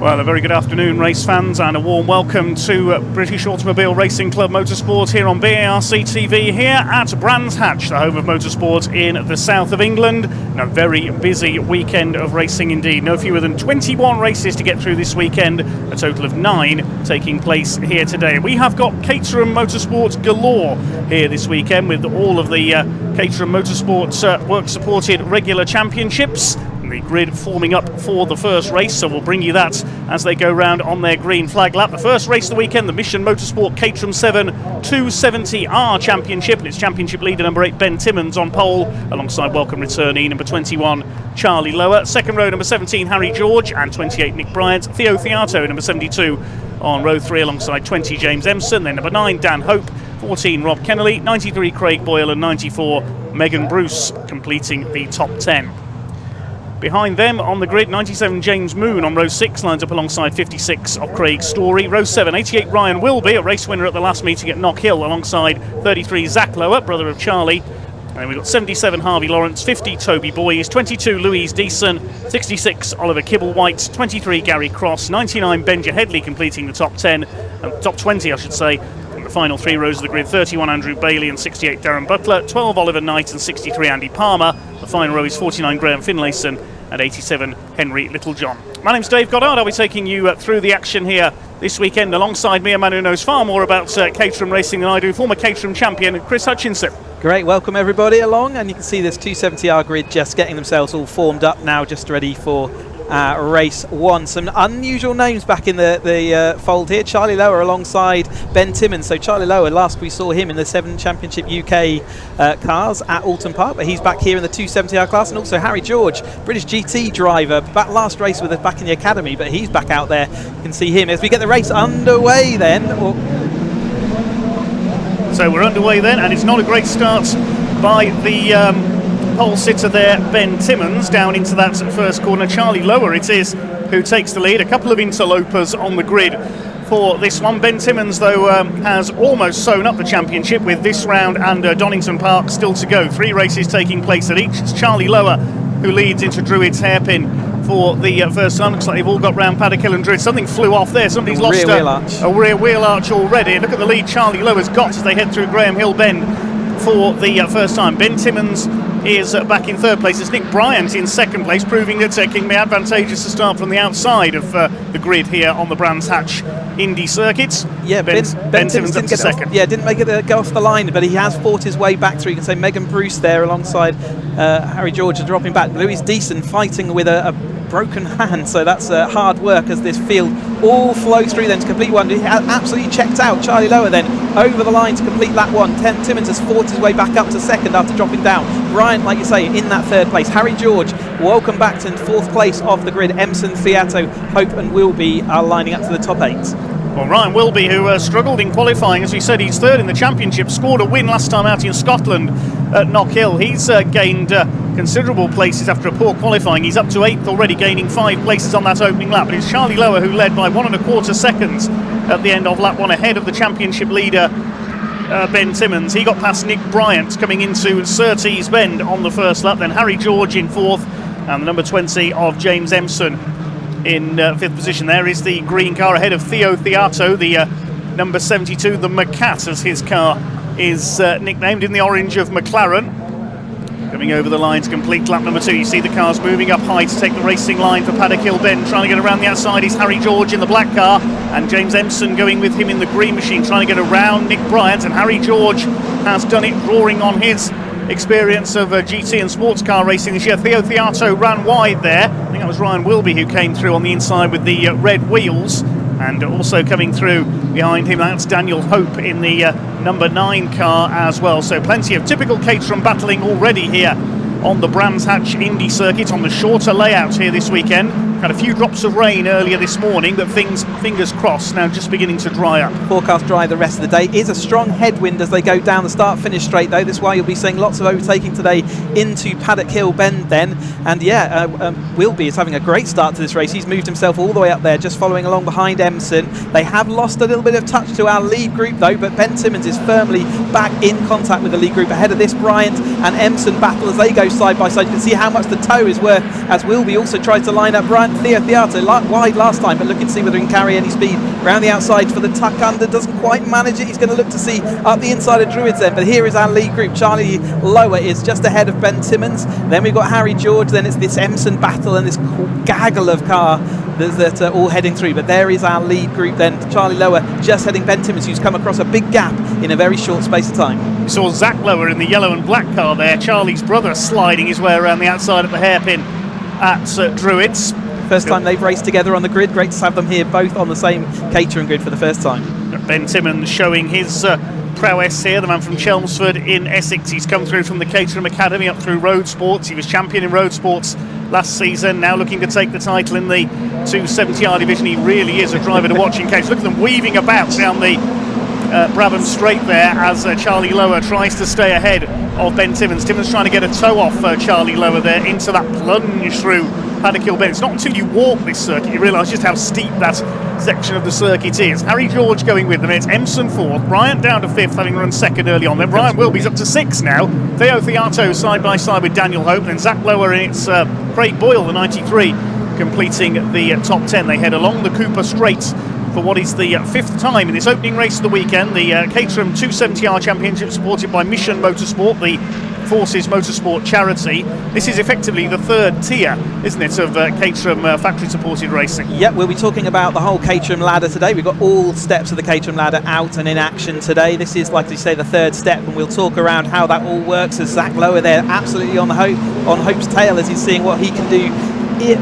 Well, a very good afternoon, race fans, and a warm welcome to British Automobile Racing Club Motorsport here on BARC TV here at Brands Hatch, the home of motorsport in the south of England. And a very busy weekend of racing indeed. No fewer than 21 races to get through this weekend, a total of 9 taking place here today. We have got Caterham Motorsport galore here this weekend with all of the Caterham Motorsport work-supported regular championships. The grid forming up for the first race, so we'll bring you that as they go round on their green flag lap. The first race of the weekend, the Mission Motorsport Caterham 7 270R Championship, and its championship leader number 8 Ben Timmons on pole, alongside welcome returnee number 21 Charlie Lower. Second row number 17 Harry George and 28 Nick Bryant. Theo Theato number 72 on row 3 alongside 20 James Empson. Then number 9 Dan Hope, 14 Rob Kennelly, 93 Craig Boyle and 94 Megan Bruce completing the top 10. Behind them on the grid, 97 James Moon on row 6 lines up alongside 56 of Craig Story. Row 7, 88 Ryan Wilby, a race winner at the last meeting at Knock Hill, alongside 33 Zach Lower, brother of Charlie. And we've got 77 Harvey Lawrence, 50 Toby Boys, 22 Louise Deason, 66 Oliver Kibblewhite, 23 Gary Cross, 99 Benja Headley completing the top 10, top 20 I should say. And the final 3 rows of the grid, 31 Andrew Bailey and 68 Darren Butler, 12 Oliver Knight and 63 Andy Palmer. The final row is 49 Graham Finlayson and 87 Henry Littlejohn. My name's Dave Goddard. I'll be taking you through the action here this weekend. Alongside me, a man who knows far more about Caterham racing than I do, former Caterham champion Chris Hutchinson. Great, welcome everybody along, and you can see this 270R grid just getting themselves all formed up now, just ready for race 1. Some unusual names back in the fold here. Charlie Lower alongside Ben Timmons. So Charlie Lower, last we saw him in the 7 Championship UK cars at Alton Park, but he's back here in the 270R class. And also Harry George, British GT driver, back last race with us back in the academy, but he's back out there. You can see him as we get the race underway then. So we're underway then, and it's not a great start by the pole sitter there, Ben Timmons, down into that first corner. Charlie Lower it is who takes the lead. A couple of interlopers on the grid for this one. Ben Timmons, though, has almost sewn up the championship with this round and Donington Park still to go. 3 races taking place at each. It's Charlie Lower who leads into Druid's hairpin for the first time. Looks like they've all got round Paddock Hill and Druid. Something flew off there. Somebody's lost a rear wheel arch already. Look at the lead Charlie Lower's got as they head through Graham Hill Bend for the first time. Ben Timmons is back in third place. It's Nick Bryant in second place, proving that it can be advantageous to start from the outside of the grid here on the Brands Hatch Indy circuits. Yeah, Ben Timmons up to second. Didn't make it go off the line, but he has fought his way back through. You can say Megan Bruce there alongside Harry George are dropping back. Louise Deason fighting with a broken hand, so that's hard work as this field all flows through then to complete one. He absolutely checked out. Charlie Lower then over the line to complete that one. Timmons has fought his way back up to second after dropping down. Bryant, like you say, in that third place. Harry George, welcome back to fourth place off the grid. Empson, Theato, Hope and Wilby are lining up to the top 8. Well, Ryan Wilby, who struggled in qualifying, as we said, he's third in the championship, scored a win last time out in Scotland at Knock Hill. He's gained considerable places after a poor qualifying. He's up to 8th already, gaining 5 places on that opening lap. But it's Charlie Lower who led by 1 1/4 seconds at the end of lap 1, ahead of the championship leader Ben Timmons. He got past Nick Bryant coming into Surtees Bend on the first lap. Then Harry George in 4th, and the number 20 of James Empson in 5th position. There is the green car ahead of Theo Theato, the number 72, the Macat, as his car is nicknamed in the orange of McLaren. Coming over the line to complete lap number 2. You see the cars moving up high to take the racing line for Paddock Hill Bend. Trying to get around the outside is Harry George in the black car, and James Empson going with him in the green machine, trying to get around Nick Bryant. And Harry George has done it, drawing on his experience of GT and sports car racing this year. Theo Theato ran wide there. I think that was Ryan Wilby who came through on the inside with the red wheels. And also coming through behind him, that's Daniel Hope in the number 9 car as well. So plenty of typical Caterham battling already here on the Brands Hatch Indy circuit on the shorter layout here this weekend. Had a few drops of rain earlier this morning, but things, fingers crossed, now just beginning to dry up. Forecast dry the rest of the day. Is a strong headwind as they go down the start-finish straight, though. This is why you'll be seeing lots of overtaking today into Paddock Hill Bend then. And yeah, Wilby is having a great start to this race. He's moved himself all the way up there, just following along behind Empson. They have lost a little bit of touch to our lead group, though, but Ben Timmons is firmly back in contact with the lead group ahead of this Bryant and Empson battle as they go side by side. You can see how much the toe is worth as Wilby also tries to line up Bryant. Theo Theato wide last time, but looking to see whether he can carry any speed around the outside for the tuck under. Doesn't quite manage it. He's going to look to see up the inside of Druids then, but here is our lead group. Charlie Lower is just ahead of Ben Timmons. Then we've got Harry George. Then it's this Empson battle and this gaggle of car that are all heading through. But there is our lead group then. Charlie Lower just heading Ben Timmons, who's come across a big gap in a very short space of time. We saw Zach Lower in the yellow and black car there. Charlie's brother sliding his way around the outside of the hairpin at Druids. First time they've raced together on the grid. Great to have them here both on the same Caterham grid for the first time. Ben Timmons showing his prowess here, the man from Chelmsford in Essex. He's come through from the Caterham Academy up through Roadsports. He was champion in Roadsports last season, now looking to take the title in the 270R division. He really is a driver to watch in case. Look at them weaving about down the Brabham Straight there as Charlie Lower tries to stay ahead of Ben Timmons. Timmons trying to get a toe off Charlie Lower there into that plunge through Paddock Hill Bend. It's not until you walk this circuit you realise just how steep that section of the circuit is. Harry George going with them. It's Empson 4th, Bryant down to 5th, having run 2nd early on. Then Brian Wilby's up to 6th now. Theo Theato side by side with Daniel Hope. Then Zach Lower and it's Craig Boyle, the 93, completing the top 10. They head along the Cooper Straight for what is the 5th time in this opening race of the weekend. The Caterham 270R Championship, supported by Mission Motorsport, the Forces Motorsport charity. This is effectively the 3rd tier, isn't it, of Caterham factory-supported racing? Yep, we'll be talking about the whole Caterham ladder today. We've got all steps of the Caterham ladder out and in action today. This is, like you say, the 3rd step, and we'll talk around how that all works as Zach Lower there absolutely on Hope's tail as he's seeing what he can do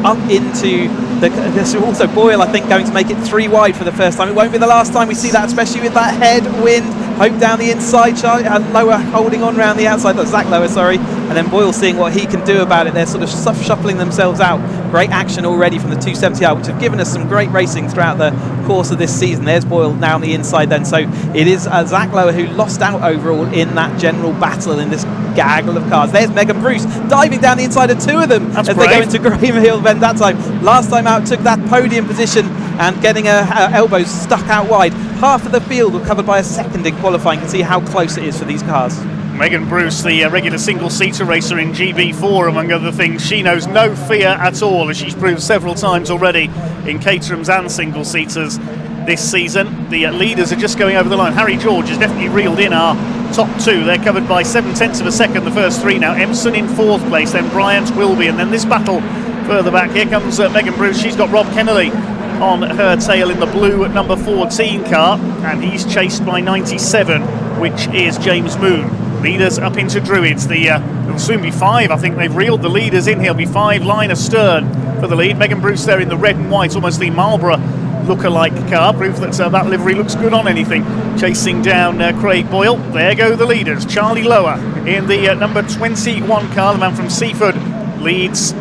up into there's also Boyle, I think, going to make it 3 wide for the first time. It won't be the last time we see that, especially with that headwind. Hope down the inside, Charlie and Lower holding on around the outside. That's Zach Lower, sorry. And then Boyle seeing what he can do about it. They're sort of shuffling themselves out. Great action already from the 270R, which have given us some great racing throughout the course of this season. There's Boyle now on the inside then. So it is Zach Lower who lost out overall in that general battle in this gaggle of cars. There's Megan Bruce diving down the inside of 2 of them. That's as brave. They go into Graham Hill Bend that time. Last time out took that podium position and getting her elbows stuck out wide. Half of the field were covered by a second in qualifying. You can see how close it is for these cars. Megan Bruce, the regular single-seater racer in GB4, among other things, she knows no fear at all, as she's proved several times already in Caterhams and single-seaters this season. The leaders are just going over the line. Harry George has definitely reeled in our top 2. They're covered by 7/10 of a second, the first 3 now. Empson in 4th place, then Bryant, Wilby, and then this battle further back. Here comes Megan Bruce. She's got Rob Kennelly on her tail in the blue at number 14 car, and he's chased by 97, which is James Moon. Leaders up into Druids. It'll soon be 5. I think they've reeled the leaders in. He'll be 5 line astern for the lead. Megan Bruce there in the red and white, almost the Marlborough look-alike car. Proof that that livery looks good on anything. Chasing down Craig Boyle. There go the leaders. Charlie Lower in the number 21 car. The man from Seaford leads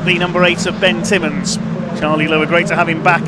the number 8 of Ben Timmons. Charlie Lower, great to have him back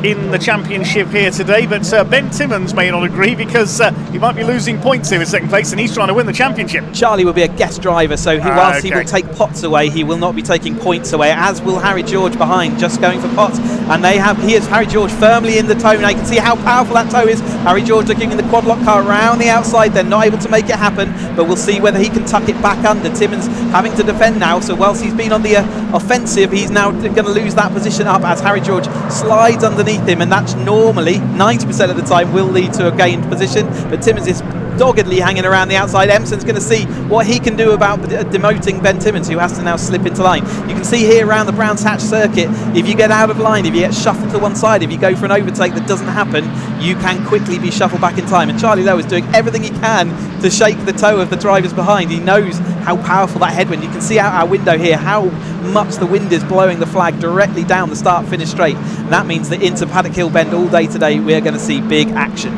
in the championship here today, but Ben Timmons may not agree because he might be losing points here in 2nd place and he's trying to win the championship. Charlie will be a guest driver, so whilst he will take pots away, he will not be taking points away, as will Harry George behind, just going for pots. And he is Harry George firmly in the toe. Now you can see how powerful that toe is. Harry George looking in the quad lock car around the outside, they're not able to make it happen, but we'll see whether he can tuck it back under. Timmons having to defend now, so whilst he's been on the offensive, he's now going to lose that position up as Harry George slides underneath him, and that's normally 90% of the time will lead to a gained position, but Timmons is doggedly hanging around the outside. Empson's going to see what he can do about demoting Ben Timmins, who has to now slip into line. You can see here around the Brands Hatch circuit, if you get out of line, if you get shuffled to one side, if you go for an overtake that doesn't happen, you can quickly be shuffled back in time. And Charlie Lowe is doing everything he can to shake the toe of the drivers behind. He knows how powerful that headwind. You can see out our window here how much the wind is blowing the flag directly down the start-finish straight. And that means that into Paddock Hill Bend all day today, we're going to see big action.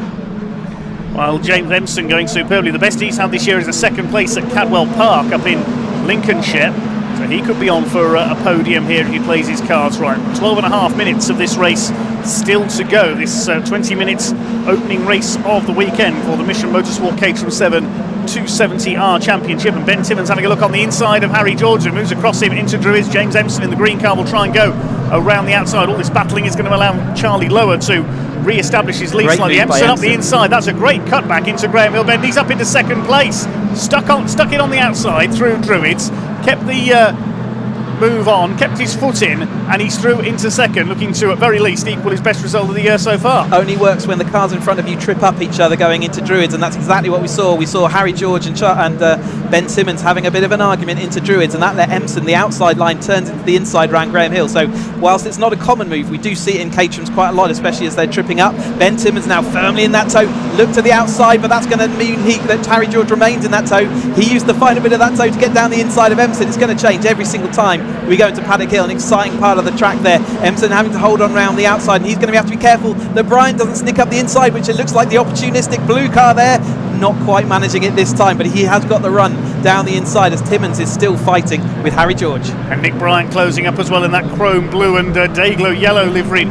Well, James Empson going superbly. The best he's had this year is a second place at Cadwell Park up in Lincolnshire. So he could be on for a podium here if he plays his cards right. 12.5 minutes of this race still to go. This 20 minutes opening race of the weekend for the Mission Motorsport Caterham 7 270R Championship. And Ben Timmins having a look on the inside of Harry George, who moves across him into Druids. James Empson in the green car will try and go around the outside. All this battling is going to allow Charlie Lower to re-establish his lead slightly. Empson up the inside. That's a great cutback into Graham Hill Bend. He's up into second place. Stuck it on the outside through Druids. Kept the move on, kept his foot in, and he's through into second, looking to at very least equal his best result of the year so far. Only works when the cars in front of you trip up each other going into Druids, and that's exactly what we saw. We saw Harry George and Ben Timmins having a bit of an argument into Druids, and that let Empson, the outside line, turns into the inside round Graham Hill. So whilst it's not a common move, we do see it in Caterham's quite a lot, especially as they're tripping up. Ben Timmins now firmly in that toe, look to the outside, but that's going to mean that Harry George remains in that toe. He used the final bit of that toe to get down the inside of Empson. It's going to change every single time we go into Paddock Hill, an exciting part of the track there. Empson having to hold on round the outside, and he's going to have to be careful that Brian doesn't sneak up the inside, which it looks like the opportunistic blue car there. Not quite managing it this time, but he has got the run down the inside as Timmins is still fighting with Harry George. And Nick Bryant closing up as well in that chrome blue and Dayglow yellow livery,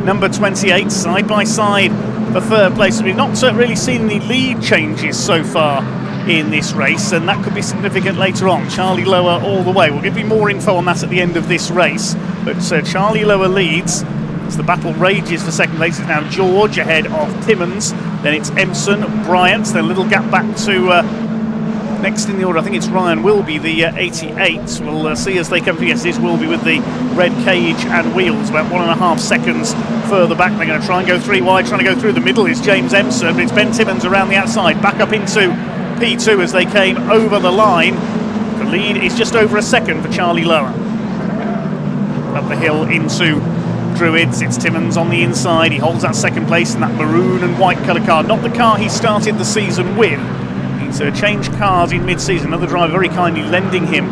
number 28, side by side for third place. We've not really seen any lead changes so far in this race, and that could be significant later on. Charlie Lower all the way. We'll give you more info on that at the end of this race, but Charlie Lower leads as the battle rages for second place. It's now George ahead of Timmins, then it's Empson, Bryant, then a little gap back to next in the order, I think it's Ryan Wilby, the 88. We'll see as they come through. Yes, it is Wilby with the red cage and wheels, about 1.5 seconds further back. They're going to try and go three wide, trying to go through the middle is James Empson, but it's Ben Timmins around the outside, back up into P2 as they came over the line. The lead is just over a second for Charlie Lower. Up the hill into Druids, it's Timmins on the inside. He holds that second place in that maroon and white colour car, not the car he started the season with. He's changed cars in mid-season. Another driver very kindly lending him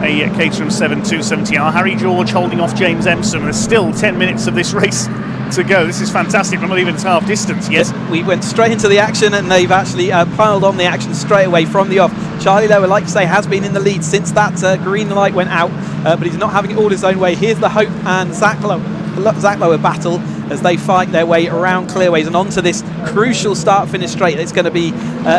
a Caterham 7 270R. Harry George holding off James Empson. There's still 10 minutes of this race to go. This is fantastic. We're not even at half distance yet. We went straight into the action, and they've actually piled on the action straight away from the off. Charlie Lower, like you say, has been in the lead since that green light went out, but he's not having it all his own way. Here's the Hope and Zach Lower battle as they fight their way around clearways and onto this crucial start-finish straight. It's going to be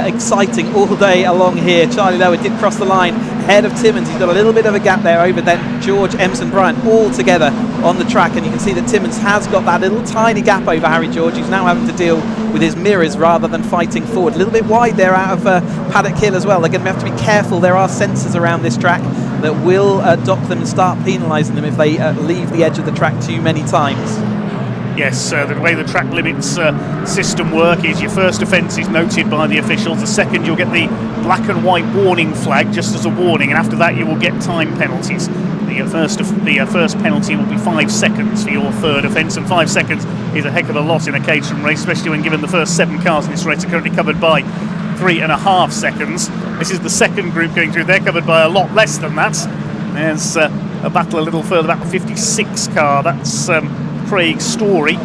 exciting all day along here. Charlie Lower did cross the line ahead of Timmins. He's got a little bit of a gap there over then George, Empson, Bryant all together on the track, and you can see that Timmins has got that little tiny gap over Harry George, who's now having to deal with his mirrors rather than fighting forward. A little bit wide there out of Paddock Hill as well. They're going to have to be careful. There are sensors around this track that will dock them and start penalising them if they leave the edge of the track too many times. Yes, the way the track limits system work is your first offence is noted by the officials. The second, you'll get the black and white warning flag just as a warning, and after that you will get time penalties. The first penalty will be 5 seconds for your third offence, and 5 seconds is a heck of a lot in a Caterham race, especially when given the first 7 cars in this race are currently covered by 3.5 seconds. This is the second group going through. They're covered by a lot less than that. There's a battle a little further back, the 56 car. That's Craig Story.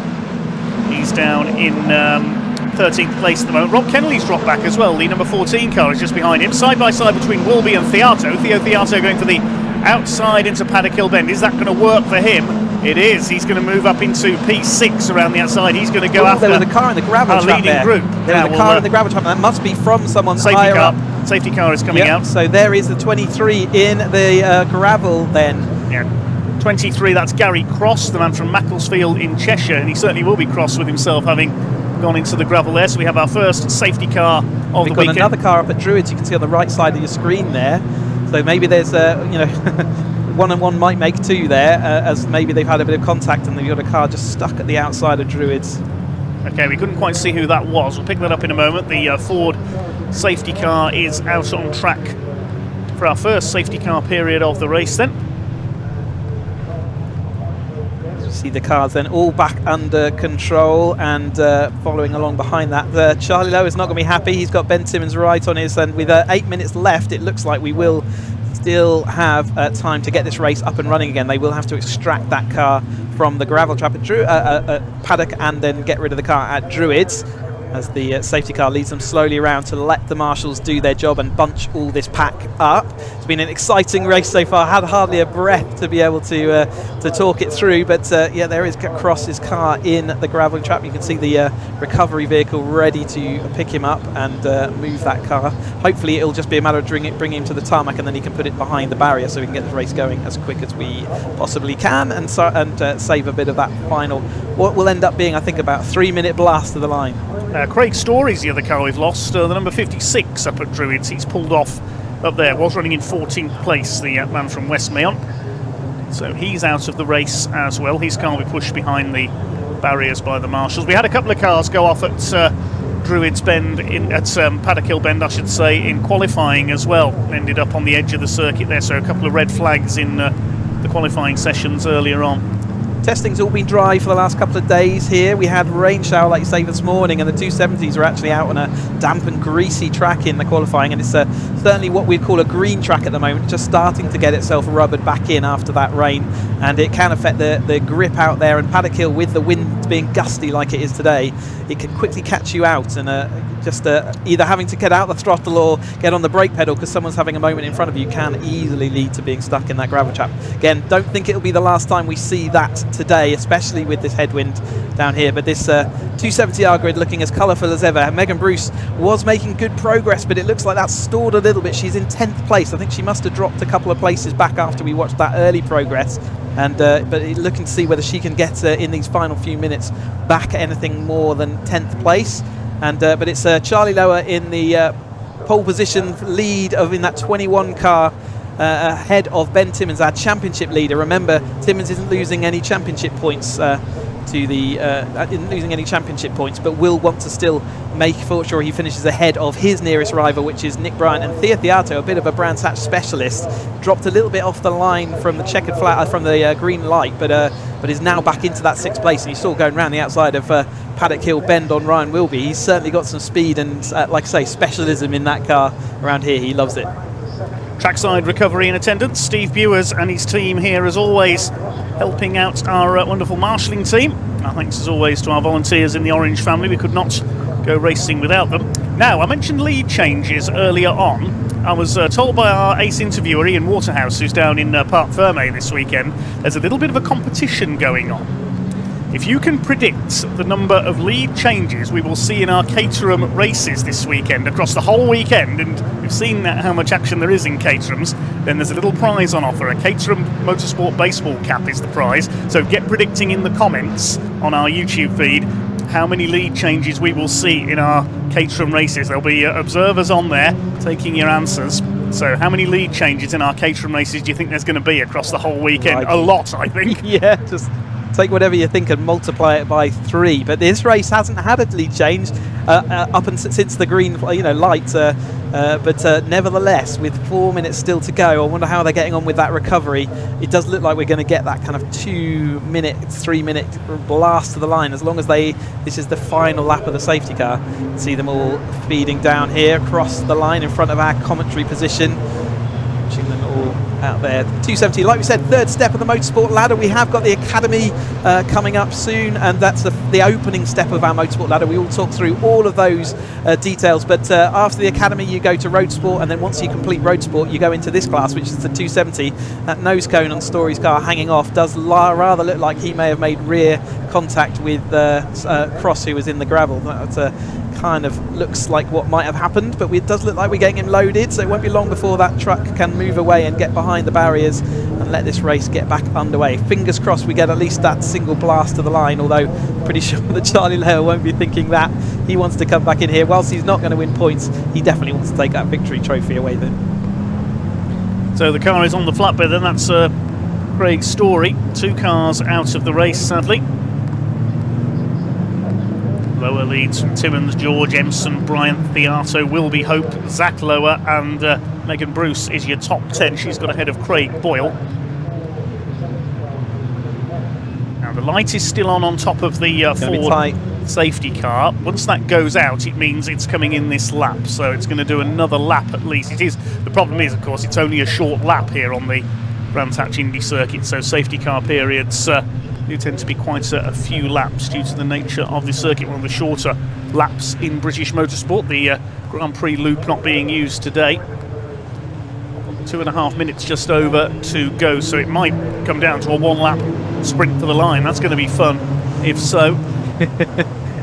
He's down in 13th place at the moment. Rob Kennelly's dropped back as well. The number 14 car is just behind him. Side by side between Wilby and Theato. Theato going for the outside into Paddock Hill Bend. Is that going to work for him? It is. He's going to move up into P6 around the outside. He's going to go after there was a car in the gravel trap leading group. There was a car in the gravel trap. That must be from someone higher up. Safety car is coming out. So there is the 23 in the gravel then. Yeah. 23, that's Gary Cross, the man from Macclesfield in Cheshire, and he certainly will be cross with himself having gone into the gravel there. So we have our first safety car of the weekend. We've got another car up at Druids, you can see on the right side of your screen there. So maybe there's one and one might make two there, as maybe they've had a bit of contact and they've got a car just stuck at the outside of Druids. Okay, we couldn't quite see who that was. We'll pick that up in a moment. The Ford safety car is out on track for our first safety car period of the race then. See the cars then all back under control, and following along behind that, Charlie Lowe is not going to be happy. He's got Ben Timmins right on his, and with 8 minutes left, it looks like we will still have time to get this race up and running again. They will have to extract that car from the gravel trap at Paddock and then get rid of the car at Druids, as the safety car leads them slowly around to let the marshals do their job and bunch all this pack up. It's been an exciting race so far. Had hardly a breath to be able to talk it through, but yeah, there is Cross's car in the gravel trap. You can see the recovery vehicle ready to pick him up and move that car. Hopefully it'll just be a matter of bringing him to the tarmac, and then he can put it behind the barrier so we can get the race going as quick as we possibly can, and save a bit of that final, what will end up being, I think, about a 3-minute blast to the line. Craig Story's the other car we've lost, the number 56 up at Druids. He's pulled off up there, was running in 14th place, the man from West Mayon. So he's out of the race as well. His car will be pushed behind the barriers by the marshals. We had a couple of cars go off at Druids Bend, at Paddock Hill Bend, I should say, in qualifying as well. Ended up on the edge of the circuit there, so a couple of red flags in the qualifying sessions earlier on. Testing's all been dry for the last couple of days here. We had rain shower, like you say, this morning, and the 270s are actually out on a damp and greasy track in the qualifying, and it's certainly what we'd call a green track at the moment, just starting to get itself rubbered back in after that rain, and it can affect the grip out there. And Paddock Hill, with the wind being gusty like it is today, it can quickly catch you out, and just either having to get out the throttle or get on the brake pedal because someone's having a moment in front of you can easily lead to being stuck in that gravel trap. Again, don't think it'll be the last time we see that today, especially with this headwind down here, but this 270R grid looking as colourful as ever. Megan Bruce was making good progress, but it looks like that's stalled a little bit. She's in 10th place. I think she must have dropped a couple of places back after we watched that early progress, and but looking to see whether she can get in these final few minutes back anything more than 10th place. And but it's Charlie Lower in the pole position lead in that 21 car, ahead of Ben Timmins, our championship leader. Remember, Timmins isn't losing any championship points but will want to still make sure he finishes ahead of his nearest rival, which is Nick Bryant. And Thea Theato, a bit of a Brands Hatch specialist, dropped a little bit off the line from the checkered flag, from the green light, but is now back into that 6th place. And you saw going around the outside of Paddock Hill Bend on Ryan Wilby. He's certainly got some speed and, like I say, specialism in that car around here. He loves it. Trackside recovery in attendance. Steve Bewers and his team here, as always, helping out our wonderful marshalling team. Our thanks, as always, to our volunteers in the Orange family. We could not go racing without them. Now, I mentioned lead changes earlier on. I was told by our ace interviewer, Ian Waterhouse, who's down in Parc Fermé this weekend, there's a little bit of a competition going on. If you can predict the number of lead changes we will see in our Caterham races this weekend, across the whole weekend, and we've seen how much action there is in Caterhams, then there's a little prize on offer. A Caterham Motorsport baseball cap is the prize. So get predicting in the comments on our YouTube feed how many lead changes we will see in our Caterham races. There'll be observers on there taking your answers. So how many lead changes in our Caterham races do you think there's going to be across the whole weekend? A lot, I think. Yeah, just take whatever you think and multiply it by 3. But this race hasn't had a lead change up and since the green light, but nevertheless, with 4 minutes still to go, I wonder how they're getting on with that recovery. It does look like we're going to get that kind of 2-minute, 3-minute blast to the line, as long as this is the final lap of the safety car. See them all feeding down here across the line in front of our commentary position, watching them all out there. 270, like we said, 3rd step of the motorsport ladder. We have got the academy coming up soon, and that's the opening step of our motorsport ladder. We will talk through all of those details, but after the academy you go to Roadsport, and then once you complete Roadsport you go into this class, which is the 270. That nose cone on Story's car hanging off does rather look like he may have made rear contact with Cross, who was in the gravel. That kind of looks like what might have happened, but it does look like we're getting him loaded, so it won't be long before that truck can move away and get behind the barriers and let this race get back underway. Fingers crossed we get at least that single blast to the line, although pretty sure that Charlie Lowe won't be thinking that. He wants to come back in here. Whilst he's not going to win points, he definitely wants to take that victory trophy away then. So the car is on the flatbed, and that's Craig's Story. 2 cars out of the race, sadly. Lower leads from Timmins, George, Emson, Bryant, Theato, Wilby, Hope, Zach Lower, and Megan Bruce is your top 10. She's got ahead of Craig Boyle. Now the light is still on top of the Ford safety car. Once that goes out, it means it's coming in this lap, so it's going to do another lap at least. The problem is, of course, it's only a short lap here on the Brands Hatch Indy circuit, so safety car periods do tend to be quite a few laps due to the nature of the circuit. One of the shorter laps in British motorsport, the Grand Prix loop not being used today. 2.5 minutes just over to go, so it might come down to a one-lap sprint for the line. That's going to be fun, if so.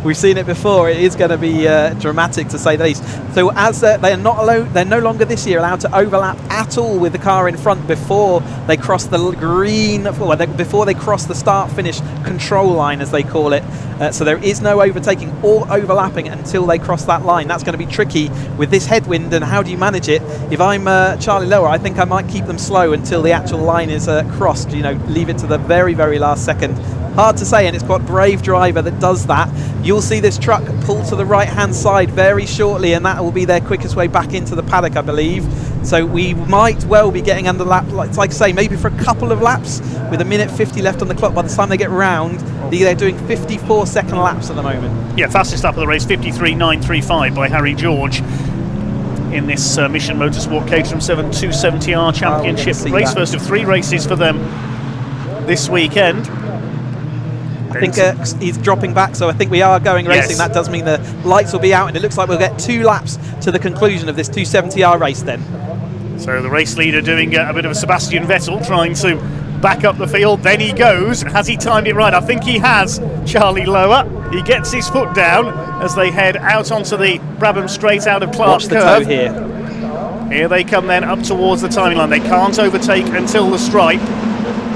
We've seen it before. It is going to be dramatic, to say the least. So as they're no longer this year allowed to overlap at all with the car in front before they cross the green, before they cross the start-finish control line, as they call it. So there is no overtaking or overlapping until they cross that line. That's going to be tricky with this headwind, and how do you manage it? If I'm Charlie Lower, I think I might keep them slow until the actual line is crossed, leave it to the very, very last second. Hard to say, and it's quite a brave driver that does that. You'll see this truck pull to the right-hand side very shortly, and that will be their quickest way back into the paddock, I believe. So we might well be getting under lap, like I say, maybe for a couple of laps, with 1:50 left on the clock by the time they get round. They're doing 54-second laps at the moment. Yeah, fastest lap of the race, 53.935 by Harry George in this Mission Motorsport Caterham 7 270R Championship race. That. First of 3 races for them this weekend. I think he's dropping back, so I think we are going racing. Yes. That does mean the lights will be out, and it looks like we'll get 2 laps to the conclusion of this 270R race then. So the race leader doing a bit of a Sebastian Vettel, trying to back up the field. Then he goes. Has he timed it right? I think he has, Charlie Lower. He gets his foot down as they head out onto the Brabham Straight out of Clark Curve. Watch the toe here. Here they come then up towards the timing line. They can't overtake until the stripe.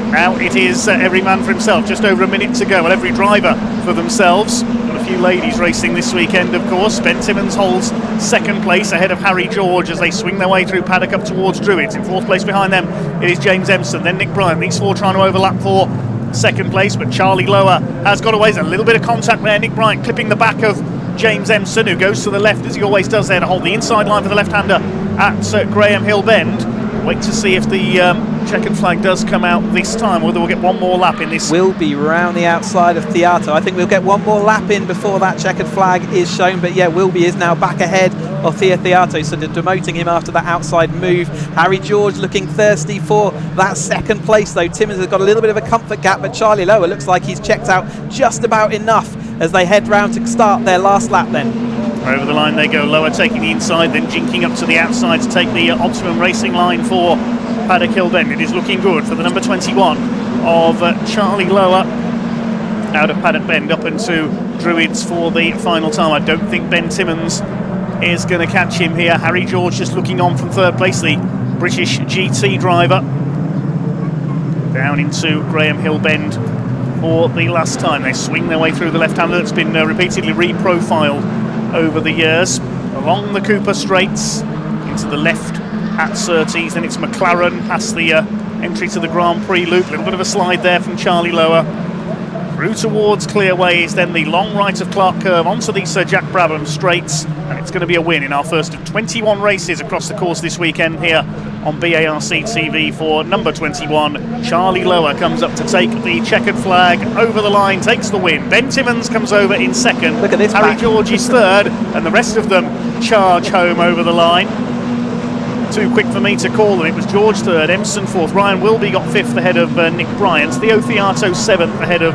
Now it is every man for himself, just over a minute to go. Well, every driver for themselves. Got a few ladies racing this weekend, of course. Ben Timmins holds second place ahead of Harry George as they swing their way through Paddock up towards Druids. In fourth place behind them, it is James Emson, then Nick Bryant. These 4 trying to overlap for second place, but Charlie Lower has got away. There's a little bit of contact there. Nick Bryant clipping the back of James Emson, who goes to the left, as he always does there, to hold the inside line for the left-hander at Graham Hill Bend. Wait to see if the checkered flag does come out this time, whether we'll get one more lap in this. Will be round the outside of Theato. I think we'll get one more lap in before that checkered flag is shown, but yeah, Wilby is now back ahead of Theato, so they're demoting him after that outside move. Harry George looking thirsty for that second place, though. Timmins has got a little bit of a comfort gap, but Charlie Lower looks like he's checked out just about enough as they head round to start their last lap then. Over the line they go, Lower taking the inside, then jinking up to the outside to take the optimum racing line for Paddock Hill Bend. It is looking good for the number 21 of Charlie Lower out of Paddock Bend up into Druids for the final time. I don't think Ben Timmins is going to catch him here. Harry George just looking on from third place, the British GT driver. Down into Graham Hill Bend for the last time. They swing their way through the left-hander that's been repeatedly reprofiled over the years, along the Cooper Straights into the left at Surtees, then it's McLaren past the entry to the Grand Prix loop. A little bit of a slide there from Charlie Lower through towards Clearways, then the long right of Clark Curve onto the Sir Jack Brabham Straights, and it's going to be a win in our first of 21 races across the course this weekend here on BARC TV for number 21. Charlie Lower comes up to take the checkered flag over the line, takes the win. Ben Timmins comes over in second. Look at this. Harry George is third, and the rest of them charge home over the line. Too quick for me to call them. It was George third, Emson fourth, Ryan Wilby got fifth ahead of Nick Bryant, Theo Theato seventh ahead of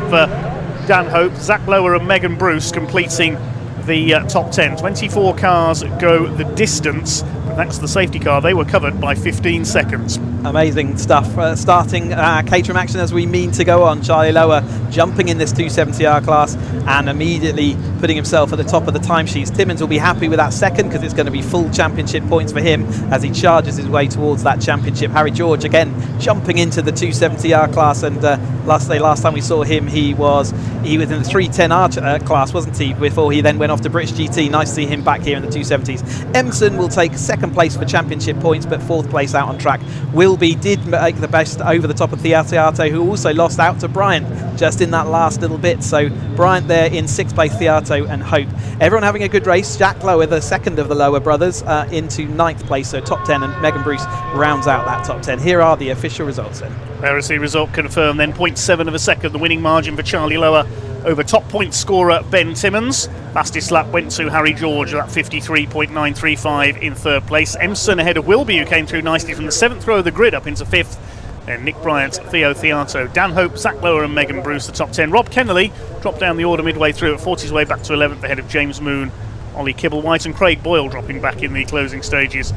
Dan Hope, Zach Lower and Megan Bruce completing the top 10. 24 cars go the distance, but thanks to the safety car they were covered by 15 seconds. Amazing stuff. Starting Caterham action as we mean to go on. Charlie Lower jumping in this 270R class and immediately putting himself at the top of the timesheets. Timmins will be happy with that second because it's going to be full championship points for him as he charges his way towards that championship. Harry George again jumping into the 270R class, and last time we saw him he was in the 310R class, wasn't he, before he then went off to British GT. Nice to see him back here in the 270s. Emson will take second second place for championship points, but fourth place out on track. Wilby did make the best over the top of Theato, who also lost out to Bryant just in that last little bit. So Bryant there in sixth place, Theato and Hope. Everyone having a good race. Jack Lower, the second of the Lower brothers, into ninth place, so top 10, and Megan Bruce rounds out that top 10. Here are the official results then. There is the result confirmed then. 0.7 of a second, the winning margin for Charlie Lower over top point scorer Ben Timmons. Fastest lap went to Harry George at 53.935 in third place. Emson ahead of Wilby, who came through nicely from the seventh row of the grid up into fifth. Then Nick Bryant, Theo Theato, Dan Hope, Zach Lower and Megan Bruce, the top 10. Rob Kennelly dropped down the order midway through, at 40 his way back to 11th ahead of James Moon, Ollie Kibblewhite and Craig Boyle dropping back in the closing stages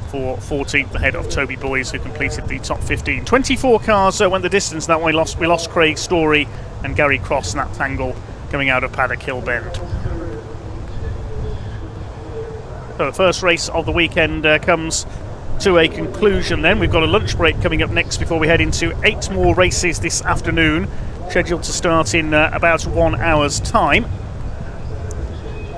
for 14th ahead of Toby Boys, who completed the top 15. 24 cars went the distance that way. We lost Craig Story and Gary Cross in that tangle coming out of Paddock Hill Bend. So the first race of the weekend comes to a conclusion then. We've got a lunch break coming up next before we head into 8 more races this afternoon, scheduled to start in about 1 hour's time.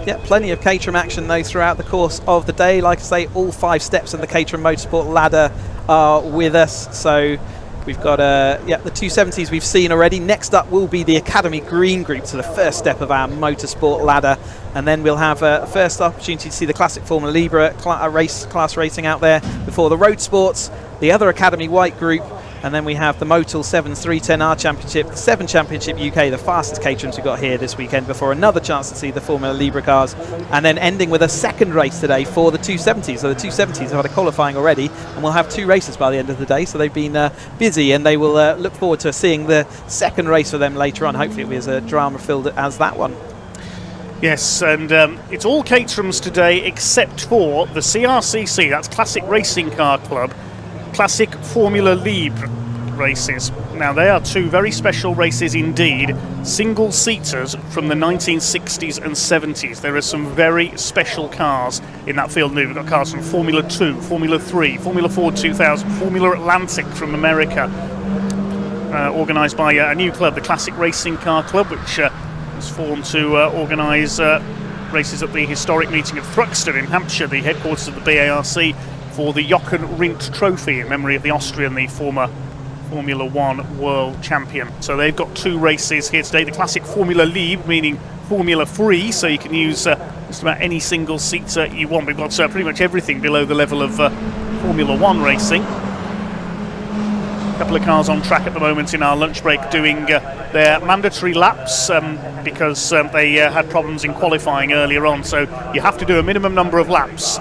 Yeah, plenty of Caterham action though throughout the course of the day. Like I say, all 5 steps of the Caterham Motorsport ladder are with us. So we've got the 270s we've seen already. Next up will be the Academy Green Group, so the first step of our motorsport ladder. And then we'll have a first opportunity to see the Classic Formula Libre class racing out there before the Roadsports, the other Academy White Group, and then we have the Motul 7's 310R Championship, the 7 Championship UK, the fastest Caterhams we've got here this weekend, before another chance to see the Formula Libre cars, and then ending with a second race today for the 270s. So the 270s have had a qualifying already, and we'll have 2 races by the end of the day, so they've been busy, and they will look forward to seeing the second race for them later on. Hopefully it'll be as drama-filled as that one. Yes, and it's all Caterhams today except for the CRCC, that's Classic Racing Car Club, Classic Formula Libre races. Now they are 2 very special races indeed, single-seaters from the 1960s and 70s. There are some very special cars in that field new. We've got cars from Formula 2, Formula 3, Formula Ford 2000, Formula Atlantic from America, organised by a new club, the Classic Racing Car Club, which was formed to organise races at the historic meeting of Thruxton in Hampshire, the headquarters of the BARC, for the Jochen Rindt Trophy in memory of the Austrian, the former Formula 1 world champion. So they've got 2 races here today. The Classic Formula Libre, meaning Formula Free, so you can use just about any single seater you want. We've got pretty much everything below the level of Formula 1 racing. A couple of cars on track at the moment in our lunch break doing their mandatory laps because they had problems in qualifying earlier on. So you have to do a minimum number of laps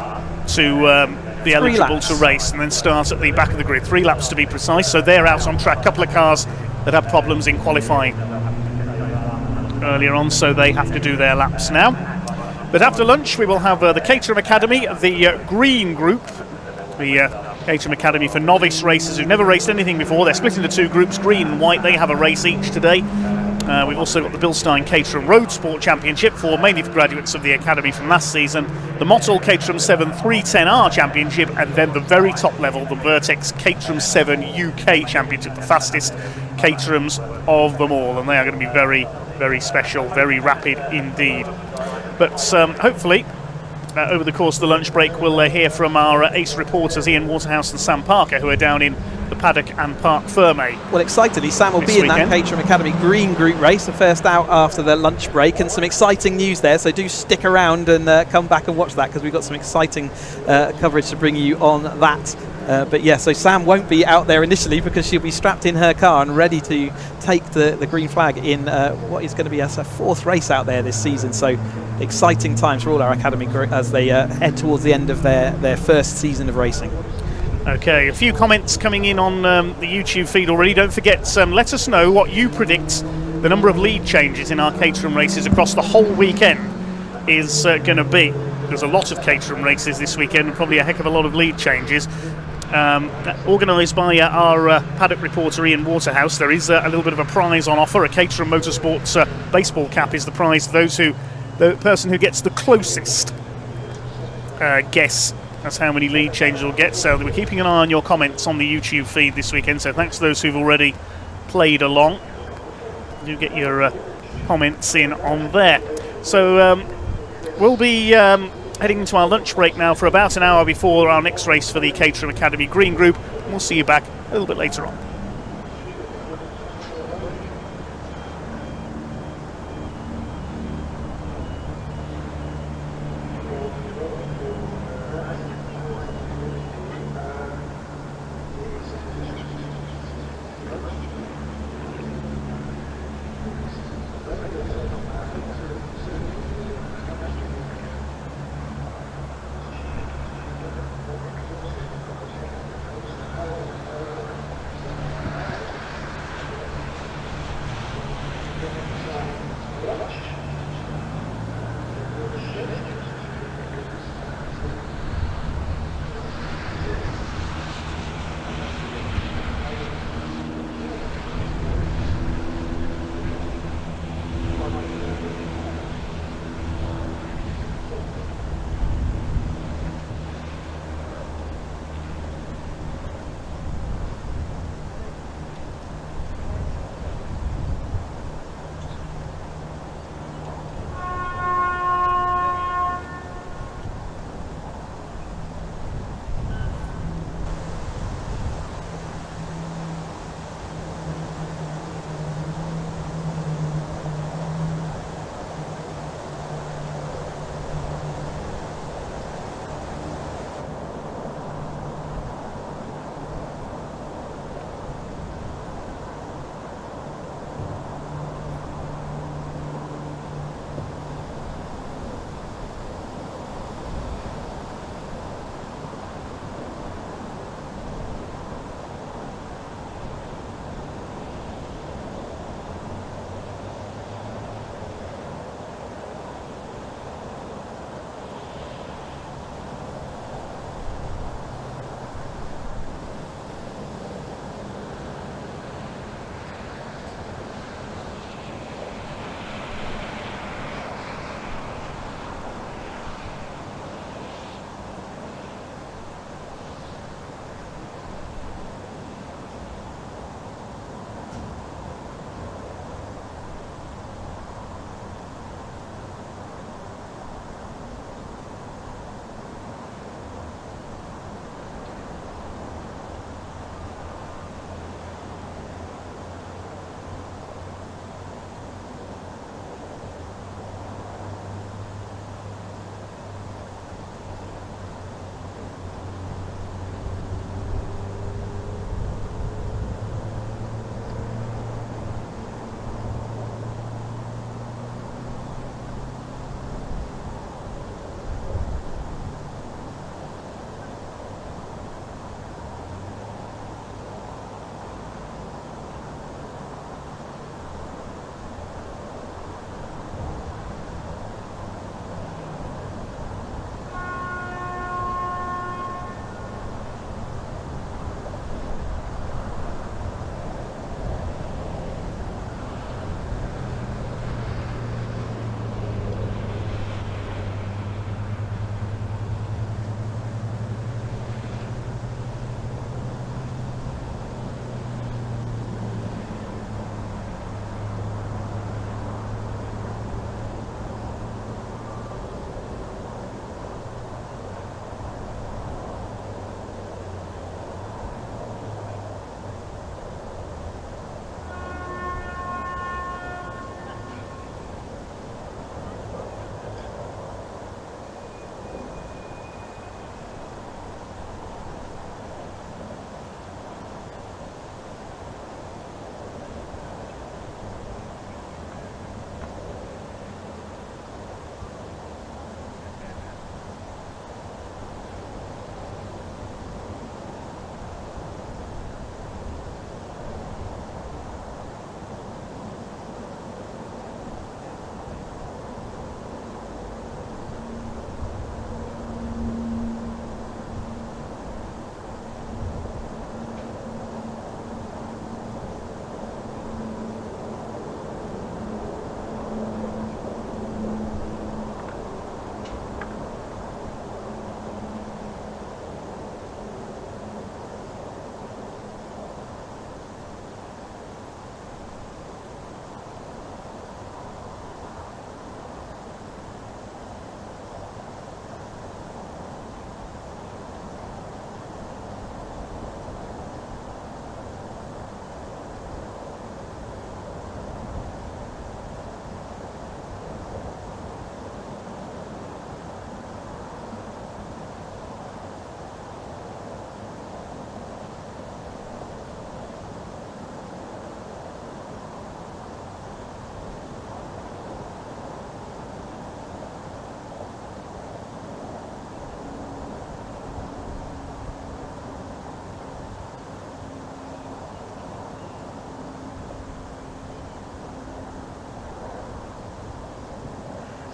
to be eligible to race, and then start at the back of the grid. 3 laps to be precise, so they're out on track. A couple of cars that had problems in qualifying earlier on, so they have to do their laps now. But after lunch we will have the Caterham Academy, the Green Group, the Caterham Academy for novice racers who've never raced anything before. They're split into 2 groups, green and white. They have a race each today. We've also got the Bilstein Caterham Roadsport Championship, mainly for graduates of the Academy from last season, the Motul Caterham 7 310R Championship, and then the very top level, the Vertex Caterham 7 UK Championship, the fastest Caterhams of them all. And they are going to be very, very special, very rapid indeed. But hopefully, over the course of the lunch break, we'll hear from our ace reporters Ian Waterhouse and Sam Parker, who are down in the Paddock and Park Ferme. Well, excitedly, Sam will be in that Caterham Academy Green Group race, the first out after the lunch break, and some exciting news there, so do stick around and come back and watch that, because we've got some exciting coverage to bring you on that. But yeah, so Sam won't be out there initially because she'll be strapped in her car and ready to take the green flag in what is going to be her 4th race out there this season. So exciting times for all our Academy group as they head towards the end of their first season of racing. Okay, a few comments coming in on the YouTube feed already. Don't forget, let us know what you predict the number of lead changes in our Caterham races across the whole weekend is going to be. There's a lot of Caterham races this weekend and probably a heck of a lot of lead changes. Organised by our paddock reporter Ian Waterhouse. There is a little bit of a prize on offer. A Caterham Motorsports baseball cap is the prize for the person who gets the closest guess. That's how many lead changes we'll get. So we're keeping an eye on your comments on the YouTube feed this weekend. So thanks to those who've already played along. Do get your comments in on there. So we'll be heading into our lunch break now for about an hour before our next race for the Caterham Academy Green Group. We'll see you back a little bit later on.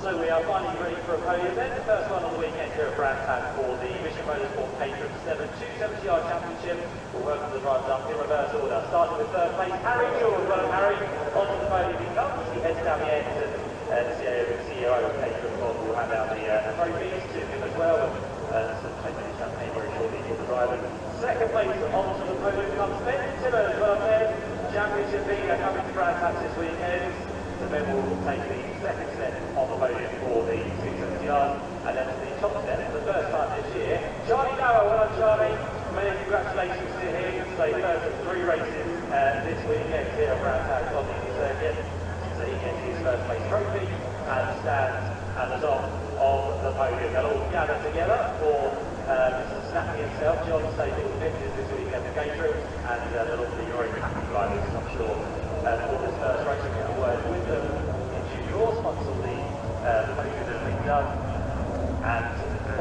So we are finally ready for a podium then. The first one on the weekend here at Brands Hatch for the Mission Motorsport Caterham 270-yard championship. We'll welcome the drivers up in reverse order. Starting with third place, Harry George. Well, Harry, onto the podium he comes. He heads down the end, and the CEO of Caterham will hand out the trophies to him as well. Some taking the champagne very shortly for the drivers. Second place onto the podium comes Ben Timmers. Well, Ben, championship leader coming to Brands Hatch this weekend. So Ben will take the second step on the podium for the 270 yards, and then to the top step for the first time this year. Charlie Noah, well done Charlie. Many congratulations to him. So first of 3 races this weekend here at Brands Hatch on the circuit. So he gets his first place trophy and stands at the top of the podium. They'll all gather together for Mr. Snappy himself. John Staples finishes this weekend at Caterham, and they'll all be very happy drivers, I'm sure. For this first race, we'll get a word with them in due course once all the podium has been done. And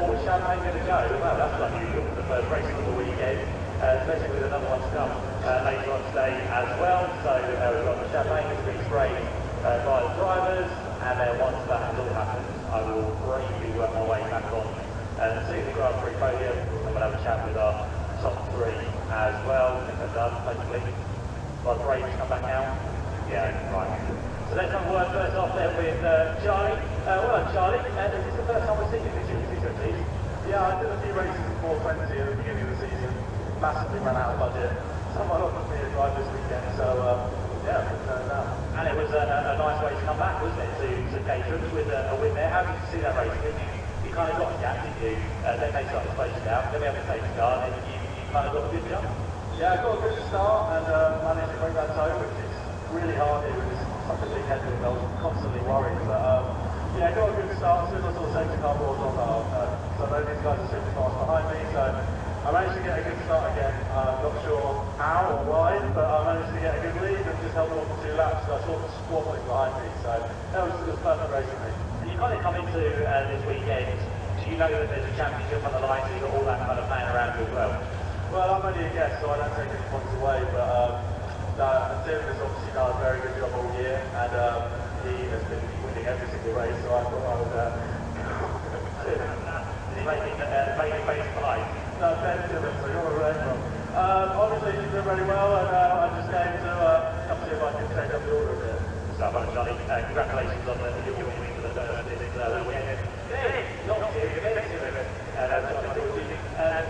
all the champagne going to go. Well, that's unusual for the first race of the weekend, especially with another one to come later on today as well. So we've got the champagne to be sprayed by the drivers, and then once that has all happened, I will bravely work my way back on and see the Grand Prix podium, and we'll have a chat with our top 3 as well. I think they're done, hopefully. By the Braves come back out. Yeah, right. So let's have a word first off there with Charlie. Well done, Charlie. This is the first time we've seen you this year, Yeah, I did a few races in 420 at the beginning of the season. Massively ran out of budget. Someone offered me a drive this weekend, so yeah, we'll turn it down. And it was a nice way to come back, wasn't it, to Caterham with a win there. How did you see that race? You kind of got a gap, didn't you? Then they started to close it down. Then we have a safety car, and you kind of got a good jump. Yeah, I got a good start and managed to break that toe, which is really hard here with this such a big headwind. I was constantly worried, but yeah, got a good start. As soon as I saw the safety car rolled on, so I know these guys are super fast behind me, so I managed to get a good start again. Not sure how or why, but I managed to get a good lead and just held on for 2 laps, so I saw the squabbling behind me, so that was a perfect race for me. And you kind of come into this weekend, do you know that there's a championship on the line, so you've got all that kind of playing around you as well? Well, I'm only a guest, so I don't take any points away, but Tim has obviously done a very good job all year, and he has been winning every single race, so I thought I would... Did he make it face behind? No, Ben Timmons, so you're right from. Obviously, he's doing very well, and I just came to come see if I can change up the order a bit. So, well, Johnny, congratulations on your winning for the first weekend. Not here,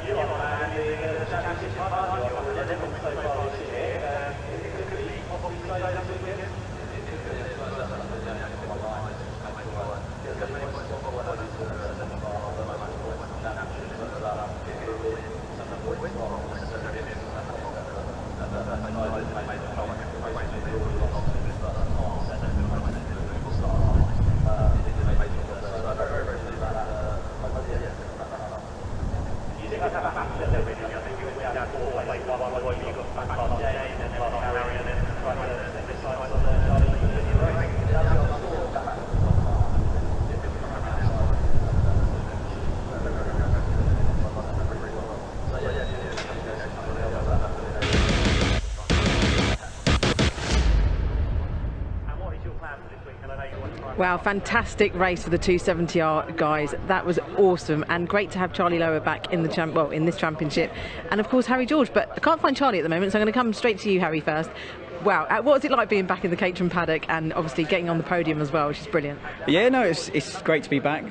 you are managing the championship time, aren't you? You're 11th so far this year. Could he possibly say this weekend? Wow, fantastic race for the 270R guys. That was awesome, and great to have Charlie Lower back in the in this championship, and of course Harry George. But I can't find Charlie at the moment, so I'm going to come straight to you, Harry, first. Wow, what was it like being back in the Caterham paddock and obviously getting on the podium as well, which is brilliant? Yeah, no, it's great to be back.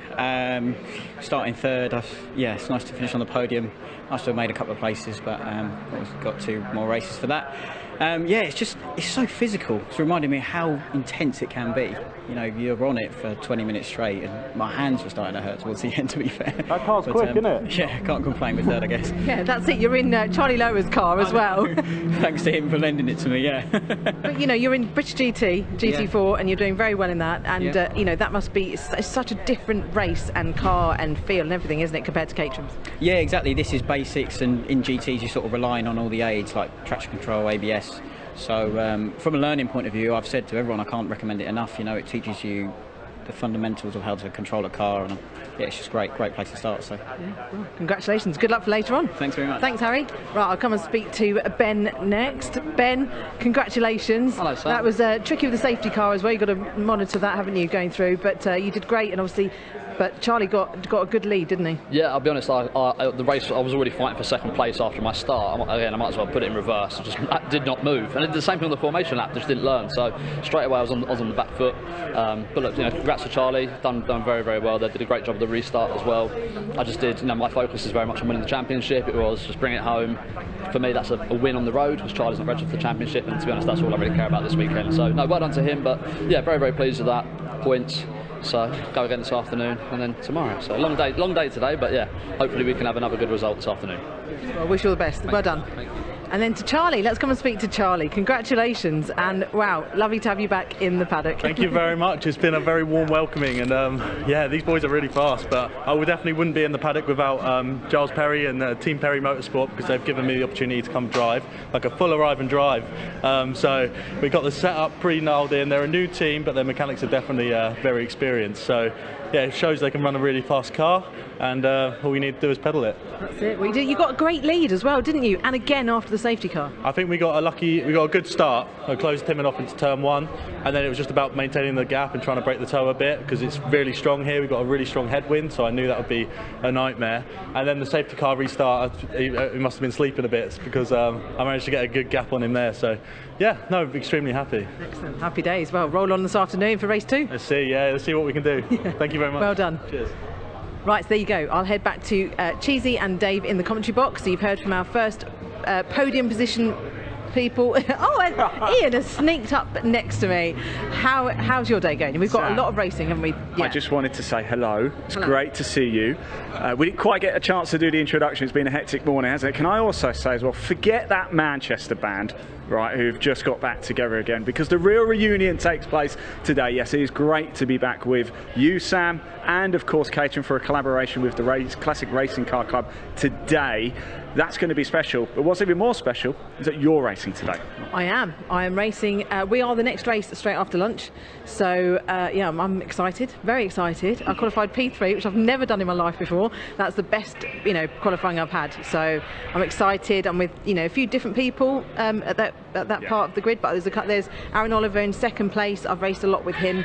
Starting third, yeah, it's nice to finish on the podium. I still made a couple of places, but got 2 more races for that. Yeah, it's so physical. It's reminding me how intense it can be. You know, you're on it for 20 minutes straight, and my hands were starting to hurt towards the end, to be fair. That car's quick, isn't it? Yeah, can't complain with that, I guess. Yeah, that's it. You're in Charlie Lower's car as well. Thanks to him for lending it to me, yeah. But you know, you're in British GT4, yeah, and you're doing very well in that. And yeah, you know, that must be such a different race and car and feel and everything, isn't it, compared to Caterham's? Yeah, exactly. This is basics, and in GTs you're sort of relying on all the aids like traction control, ABS. So from a learning point of view, I've said to everyone I can't recommend it enough. You know, it teaches you the fundamentals of how to control a car, and yeah, it's just great place to start. So well, congratulations, good luck for later on. Thanks very much. Thanks, Harry. Right, I'll come and speak to Ben next. Ben, congratulations. Hello, sir. That was tricky with the safety car as well. You've got to monitor that, haven't you, going through? But you did great, and obviously, but Charlie got a good lead, didn't he? Yeah, I'll be honest, the race, I was already fighting for second place after my start. Again, I might as well put it in reverse. I just did not move. And I did the same thing on the formation lap, just didn't learn. So straight away I was on the back foot. But look, congrats to Charlie, done very, very well. They did a great job of the restart as well. I just did, my focus is very much on winning the championship. It was just bring it home. For me, that's a win on the road, because Charlie's not registered for the championship. And to be honest, that's all I really care about this weekend. So no, well done to him. But yeah, very, very pleased with that. Points. So go again this afternoon and then tomorrow. So long day today, but yeah, hopefully we can have another good result this afternoon. Well, wish you all the best. Well done. Thank you. And then to Charlie, let's come and speak to Charlie. Congratulations, and wow, lovely to have you back in the paddock. Thank you very much. It's been a very warm welcoming, and yeah, these boys are really fast, but I definitely wouldn't be in the paddock without Giles Perry and Team Perry Motorsport, because they've given me the opportunity to come drive, like a full arrive and drive. So we got the setup pretty nailed in. They're a new team, but their mechanics are definitely very experienced. So yeah, it shows they can run a really fast car, and all we need to do is pedal it. That's it. You got a great lead as well, didn't you? And again after the safety car. I think we got a good start. I closed Timon off into turn one, and then it was just about maintaining the gap and trying to break the toe a bit, because it's really strong here. We've got a really strong headwind, so I knew that would be a nightmare. And then the safety car restart, he must have been sleeping a bit, because I managed to get a good gap on him there. So yeah, no, extremely happy. Excellent, happy days. Well, roll on this afternoon for race 2. Let's see what we can do. Yeah. Thank you very much. Well done. Cheers. Right, so there you go. I'll head back to Cheesy and Dave in the commentary box. So you've heard from our first podium position people. Oh, and Ian has sneaked up next to me. How's your day going? We've got a lot of racing, haven't we? Yeah. I just wanted to say hello. It's great to see you. We didn't quite get a chance to do the introduction. It's been a hectic morning, hasn't it? Can I also say as well, forget that Manchester band, right, who've just got back together again, because the real reunion takes place today. Yes, it is great to be back with you, Sam, and of course Caterham for a collaboration with the Classic Racing Car Club today. That's going to be special, but what's even more special is that you're racing today. I am racing. We are the next race straight after lunch, so yeah, I'm excited, very excited. I qualified P3, which I've never done in my life before. That's the best, qualifying I've had. So I'm excited. I'm with, a few different people at that part of the grid, but there's Aaron Oliver in second place. I've raced a lot with him.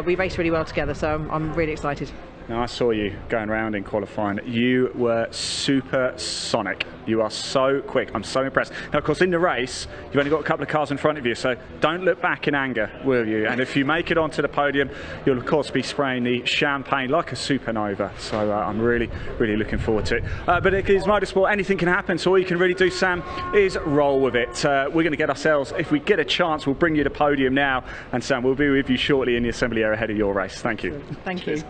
We race really well together, so I'm really excited. Now, I saw you going around in qualifying. You were supersonic. You are so quick. I'm so impressed. Now, of course, in the race, you've only got a couple of cars in front of you, so don't look back in anger, will you? And if you make it onto the podium, you'll, of course, be spraying the champagne like a supernova. So I'm really, really looking forward to it. But it is motorsport. Anything can happen, so all you can really do, Sam, is roll with it. We're going to get ourselves, if we get a chance, we'll bring you to the podium now. And, Sam, we'll be with you shortly in the assembly area ahead of your race. Thank you. Thank you.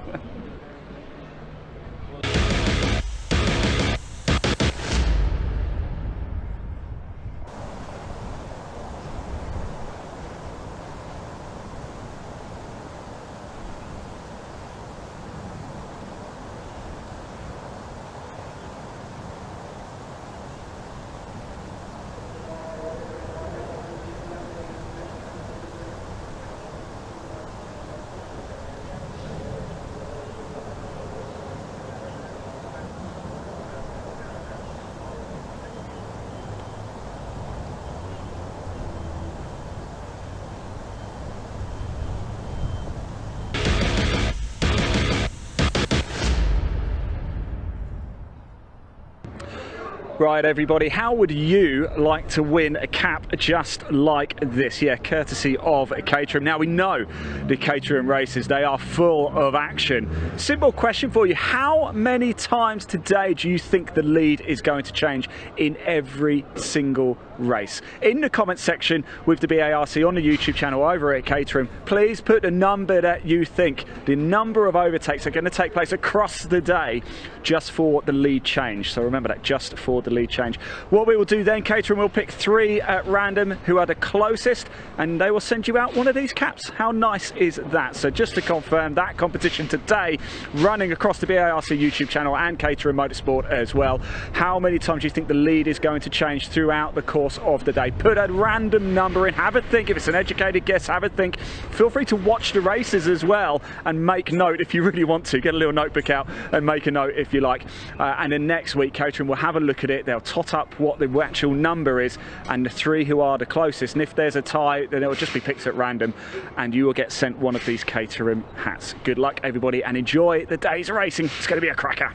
Right, everybody, how would you like to win a cap just like this? Yeah, courtesy of Caterham. Now, we know the Caterham races, they are full of action. Simple question for you. How many times today do you think the lead is going to change in every single race? In the comment section with the BARC on the YouTube channel over at Caterham, please put the number that you think, the number of overtakes are going to take place across the day just for the lead change. So remember that, just for the the lead change. What we will do then, Caterham will pick 3 at random who are the closest, and they will send you out one of these caps. How nice is that? So just to confirm, that competition today running across the BARC YouTube channel and Caterham Motorsport as well. How many times do you think the lead is going to change throughout the course of the day? Put a random number in, have a think. If it's an educated guess, have a think. Feel free to watch the races as well and make note if you really want to. Get a little notebook out and make a note if you like. And then next week, Caterham will have a look at it. They'll tot up what the actual number is and the 3 who are the closest. And if there's a tie, then it will just be picked at random and you will get sent one of these Caterham hats. Good luck, everybody, and enjoy the day's racing. It's going to be a cracker.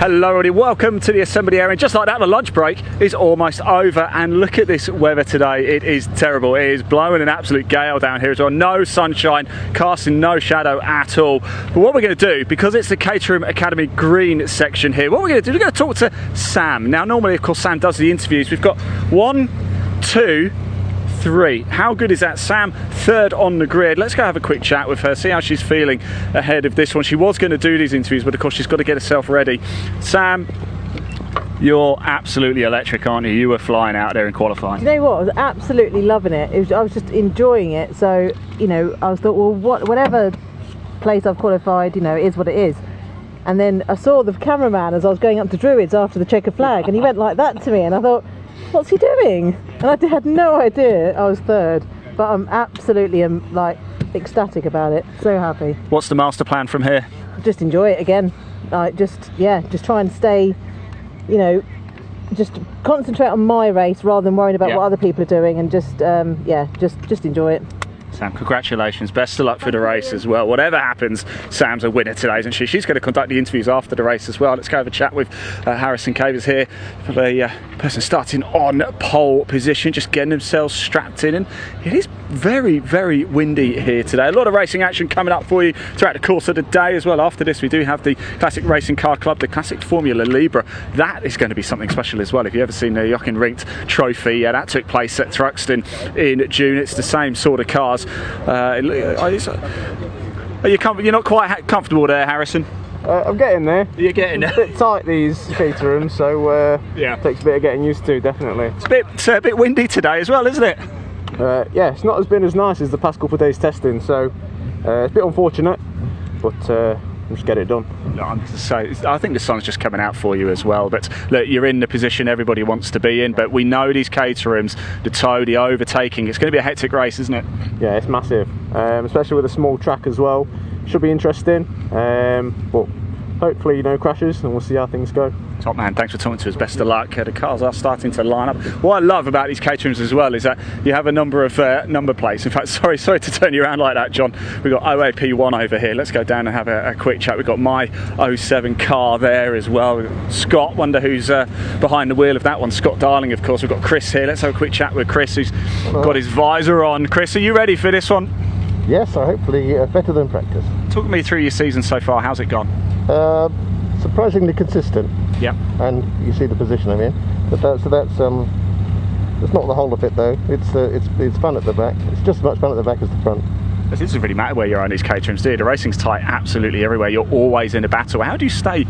Hello everybody, welcome to the assembly area. And just like that, the lunch break is almost over, and look at this weather today. It is terrible. It is blowing an absolute gale down here as well. No sunshine, casting no shadow at all. But what we're going to do, because it's the Caterham Academy green section here, what we're going to do, we're going to talk to Sam. Now normally of course Sam does the interviews. We've got 1, 2, 3. How good is that? Sam, third on the grid. Let's go have a quick chat with her, see how she's feeling ahead of this one. She was going to do these interviews, but of course she's got to get herself ready. Sam, you're absolutely electric, aren't you? You were flying out there in qualifying. Do you know what? I was absolutely loving it. I was just enjoying it. So, you know, I was thought, well, whatever place I've qualified, you know, it is what it is. And then I saw the cameraman as I was going up to Druids after the checkered flag, and he went like that to me, and I thought, what's he doing? And I had no idea I was third, but I'm absolutely like ecstatic about it. So happy. What's the master plan from here? Just enjoy it again. Like just try and stay, you know, just concentrate on my race rather than worrying about what other people are doing, and just enjoy it. Sam, congratulations. Best of luck for the race as well. Whatever happens, Sam's a winner today, isn't she? She's going to conduct the interviews after the race as well. Let's go have a chat with Harrison Cavers here, for the person starting on pole position, just getting themselves strapped in. And it is very, very windy here today. A lot of racing action coming up for you throughout the course of the day as well. After this, we do have the Classic Racing Car Club, the Classic Formula Libre. That is going to be something special as well. If you've ever seen the Jochen Rinkt Trophy, that took place at Thruxton in June. It's the same sort of cars. You're not quite comfortable there, Harrison? I'm getting there. You're getting there. It's a bit tight, these Caterhams, so yeah, takes a bit of getting used to, definitely. It's a bit windy today as well, isn't it? Yeah, it's not been as nice as the past couple of days testing, so it's a bit unfortunate, but just get it done. No, I think the sun's just coming out for you as well, but look, you're in the position everybody wants to be in, but we know these Caterhams, the tow, the overtaking, it's going to be a hectic race, isn't it? Yeah, it's massive, especially with a small track as well. Should be interesting, but hopefully no crashes, and we'll see how things go. Top man, thanks for talking to us. Best of luck. The cars are starting to line up. What I love about these Caterhams as well is that you have a number of number plates. In fact, sorry to turn you around like that, John. We've got OAP1 over here. Let's go down and have a quick chat. We've got my 07 car there as well. We've got Scott, wonder who's behind the wheel of that one. Scott Darling, of course. We've got Chris here. Let's have a quick chat with Chris, who's got his visor on. Chris, are you ready for this one? Yes, hopefully better than practice. Talk me through your season so far. How's it gone? Surprisingly consistent. Yeah. And you see the position I'm in. But that's not the whole of it though. It's fun at the back. It's just as much fun at the back as the front. It doesn't really matter where you're on these Caterhams, do you? The racing's tight absolutely everywhere. You're always in a battle. How do you stay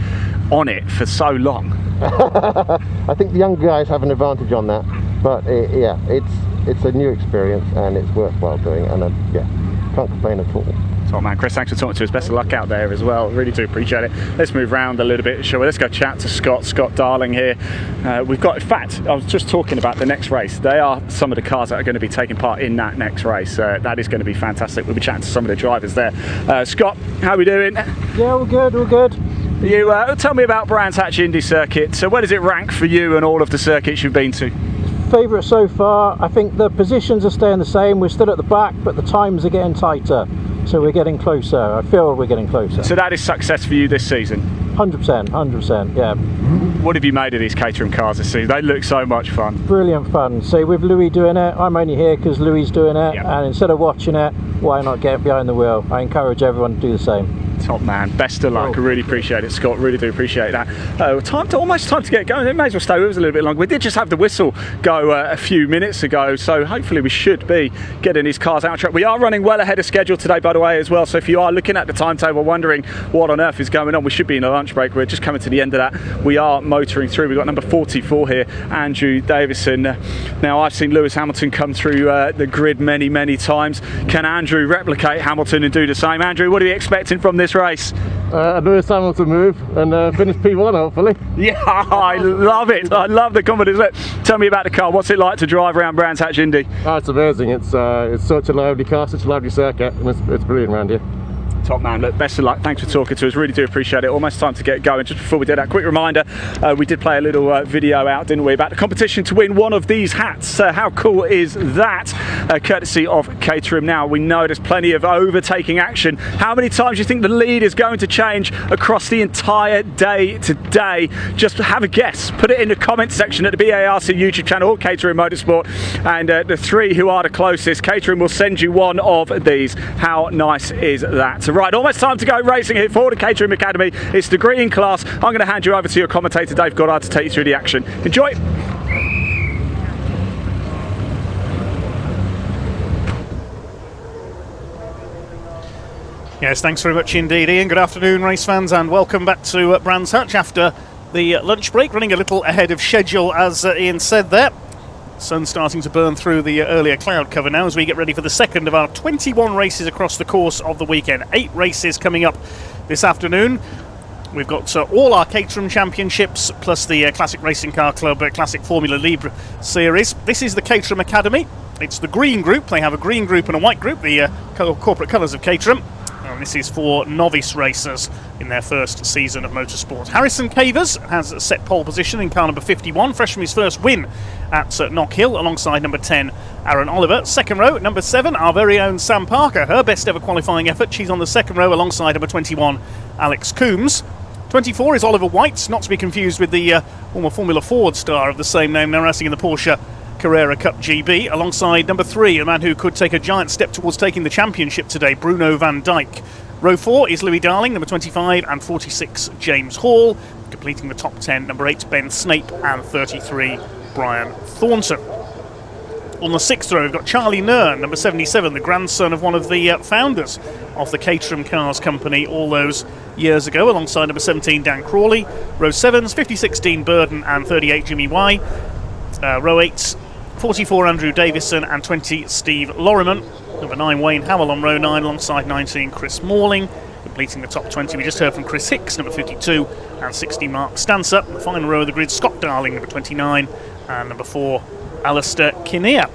on it for so long? I think the young guys have an advantage on that. But yeah, it's a new experience and it's worthwhile doing. And yeah, can't complain at all. Top man, Chris, thanks for talking to us. Best of luck out there as well. Really do appreciate it. Let's move around a little bit, shall we? Let's go chat to Scott Darling here. We've got, in fact, I was just talking about the next race. They are some of the cars that are going to be taking part in that next race. That is going to be fantastic. We'll be chatting to some of the drivers there. Scott, how are we doing? Yeah, all good. You tell me about Brands Hatch Indy circuit. So where does it rank for you and all of the circuits you've been to? Favourite so far. I think the positions are staying the same. We're still at the back, but the times are getting tighter. So we're getting closer. I feel we're getting closer. So that is success for you this season? 100%, yeah. What have you made of these Caterham cars this season? They look so much fun. Brilliant fun. So with Louis doing it, I'm only here because Louis is doing it. Yep. And instead of watching it, why not get behind the wheel? I encourage everyone to do the same. Top man, best of luck. I really appreciate it, Scott. Really do appreciate that. Almost time to get going. They may as well stay with us a little bit longer. We did just have the whistle go a few minutes ago, so hopefully we should be getting these cars out track. We are running well ahead of schedule today, by the way, as well. So if you are looking at the timetable, wondering what on earth is going on, we should be in a lunch break. We're just coming to the end of that. We are motoring through. We've got number 44 here, Andrew Davison. Now I've seen Lewis Hamilton come through the grid many times. Can Andrew replicate Hamilton and do the same? Andrew, what are you expecting from this race? Lewis Hamilton move and finish P1 hopefully. Yeah, I love it. I love the confidence. Tell me about the car. What's it like to drive around Brands Hatch Indy? Oh, it's amazing. It's such a lively car, such a lively circuit, and it's brilliant around here. Top man. Look, best of luck. Thanks for talking to us. Really do appreciate it. Almost time to get going. Just before we do that, quick reminder, we did play a little video out, didn't we, about the competition to win one of these hats. How cool is that? Courtesy of Caterham. Now, we know there's plenty of overtaking action. How many times do you think the lead is going to change across the entire day today? Just have a guess. Put it in the comment section at the BARC YouTube channel or Caterham Motorsport. And the three who are the closest, Caterham will send you one of these. How nice is that? Right, almost time to go racing here for the Caterham Academy. It's the green class. I'm going to hand you over to your commentator, Dave Goddard, to take you through the action. Enjoy. Yes, thanks very much indeed, Ian. Good afternoon, race fans, and welcome back to Brands Hatch after the lunch break. Running a little ahead of schedule, as Ian said there. Sun starting to burn through the earlier cloud cover now as we get ready for the second of our 21 races across the course of the weekend. 8 races coming up this afternoon. We've got all our Caterham Championships plus the Classic Racing Car Club Classic Formula Libre series. This is the Caterham Academy. It's the green group. They have a green group and a white group, the corporate colours of Caterham. And this is for novice racers in their first season of motorsport. Harrison Cavers has set pole position in car number 51, fresh from his first win at Knock Hill, alongside number 10, Aaron Oliver. Second row, number 7, our very own Sam Parker, her best ever qualifying effort. She's on the second row alongside number 21, Alex Coombs. 24 is Oliver White, not to be confused with the former Formula Ford star of the same name, now racing in the Porsche Carrera Cup GB, alongside number 3, a man who could take a giant step towards taking the championship today, Bruno van Dijk. Row 4 is Louis Darling, number 25, and 46, James Hall. Completing the top 10, number 8, Ben Snape, and 33, Brian Thornton. On the 6th row, we've got Charlie Nern, number 77, the grandson of one of the founders of the Caterham Cars Company all those years ago, alongside number 17, Dan Crawley. Row 7's 56, Dean Burden, and 38, Jimmy Y. Row 8, 44, Andrew Davison, and 20, Steve Loriman. Number 9, Wayne Howell on row 9, alongside 19, Chris Morling. Completing the top 20, we just heard from Chris Hicks, number 52, and 60, Mark Stancer. The final row of the grid, Scott Darling, number 29, and number 4, Alistair Kinnear.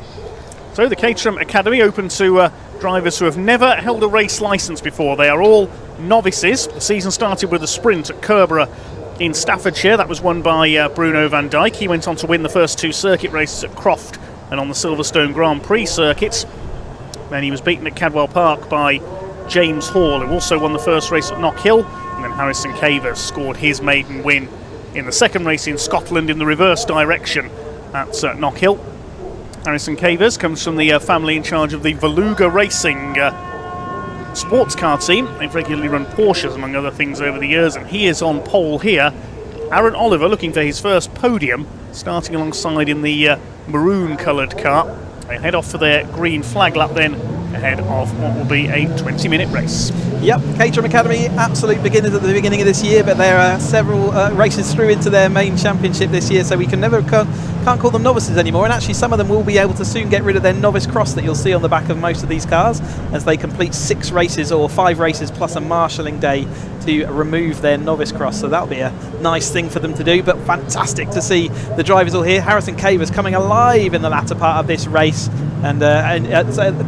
So the Caterham Academy open to drivers who have never held a race licence before. They are all novices. The season started with a sprint at Kerborough in Staffordshire. That was won by Bruno van Dijk. He went on to win the first 2 circuit races at Croft and on the Silverstone Grand Prix circuits. Then he was beaten at Cadwell Park by James Hall, who also won the first race at Knock Hill. And then Harrison Cavers scored his maiden win in the second race in Scotland in the reverse direction at Knock Hill. Harrison Cavers comes from the family in charge of the Voluga Racing sports car team. They've regularly run Porsches, among other things, over the years, and he is on pole here. Aaron Oliver looking for his first podium, starting alongside in the maroon coloured car. They head off for their green flag lap then, ahead of what will be a 20-minute race. Yep, Caterham Academy, absolute beginners at the beginning of this year, but there are several races through into their main championship this year, so we can't call them novices anymore, and actually some of them will be able to soon get rid of their novice cross that you'll see on the back of most of these cars as they complete 6 races or 5 races plus a marshalling day to remove their novice cross. So that'll be a nice thing for them to do, but fantastic to see the drivers all here. Harrison Cavers coming alive in the latter part of this race and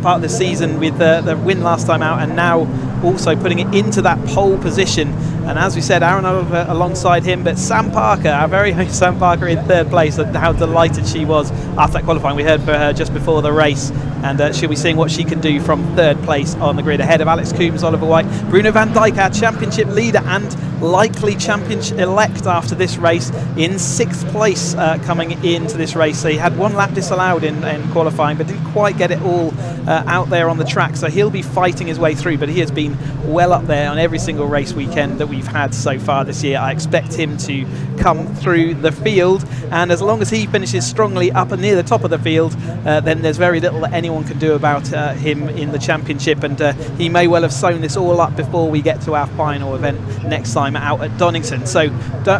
part of the season with the win last time out, and now also putting it into that pole position. And as we said, Aaron Oliver alongside him, but Sam Parker, our very own Sam Parker, in 3rd place, and how delighted she was after that qualifying. We heard for her just before the race, and she'll be seeing what she can do from 3rd place on the grid, ahead of Alex Coombs, Oliver White, Bruno van Dijk, our championship leader and likely championship elect after this race, in 6th place coming into this race. So he had 1 lap disallowed in qualifying, but didn't quite get it all out there on the track, so he'll be fighting his way through, but he has been well up there on every single race weekend that we've had so far this year. I expect him to come through the field, and as long as he finishes strongly up and near the top of the field, then there's very little that anyone can do about him in the championship, and he may well have sewn this all up before we get to our final event next time out at Donington. So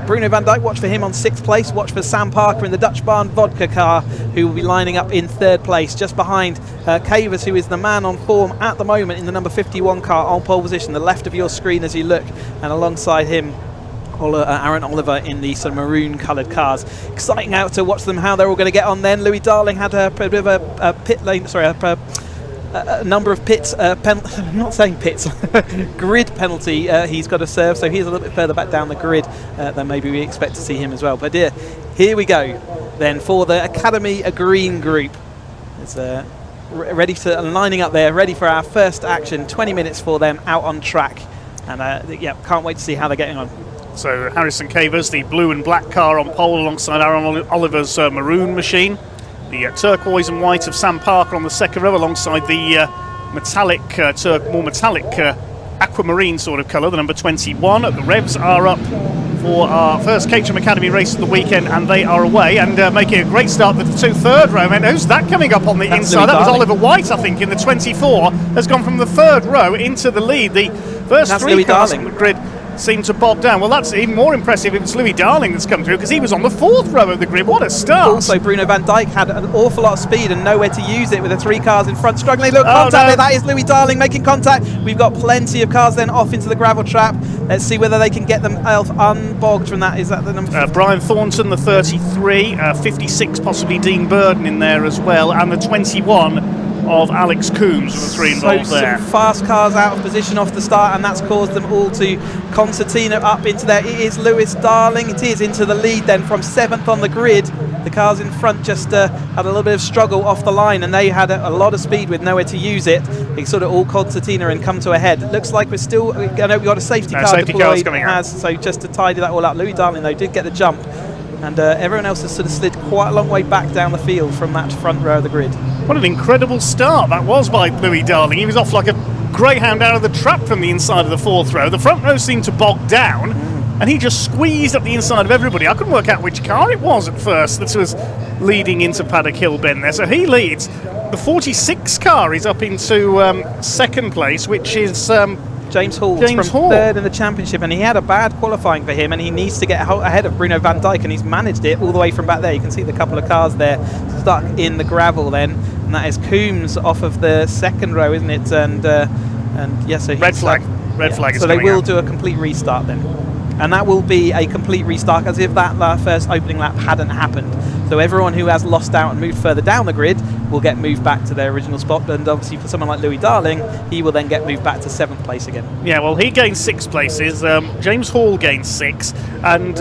Bruno van Dijk, watch for him on 6th place, watch for Sam Parker in the Dutch Barn Vodka car, who will be lining up in 3rd place, just behind Cavers, who is the man on form at the moment in the number 51 car on pole position, the left of your screen as you look, and alongside him Aaron Oliver in the sort of maroon coloured cars. Exciting out to watch them, how they're all going to get on then. Louis Darling had a bit of a a number of pits, I'm not saying pits, grid penalty he's got to serve, so he's a little bit further back down the grid than maybe we expect to see him as well. But here we go then for the Academy Green group. It's ready to lining up there, ready for our first action. 20 minutes for them out on track, and yeah, can't wait to see how they're getting on. So Harrison Cavers, the blue and black car on pole alongside Aaron Oliver's maroon machine. The turquoise and white of Sam Parker on the second row alongside the metallic, more metallic aquamarine sort of colour, the number 21. The revs are up for our first Caterham Academy race of the weekend, and they are away and making a great start with the 2 third row. And who's that coming up on the inside? That was Oliver White, I think, in the 24, has gone from the 3rd row into the lead. The first 3 cars on the grid seem to bob down. Well, that's even more impressive if it's Louis Darling that's come through, because he was on the 4th row of the grid. What a start. Also, Bruno van Dijk had an awful lot of speed and nowhere to use it with the 3 cars in front struggling. Look, contact there. That is Louis Darling making contact. We've got plenty of cars then off into the gravel trap. Let's see whether they can get them unbogged from that. Is that the number? Brian Thornton, the 33, 56, possibly Dean Burden in there as well, and the 21 of Alex Coombs with the 3 involved there. Some fast cars out of position off the start, and that's caused them all to concertina up into there. It is Lewis Darling. It is into the lead then from 7th on the grid. The cars in front just had a little bit of struggle off the line, and they had a lot of speed with nowhere to use it. They sort of all concertina and come to a head. It looks like we're still, I know we've got a safety car deployed, so just to tidy that all up. Louis Darling though did get the jump, and everyone else has sort of slid quite a long way back down the field from that front row of the grid. What an incredible start that was by Louis Darling. He was off like a greyhound out of the trap from the inside of the 4th row. The front row seemed to bog down, and he just squeezed up the inside of everybody. I couldn't work out which car it was at first that was leading into Paddock Hill Bend there. So he leads. The 46 car is up into 2nd place, which is James Hall from 3rd in the championship, and he had a bad qualifying for him, and he needs to get ahead of Bruno van Dijk, and he's managed it all the way from back there. You can see the couple of cars there stuck in the gravel then, and that is Coombs off of the 2nd row, isn't it? And yeah, so red flag is so they will out. do a complete restart then, and that will be a complete restart as if that first opening lap hadn't happened. So everyone who has lost out and moved further down the grid will get moved back to their original spot, and obviously for someone like Louis Darling, he will then get moved back to 7th place again. Yeah, well, he gained 6 places, James Hall gained 6, and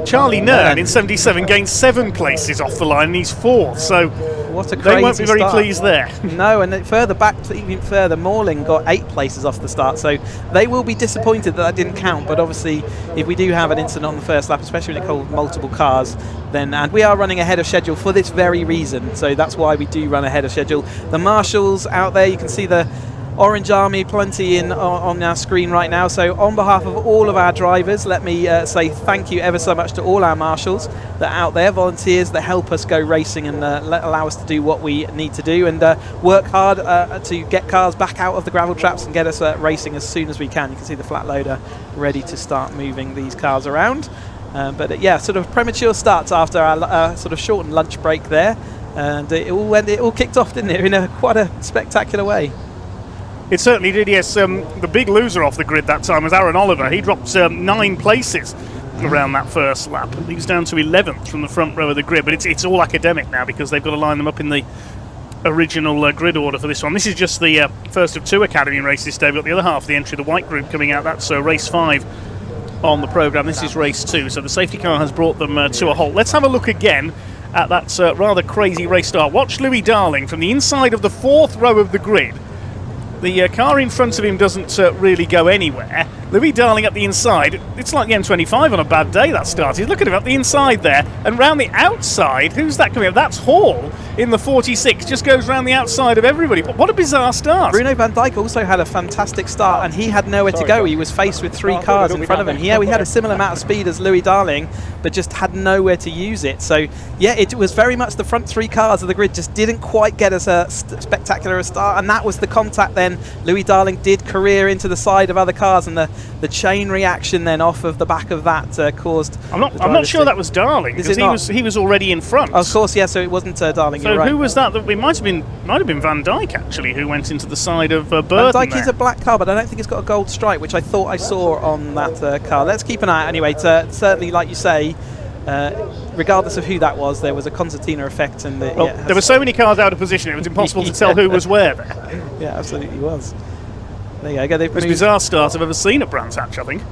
Charlie Nern in 77 gained 7 places off the line, and he's 4th, so what a crazy they won't be very pleased there. No, and further back, even further, Morling got 8 places off the start, so they will be disappointed that didn't count. But obviously, if we do have an incident on the first lap, especially when it calls multiple cars, then, and we are running ahead of schedule for this very reason, so that's why we do run ahead of schedule. The marshals out there, you can see the Orange Army plenty on our screen right now. So on behalf of all of our drivers, let me say thank you ever so much to all our marshals that are out there, volunteers that help us go racing and allow us to do what we need to do, and work hard to get cars back out of the gravel traps and get us racing as soon as we can. You can see the flat loader ready to start moving these cars around. But yeah, sort of premature starts after our sort of shortened lunch break there, and it all kicked off, didn't it, in quite a spectacular way. It certainly did, yes. The big loser off the grid that time was Aaron Oliver. He dropped 9 places around that first lap. He was down to 11th from the front row of the grid, but it's all academic now because they've got to line them up in the original grid order for this one. This is just the first of 2 Academy races today. We've got the other half of the entry, the white group, coming out. That's race 5 on the programme. This is race 2, so the safety car has brought them to a halt. Let's have a look again at that rather crazy race start. Watch Louis Darling from the inside of the 4th row of the grid. The car in front of him doesn't really go anywhere. Louis Darling up the inside, it's like the M25 on a bad day that started. Look at him up the inside there, and round the outside, who's that coming up? That's Hall in the 46, just goes round the outside of everybody. But what a bizarre start. Bruno van Dijk also had a fantastic start, and he had nowhere to go. He was faced with 3 cars in front of him. Yeah, we had a similar amount of speed as Louis Darling, but just had nowhere to use it. So yeah, it was very much the front 3 cars of the grid just didn't quite get us a spectacular start, and that was the contact then. Louis Darling did career into the side of other cars, and the chain reaction then off of the back of that caused. I'm not sure that was Darling, because he was already in front. Of course, yeah. So it wasn't Darling. So right. Who was that? It might have been Van Dijk actually, who went into the side of Burden. Van Dijk there. is a black car, but I don't think it's got a gold stripe, which I thought I saw on that car. Let's keep an eye out anyway. Certainly, like you say, regardless of who that was, there was a concertina effect. And there were so many cars out of position, it was impossible to tell who was where there. Yeah, absolutely was. There you go. Most bizarre start I've ever seen at Brands Hatch, I think.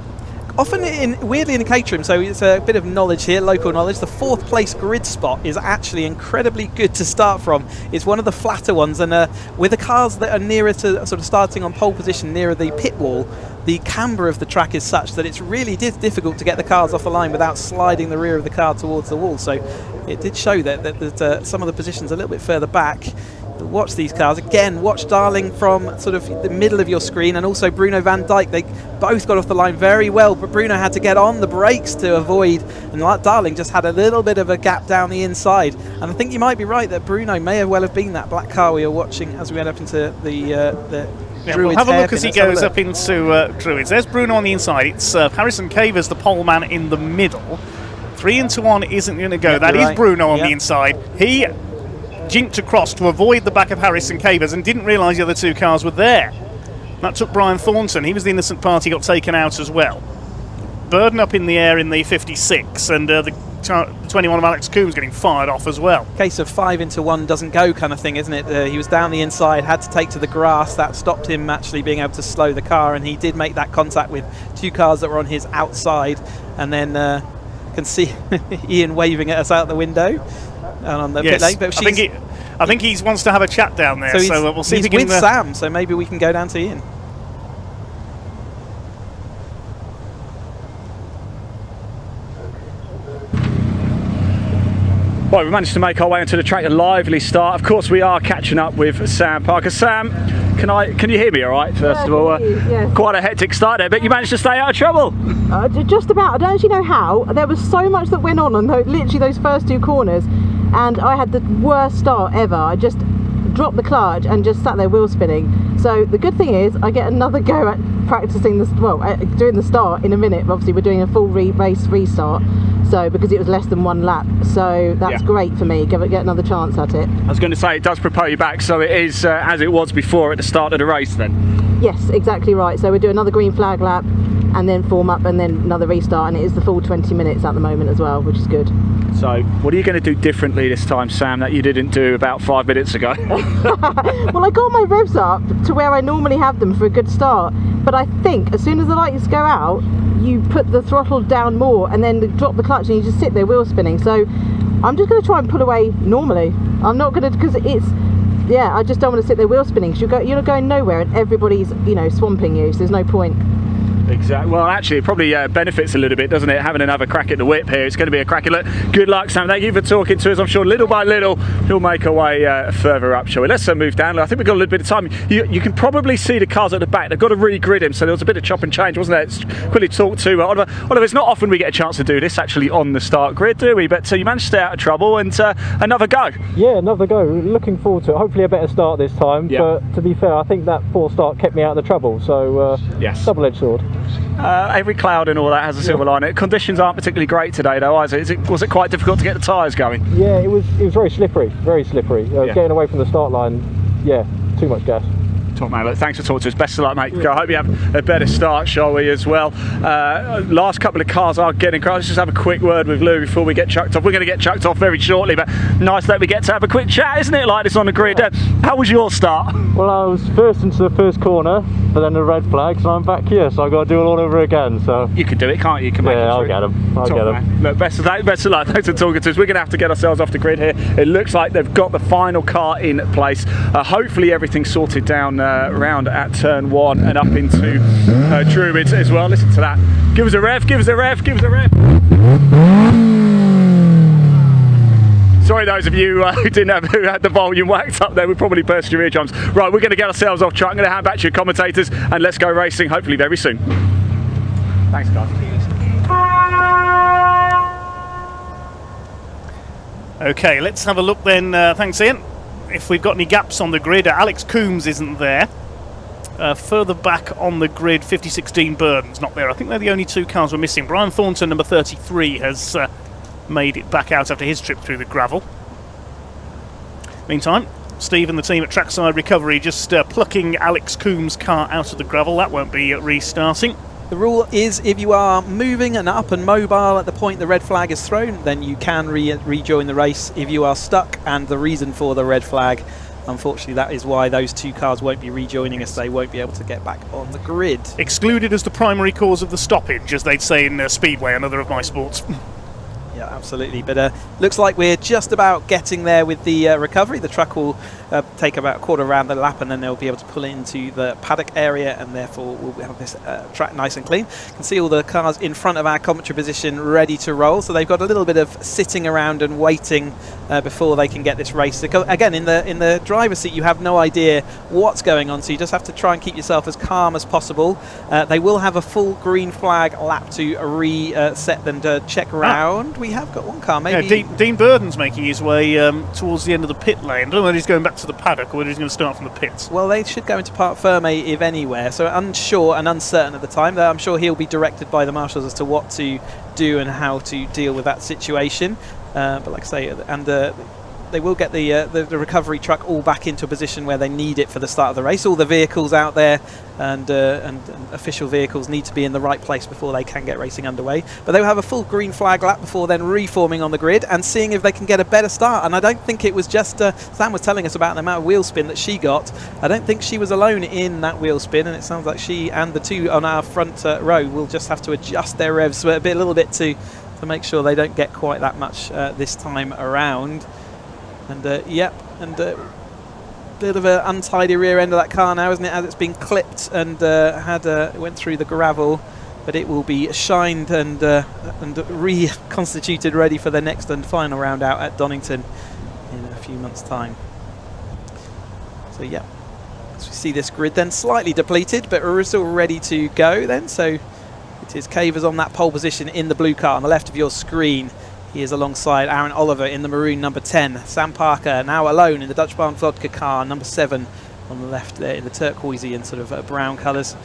Often, weirdly, in Caterham, so it's a bit of knowledge here, local knowledge, the 4th place grid spot is actually incredibly good to start from. It's one of the flatter ones, and with the cars that are nearer to sort of starting on pole position, nearer the pit wall, the camber of the track is such that it's really difficult to get the cars off the line without sliding the rear of the car towards the wall. So it did show that some of the positions a little bit further back. But watch these cars again. Watch Darling from sort of the middle of your screen, and also Bruno van Dijk. They both got off the line very well, but Bruno had to get on the brakes to avoid, and Darling just had a little bit of a gap down the inside. And I think you might be right that Bruno may well have been that black car we were watching as we went up into the Druids. We'll have a look as he goes up into Druids. There's Bruno on the inside. It's Harrison Cavers, the pole man, in the middle. 3 into 1 isn't going to go. That is Bruno on the inside. He jinked across to avoid the back of Harrison Cavers and didn't realise the other 2 cars were there. That took Brian Thornton. He was the innocent party, got taken out as well. Burden up in the air in the 56, and the 21 of Alex Coombs getting fired off as well. Case of 5 into 1 doesn't go kind of thing, isn't it? He was down the inside, had to take to the grass. That stopped him actually being able to slow the car, and he did make that contact with 2 cars that were on his outside, and then can see Ian waving at us out the window. And on the pit lane, but I think he wants to have a chat down there. So we'll see if we can. He's with Sam, so maybe we can go down to Ian. Right, we managed to make our way onto the track. A lively start. Of course, we are catching up with Sam Parker. Sam, can you hear me all right, first of all? Yes. Quite a hectic start there, but you managed to stay out of trouble. Just about. I don't actually know how. There was so much that went on literally those first 2 corners, and I had the worst start ever. I just dropped the clutch and just sat there wheel spinning. So the good thing is I get another go at practicing this, doing the start in a minute. Obviously we're doing a full race restart, so because it was less than 1 lap, so that's great for me. Get another chance at it. I was going to say, it does propel you back, so it is as it was before at the start of the race then. Yes, exactly right. So we do another green flag lap and then form up and then another restart, and it is the full 20 minutes at the moment as well, which is good. So what are you going to do differently this time, Sam, that you didn't do about 5 minutes ago? Well, I got my revs up to where I normally have them for a good start, but I think as soon as the lights go out, you put the throttle down more and then drop the clutch and you just sit there wheel spinning. So I'm just going to try and pull away normally. I'm not going to, because it's, I just don't want to sit there wheel spinning, because you're going nowhere and everybody's, swamping you, so there's no point. Exactly. Well, actually, it probably benefits a little bit, doesn't it, having another crack at the whip here. It's going to be a cracking look. Good luck, Sam. Thank you for talking to us. I'm sure little by little he'll make our way further up, shall we? Let's move down. I think we've got a little bit of time. You can probably see the cars at the back. They've got to regrid him, so there was a bit of chop and change, wasn't there? Let's quickly talk to Oliver. Oliver, it's not often we get a chance to do this actually on the start grid, do we? But you managed to stay out of trouble and another go. Yeah, another go. Looking forward to it. Hopefully a better start this time. Yeah. But to be fair, I think that 4th start kept me out of the trouble. So yes, double-edged sword. Every cloud and all that has a silver lining. Conditions aren't particularly great today, though, was it quite difficult to get the tyres going? Yeah, it was very slippery, very slippery. Getting away from the start line, too much gas. Top man, look, thanks for talking to us. Best of luck, mate. I hope you have a better start, shall we, as well. Last couple of cars are getting crowded. Let's just have a quick word with Lou before we get chucked off. We're going to get chucked off very shortly, but nice that we get to have a quick chat, isn't it, like this on the grid? How was your start? Well, I was first into the first corner, but then the red flags, and I'm back here, so I've got to do it all over again. So you can do it, can't you? I'll get them. I'll get them. Look, best of luck. Thanks for talking to us. We're going to have to get ourselves off the grid here. It looks like they've got the final car in place. Hopefully everything's sorted down around at turn 1 and up into Druids as well. Listen to that. Give us a rev, give us a rev, give us a rev. Sorry those of you who had the volume whacked up there, we probably burst your eardrums. Right, we're going to get ourselves off track. I'm going to hand back to your commentators and let's go racing hopefully very soon. Thanks guys. Okay, let's have a look then. Thanks Ian. If we've got any gaps on the grid, Alex Coombs isn't there. Further back on the grid, 5016 Burden's not there. I think they're the only 2 cars we're missing. Brian Thornton, number 33, has made it back out after his trip through the gravel. Meantime, Steve and the team at Trackside Recovery just plucking Alex Coombs' car out of the gravel. That won't be restarting. The rule is if you are moving and up and mobile at the point the red flag is thrown, then you can rejoin the race. If you are stuck and the reason for the red flag, unfortunately that is why those two cars won't be rejoining us. They won't be able to get back on the grid. Excluded as the primary cause of the stoppage, as they'd say in Speedway, another of my sports. Yeah, absolutely. But looks like we're just about getting there with the recovery. The truck will take about a quarter around the lap, and then they'll be able to pull it into the paddock area, and therefore we'll have this track nice and clean. You can see all the cars in front of our commentary position ready to roll. So they've got a little bit of sitting around and waiting before they can get this race. Again, in the driver's seat, you have no idea what's going on, so you just have to try and keep yourself as calm as possible. They will have a full green flag lap to reset and check around. We have got one car, maybe. Yeah, Dean Burden's making his way towards the end of the pit lane. I don't know whether he's going back to the paddock or whether he's going to start from the pits. Well, they should go into Parc Ferme if anywhere, so unsure and uncertain at the time. I'm sure he'll be directed by the marshals as to what to do and how to deal with that situation. But like I say, and they will get the recovery truck all back into a position where they need it for the start of the race. All the vehicles out there and official vehicles need to be in the right place before they can get racing underway. But they'll have a full green flag lap before then reforming on the grid and seeing if they can get a better start. And I don't think it was just Sam was telling us about the amount of wheel spin that she got. I don't think she was alone in that wheel spin, and it sounds like she and the two on our front row will just have to adjust their revs a little bit to make sure they don't get quite that much this time around. And bit of an untidy rear end of that car now, isn't it, as it's been clipped and went through the gravel, but it will be shined and reconstituted, ready for the next and final round out at Donington in a few months' time. So yeah, as we see this grid then slightly depleted, but we're still ready to go then. So it is Cavers on that pole position in the blue car on the left of your screen. He is alongside Aaron Oliver in the maroon number 10. Sam Parker now alone in the Dutch Barn Vodka car, number 7 on the left there in the turquoisey and sort of brown colours.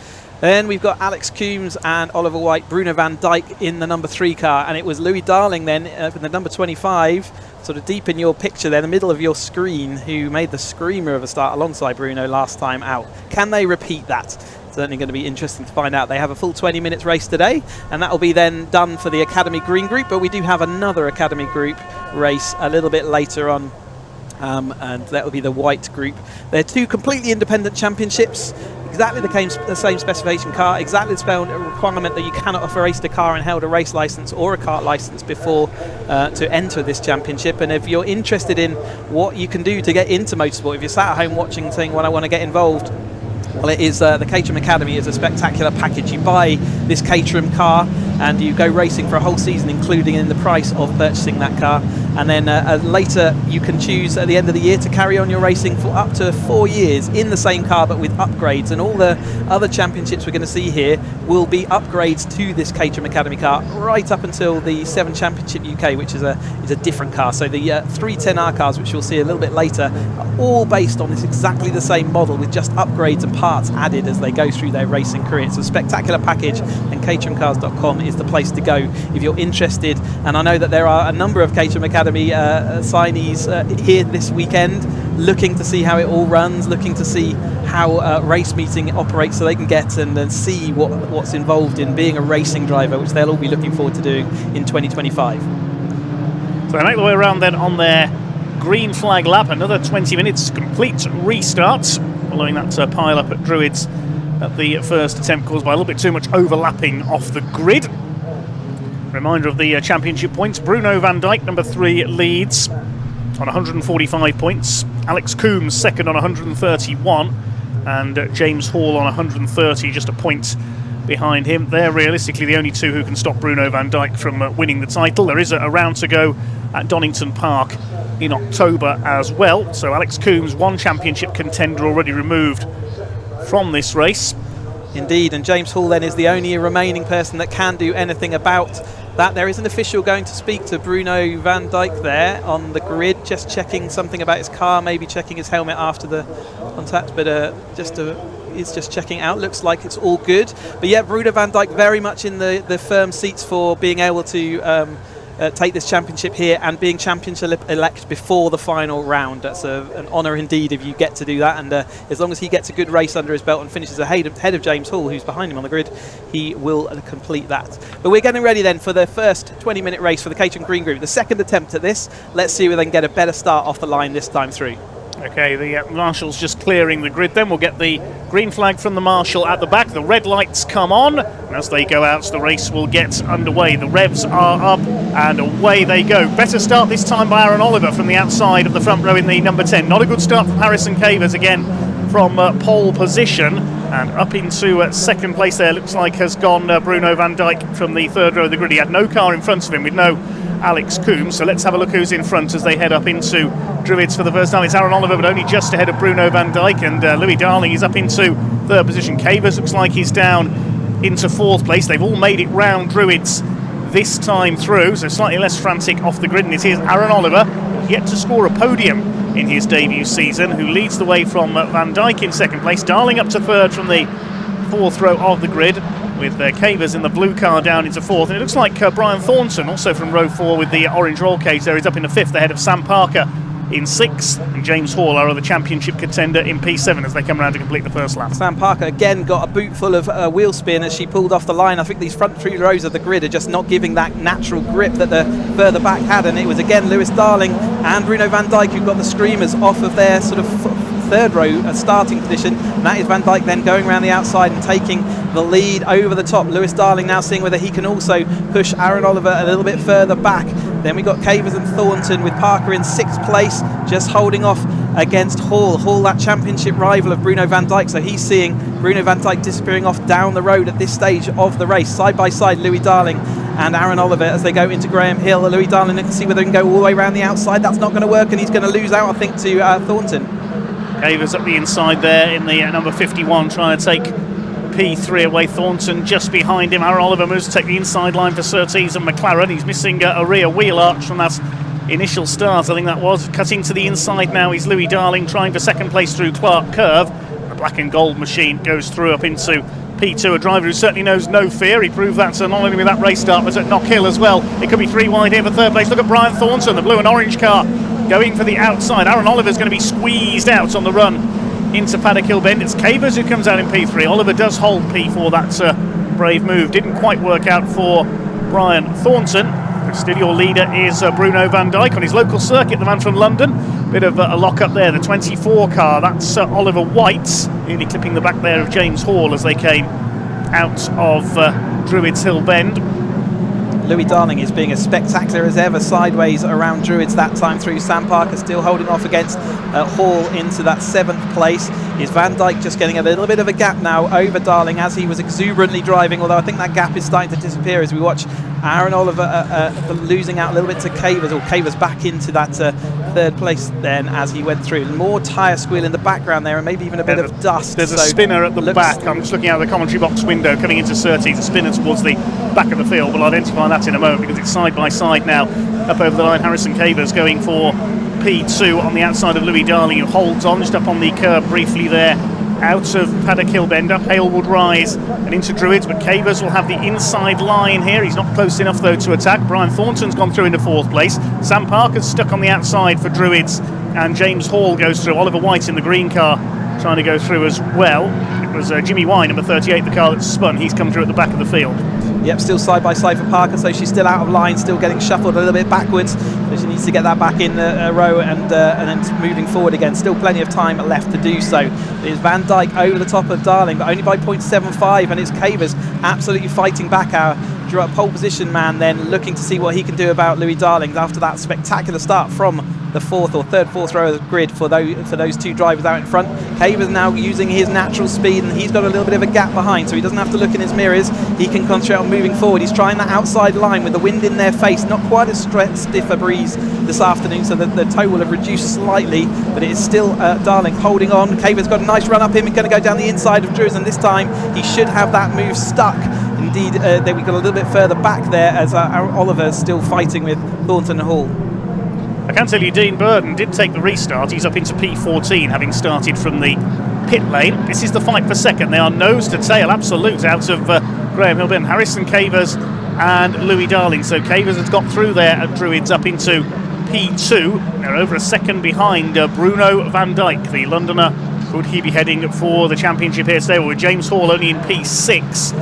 Then we've got Alex Coombs and Oliver White, Bruno van Dijk in the number 3 car, and it was Louis Darling then in the number 25, sort of deep in your picture there, in the middle of your screen, who made the screamer of a start alongside Bruno last time out. Can they repeat that? Certainly going to be interesting to find out. They have a full 20 minutes race today, and that will be then done for the Academy Green Group, but we do have another Academy Group race a little bit later on, and that will be the White Group. They're two completely independent championships, exactly the same specification car, exactly the requirement that you cannot have raced a car and held a race license or a kart license before to enter this championship. And if you're interested in what you can do to get into motorsport, if you're sat at home watching saying, well, I want to get involved, well, it is the Caterham Academy is a spectacular package. You buy this Caterham car and you go racing for a whole season, including in the price of purchasing that car. And then later you can choose at the end of the year to carry on your racing for up to 4 years in the same car but with upgrades. And all the other championships we're going to see here will be upgrades to this Caterham Academy car right up until the 7 Championship UK, which is a different car. So the 310R cars, which you'll see a little bit later, are all based on this exactly the same model with just upgrades and parts added as they go through their racing career. It's a spectacular package, and caterhamcars.com is the place to go if you're interested. And I know that there are a number of Caterham Academy signees here this weekend, looking to see how it all runs, looking to see how race meeting operates, so they can get and see what's involved in being a racing driver, which they'll all be looking forward to doing in 2025. So they make the way around then on their green flag lap, another 20 minutes complete restart, following that pile up at Druids at the first attempt caused by a little bit too much overlapping off the grid. Reminder of the championship points. Bruno van Dijk, number 3, leads on 145 points. Alex Coombs second on 131, and James Hall on 130, just a point behind him. They're realistically the only two who can stop Bruno van Dijk from winning the title. There is a round to go at Donington Park in October as well. So Alex Coombs, one championship contender already removed from this race. Indeed, and James Hall then is the only remaining person that can do anything about that. There is an official going to speak to Bruno van Dijk there on the grid, just checking something about his car, maybe checking his helmet after the contact, but he's just checking out. Looks like it's all good. But yeah, Bruno van Dijk very much in the firm seats for being able to take this championship here and being championship elect before the final round. That's an honour indeed if you get to do that, and as long as he gets a good race under his belt and finishes ahead of James Hall, who's behind him on the grid, he will complete that. But we're getting ready then for the first 20-minute race for the Caterham Green Group, the second attempt at this. Let's see if we then get a better start off the line this time through. Okay, the marshal's just clearing the grid then. We'll get the green flag from the marshal at the back. The red lights come on, and as they go out, the race will get underway. The revs are up, and away they go. Better start this time by Aaron Oliver from the outside of the front row in the number 10. Not a good start from Harrison Cavers again from pole position. And up into second place there, looks like has gone Bruno van Dijk from the third row of the grid. He had no car in front of him with no Alex Coombs, so let's have a look who's in front as they head up into Druids for the first time. It's Aaron Oliver, but only just ahead of Bruno van Dijk, and Louis Darling is up into third position. Cavers looks like he's down into fourth place. They've all made it round Druids this time through, so slightly less frantic off the grid, and it is Aaron Oliver, yet to score a podium in his debut season, who leads the way from Van Dijk in second place. Darling up to third from the fourth row of the grid, with Cavers in the blue car down into fourth. And it looks like Brian Thornton, also from row 4 with the orange roll cage there, is up into fifth ahead of Sam Parker in sixth, and James Hall, our other championship contender, in P7 as they come around to complete the first lap. Sam Parker again got a boot full of wheel spin as she pulled off the line. I think these front 3 rows of the grid are just not giving that natural grip that the further back had, and it was again Lewis Darling and Bruno van Dijk who got the screamers off of their sort of third row starting position, and that is Van Dijk then going around the outside and taking the lead over the top. Lewis Darling now seeing whether he can also push Aaron Oliver a little bit further back. Then we got Cavers and Thornton with Parker in sixth place, just holding off against Hall. Hall, that championship rival of Bruno van Dijk, so he's seeing Bruno van Dijk disappearing off down the road at this stage of the race. Side by side, Louis Darling and Aaron Oliver as they go into Graham Hill. Louis Darling, let's see whether he can go all the way around the outside. That's not going to work, and he's going to lose out, I think, to Thornton. Cavers up the inside there in the number 51, trying to take P3 away. Thornton just behind him. Aaron Oliver moves to take the inside line for Surtees and McLaren. He's missing a rear wheel arch from that initial start, I think that was. Cutting to the inside now is Louis Darling, trying for second place through Clark Curve. The black and gold machine goes through up into P2, a driver who certainly knows no fear. He proved that not only with that race start, but at Knock Hill as well. It could be 3 wide here for third place. Look at Brian Thornton, the blue and orange car, going for the outside. Aaron Oliver's going to be squeezed out on the run into Paddock Hill Bend. It's Cavers who comes out in P3. Oliver does hold P4. That brave move didn't quite work out for Brian Thornton. But still, your leader is Bruno van Dijk on his local circuit, the man from London. Bit of a lock up there. The 24 car, that's Oliver White, nearly clipping the back there of James Hall as they came out of Druids Hill Bend. Louis Darling is being as spectacular as ever sideways around Druids that time through. Sam Parker still holding off against Hall into that 7th place. Is Van Dijk just getting a little bit of a gap now over Darling as he was exuberantly driving, although I think that gap is starting to disappear as we watch Aaron Oliver losing out a little bit to Cavers, or Cavers back into that 3rd place then as he went through. More tyre squeal in the background there, and maybe even a bit of dust. There's a spinner at the back. I'm just looking out of the commentary box window coming into Surtees. A spinner towards the back of the field. We'll identify that in a moment because it's side by side now up over the line. Harrison Cavers going for P2 on the outside of Louis Darling, who holds on just up on the curb briefly there out of Paddock Hill Bend, up Halewood Rise and into Druids, but Cavers will have the inside line here. He's not close enough though to attack. Brian Thornton's gone through into 4th place. Sam Parker's stuck on the outside for Druids, and James Hall goes through. Oliver White in the green car trying to go through as well. It was Jimmy Wine, number 38, the car that spun. He's come through at the back of the field. Yep, still side by side for Parker, so she's still out of line, still getting shuffled a little bit backwards. So she needs to get that back in a row and then moving forward again. Still plenty of time left to do so. It is Van Dijk over the top of Darling, but only by 0.75, and it's Cavers absolutely fighting back. Our pole position man then looking to see what he can do about Louis Darling after that spectacular start from the 4th or 3rd, 4th row of the grid for those 2 drivers out in front. Cavers now using his natural speed, and he's got a little bit of a gap behind, so he doesn't have to look in his mirrors. He can concentrate on moving forward. He's trying that outside line with the wind in their face. Not quite as stiff a breeze this afternoon, so the tow will have reduced slightly, but it is still Darling holding on. Cavers got a nice run up him. He's going to go down the inside of Druids, and this time he should have that move stuck. Indeed, then we got a little bit further back there as Oliver's still fighting with Thornton and Hall. I can tell you Dean Burden did take the restart. He's up into P14, having started from the pit lane. This is the fight for second. They are nose to tail, absolute, out of Graham Hill Bend. Harrison Cavers and Louis Darling. So Cavers has got through there at Druids up into P2. They're over a second behind Bruno van Dijk, the Londoner. Could he be heading for the championship here today? Well, with James Hall only in P6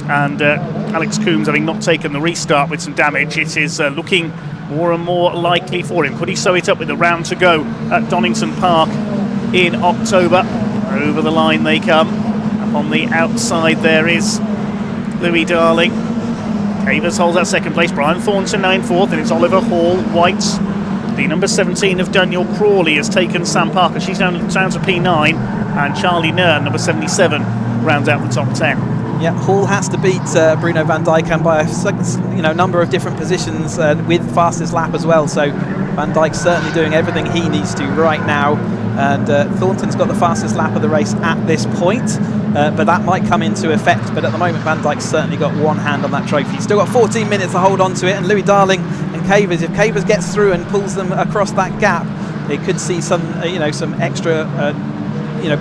and Alex Coombs having not taken the restart with some damage, it is looking more and more likely for him. Could he sew it up with a round to go at Donington Park in October? Over the line they come. Up on the outside there is Louis Darling. Cavers holds that second place. Brian Thornton now in fourth, and it's Oliver Hall White. The number 17 of Daniel Crawley has taken Sam Parker. She's down to P9, and Charlie Nairn, number 77, rounds out the top 10. Yeah, Hall has to beat Bruno van Dijk, and by a number of different positions with fastest lap as well. So Van Dijk's certainly doing everything he needs to right now. And Thornton's got the fastest lap of the race at this point, but that might come into effect. But at the moment, Van Dijk's certainly got one hand on that trophy. He's still got 14 minutes to hold on to it, and Louis Darling and Cavers, if Cavers gets through and pulls them across that gap, they could see some, some extra,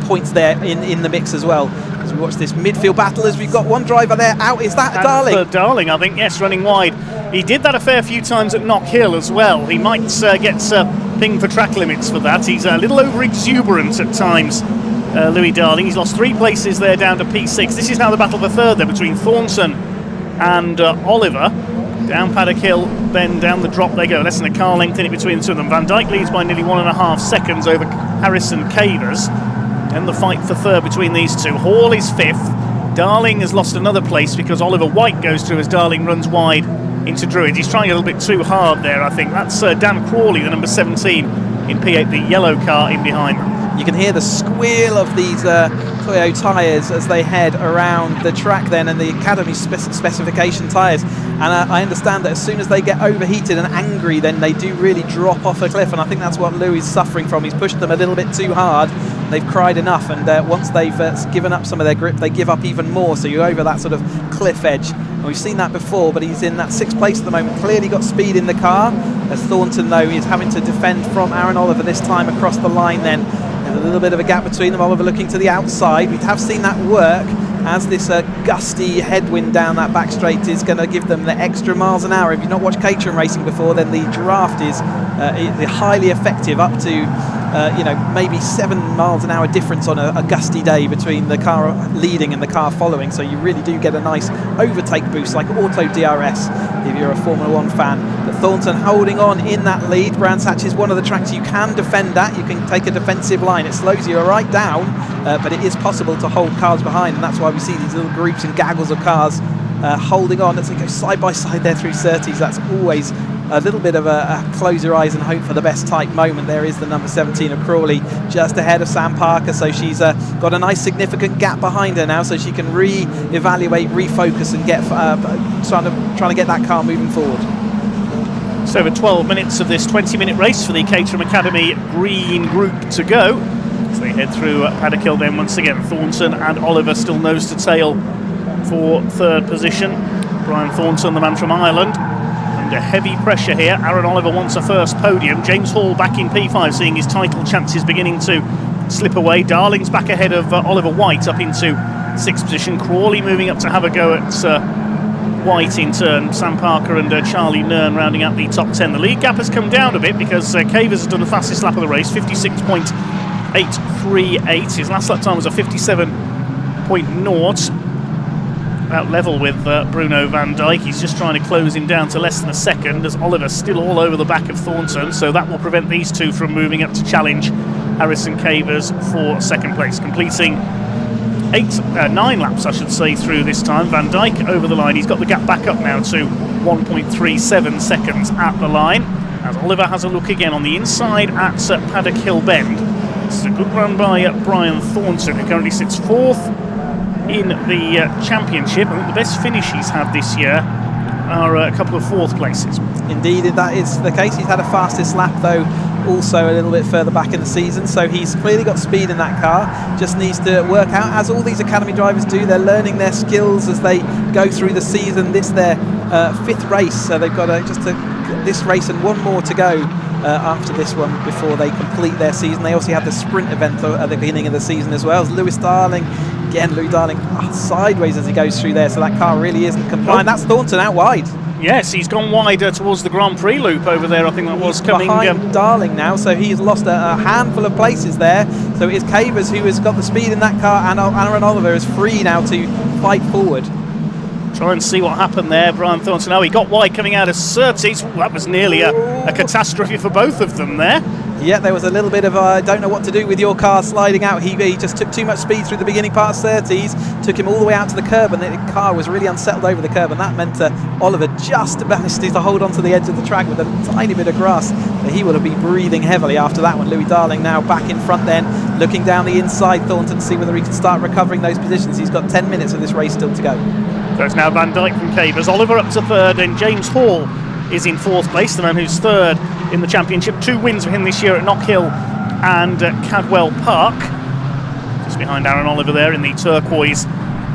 points there in the mix as well. As we watch this midfield battle, as we've got one driver there out. Is that Darling? Darling, I think, yes, running wide. He did that a fair few times at Knock Hill as well. He might get pinged for track limits for that. He's a little over exuberant at times, Louis Darling. He's lost 3 places there down to P6. This is now the battle for third there between Thornton and Oliver. Down Paddock Hill, then down the drop they go. Less than a car length in it between the two of them. Van Dijk leads by nearly 1.5 seconds over Harrison Cavers. And the fight for third between these two. Hall is 5th. Darling has lost another place because Oliver White goes through as Darling runs wide into Druids. He's trying a little bit too hard there, I think. That's Dan Crawley, the number 17 in P8, the yellow car in behind them. You can hear the squeal of these Toyo tyres as they head around the track then, and the Academy specification tyres. And I understand that as soon as they get overheated and angry, then they do really drop off a cliff, and I think that's what Louis is suffering from. He's pushed them a little bit too hard. They've cried enough, and once they've given up some of their grip, they give up even more, so you're over that sort of cliff edge. And we've seen that before, but he's in that 6th place at the moment. Clearly got speed in the car, as Thornton, though, is having to defend from Aaron Oliver this time across the line then. There's a little bit of a gap between them. Oliver looking to the outside. We have seen that work, as this gusty headwind down that back straight is going to give them the extra miles an hour. If you've not watched Caterham racing before, then the draft is highly effective, up to maybe 7 miles an hour difference on a gusty day between the car leading and the car following. So you really do get a nice overtake boost, like auto DRS if you're a Formula 1 fan. But Thornton holding on in that lead. Brands Hatch is one of the tracks you can defend at. You can take a defensive line. It slows you right down, but it is possible to hold cars behind, and that's why we see these little groups and gaggles of cars holding on as they go side by side there through 30s. That's always a little bit of a close your eyes and hope for the best type moment. There is the number 17 of Crawley just ahead of Sam Parker, so she's got a nice significant gap behind her now, so she can re-evaluate, refocus, and get trying to get that car moving forward. So over 12 minutes of this 20-minute race for the Caterham Academy green group to go. As they head through Paddock Hill then once again. Thornton and Oliver still nose to tail for third position. Brian Thornton, the man from Ireland, under heavy pressure here. Aaron Oliver wants a first podium. James Hall back in P5, seeing his title chances beginning to slip away. Darling's back ahead of Oliver White up into 6th position. Crawley moving up to have a go at White in turn. Sam Parker and Charlie Nairn rounding out the top 10. The lead gap has come down a bit because Cavers has done the fastest lap of the race, 56.838. His last lap time was a 57.0. About level with Bruno van Dijk. He's just trying to close him down to less than a second, as Oliver's still all over the back of Thornton, so that will prevent these two from moving up to challenge Harrison Cavers for second place. Completing 9 laps, I should say, through this time. Van Dijk over the line. He's got the gap back up now to 1.37 seconds at the line, as Oliver has a look again on the inside at Paddock Hill Bend. This is a good run by Brian Thornton, who currently sits 4th in the championship. I think the best finish he's had this year are a couple of 4th places. Indeed, that is the case. He's had a fastest lap, though, also a little bit further back in the season, so he's clearly got speed in that car. Just needs to work out, as all these academy drivers do. They're learning their skills as they go through the season. This is their 5th race, so they've got this race and one more to go after this one before they complete their season. They also have the sprint event at the beginning of the season as well. As Louis Darling Again, Louis Darling sideways as he goes through there, so that car really isn't compliant. That's Thornton out wide. Yes, he's gone wider towards the Grand Prix loop over there. I think that was coming behind Darling now, so he has lost a handful of places there. So it is Cavers who has got the speed in that car, and Aaron Oliver is free now to fight forward. Try and see what happened there, Brian Thornton. Oh, he got wide coming out of Surtees. That was nearly a catastrophe for both of them there. Yeah, there was a little bit of I don't know what to do with your car sliding out. He just took too much speed through the beginning part of Surtees, took him all the way out to the curb, and the car was really unsettled over the curb, and that meant Oliver just managed to hold on to the edge of the track with a tiny bit of grass. But he would have been breathing heavily after that one. Louis Darling now back in front then, looking down the inside, Thornton, to see whether he can start recovering those positions. He's got 10 minutes of this race still to go. So it's now Van Dijk from Cavers, Oliver up to third, and James Hall is in fourth place, the man who's third in the championship. 2 wins for him this year at Knockhill and Cadwell Park. Just behind Aaron Oliver there in the turquoise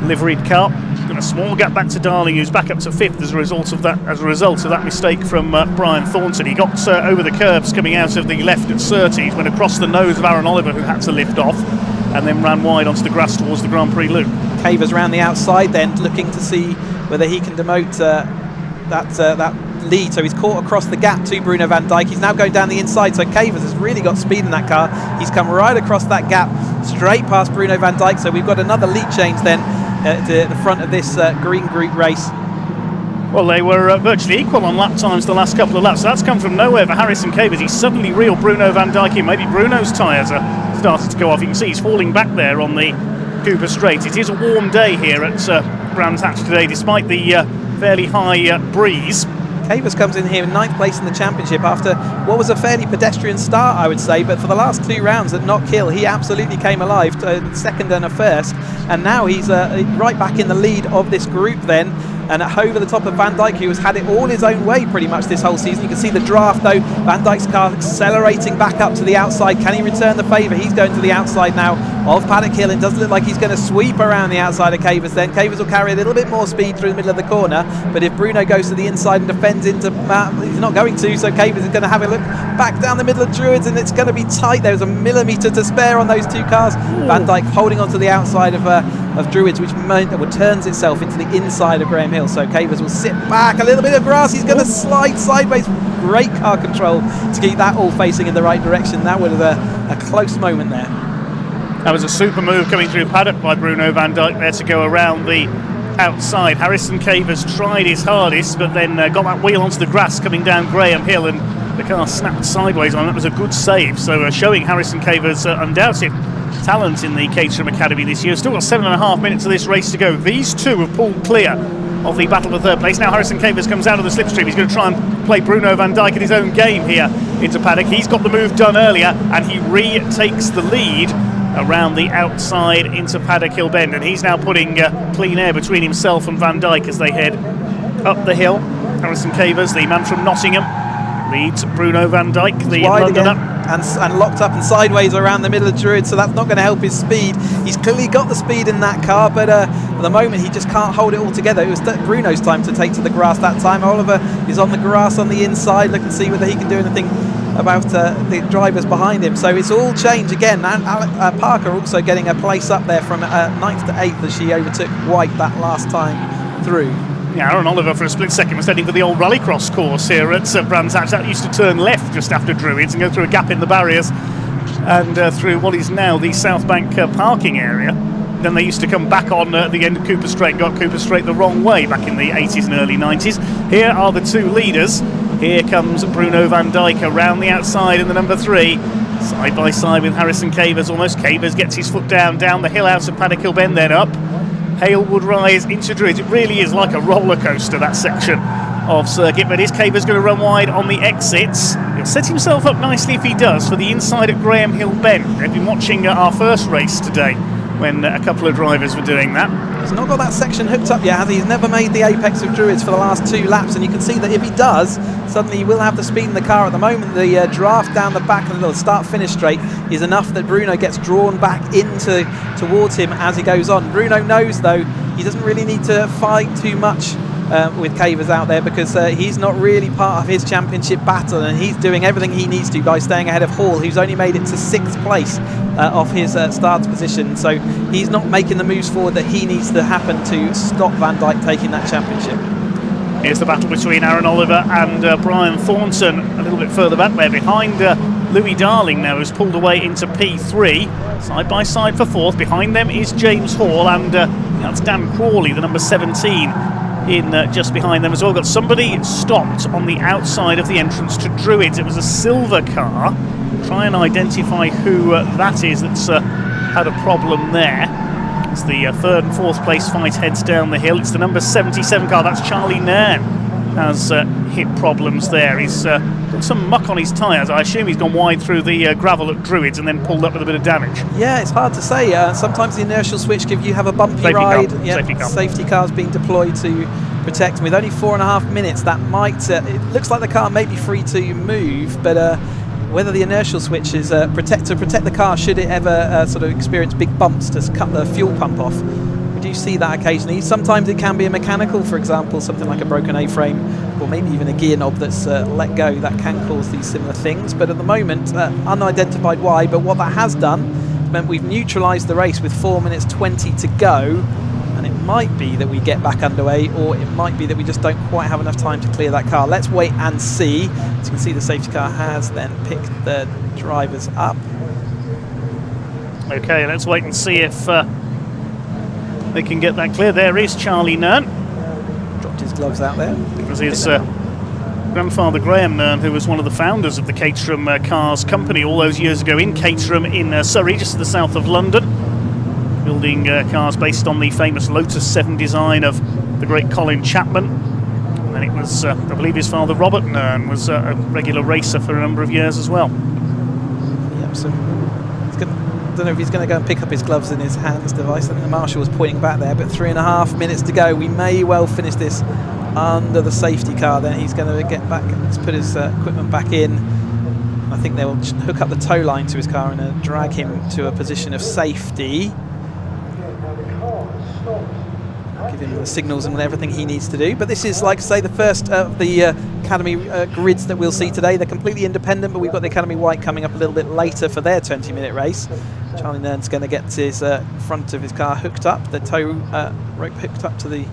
liveried car. Got a small gap back to Darling, who's back up to fifth as a result of that mistake from Brian Thornton. He got over the curbs coming out of the left at Surtees, went across the nose of Aaron Oliver, who had to lift off, and then ran wide onto the grass towards the Grand Prix loop. Cavers round the outside then, looking to see whether he can demote that lead. So he's caught across the gap to Bruno Van Dijk. He's now going down the inside, so Cavers has really got speed in that car. He's come right across that gap straight past Bruno Van Dijk, so we've got another lead change then to the front of this green group race. Well, they were virtually equal on lap times the last couple of laps, so that's come from nowhere for Harrison Cavers. He suddenly reeled Bruno Van Dijk in. Maybe Bruno's tyres are started to go off. You can see he's falling back there on the Cooper Straight. It is a warm day here at Brands Hatch today, despite the fairly high breeze. Cavers comes in here in 9th place in the championship after what was a fairly pedestrian start, I would say, but for the last 2 rounds at Knockhill he absolutely came alive, second and a first, and now he's right back in the lead of this group then, and over the top of Van Dijk, who has had it all his own way pretty much this whole season. You can see the draft though, Van Dijk's car accelerating back up to the outside. Can he return the favour? He's going to the outside now of Paddock Hill, and does look like he's going to sweep around the outside of Cavers then. Cavers will carry a little bit more speed through the middle of the corner, but if Bruno goes to the inside and defends into he's not going to, so Cavers is going to have a look back down the middle of Druids, and it's going to be tight. There's a millimetre to spare on those 2 cars. Van Dijk holding on to the outside of Druids, which turns itself into the inside of Graham Hill, so Cavers will sit back, a little bit of grass, he's going to slide sideways. Great car control to keep that all facing in the right direction. That was a close moment there. That was a super move coming through Paddock by Bruno Van Dijk there to go around the outside. Harrison Cavers tried his hardest, but then got that wheel onto the grass coming down Graham Hill, and the car snapped sideways on. That was a good save, so showing Harrison Cavers' undoubted talent in the Caterham Academy this year. Still got 7.5 minutes of this race to go. These two have pulled clear of the battle for third place. Now Harrison Cavers comes out of the slipstream. He's going to try and play Bruno Van Dijk at his own game here into Paddock. He's got the move done earlier, and he retakes the lead around the outside into Paddock Hill Bend, and he's now putting clean air between himself and Van Dijk as they head up the hill. Harrison Cavers, the man from Nottingham, leads Bruno Van Dijk, the Londoner. And locked up and sideways around the middle of Druid, so that's not going to help his speed. He's clearly got the speed in that car, but at the moment he just can't hold it all together. It was Bruno's time to take to the grass that time. Oliver is on the grass on the inside, looking to see whether he can do anything about the drivers behind him. So it's all change again. And Parker also getting a place up there from 9th to 8th as she overtook White that last time through. Yeah, Aaron Oliver for a split second was heading for the old rallycross course here at Brands Hatch. That used to turn left just after Druids and go through a gap in the barriers and through what is now the South Bank parking area. Then they used to come back on the end of Cooper Straight, got Cooper Straight the wrong way back in the 80s and early 90s. Here are the 2 leaders. Here comes Bruno Van Dijk around the outside in the number 3. Side by side with Harrison Cavers almost. Cavers gets his foot down the hill out of Paddock Hill Bend, then up Halewood Rise into Druids. It really is like a roller coaster, that section of circuit, but is Cavers going to run wide on the exits? He'll set himself up nicely if he does for the inside at Graham Hill Bend. They've been watching our first race today when a couple of drivers were doing that. He's not got that section hooked up yet, has he? He's never made the apex of Druids for the last 2 laps, and you can see that if he does, suddenly he will have the speed in the car. At the moment, the draft down the back of the start-finish straight is enough that Bruno gets drawn back towards him as he goes on. Bruno knows, though, he doesn't really need to fight too much with Cavers out there, because he's not really part of his championship battle, and he's doing everything he needs to by staying ahead of Hall, who's only made it to 6th place off his start position. So he's not making the moves forward that he needs to happen to stop Van Dijk taking that championship. Here's the battle between Aaron Oliver and Brian Thornton a little bit further back there behind Louis Darling now, who's pulled away into P3, side by side for 4th. Behind them is James Hall, and that's Dan Crawley, the number 17, in just behind them as well. Got somebody stopped on the outside of the entrance to Druids. It was a silver car. Try and identify who that is that's had a problem there. As the 3rd and 4th place fight heads down the hill, it's the number 77 car. That's Charlie Nairn. Has hit problems there. He's got some muck on his tyres. I assume he's gone wide through the gravel at Druids and then pulled up with a bit of damage. Yeah, it's hard to say. Sometimes the inertial switch gives you have a bumpy ride. Safety cars being deployed to protect. With only 4.5 minutes, that might. It looks like the car may be free to move, but whether the inertial switch is to protect the car should it ever sort of experience big bumps to cut the fuel pump off. We do see that occasionally. Sometimes it can be a mechanical, for example, something like a broken A-frame, or maybe even a gear knob that's let go. That can cause these similar things, but at the moment unidentified why. But what that has done meant we've neutralised the race with 4 minutes 20 to go, and it might be that we get back underway, or it might be that we just don't quite have enough time to clear that car. Let's wait and see. As you can see, the safety car has then picked the drivers up. Okay, let's wait and see if they can get that clear. There is Charlie Nairn. Dropped his gloves out there. It was his grandfather Graham Nairn, who was one of the founders of the Caterham Cars Company all those years ago in Caterham in Surrey, just to the south of London, building cars based on the famous Lotus 7 design of the great Colin Chapman. And it was, I believe his father Robert Nairn was a regular racer for a number of years as well. Yep, so I don't know if he's going to go and pick up his gloves in his hands device. I think the marshal was pointing back there, but 3.5 minutes to go. We may well finish this under the safety car. Then he's going to get back, let's put his equipment back in. I think they will hook up the tow line to his car and drag him to a position of safety. Give him the signals and everything he needs to do. But this is, like I say, the first of the Academy grids that we'll see today. They're completely independent, but we've got the Academy White coming up a little bit later for their 20-minute race. Charlie Nairn's going to get his front of his car hooked up, the tow rope hooked up to the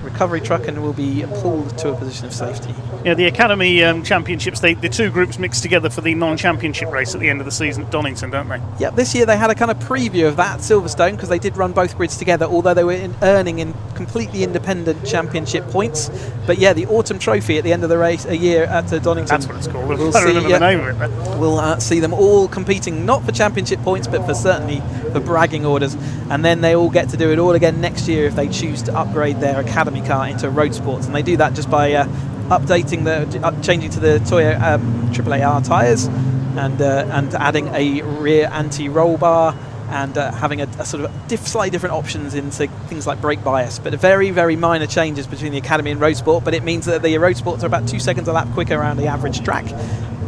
recovery truck, and will be pulled to a position of safety. Yeah, the Academy Championships, the two groups mix together for the non-championship race at the end of the season at Donington, don't they? Yeah, this year they had a kind of preview of that at Silverstone, because they did run both grids together, although they were earning in completely independent championship points. But yeah, the Autumn Trophy at the end of the race a year at Donington. That's what it's called. We'll see, remember the name of it then. We'll see them all competing, not for championship points, but for certainly for bragging orders. And then they all get to do it all again next year if they choose to upgrade their Academy car into Roadsports, and they do that just by updating changing to the Toyo AAAR tyres and adding a rear anti-roll bar and having a sort of slightly different options into things like brake bias, but very, very minor changes between the Academy and Roadsport. But it means that the Roadsports are about 2 seconds a lap quicker around the average track.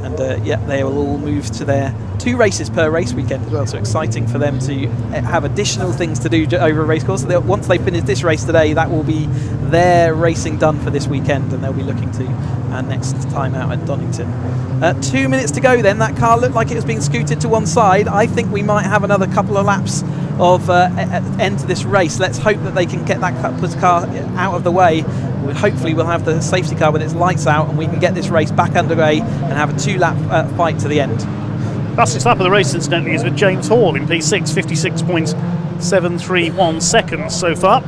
And yeah, they will all move to their 2 races per race weekend as well. So exciting for them to have additional things to do over a race course. So once they finish this race today, that will be their racing done for this weekend, and they'll be looking to next time out at Donington. 2 minutes to go then. That car looked like it was being scooted to one side. I think we might have another couple of laps of end to this race. Let's hope that they can get that car out of the way. Hopefully we'll have the safety car with its lights out, and we can get this race back underway and have a 2-lap fight to the end. Fastest lap of the race, incidentally, is with James Hall in P6, 56.731 seconds so far.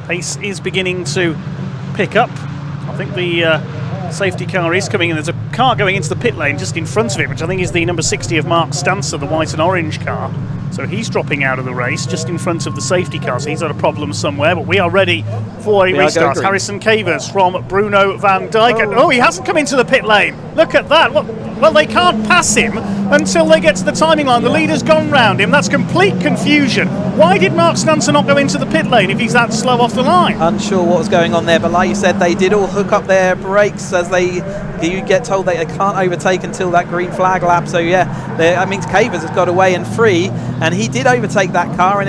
Pace is beginning to pick up. I think the safety car is coming in. There's a car going into the pit lane just in front of it, which I think is the number 60 of Mark Stancer, the white and orange car. So he's dropping out of the race just in front of the safety car. So he's had a problem somewhere, but we are ready for a restart. Harrison Cavers from Bruno Van Dijk. Oh, he hasn't come into the pit lane. Look at that. Well, they can't pass him until they get to the timing line. The leader's gone round him. That's complete confusion. Why did Mark Stancer not go into the pit lane if he's that slow off the line? Unsure what was going on there, but like you said, they did all hook up their brakes as you get told they can't overtake until that green flag lap. So yeah, that means Cavers has got away and free, and he did overtake that car, and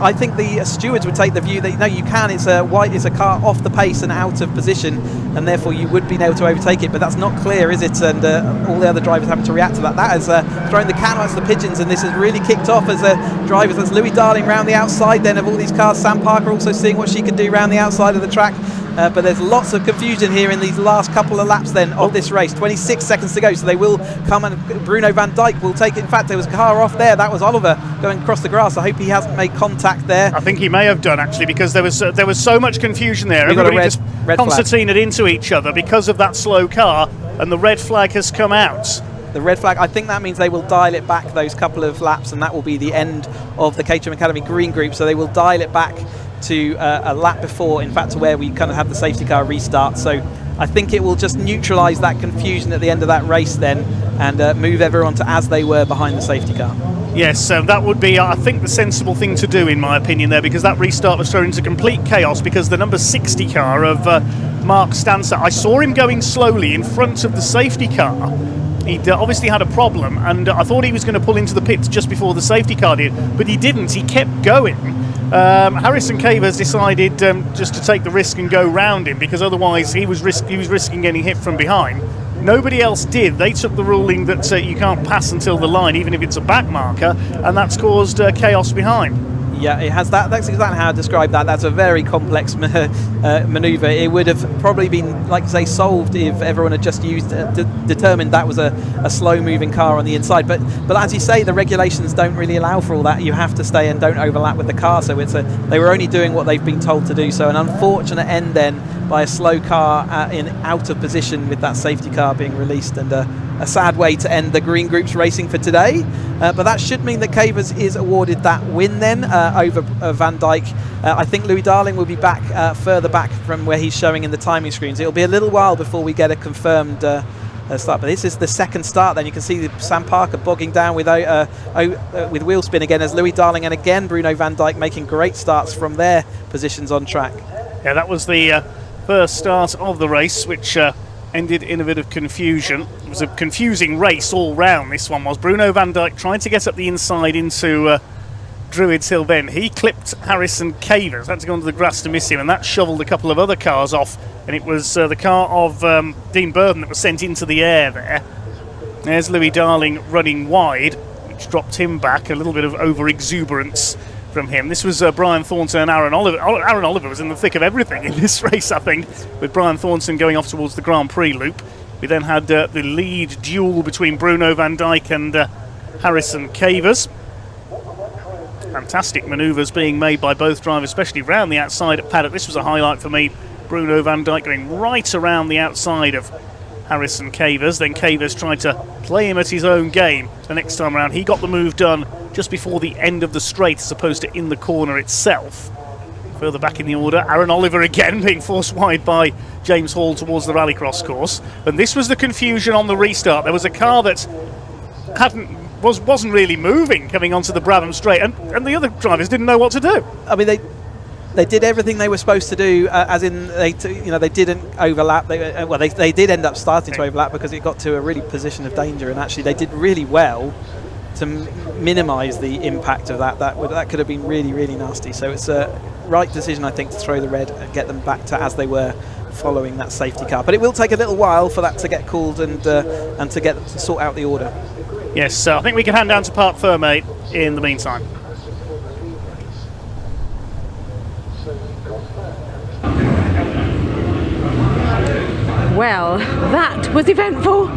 I think the stewards would take the view that no, you can. It's a car off the pace and out of position, and therefore you would be able to overtake it. But that's not clear, is it? And all the other drivers having to react to that. That has thrown the can out to the pigeons, and this has really kicked off as drivers. That's Louis Darling round the outside then of all these cars. Sam Parker also seeing what she can do round the outside of the track. But there's lots of confusion here in these last couple of laps then of this race. 26 seconds to go, so they will come, and Bruno van Dijk will take it. In fact, there was a car off there. That was Oliver going across the grass. I hope he hasn't made contact there. I think he may have done, actually, because there was so much confusion there. Everybody just concertinaed into each other because of that slow car, and the red flag has come out. The red flag, I think that means they will dial it back those couple of laps, and that will be the end of the Caterham Academy green group. So they will dial it back to a lap before, in fact, to where we kind of have the safety car restart. So I think it will just neutralise that confusion at the end of that race then, and move everyone to as they were behind the safety car. Yes, that would be, I think, the sensible thing to do, in my opinion, there, because that restart was thrown into complete chaos because the number 60 car of Mark Stancer, I saw him going slowly in front of the safety car. He'd obviously had a problem, and I thought he was going to pull into the pits just before the safety car did, but he didn't. He kept going. Harrison Cavers decided just to take the risk and go round him, because otherwise he was risking getting hit from behind. Nobody else did. They took the ruling that you can't pass until the line, even if it's a back marker, and that's caused chaos behind. Yeah, it has that. That's exactly how I describe that. That's a very complex manoeuvre. It would have probably been, like say, solved if everyone had just determined that was a slow-moving car on the inside. But as you say, the regulations don't really allow for all that. You have to stay and don't overlap with the car. So they were only doing what they've been told to do. So an unfortunate end then by a slow car out of position with that safety car being released, and a sad way to end the green group's racing for today. But that should mean that Cavers is awarded that win then over Van Dijk. I think Louis Darling will be back further back from where he's showing in the timing screens. It'll be a little while before we get a confirmed start, but this is the second start then. You can see Sam Parker bogging down with wheel spin again as Louis Darling, and again Bruno van Dijk making great starts from their positions on track. Yeah, that was the first start of the race, which ended in a bit of confusion. It was a confusing race all round, this one was. Bruno van Dijk trying to get up the inside into Druids Hill Bend. He clipped Harrison Cavers, had to go onto the grass to miss him, and that shoveled a couple of other cars off, and it was the car of Dean Burden that was sent into the air there. There's Louis Darling running wide, which dropped him back. A little bit of over-exuberance from him. This was Brian Thornton and Aaron Oliver. Aaron Oliver was in the thick of everything in this race, I think, with Brian Thornton going off towards the Grand Prix loop. We then had the lead duel between Bruno van Dijk and Harrison Cavers. Fantastic manoeuvres being made by both drivers, especially round the outside at Paddock. This was a highlight for me. Bruno van Dijk going right around the outside of Harrison Cavers. Then Cavers tried to play him at his own game the next time around. He got the move done just before the end of the straight as opposed to in the corner itself. Further back in the order, Aaron Oliver again being forced wide by James Hall towards the rallycross course. And this was the confusion on the restart. There was a car that wasn't really moving coming onto the Brabham straight, and the other drivers didn't know what to do. I mean, they did everything they were supposed to do, as in they didn't overlap. They did end up starting to overlap because it got to a really position of danger, and actually they did really well to minimise the impact of that. That could have been really, really nasty. So it's a right decision, I think, to throw the red and get them back to as they were following that safety car. But it will take a little while for that to get called and to get to sort out the order. Yes, I think we can hand down to Park Fermate in the meantime. Well, that was eventful.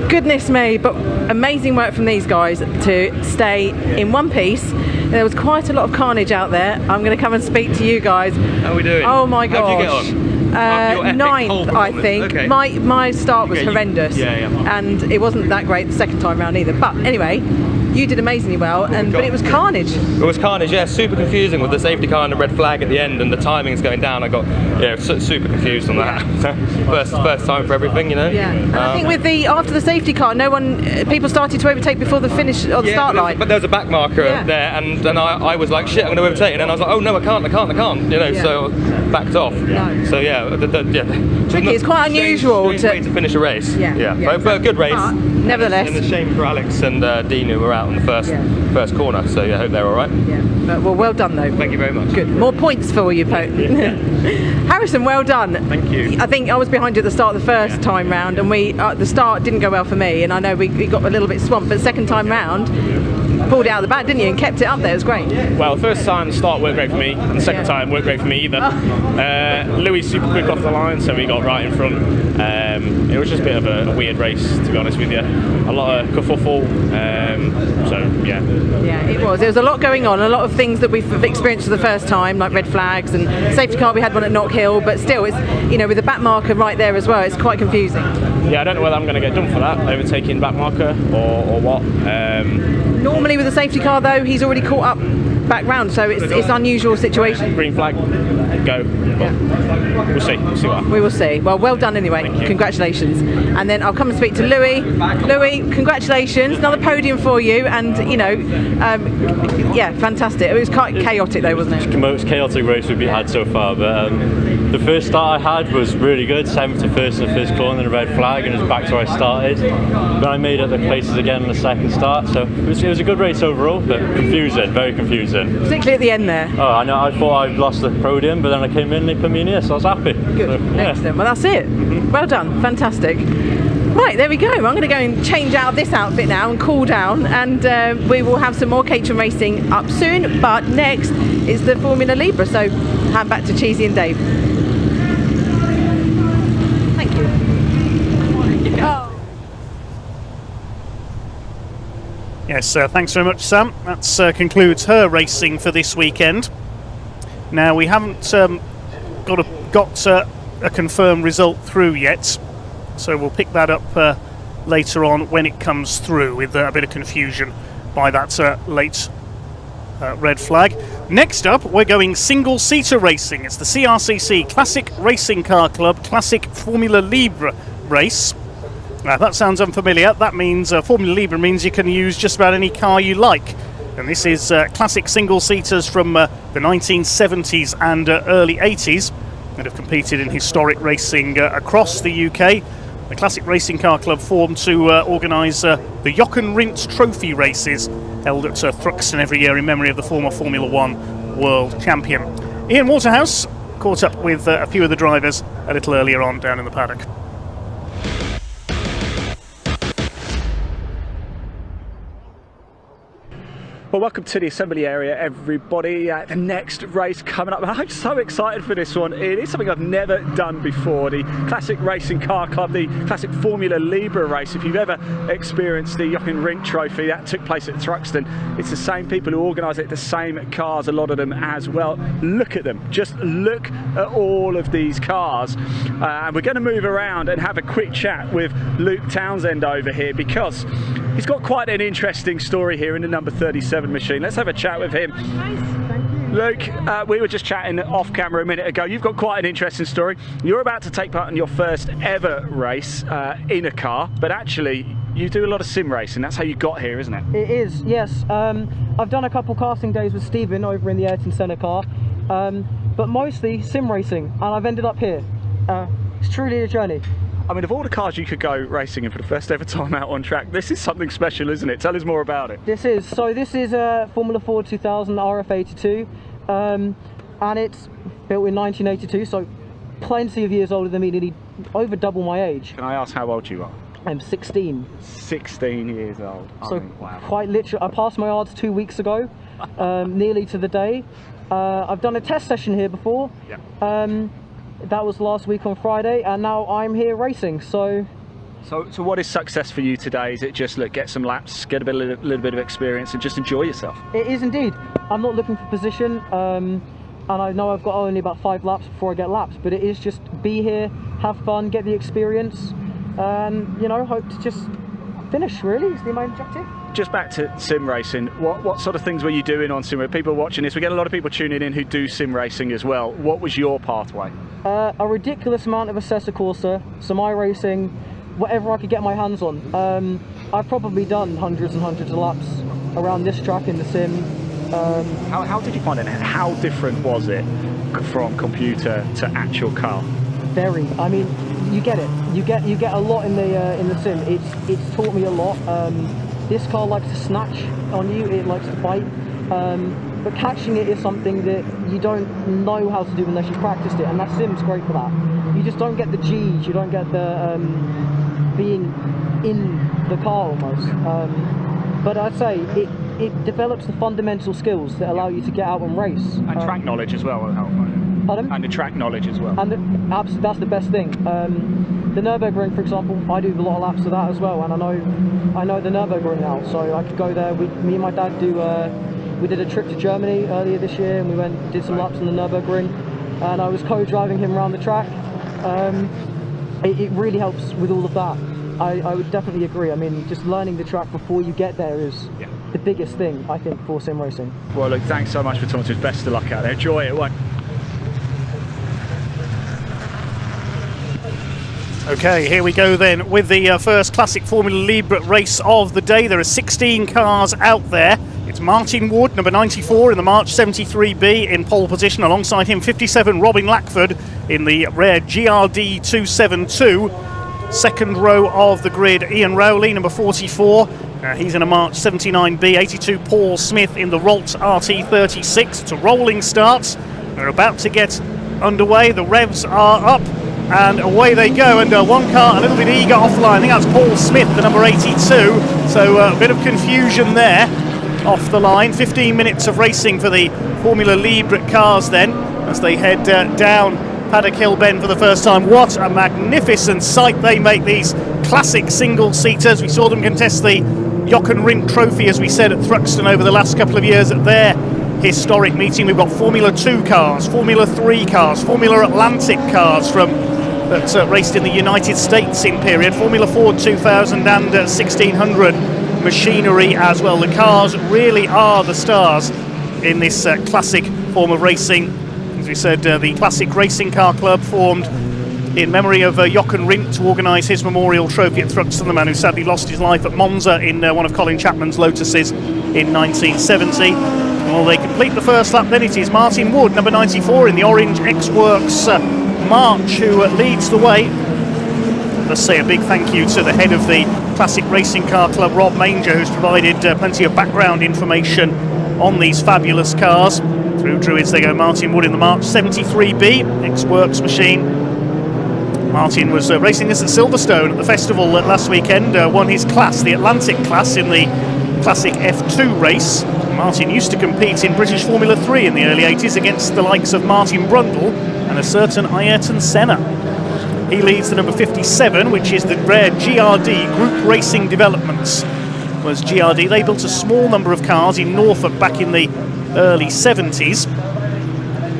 Goodness me, but amazing work from these guys to stay in one piece. There was quite a lot of carnage out there. I'm going to come and speak to you guys. How are we doing? Oh my gosh. How'd you get on? Ninth, I think. Okay. My start was horrendous, yeah. And it wasn't that great the second time round either. But anyway, you did amazingly well, but it was carnage. It was carnage, yeah. Super confusing with the safety car and the red flag at the end, and the timings going down. I got super confused on that. first time for everything, you know. Yeah, and I think with after the safety car, people started to overtake before the finish or the start line. But there was a back marker there, and I was like, shit, I'm going to overtake, and then I was like, oh no, I can't, you know. So backed off. No. So yeah, tricky. It's quite unusual to finish a race. Yeah. But a good race. But nevertheless. And a shame for Alex and Dean, who were out on the first corner, so I hope they're all right. Yeah, but, well done though. Thank you very much. Good. More points for you, Pope. Harrison, well done. Thank you. I think I was behind you at the start of the first time round, and the start didn't go well for me, and I know we got a little bit swamped, but second time round, pulled it out of the back, didn't you, and kept it up there. It was great. Well, the first time the start worked great for me, and the second time worked great for me either. Louis super quick off the line, so we got right in front. It was just a bit of a weird race, to be honest with you. A lot of kerfuffle, so yeah. Yeah, it was. There was a lot going on, a lot of things that we've experienced for the first time, like red flags and safety car. We had one at Knock Hill, but still, it's, you know, with the back marker right there as well, it's quite confusing. Yeah, I don't know whether I'm going to get done for that, overtaking back marker or what. Normally with a safety car though, he's already caught up back round, so it's an unusual situation. Green flag, go. Well, we'll see what happens. We will see. Well done anyway. Congratulations. And then I'll come and speak to Louis. Louis, congratulations. Another podium for you, and you know, yeah, fantastic. It was quite chaotic though, wasn't it? It's the most chaotic race we've had so far, but the first start I had was really good. 7th to first in the first corner, and a red flag, and it was back to where I started. Then I made up the places again in the second start, so it was a good race overall, but confusing, very confusing. Particularly at the end there. Oh, I know. I thought I'd lost the podium, but then I came in and they put me in here, so I was happy. Good. So, yeah. Excellent. Well, that's it. Well done. Fantastic. Right, there we go. I'm going to go and change out of this outfit now and cool down, and we will have some more Caterham racing up soon. But next is the Formula Libre, so hand back to Cheesy and Dave. Thank you. Oh. Yes, thanks very much, Sam. That concludes her racing for this weekend. Now, we haven't got a confirmed result through yet, so we'll pick that up later on when it comes through, with a bit of confusion by that late red flag. Next up, we're going single-seater racing. It's the CRCC Classic Racing Car Club Classic Formula Libre race. Now, if that sounds unfamiliar, that means Formula Libre means you can use just about any car you like. And this is classic single-seaters from the 1970s and early 80s that have competed in historic racing across the UK. The Classic Racing Car Club formed to organise the Jochen Rindt Trophy races held at Thruxton every year in memory of the former Formula 1 world champion. Ian Waterhouse caught up with a few of the drivers a little earlier on down in the paddock. Well, welcome to the assembly area, everybody. The next race coming up. I'm so excited for this one. It is something I've never done before. The Classic Racing Car Club, the Classic Formula Libre race. If you've ever experienced the Jochen Rindt Trophy, that took place at Thruxton. It's the same people who organise it, the same cars, a lot of them as well. Look at them. Just look at all of these cars. And we're going to move around and have a quick chat with Luke Townsend over here, because he's got quite an interesting story here in the number 37 machine. Let's have a chat with him. Luke, we were just chatting off camera a minute ago. You've got quite an interesting story. You're about to take part in your first ever race in a car, but actually you do a lot of sim racing. That's how you got here, isn't it? It is, yes. I've done a couple casting days with Stephen over in the Ayrton Senna car, but mostly sim racing, and I've ended up here. It's truly a journey. I mean, of all the cars you could go racing in for the first ever time out on track, this is something special, isn't it? Tell us more about it. This is a Formula Ford 2000 RF82, and it's built in 1982, so plenty of years older than me, nearly over double my age. Can I ask how old you are? I'm 16. 16 years old. So wow. Quite literally, I passed my ARDS 2 weeks ago, nearly to the day. I've done a test session here before. Yeah. That was last week on Friday, and now I'm here racing. So what is success for you today? Is it just get some laps, get a little bit of experience, and just enjoy yourself? It is indeed. I'm not looking for position, and I know I've got only about 5 laps before I get laps, but it is just be here, have fun, get the experience, and hope to just finish. Really, is the main objective. Just back to sim racing, what sort of things were you doing on sim racing? People watching this, we get a lot of people tuning in who do sim racing as well. What was your pathway? A ridiculous amount of Assessor Corsa, some iRacing, whatever I could get my hands on. I've probably done hundreds and hundreds of laps around this track in the sim. How did you find it? How different was it from computer to actual car? Very. I mean, you get it. You get a lot in the sim. It's taught me a lot. This car likes to snatch on you. It likes to bite. But catching it is something that you don't know how to do unless you practiced it, and that sim's great for that. You just don't get the G's. You don't get the being in the car almost. But I'd say it develops the fundamental skills that allow you to get out and race. And track knowledge as well will help. Pardon? And the track knowledge as well. And that's the best thing. The Nürburgring, for example, I do a lot of laps of that as well, and I know the Nürburgring now, so I could go there. Me and my dad we did a trip to Germany earlier this year, and we did some laps on the Nürburgring, and I was co-driving him around the track. It really helps with all of that. I would definitely agree. I mean, just learning the track before you get there is the biggest thing, I think, for sim racing. Well, look, thanks so much for talking to us. Best of luck out there. Enjoy it. Okay, here we go then with the first Classic Formula Libre race of the day. There are 16 cars out there. It's Martin Wood, number 94 in the March 73B in pole position. Alongside him, 57, Robin Lackford in the rare GRD 272. Second row of the grid, Ian Rowley, number 44. He's in a March 79B. 82, Paul Smith in the Rolt RT36. It's a rolling start. They're about to get underway. The revs are up. And away they go, and one car a little bit eager offline. I think that's Paul Smith, the number 82. So a bit of confusion there off the line. 15 minutes of racing for the Formula Libre cars then, as they head down Paddock Hill Bend for the first time. What a magnificent sight they make, these classic single-seaters. We saw them contest the Jochen Rindt Trophy, as we said, at Thruxton over the last couple of years at their historic meeting. We've got Formula 2 cars, Formula 3 cars, Formula Atlantic cars that raced in the United States in period, Formula Ford 2000 and 1600 machinery as well. The cars really are the stars in this classic form of racing. As we said, the Classic Racing Car Club formed in memory of Jochen Rindt to organise his memorial trophy at Thruxton, the man who sadly lost his life at Monza in one of Colin Chapman's Lotuses in 1970. Well, they complete the first lap, then it is Martin Wood, number 94 in the orange X-Works March, who leads the way. Let's say a big thank you to the head of the Classic Racing Car Club, Rob Manger, who's provided plenty of background information on these fabulous cars. Through Druids they go, Martin Wood in the March 73B, X-Works machine. Martin was racing this at Silverstone at the festival last weekend, won his class, the Atlantic class, in the Classic F2 race. Martin used to compete in British Formula 3 in the early 80s against the likes of Martin Brundle and a certain Ayrton Senna. He leads the number 57, which is the rare GRD, Group Racing Developments. Was GRD, they built a small number of cars in Norfolk back in the early 70s.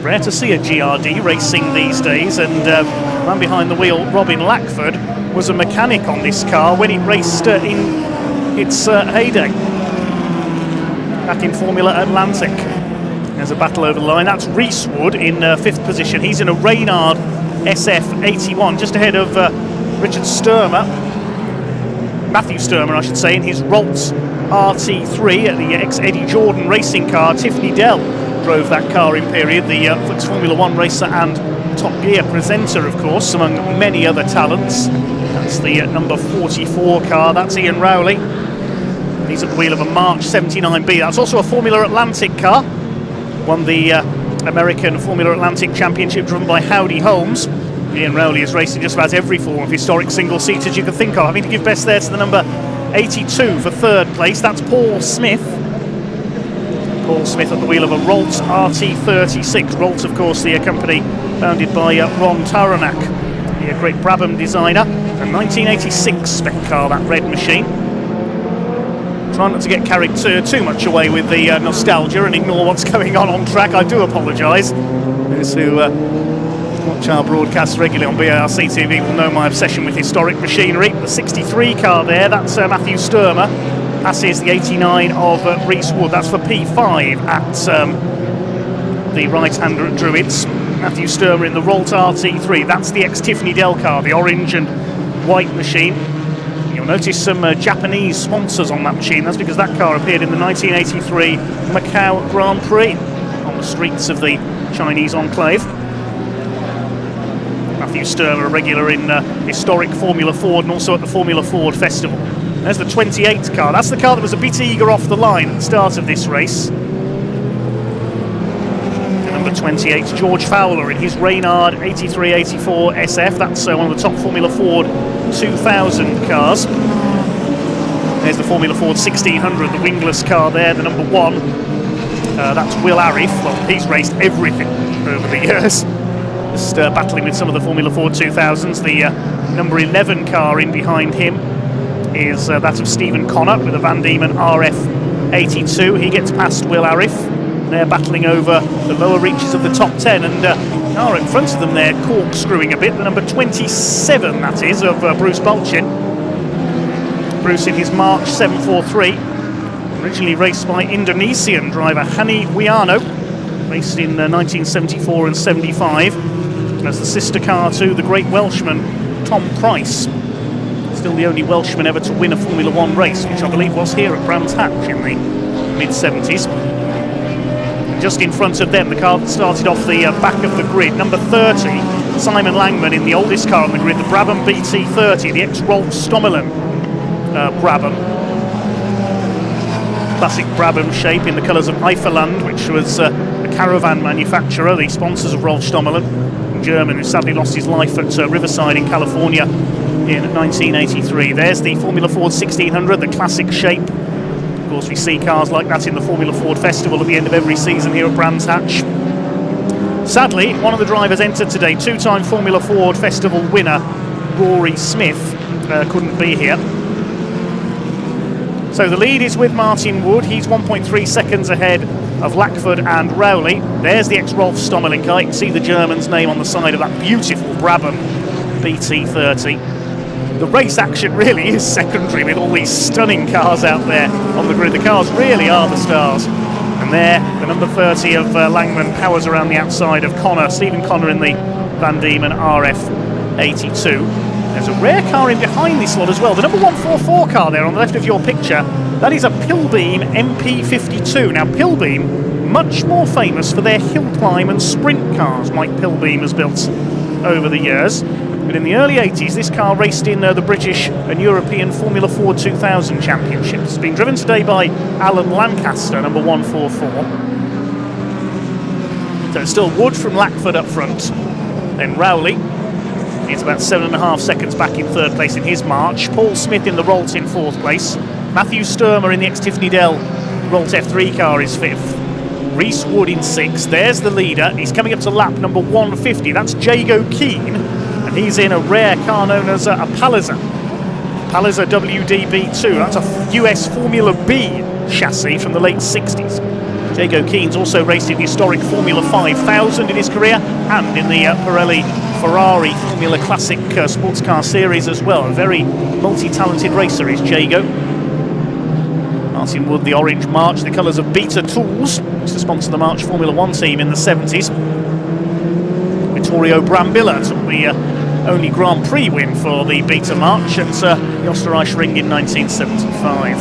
Rare to see a GRD racing these days, and man behind the wheel, Robin Lackford, was a mechanic on this car when it raced in its heyday back in Formula Atlantic. There's a battle over the line. That's Rhys Wood in 5th position. He's in a Reynard SF81, just ahead of Richard Sturmer, Matthew Sturmer I should say, in his Rolts RT3 at the ex-Eddie Jordan racing car. Tiffany Dell drove that car in period, the Flix Formula 1 racer and Top Gear presenter, of course, among many other talents. That's the number 44 car. That's Ian Rowley. He's at the wheel of a March 79B. That's also a Formula Atlantic car. Won the American Formula Atlantic Championship driven by Howdy Holmes. Ian Rowley is racing just about every form of historic single-seaters you can think of. Having to give best there to the number 82 for 3rd place. That's Paul Smith. Paul Smith at the wheel of a Rolt RT36. Rolt, of course, the company founded by Ron Taranach, the great Brabham designer. A 1986 spec car, that red machine. Try not to get carried too much away with the nostalgia and ignore what's going on track. I do apologise. Those who watch our broadcasts regularly on BARC TV will know my obsession with historic machinery. The 63 car there, that's Matthew Sturmer. Passes the 89 of Rhys Wood. That's for P5 at the right-hander at Druids. Matthew Sturmer in the Rolt RT3. That's the ex-Tiffany Dell car, the orange and white machine. You'll notice some Japanese sponsors on that machine. That's because that car appeared in the 1983 Macau Grand Prix on the streets of the Chinese enclave. Matthew Sturmer, a regular in historic Formula Ford and also at the Formula Ford Festival. There's the 28 car. That's the car that was a bit eager off the line at the start of this race. Number 28, George Fowler in his Reynard 83-84 SF. That's one of the top Formula Ford 2000 cars. There's the Formula Ford 1600, the wingless car there, the number 1. That's Will Arif. Well, he's raced everything over the years. Just battling with some of the Formula Ford 2000s. The number 11 car in behind him is that of Stephen Connor with a Van Diemen RF82. He gets past Will Arif. They're battling over the lower reaches of the top 10, and car in front of them there corkscrewing a bit. The number 27, that is, of Bruce Bolchin. Bruce in his March 743, originally raced by Indonesian driver Hani Wiano, raced in 1974 and 75, as the sister car to the great Welshman Tom Price. Still the only Welshman ever to win a Formula 1 race, which I believe was here at Brands Hatch in the mid-70s. Just in front of them, the car that started off the back of the grid, number 30, Simon Langman in the oldest car on the grid, the Brabham BT30, the ex-Rolf Stommelen Brabham. Classic Brabham shape in the colours of Eifeland, which was a caravan manufacturer, the sponsors of Rolf Stommelen, a German who sadly lost his life at Riverside in California in 1983. There's the Formula Ford 1600, the classic shape. Of course, we see cars like that in the Formula Ford Festival at the end of every season here at Brands Hatch. Sadly, one of the drivers entered today, two-time Formula Ford Festival winner Rory Smith, couldn't be here. So the lead is with Martin Wood. He's 1.3 seconds ahead of Lackford and Rowley. There's the ex-Rolf Stommelen car. You can see the German's name on the side of that beautiful Brabham BT30. The race action really is secondary with all these stunning cars out there on the grid. The cars really are the stars. And there, the number 30 of Langman powers around the outside of Connor, Stephen Connor in the Van Diemen RF82. There's a rare car in behind this lot as well. The number 144 car there on the left of your picture, that is a Pilbeam MP52. Now Pilbeam, much more famous for their hill climb and sprint cars Mike Pilbeam has built over the years. But in the early 80s, this car raced in the British and European Formula Ford 2000 Championships. It's been driven today by Alan Lancaster, number 144. So it's still Wood from Lackford up front. Then Rowley. He's about 7.5 seconds back in third place in his march. Paul Smith in the Rolt in fourth place. Matthew Sturmer in the ex-Tiffany Dell Rolt F3 car is fifth. Reese Wood in sixth. There's the leader. He's coming up to lap number 150. That's Jago Keane. He's in a rare car known as a Palliser WDB2. That's a US Formula B chassis from the late 60s. Jago Keane's also raced in the historic Formula 5000 in his career and in the Pirelli Ferrari Formula Classic sports car series as well. A very multi-talented racer is Jago. Martin Wood, the orange March, the colours of Beta Tools, used to sponsor the March Formula 1 team in the 70s. Vittorio Brambilla took the only Grand Prix win for the Beta March at the Österreich-Ring in 1975.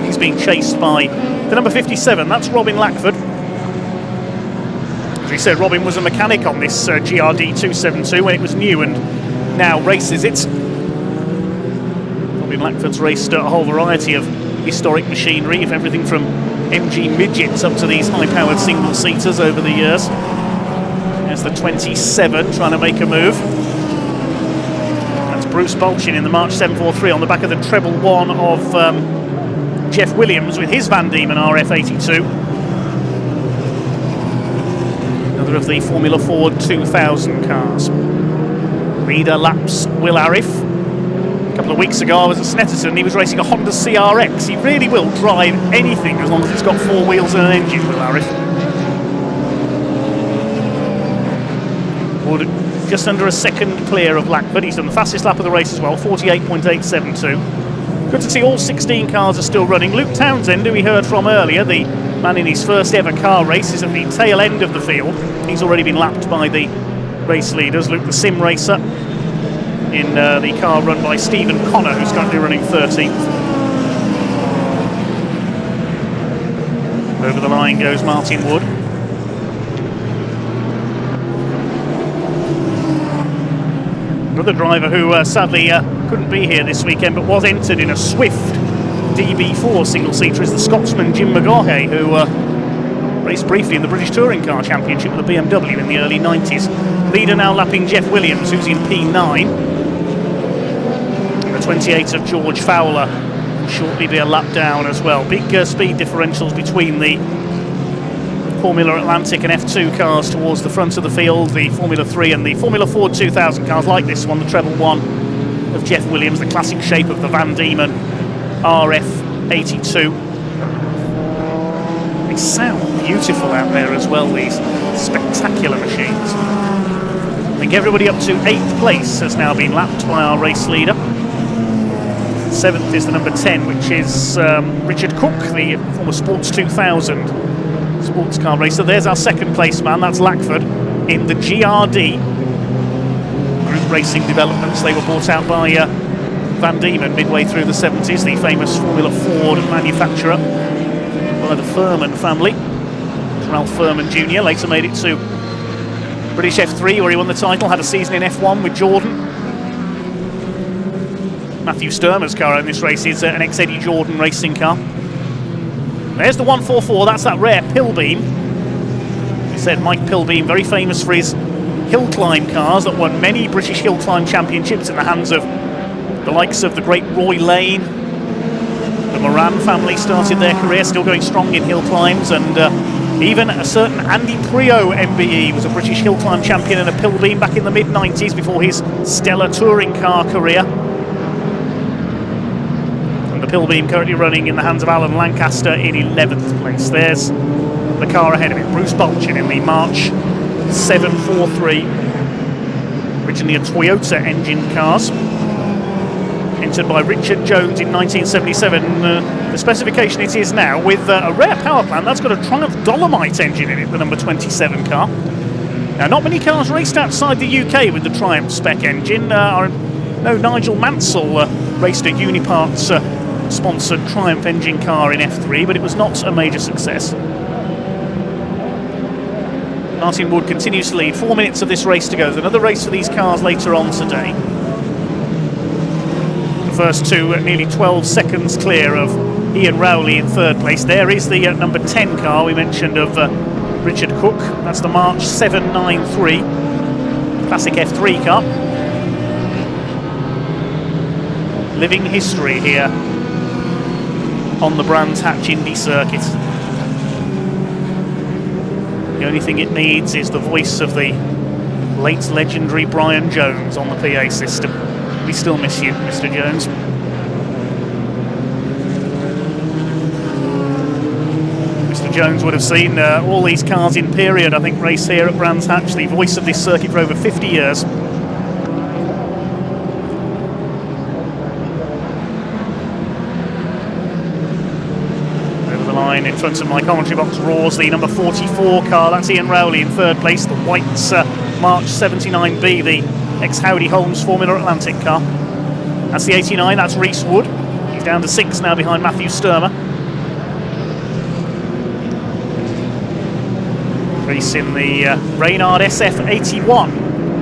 He's being chased by the number 57, that's Robin Lackford. As we said, Robin was a mechanic on this GRD 272 when it was new and now races it. Robin Lackford's raced a whole variety of historic machinery, everything from MG midgets up to these high-powered single-seaters over the years. There's the 27 trying to make a move. Bruce Bolchin in the March 743 on the back of the treble one of Jeff Williams with his Van Diemen RF82. Another of the Formula Ford 2000 cars. Leader laps Will Arif. A couple of weeks ago I was at Snetterton, he was racing a Honda CRX. He really will drive anything as long as it's got four wheels and an engine, Will Arif. Would just under a second clear of Lackford. He's done the fastest lap of the race as well, 48.872. Good to see all 16 cars are still running. Luke Townsend, who we heard from earlier, the man in his first ever car race, is at the tail end of the field. He's already been lapped by the race leaders. Luke, the sim racer, in the car run by Stephen Connor, who's currently running 13th. Over the line goes Martin Wood. Another driver who sadly couldn't be here this weekend but was entered in a Swift DB4 single-seater is the Scotsman Jim McGaughey, who raced briefly in the British Touring Car Championship with the BMW in the early 90s. Leader now lapping Jeff Williams, who's in P9. The 28 of George Fowler will shortly be a lap down as well. Big speed differentials between the Formula Atlantic and F2 cars towards the front of the field, the Formula 3 and the Formula Ford 2000 cars like this one, the treble one of Jeff Williams, the classic shape of the Van Diemen RF82. They sound beautiful out there as well, these spectacular machines. I think everybody up to 8th place has now been lapped by our race leader. 7th is the number 10, which is Richard Cook, the former Sports 2000 sports car racer. There's our 2nd place man, that's Lackford in the GRD Group Racing Developments. They were bought out by Van Diemen midway through the 70s, the famous Formula Ford manufacturer, by the Furman family. Ralph Furman Jr. later made it to British F3 where he won the title, had a season in F1 with Jordan. Matthew Sturmer's car in this race is an ex-Eddie Jordan racing car. There's the 144, that's that rare Pilbeam. We said Mike Pilbeam, very famous for his hill climb cars that won many British hill climb championships in the hands of the likes of the great Roy Lane. The Moran family started their career, still going strong in hill climbs, and even a certain Andy Prio MBE was a British hill climb champion in a Pilbeam back in the mid-90s before his stellar touring car career. Pilbeam currently running in the hands of Alan Lancaster in 11th place. There's the car ahead of it, Bruce Bolchin in the March 743, originally a Toyota engine cars, entered by Richard Jones in 1977. The specification it is now with a rare power plant that's got a Triumph Dolomite engine in it, the number 27 car. Now, not many cars raced outside the UK with the Triumph spec engine. No, Nigel Mansell raced a Uniparts sponsored Triumph engine car in F3, but it was not a major success. Martin Wood continues to lead. 4 minutes of this race to go. There's another race for these cars later on today. The first two nearly 12 seconds clear of Ian Rowley in 3rd place. There is the number 10 car we mentioned of Richard Cook. That's the March 793 classic F3 car. Living history here on the Brands Hatch Indy circuit. The only thing it needs is the voice of the late legendary Brian Jones on the PA system. We still miss you, Mr. Jones. Mr. Jones would have seen all these cars in period, I think, race here at Brands Hatch, the voice of this circuit for over 50 years. In front of my commentary box roars the number 44 car, that's Ian Rowley in 3rd place, the white March 79B, the ex-Howdy Holmes Formula Atlantic car. That's the 89, that's Reese Wood. He's down to 6 now behind Matthew Sturmer. Reese in the Reynard SF81.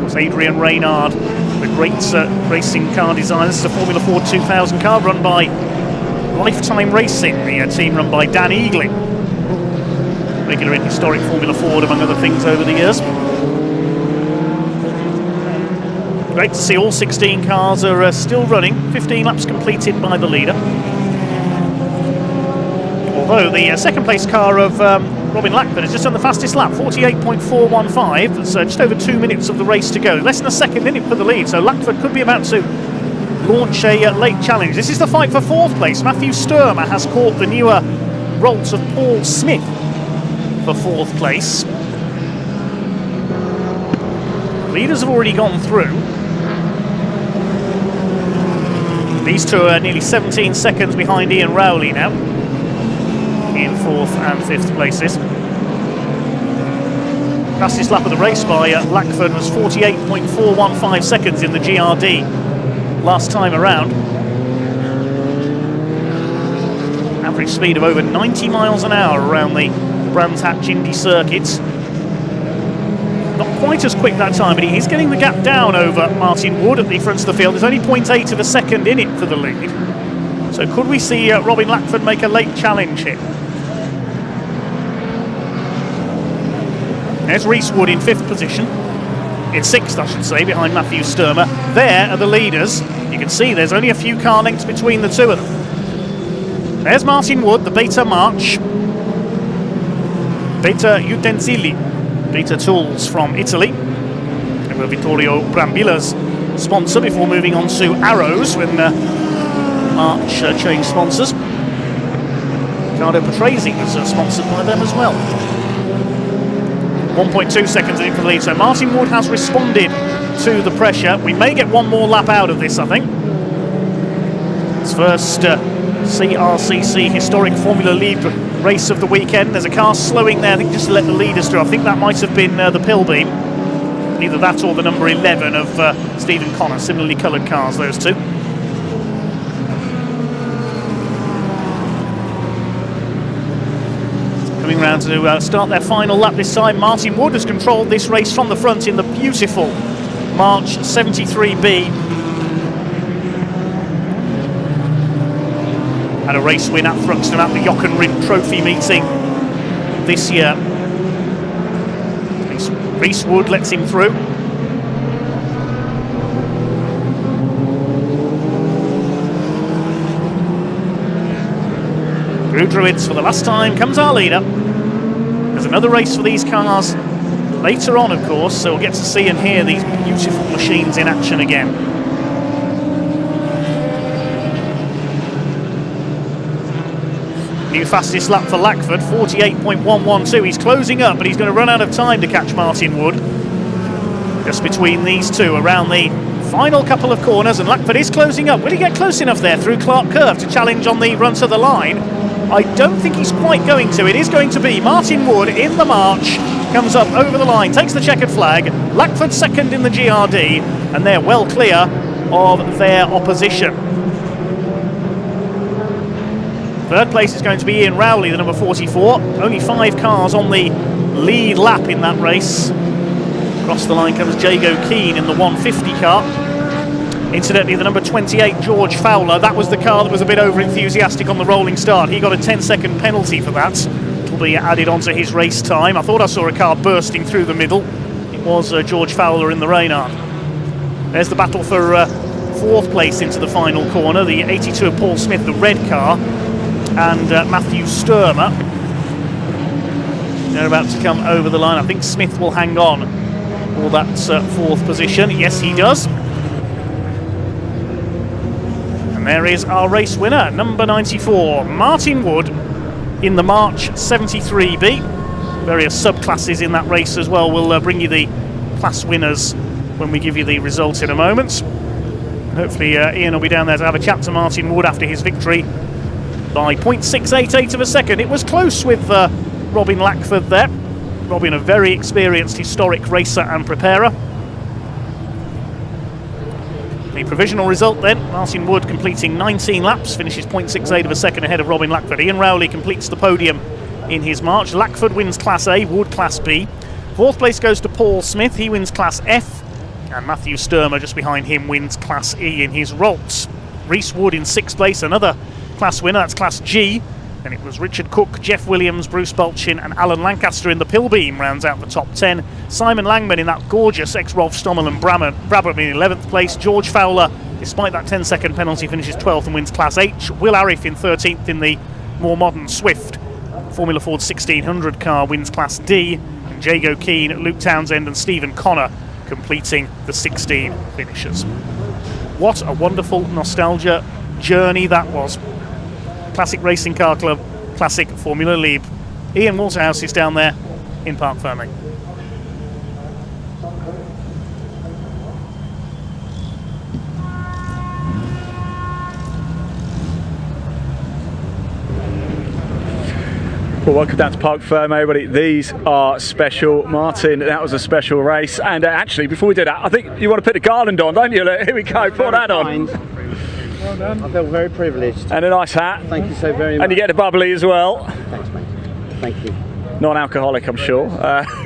It was Adrian Reynard, the great racing car designer. This is a Formula Ford 2000 car run by Lifetime Racing, the team run by Dan Eagling, regular in historic Formula Ford among other things over the years. Great to see all 16 cars are still running, 15 laps completed by the leader. Although the 2nd place car of Robin Lackford has just done the fastest lap, 48.415. That's just over 2 minutes of the race to go. Less than a second in it for the lead, so Lackford could be about to launch a late challenge. This is the fight for 4th place. Matthew Sturmer has caught the newer Rolls of Paul Smith for 4th place. Leaders have already gone through. These two are nearly 17 seconds behind Ian Rowley now in 4th and 5th places. Fastest lap of the race by Lackford was 48.415 seconds in the GRD last time around. Average speed of over 90 miles an hour around the Brands Hatch Indy circuits. Not quite as quick that time, but he is getting the gap down over Martin Wood at the front of the field. There's only 0.8 of a second in it for the lead. So could we see Robin Lackford make a late challenge here? There's Rhys Wood in 5th position. In 6th, I should say, behind Matthew Sturmer. There are the leaders. You can see there's only a few car lengths between the two of them. There's Martin Wood, the Beta March. Beta Utensili, Beta Tools from Italy. And Vittorio Brambilla's sponsor before moving on to Arrows when March changed sponsors. Riccardo Patrese was sponsored by them as well. 1.2 seconds in for the lead, so Martin Wood has responded to the pressure. We may get one more lap out of this, I think. It's first CRCC Historic Formula Libre race of the weekend. There's a car slowing there, I think, just to let the leaders through. I think that might have been the pill beam. Either that or the number 11 of Stephen Connor. Similarly coloured cars, those two. Coming round to start their final lap this time. Martin Wood has controlled this race from the front in the beautiful March 73B. Had a race win at Thruxton at the Jochen Trophy meeting this year. Rhys Wood lets him through. Drew Druids for the last time comes our leader. There's another race for these cars later on, of course, so we'll get to see and hear these beautiful machines in action again. New fastest lap for Lackford, 48.112. He's closing up, but he's going to run out of time to catch Martin Wood. Just between these two, around the final couple of corners, and Lackford is closing up. Will he get close enough there through Clark Curve to challenge on the run to the line? I don't think he's quite going to. It is going to be Martin Wood in the march, comes up over the line, takes the checkered flag. Lackford second in the GRD, and they're well clear of their opposition. Third place is going to be Ian Rowley, the number 44. Only 5 cars on the lead lap in that race. Across the line comes Jago Keane in the 150 car. Incidentally, the number 28, George Fowler, that was the car that was a bit over-enthusiastic on the rolling start. He got a 10-second penalty for that. It'll be added onto his race time. I thought I saw a car bursting through the middle. It was George Fowler in the Reynard. There's the battle for 4th place into the final corner. The 82 of Paul Smith, the red car, and Matthew Sturmer. They're about to come over the line. I think Smith will hang on for that 4th position. Yes, he does. And there is our race winner, number 94, Martin Wood, in the March 73B. Various subclasses in that race as well. We'll bring you the class winners when we give you the result in a moment. And hopefully Ian will be down there to have a chat to Martin Wood after his victory by 0.688 of a second. It was close with Robin Lackford there. Robin, a very experienced historic racer and preparer. The provisional result then, Martin Wood completing 19 laps, finishes 0.68 of a second ahead of Robin Lackford. Ian Rowley completes the podium in his march. Lackford wins Class A, Wood Class B. 4th place goes to Paul Smith, he wins Class F. And Matthew Sturmer, just behind him, wins Class E in his Rolts. Rhys Wood in 6th place, another class winner, that's Class G. Then it was Richard Cook, Jeff Williams, Bruce Bolchin and Alan Lancaster in the Pillbeam rounds out the top 10. Simon Langman in that gorgeous ex-Rolf Stommel and Brabham in 11th place. George Fowler, despite that 10-second penalty, finishes 12th and wins Class H. Will Arif in 13th in the more modern Swift Formula Ford 1600 car, wins Class D. And Jago Keane, Luke Townsend and Stephen Connor completing the 16 finishers. What a wonderful nostalgia journey that was. Classic Racing Car Club, Classic Formula Libre. Ian Waterhouse is down there in Parc Fermé. Well, welcome down to Parc Fermé, everybody. These are special. Martin, that was a special race. And actually, before we do that, I think you want to put the garland on, don't you? Here we go, put that on. Well done. I feel very privileged. And a nice hat. Thank you so very much. And you get the bubbly as well. Thanks, mate. Thank you. non-alcoholic, I'm sure.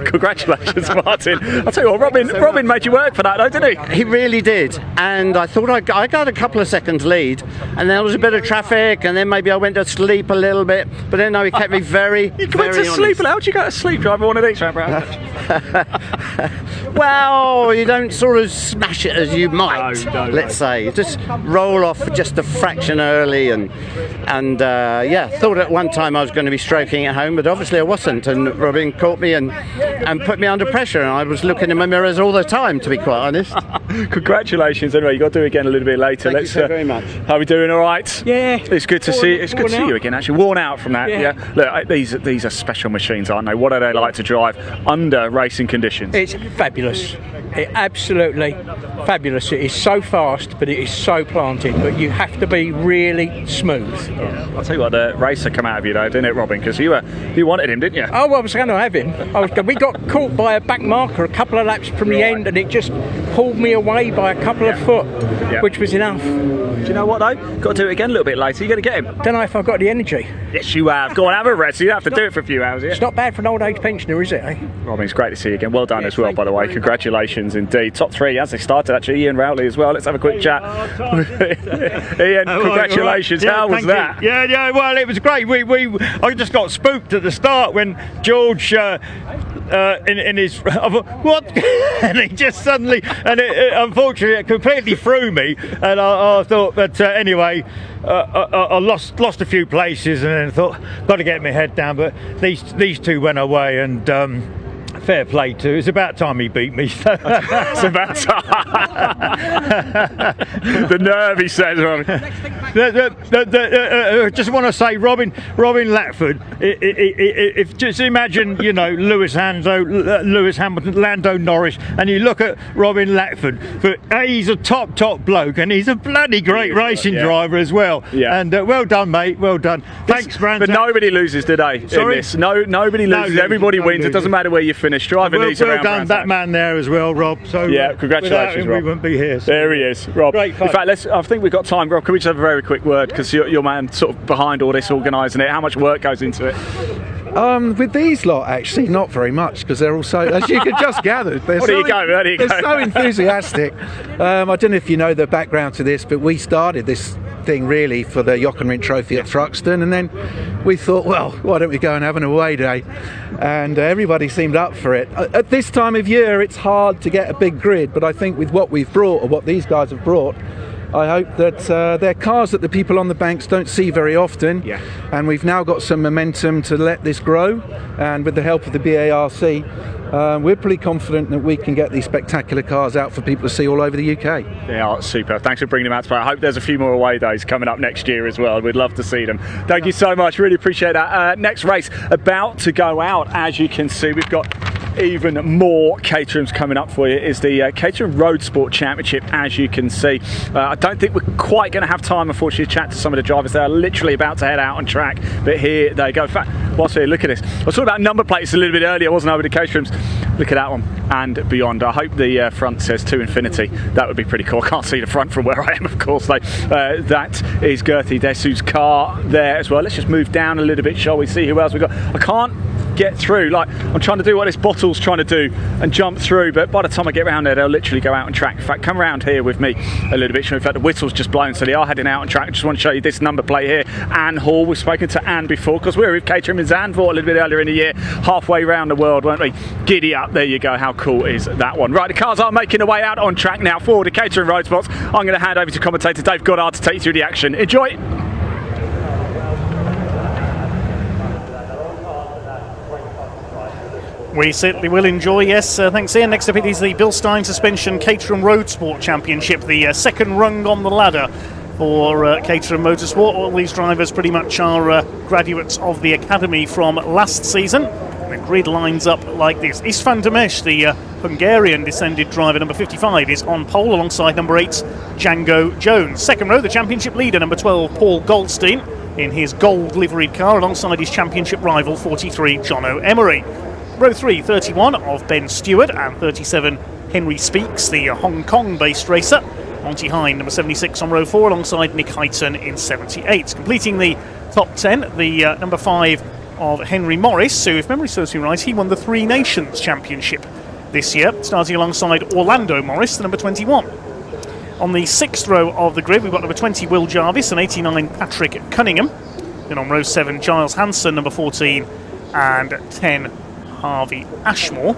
Congratulations, Martin. I'll tell you what, Robin made you work for that, though, didn't he? He really did, and I thought I got a couple of seconds lead, and then there was a bit of traffic, and then maybe I went to sleep a little bit, but then no, he kept me very, you went to sleep? How would you go to sleep driving one of these? Well, you don't sort of smash it as you might, let's say. You just roll off just a fraction early, and yeah, thought at one time I was going to be stroking at home, but obviously I wasn't, and Robin caught me and put me under pressure, and I was looking in my mirrors all the time, to be quite honest. Congratulations anyway, you got to do it again a little bit later. Thank you so very much. How are we doing? All right? Yeah. It's good to see you again, actually. Worn out from that. Yeah. Look, these are special machines, aren't they? What are they like to drive under racing conditions? It's fabulous. Absolutely fabulous. It is so fast, but it is so planted, but you have to be really smooth. I'll tell you what, the racer come out of you though, didn't it, Robin? Because you wanted him, didn't you? Oh, well, I was going to have him. We got caught by a back marker a couple of laps from the end, and it just pulled me away by a couple of foot, which was enough. Do you know what though? Got to do it again a little bit later. You got to get him. Don't know if I've got the energy. Yes, you have. Go on, have a rest. You don't have to do it for a few hours. Yeah? It's not bad for an old age pensioner, is it? Eh? Robin, it's great to see you again. Well done as well, by the way. Congratulations indeed. Top 3 as they started, actually. Ian Rowley as well. Let's have a quick chat. Ian, congratulations. Right. How was that? Yeah. Well, it was great. I just got spooked at the start when George. In his what and he just suddenly and it unfortunately it completely threw me, and I thought, but anyway I lost a few places, and then thought got to get my head down, but these two went away, and fair play to. It's about time he beat me. It's about time. The nerve, he says. Just want to say, Robin Latford. If just imagine, Lewis Hamilton, Lando Norris, and you look at Robin Latford. He's a top bloke, and he's a bloody great racing driver as well. Yeah. And well done, mate. Well done. Thanks, Brandon. But nobody loses today. Sorry? In this. Nobody loses. Everybody wins. It doesn't matter where you finish. Driving these around. Well done, that man there as well, Rob. So yeah, congratulations, him, Rob. We wouldn't be here. So. There he is, Rob. Great fun. In fact, I think we've got time, Rob. Can we just have a very quick word, because you're man sort of behind all this, organising it. How much work goes into it? With these lot, actually, not very much, because they're all so, as you could just gather, they're so enthusiastic. I don't know if you know the background to this, but we started this thing really for the Jochen Trophy at Thruxton, and then we thought, well, why don't we go and have an away day? And everybody seemed up for it. At this time of year, it's hard to get a big grid, but I think with what we've brought, or what these guys have brought, I hope that they're cars that the people on the banks don't see very often, and we've now got some momentum to let this grow, and with the help of the BARC, we're pretty confident that we can get these spectacular cars out for people to see all over the UK. They are super. Thanks for bringing them out to play. I hope there's a few more away days coming up next year as well. We'd love to see them. Thank you so much. Really appreciate that. Next race about to go out. As you can see, we've got even more Caterhams coming up for you. Is the Caterham Roadsport Championship, as you can see. I don't think we're quite going to have time, unfortunately, to chat to some of the drivers. They are literally about to head out on track, but here they go. In fact, whilst here, look at this. I was talking about number plates a little bit earlier, wasn't I, with the Caterhams? Look at that one and beyond. I hope the front says to infinity. That would be pretty cool. I can't see the front from where I am, of course, though. That is Gerthi Desu's car there as well. Let's just move down a little bit, shall we? See who else we've got. I can't get through, like I'm trying to do what this bottle's trying to do and jump through, but by the time I get around there, they'll literally go out on track. In fact, come around here with me a little bit. In fact, the whistle's just blown, so they are heading out on track. I just want to show you this number plate here. Anne Hall. We've spoken to Anne before, because we were with Caterham in Zandvoort a little bit earlier in the year, halfway around the world, weren't we? Giddy up. There you go. How cool is that one? Right, the cars are making their way out on track now for the Caterham Roadsports. I'm going to hand over to commentator Dave Goddard to take you through the action. Enjoy. We certainly will enjoy, yes. Thanks, Ian. Next up, it is the Bill Stein Suspension Caterham Roadsport Championship, the second rung on the ladder for Caterham Motorsport. All these drivers pretty much are graduates of the academy from last season. The grid lines up like this. Istvan Demesh, the Hungarian descended driver, number 55, is on pole alongside number 8, Django Jones. Second row, the championship leader, number 12, Paul Goldstein, in his gold liveried car alongside his championship rival, 43, Jono Emery. Row 3, 31 of Ben Stewart, and 37 Henry Speaks, the Hong Kong-based racer. Monty Hine, number 76 on row 4, alongside Nick Heighton in 78. Completing the top 10, the number 5 of Henry Morris, who, if memory serves me right, he won the Three Nations Championship this year, starting alongside Orlando Morris, the number 21. On the 6th row of the grid, we've got number 20 Will Jarvis and 89 Patrick Cunningham. Then on row 7, Giles Hansen, number 14, and 10 Harvey Ashmore.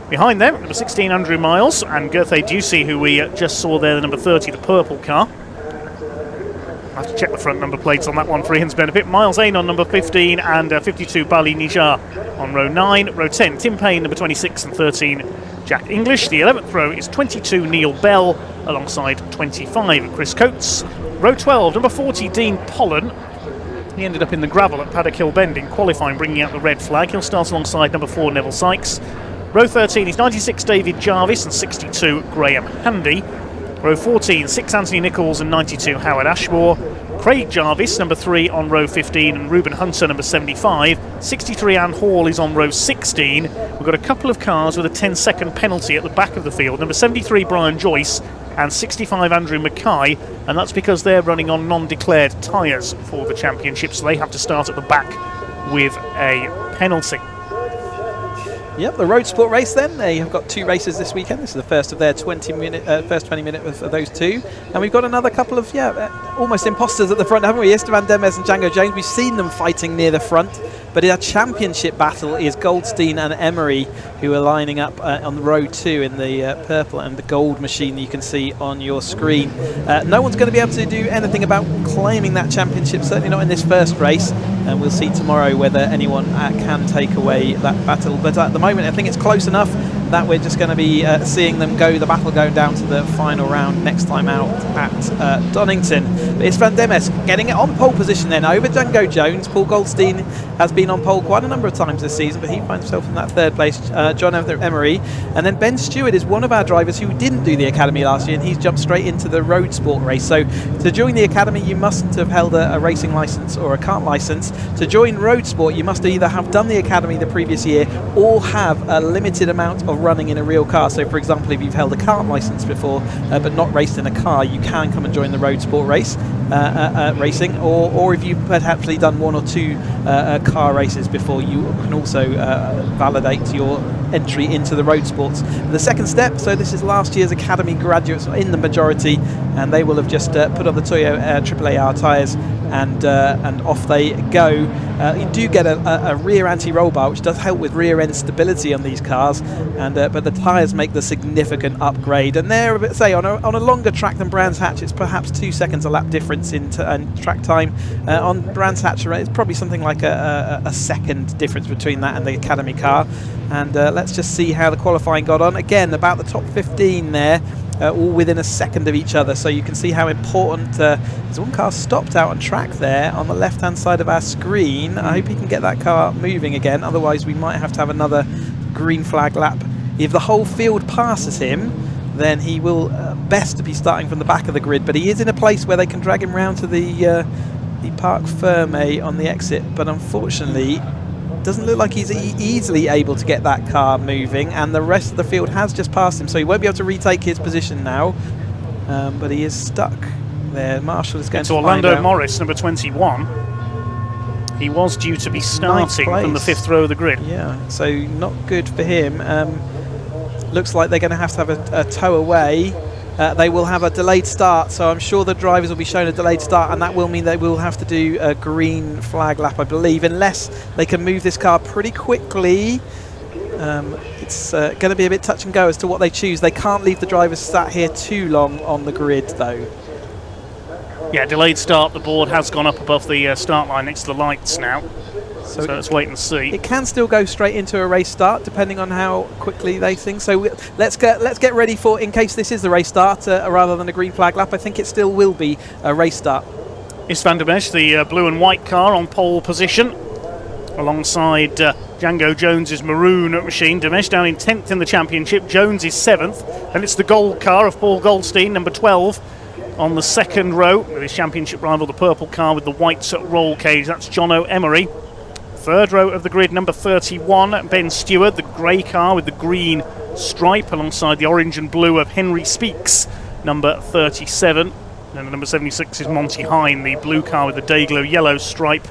Behind them, number 16 Andrew Miles and Gerthe Ducey, who we just saw there, the number 30, the purple car. I have to check the front number plates on that one for Ian's benefit. Miles Ain on number 15 and 52 Bali Nijar on row 9. Row 10, Tim Payne, number 26 and 13 Jack English. The 11th row is 22 Neil Bell alongside 25 Chris Coates. Row 12, number 40 Dean Pollen. He ended up in the gravel at Paddock Hill Bend in qualifying, bringing out the red flag. He'll start alongside number 4 Neville Sykes. Row 13 is 96 David Jarvis and 62 Graham Handy. Row 14, 6 Anthony Nichols and 92 Howard Ashmore. Craig Jarvis, number 3 on row 15, and Reuben Hunter, number 75. 63 Anne Hall is on row 16. We've got a couple of cars with a 10-second penalty at the back of the field. Number 73 Brian Joyce and 65 Andrew Mackay, and that's because they're running on non-declared tyres for the championship, so they have to start at the back with a penalty. Yep, the Roadsport race then. They have got 2 races this weekend. This is the first of their 20 minute of those 2. And we've got another couple of, almost imposters at the front, haven't we? Esteban Demes and Django Jones. We've seen them fighting near the front. But our championship battle is Goldstein and Emery, who are lining up on row 2 in the purple and the gold machine that you can see on your screen. No one's going to be able to do anything about claiming that championship, certainly not in this first race. And we'll see tomorrow whether anyone can take away that battle. But at the moment, I think it's close enough that we're just going to be seeing them go, the battle going down to the final round next time out at Donington. But it's Van Demes getting it on pole position then over Django Jones. Paul Goldstein has been on pole quite a number of times this season, but he finds himself in that 3rd place. John Emery. And then Ben Stewart is one of our drivers who didn't do the Academy last year, and he's jumped straight into the Roadsport race. So to join the Academy, you mustn't have held a racing licence or a kart licence. To join Roadsport, you must either have done the Academy the previous year or have a limited amount of running in a real car. So for example, if you've held a kart licence before but not raced in a car, you can come and join the Roadsport race racing, or if you've perhaps done 1 or 2 car races before, you can also validate your entry into the Roadsports. The second step, so this is last year's Academy graduates in the majority, and they will have just put on the Toyo AAAR tyres and off they go. You do get a rear anti-roll bar, which does help with rear end stability on these cars, and but the tyres make the significant upgrade, and they're a bit, say on a longer track than Brands Hatch, it's perhaps 2 seconds a lap difference in track time. On Brands Hatch, it's probably something like a second difference between that and the Academy car. And let's just see how the qualifying got on. Again, about the top 15 there, all within a second of each other, so you can see how important. There's one car stopped out on track there on the left hand side of our screen. I hope he can get that car moving again, otherwise we might have to have another green flag lap. If the whole field passes him, then he will best be starting from the back of the grid, but he is in a place where they can drag him round to the Parc Fermé on the exit, but unfortunately doesn't look like he's easily able to get that car moving, and the rest of the field has just passed him, so he won't be able to retake his position now, but he is stuck there. Marshall is going to Orlando Morris, number 21. He was due to be starting from the 5th row of the grid. Yeah, so not good for him. Looks like they're going to have a tow away. They will have a delayed start, so I'm sure the drivers will be shown a delayed start, and that will mean they will have to do a green flag lap, I believe, unless they can move this car pretty quickly. It's going to be a bit touch and go as to what they choose. They can't leave the drivers sat here too long on the grid, though. Yeah, delayed start. The board has gone up above the start line next to the lights now. So let's wait and see. It can still go straight into a race start, depending on how quickly they think. So let's get ready for, in case this is the race start rather than a green flag lap. I think it still will be a race start. It's Van der Mesch, the blue and white car, on pole position, alongside Django Jones's maroon machine. Demesh down in 10th in the championship. Jones is 7th, and it's the gold car of Paul Goldstein, number 12. On the 2nd row, with his championship rival, the purple car with the white roll cage, that's Jono Emery. 3rd row of the grid, number 31, Ben Stewart, the grey car with the green stripe, alongside the orange and blue of Henry Speaks, number 37. And number 76 is Monty Hine, the blue car with the day glow yellow stripe,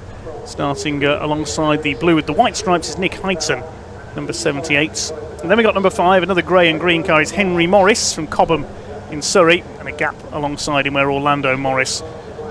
Starting alongside the blue with the white stripes is Nick Heighton, number 78. And then we got number 5, another grey and green car is Henry Morris from Cobham in Surrey, and a gap alongside him where Orlando Morris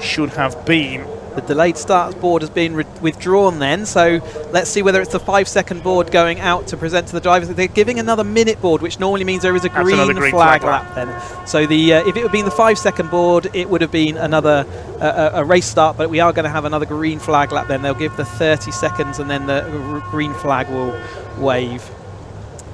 should have been. The delayed start board has been withdrawn then, so let's see whether it's the 5-second board going out to present to the drivers. They're giving another minute board, which normally means there is a green flag lap then. So the if it had been the 5-second board, it would have been another a race start, but we are going to have another green flag lap then. They'll give the 30 seconds and then the green flag will wave.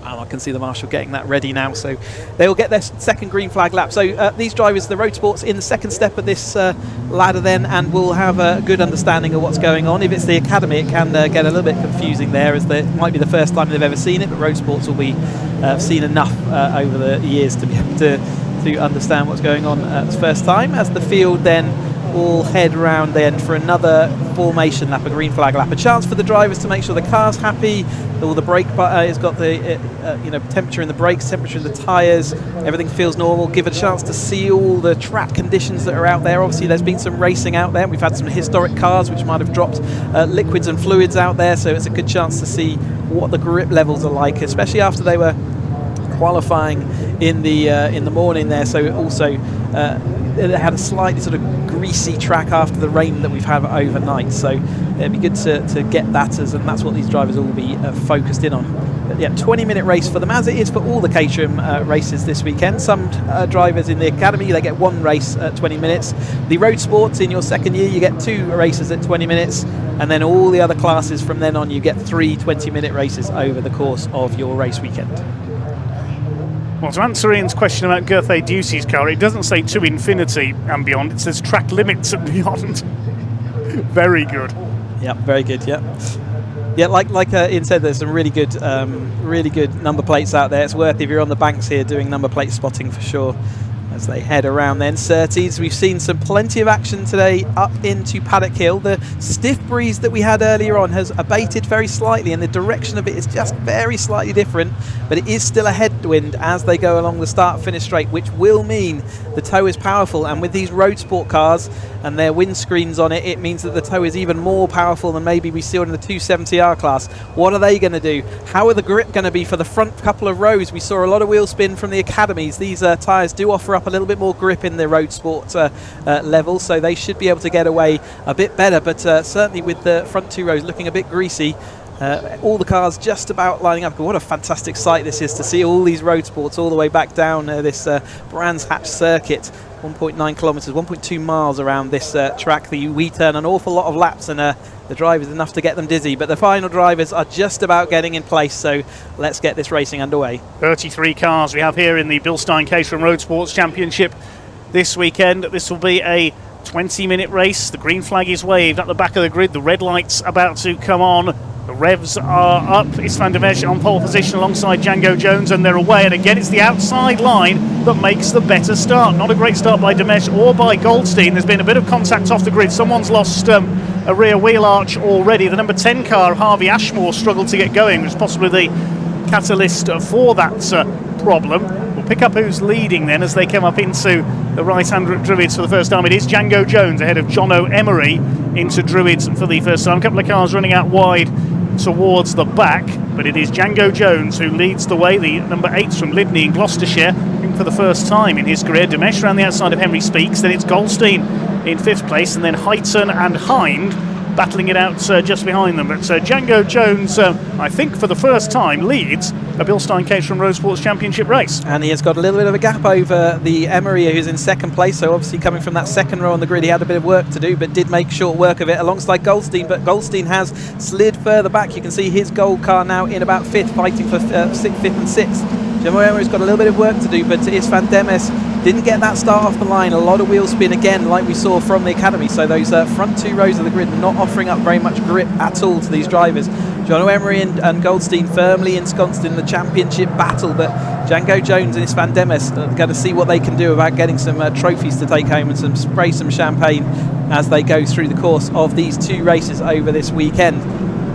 I can see the marshal getting that ready now, so they will get their second green flag lap. So these drivers, the Roadsport's in the second step of this ladder then, and will have a good understanding of what's going on. If it's the Academy, it can get a little bit confusing there, as it might be the first time they've ever seen it, but Roadsports will be seen enough over the years to be able to understand what's going on the first time. As the field then will head round then for another formation lap, a green flag lap. A chance for the drivers to make sure the car's happy, all the brake has got the temperature in the brakes, temperature in the tyres, everything feels normal. Give it a chance to see all the track conditions that are out there. Obviously there's been some racing out there. We've had some historic cars which might have dropped liquids and fluids out there, so it's a good chance to see what the grip levels are like, especially after they were qualifying in the morning there. So also it had a slightly sort of greasy track after the rain that we've had overnight, so it'd be good to get that, and that's what these drivers will be focused in on. But yeah, 20-minute race for them, as it is for all the Caterham races this weekend. Some drivers in the Academy, they get one race at 20 minutes. The Roadsports, in your second year, you get 2 races at 20 minutes, and then all the other classes from then on, you get 3 20-minute races over the course of your race weekend. Well, to answer Ian's question about Gerthay Ducey's car, it doesn't say to infinity and beyond, it says track limits and beyond. Very good. Yeah, very good, yeah. Yeah, like Ian said, there's some really good number plates out there. It's worth, if you're on the banks here, doing number plate spotting for sure. As they head around then, Surtees, we've seen plenty of action today up into Paddock Hill. The stiff breeze that we had earlier on has abated very slightly, and the direction of it is just very slightly different, but it is still a headwind as they go along the start-finish straight, which will mean the tow is powerful. And with these Roadsport cars and their windscreens on it, it means that the tow is even more powerful than maybe we see in the 270R class. What are they going to do? How are the grip going to be for the front couple of rows? We saw a lot of wheel spin from the Academies. These tyres do offer up a little bit more grip in the Roadsport level, so they should be able to get away a bit better, but certainly with the front 2 rows looking a bit greasy, all the cars just about lining up. What a fantastic sight this is to see all these Roadsports all the way back down this Brands Hatch circuit. 1.9 kilometres, 1.2 miles around this track. We turn an awful lot of laps, and the drivers enough to get them dizzy, but the final drivers are just about getting in place, so let's get this racing underway. 33 cars we have here in the Bilstein Caterham Roadsports Championship this weekend. This will be a 20-minute race. The green flag is waved at the back of the grid. The red light's about to come on. The revs are up. It's Van der Mesch on pole position alongside Django Jones, and they're away. And again, it's the outside line that makes the better start. Not a great start by der Mesch or by Goldstein. There's been a bit of contact off the grid. Someone's lost a rear wheel arch already. The number 10 car, Harvey Ashmore, struggled to get going. It was possibly the catalyst for that problem. We'll pick up who's leading then as they come up into the right-hand Druids for the first time. It is Django Jones ahead of Jono Emery into Druids for the first time. A couple of cars running out wide towards the back, but it is Django Jones who leads the way. The number 8's from Lydney in Gloucestershire for the first time in his career. der Mesch around the outside of Henry Speaks. Then it's Goldstein in 5th place, and then Heighton and Hind battling it out just behind them. But Django Jones, I think for the first time, leads a Bilstein Caterham Roadsports Championship race. And he has got a little bit of a gap over the Emery, who's in 2nd place, so obviously coming from that 2nd row on the grid, he had a bit of work to do, but did make short work of it alongside Goldstein. But Goldstein has slid further back. You can see his gold car now in about 5th, fighting for 5th and 6th. Jono Emery's got a little bit of work to do, but it's Van der Mesch didn't get that start off the line. A lot of wheel spin again, like we saw from the Academy. So those front 2 rows of the grid not offering up very much grip at all to these drivers. Jono Emery and Goldstein firmly ensconced in the championship battle, but Django Jones and his Van der Mesch are going to see what they can do about getting some trophies to take home and spray some champagne as they go through the course of these 2 races over this weekend.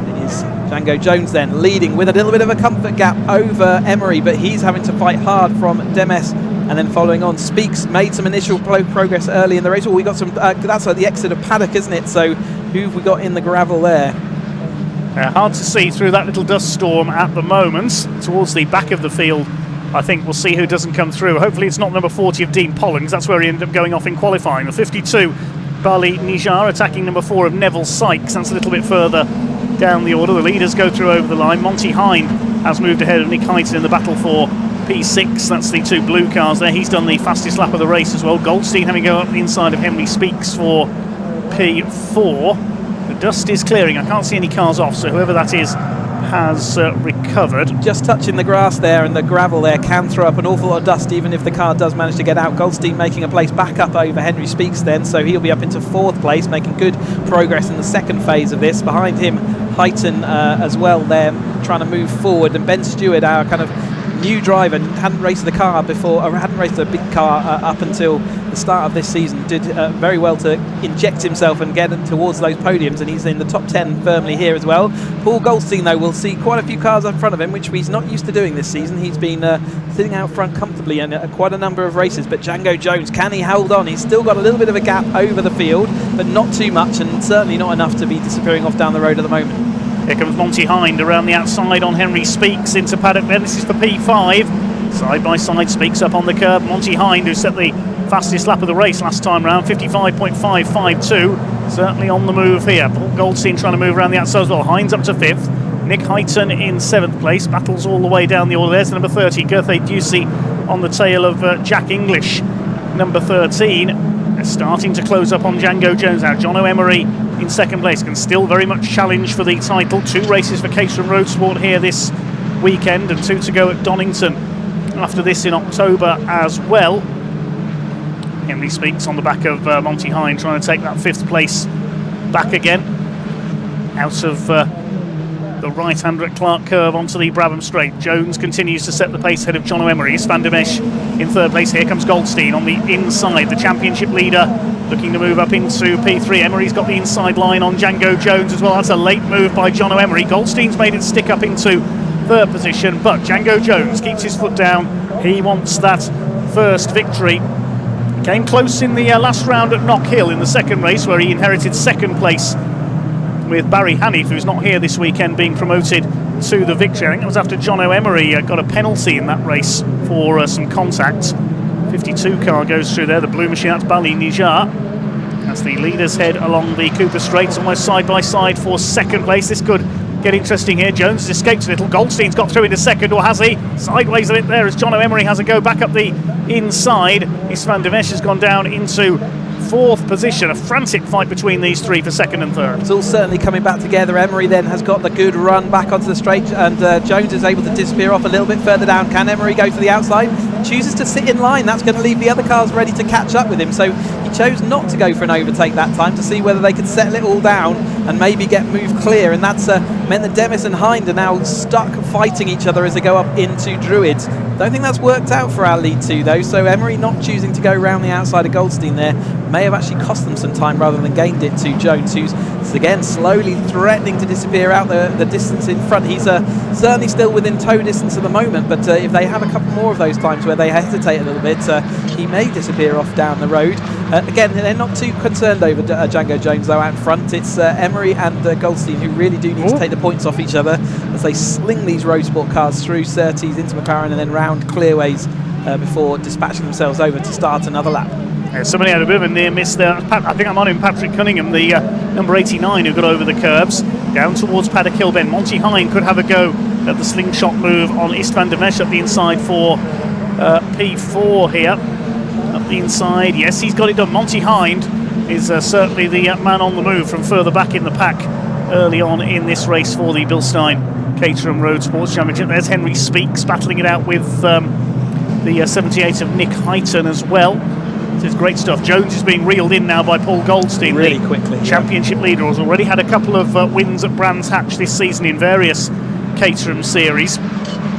It is Django Jones then leading with a little bit of a comfort gap over Emery, but he's having to fight hard from der Mesch and then following on, Speaks made some initial progress early in the race. We got some. That's the exit of Paddock, isn't it? So who have we got in the gravel there? Hard to see through that little dust storm at the moment. Towards the back of the field, I think we'll see who doesn't come through. Hopefully it's not number 40 of Dean Pollins. That's where he ended up going off in qualifying. The 52, Bali Nijar, attacking number 4 of Neville Sykes. That's a little bit further down the order. The leaders go through over the line. Monty Hind has moved ahead of Nick Hyton in the battle for P6. That's the 2 blue cars there. He's done the fastest lap of the race as well. Goldstein having go up the inside of Henry Speaks for P4. The dust is clearing. I can't see any cars off, so whoever that is has recovered. Just touching the grass there, and the gravel there can throw up an awful lot of dust even if the car does manage to get out. Goldstein making a place back up over Henry Speaks then, so he'll be up into 4th place, making good progress in the second phase of this. Behind him, Hyton as well there, trying to move forward, and Ben Stewart, our kind of new driver, hadn't raced the car before, or hadn't raced a big car up until the start of this season, did very well to inject himself and get towards those podiums, and he's in the top 10 firmly here as well. Paul Goldstein, though, will see quite a few cars in front of him, which he's not used to doing this season. He's been sitting out front comfortably in quite a number of races, but Django Jones, can he hold on? He's still got a little bit of a gap over the field, but not too much, and certainly not enough to be disappearing off down the road at the moment. Here comes Monty Hind around the outside on Henry Speaks into Paddock then. This is for P5. Side by side, Speaks up on the curb. Monty Hind, who set the fastest lap of the race last time round, 55.552. Certainly on the move here. Paul Goldstein trying to move around the outside as well. Hind's up to 5th. Nick Hyton in 7th place. Battles all the way down the order. There's the number 30, Gerthay Ducey on the tail of Jack English. Number 13. They're starting to close up on Django Jones now. John O'Emery in 2nd place, can still very much challenge for the title. 2 races for Caterham Roadsport here this weekend, and 2 to go at Donington after this in October as well. Henry Speaks on the back of Monty Hind, trying to take that 5th place back again out of the right-hander at Clark Curve onto the Brabham Straight. Jones continues to set the pace ahead of John O'Emery. It's Van der Mesch in 3rd place. Here comes Goldstein on the inside, the championship leader, looking to move up into P3. Emery's got the inside line on Django Jones as well. That's a late move by John O'Emery. Goldstein's made it stick up into 3rd position, but Django Jones keeps his foot down. He wants that first victory. Came close in the last round at Knock Hill in the 2nd race, where he inherited 2nd place with Barry Hanif, who's not here this weekend, being promoted to the victory. I think it was after John O'Emery got a penalty in that race for some contact. 52 car goes through there, the blue machine. That's Bali Nijar. As the leaders head along the Cooper Straights, almost side by side for 2nd place. This could get interesting here. Jones has escaped a little. Goldstein's got through into 2nd, or has he? Sideways a bit there as John O'Emery has a go back up the inside. Van der Mesch has gone down into 4th position. A frantic fight between these 3 for 2nd and 3rd. It's all certainly coming back together. Emery then has got the good run back onto the straight, and Jones is able to disappear off a little bit further down. Can Emery go to the outside? Chooses to sit in line. That's going to leave the other cars ready to catch up with him, so he chose not to go for an overtake that time, to see whether they could settle it all down and maybe get moved clear, and that's meant that Demis and Hind are now stuck fighting each other as they go up into Druids. Don't think that's worked out for our lead 2 though, so Emery not choosing to go round the outside of Goldstein there may have actually cost them some time rather than gained it to Jones, who's again slowly threatening to disappear out the distance in front. He's certainly still within tow distance at the moment, but if they have a couple more of those times where they hesitate a little bit, he may disappear off down the road. Again, they're not too concerned over Django Jones though out front. It's Emery and Goldstein who really do need to take the points off each other as they sling these Roadsport cars through Surtees into McLaren and then round clearways before dispatching themselves over to start another lap. Yeah, somebody had a bit of a near miss there. I think I'm on him, Patrick Cunningham, the number 89, who got over the curbs down towards Paddock Hill Bend. Monty Hind could have a go at the slingshot move on Van der Mesch up the inside for P4 here. Up the inside, yes, he's got it done. Monty Hind is certainly the man on the move from further back in the pack early on in this race for the Bill Stein Caterham Road Sports Championship. There's Henry Speaks battling it out with the 78 of Nick Hyton as well. This is great stuff. Jones is being reeled in now by Paul Goldstein. Really quickly. Championship leader has already had a couple of wins at Brands Hatch this season in various Caterham series.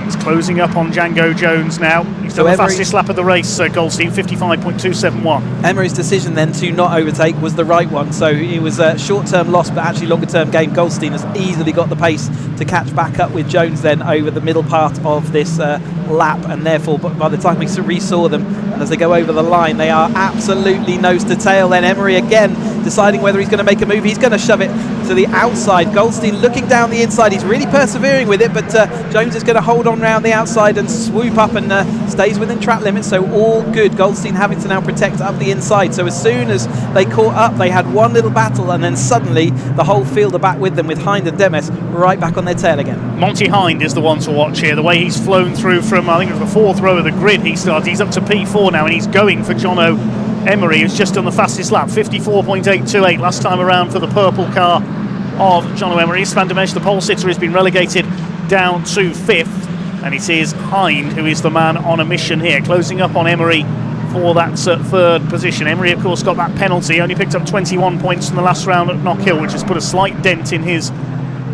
He's closing up on Django Jones now. He's done the fastest lap of the race, Goldstein, 55.271. Emery's decision then to not overtake was the right one. So it was a short-term loss, but actually longer-term gain. Goldstein has easily got the pace to catch back up with Jones then over the middle part of this lap, and therefore by the time we resaw them and as they go over the line, they are absolutely nose to tail. Then Emery again deciding whether he's going to make a move. He's going to shove it to the outside. Goldstein looking down the inside. He's really persevering with it, but Jones is going to hold on round the outside and swoop up and stays within track limits, so all good. Goldstein having to now protect up the inside. So as soon as they caught up, they had one little battle, and then suddenly the whole field are back with them, with Hind and Demes right back on their tail again. Monty Hind is the one to watch here. The way he's flown through from, I think it was the 4th row of the grid he started. He's up to P4 now, and he's going for Jono Emery, who's just done the fastest lap, 54.828 last time around for the purple car of Jono Emery. Van der Mesch, the pole sitter, has been relegated down to 5th, and it is Hind who is the man on a mission here, closing up on Emery for that 3rd position. Emery, of course, got that penalty, only picked up 21 points from the last round at Knockhill, which has put a slight dent in his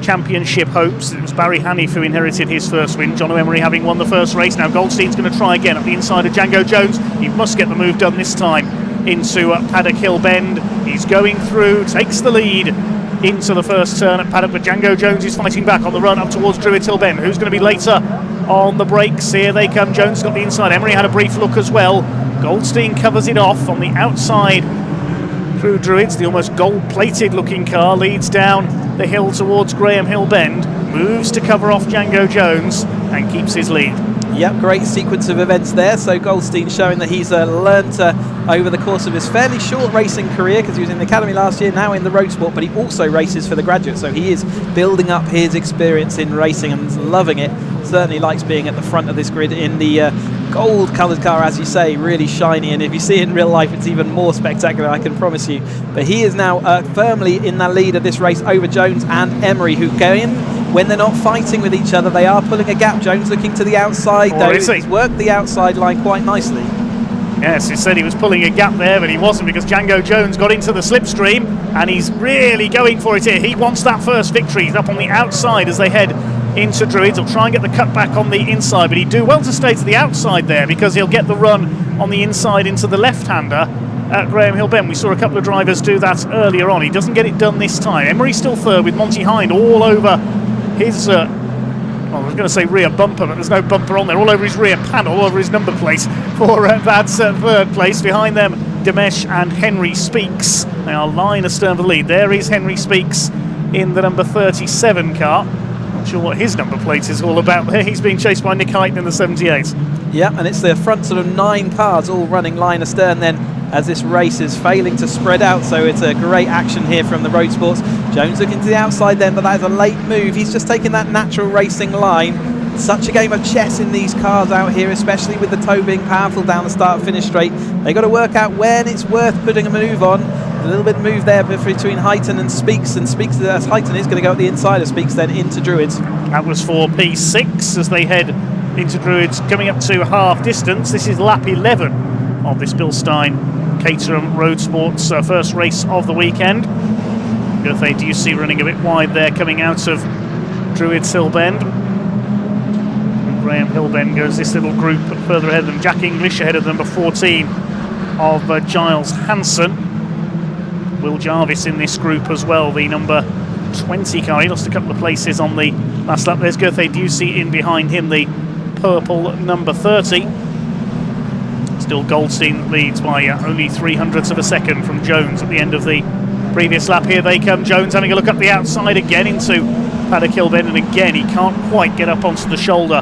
championship hopes. It was Barry Hanif who inherited his first win. Jono Emery having won the first race. Now Goldstein's going to try again up the inside of Django Jones. He must get the move done this time into Paddock Hill Bend. He's going through, takes the lead into the first turn at Paddock, but Django Jones is fighting back on the run up towards Druids Hill Bend. Who's going to be later on the brakes? Here they come. Jones got the inside. Emery had a brief look as well. Goldstein covers it off on the outside through Druids. The almost gold-plated looking car leads down the hill towards Graham Hill Bend, moves to cover off Django Jones and keeps his lead. Yep, great sequence of events there. So Goldstein showing that he's learned over the course of his fairly short racing career, because he was in the academy last year, now in the Roadsport, but he also races for the graduate, so he is building up his experience in racing and loving it. Certainly likes being at the front of this grid in the gold coloured car, as you say, really shiny, and if you see it in real life it's even more spectacular, I can promise you. But he is now firmly in the lead of this race over Jones and Emery, who go in when they're not fighting with each other. They are pulling a gap. Jones looking to the outside, though. He's worked the outside line quite nicely. Yes, he said he was pulling a gap there, but he wasn't, because Django Jones got into the slipstream and he's really going for it here. He wants that first victory. He's up on the outside as they head into Druids. He'll try and get the cut back on the inside, but he'd do well to stay to the outside there, because he'll get the run on the inside into the left-hander at Graham Hill Bend. We saw a couple of drivers do that earlier on. He doesn't get it done this time. Emery still third, with Monty Hind all over his well, I was going to say rear bumper, but there's no bumper on there, all over his rear panel, all over his number plate for that's third place. Behind them, Demesh and Henry Speaks. They are line astern for the lead. There is Henry Speaks in the number 37 car. Not sure what his number plate is all about there. He's being chased by Nick Heighton in the 78. Yeah, and it's the front sort of 9 cars all running line astern then, as this race is failing to spread out. So it's a great action here from the Roadsports. Jones looking to the outside then, but that is a late move. He's just taking that natural racing line. Such a game of chess in these cars out here, especially with the toe being powerful down the start-finish straight. They've got to work out when it's worth putting a move on. A little bit of move there between Heighton and Speaks, and Speaks, Heighton is going to go at the inside of Speaks then into Druids. That was for P6 as they head into Druids, coming up to half distance. This is lap 11 of this Bill Stein Caterham Roadsports first race of the weekend. Goethe Ducey running a bit wide there, coming out of Druids Hill Bend. And Graham Hill Bend goes this little group further ahead of them. Jack English ahead of number 14 of Giles Hanson. Will Jarvis in this group as well, the number 20 car. He lost a couple of places on the last lap. There's Goethe Ducey in behind him, the purple number 30. Still Goldstein leads by only 0.03 of a second from Jones at the end of the previous lap. Here they come. Jones having a look up the outside again into Paddock Hill Bend, and again he can't quite get up onto the shoulder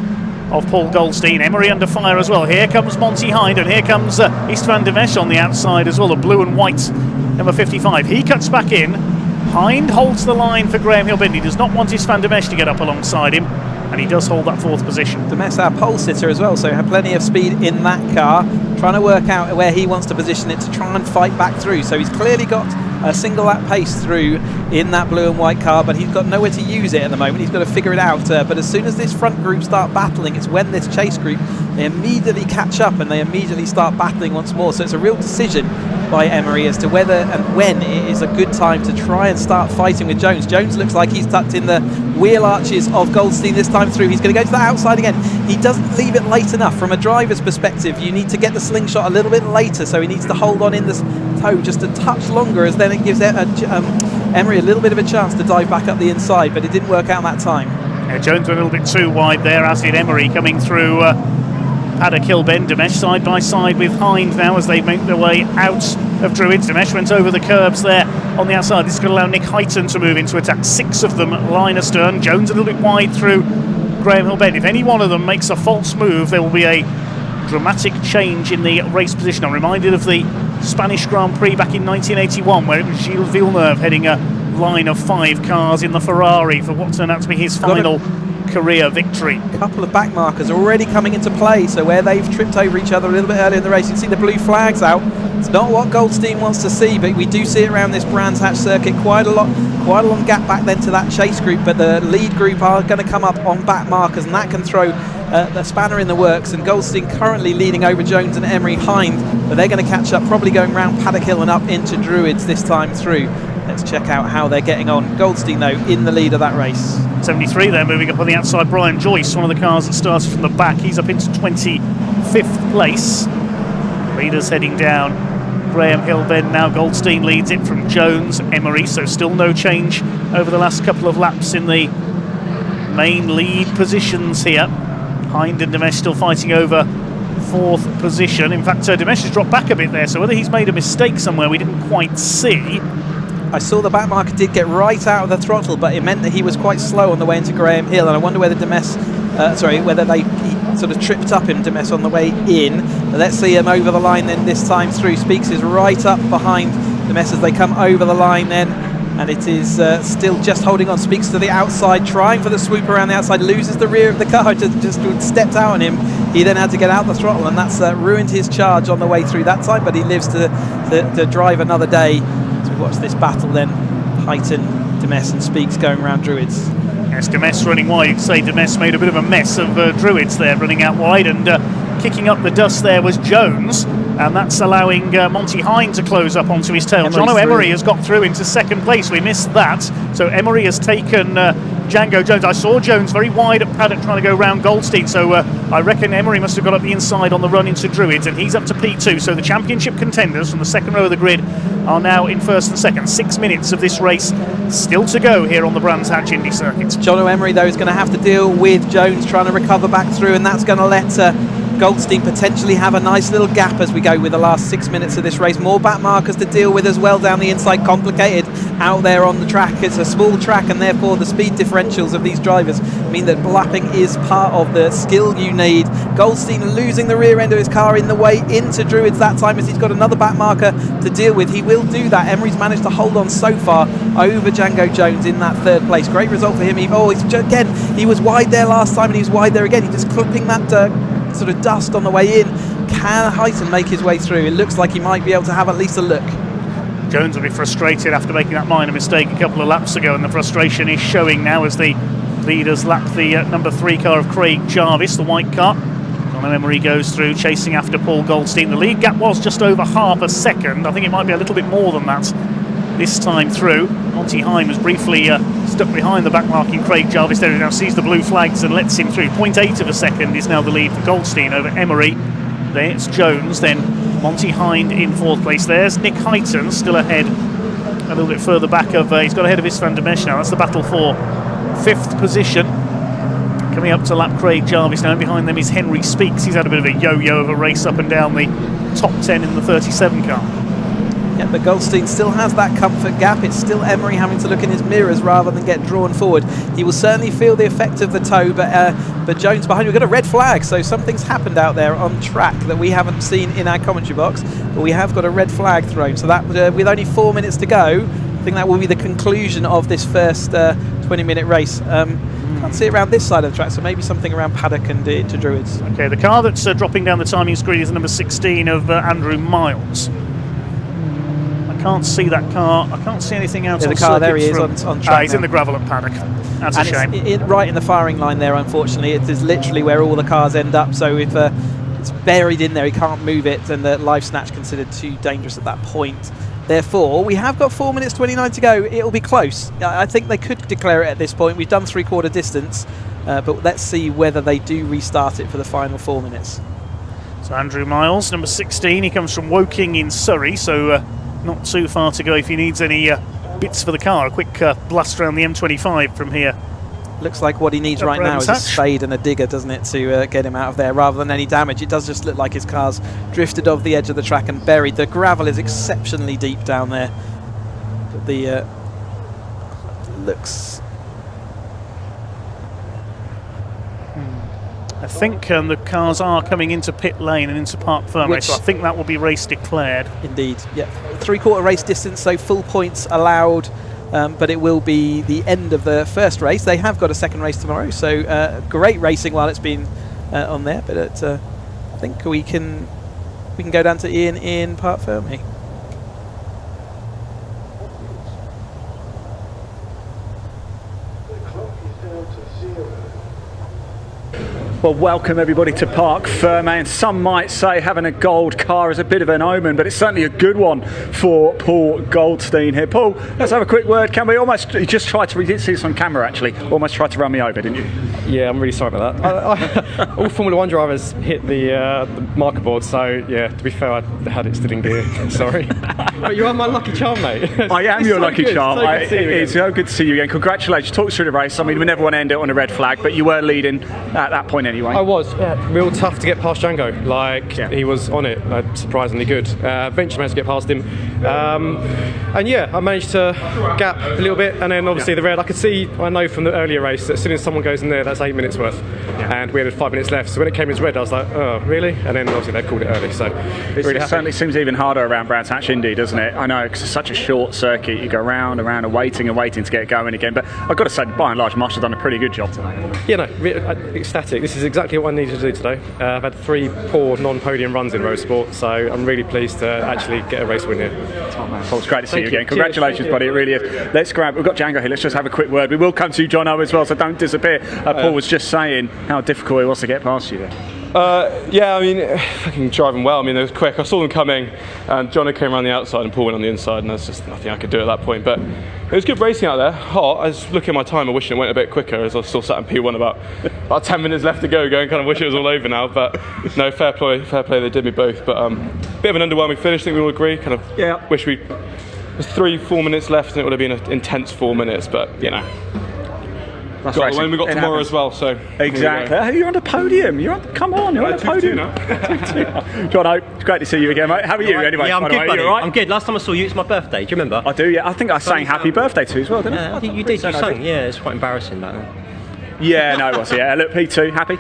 of Paul Goldstein. Emery under fire as well. Here comes Monty Hind, and here comes Istvan Demesh on the outside as well, the blue and white number 55. He cuts back in. Hind holds the line for Graham Hill Bend. He does not want Istvan Demesh to get up alongside him, and he does hold that 4th position. Demesh, our pole sitter as well, so had plenty of speed in that car, trying to work out where he wants to position it to try and fight back through. So he's clearly got a single lap pace through in that blue and white car, but he's got nowhere to use it at the moment. He's got to figure it out. But as soon as this front group start battling, it's when this chase group, they immediately catch up and they immediately start battling once more. So it's a real decision by Emery as to whether and when it is a good time to try and start fighting with Jones. Jones looks like he's tucked in the wheel arches of Goldstein this time through. He's going to go to the outside again. He doesn't leave it late enough. From a driver's perspective, you need to get the slingshot a little bit later, so he needs to hold on in this toe just a touch longer, as then it gives Emery a little bit of a chance to dive back up the inside, but it didn't work out that time. Yeah, Jones a little bit too wide there, as did Emery, coming through Paddock, Kilben, Demesh side by side with Hind now as they make their way out of Druids. Demesh went over the curbs there on the outside. This is going to allow Nick Heighton to move into attack. 6 of them line astern. Jones a little bit wide through Graham Hill Bend. If any one of them makes a false move, there will be a dramatic change in the race position. I'm reminded of the Spanish Grand Prix back in 1981, where it was Gilles Villeneuve heading a line of 5 cars in the Ferrari for what turned out to be his final career victory. A couple of back markers already coming into play, so where they've tripped over each other a little bit earlier in the race, you can see the blue flags out. It's not what Goldstein wants to see, but we do see it around this Brands Hatch circuit quite a long gap back then to that chase group, but the lead group are going to come up on back markers, and that can throw the spanner in the works. And Goldstein currently leading over Jones and Emery Hind, but they're going to catch up, probably going round Paddock Hill and up into Druids this time through. Let's check out how they're getting on. Goldstein, though, in the lead of that race. 73 there, moving up on the outside. Brian Joyce, one of the cars that started from the back. He's up into 25th place. Leaders heading down Graham Hill Bend now. Goldstein leads it from Jones, Emery, so still no change over the last couple of laps in the main lead positions here. Hind and Demesh still fighting over 4th position. In fact, Demesh has dropped back a bit there, so whether he's made a mistake somewhere we didn't quite see. I saw the back marker did get right out of the throttle, but it meant that he was quite slow on the way into Graham Hill, and I wonder whether he sort of tripped up him, Demes, on the way in. But let's see him over the line then this time through. Speaks is right up behind Demes as they come over the line then, and it is still just holding on. Speaks to the outside, trying for the swoop around the outside, loses the rear of the car, just stepped out on him. He then had to get out the throttle, and that's ruined his charge on the way through that time, but he lives to drive another day. So we watch this battle then. Heighton, Demes and Speaks going around Druids. Yes, Demes running wide. You could say Demes made a bit of a mess of Druids there, running out wide, and kicking up the dust there was Jones, and that's allowing Monty Hind to close up onto his tail. Jono Emery has got through into 2nd place. We missed that, so Emery has taken Django Jones. I saw Jones very wide at Paddock trying to go round Goldstein, so I reckon Emery must have got up the inside on the run into Druids, and he's up to P2. So the championship contenders from the 2nd row of the grid are now in 1st and 2nd. 6 minutes of this race still to go here on the Brands Hatch Indy circuit. Jono Emery, though, is going to have to deal with Jones trying to recover back through, and that's going to let Goldstein potentially have a nice little gap as we go with the last 6 minutes of this race. More back markers to deal with as well down the inside. Complicated out there on the track. It's a small track, and therefore the speed differentials of these drivers mean that lapping is part of the skill you need. Goldstein losing the rear end of his car in the way into Druids that time, as he's got another back marker to deal with. He will do that. Emery's managed to hold on so far over Django Jones in that 3rd place. Great result for him. He was wide there last time, and he was wide there again. He's just clipping that sort of dust on the way in. Can Heighton make his way through? It looks like he might be able to have at least a look. Jones will be frustrated after making that minor mistake a couple of laps ago, and the frustration is showing now as the leaders lap the number 3 car of Craig Jarvis, the white car. Jono Emery goes through, chasing after Paul Goldstein. The lead gap was just over half a second. I think it might be a little bit more than that this time through. Monty Hind was briefly stuck behind the back marking Craig Jarvis there. He now sees the blue flags and lets him through. 0.8 of a second is now the lead for Goldstein over Emery. Then it's Jones, then Monty Hind in 4th place. There's Nick Heighton still ahead a little bit further back of he's got ahead of Istvan Demes now. That's the battle for 5th position. Coming up to lap Craig Jarvis now, and behind them is Henry Speaks. He's had a bit of a yo-yo of a race up and down the top 10 in the 37 car. Yeah, but Goldstein still has that comfort gap. It's still Emery having to look in his mirrors rather than get drawn forward. He will certainly feel the effect of the toe, but Jones behind. We've got a red flag, so something's happened out there on track that we haven't seen in our commentary box, but we have got a red flag thrown. So that with only 4 minutes to go, I think that will be the conclusion of this first 20-minute race. Can't see it around this side of the track, so maybe something around Paddock and into Druids. Okay, the car that's dropping down the timing screen is number 16 of Andrew Miles. Can't see that car. I can't see anything out on the car. There he is from, on track. He's in the gravel at Paddock. That's and a shame. It's right in the firing line there, unfortunately. It is literally where all the cars end up. So if it's buried in there, he can't move it, and the live snatch considered too dangerous at that point. Therefore, we have got 4 minutes 29 to go. It'll be close. I think they could declare it at this point. We've done 3/4 distance, but let's see whether they do restart it for the final 4 minutes. So Andrew Miles, number 16, he comes from Woking in Surrey, so not too far to go if he needs any bits for the car. A quick blast around the M25 from here. Looks like what he needs right now is a spade and a digger, doesn't it, to get him out of there rather than any damage. It does just look like his car's drifted off the edge of the track and buried. The gravel is exceptionally deep down there. But the looks... I think the cars are coming into pit lane and into Park Ferme, so I think that will be race declared. Indeed, yeah. 3/4 race distance, so full points allowed, but it will be the end of the first race. They have got a second race tomorrow, so great racing while it's been on there. But I think we can go down to Ian in Park Ferme. Well, welcome everybody to Park Ferme, and some might say having a gold car is a bit of an omen, but it's certainly a good one for Paul Goldstein here. Paul, let's have a quick word. Can we you just tried to, we did see this on camera actually, almost tried to run me over, didn't you? Yeah, I'm really sorry about that. All Formula 1 drivers hit the marker board, so yeah, to be fair, I had it still in gear, sorry. But you are my lucky charm, mate. I am your lucky charm. It's so good to see you again. Congratulations. Talk us through the race. I mean, we never want to end it on a red flag, but you were leading at that point anyway. I was. Real tough to get past Django. He was on it, surprisingly good. Eventually managed to get past him. And yeah, I managed to gap a little bit, and then obviously the red, I know from the earlier race that as soon as someone goes in there, that's 8 minutes worth. And we had 5 minutes left, so when it came as red, I was like, oh, really? And then obviously they called it early, so really it certainly seems even harder around Brands Hatch Indy, doesn't it? I know, because it's such a short circuit, you go round and round and waiting to get going again, but I've got to say, by and large, Marsh has done a pretty good job today. Yeah, no, ecstatic. This is exactly what I needed to do today. I've had 3 poor non-podium runs in Roadsport, so I'm really pleased to actually get a race win here. Well, it's great to see you again. Congratulations, buddy, it really is. We've got Django here, let's just have a quick word. We will come to you, Jono, as well, so don't disappear. Paul was just saying how difficult it was to get past you there. Yeah, I mean, fucking driving well. I mean, it was quick. I saw them coming, and Jono came around the outside and Paul went on the inside, and there's just nothing I could do at that point. But it was good racing out there. Hot. I was looking at my time, I wishing it went a bit quicker, as I was still sat in P1 about 10 minutes left to go, going kind of wish it was all over now. But no, fair play. They did me both. But bit of an underwhelming finish. I think we all agree. Kind of wish we. There's 3-4 minutes left, and it would have been an intense 4 minutes. But you know. That's got the one we got tomorrow as well, so exactly. You're on the podium. Come on, you're on the podium. John, it's great to see you again, mate. How are you anyway? Yeah, I'm good, buddy. Right? I'm good. Last time I saw you, it's my birthday. Do you remember? I do. Yeah, I think I sang "Happy Birthday" to you as well, didn't I? You did. You sang. Yeah, it's quite embarrassing that. Yeah, no, it was. Yeah, look, P2, happy?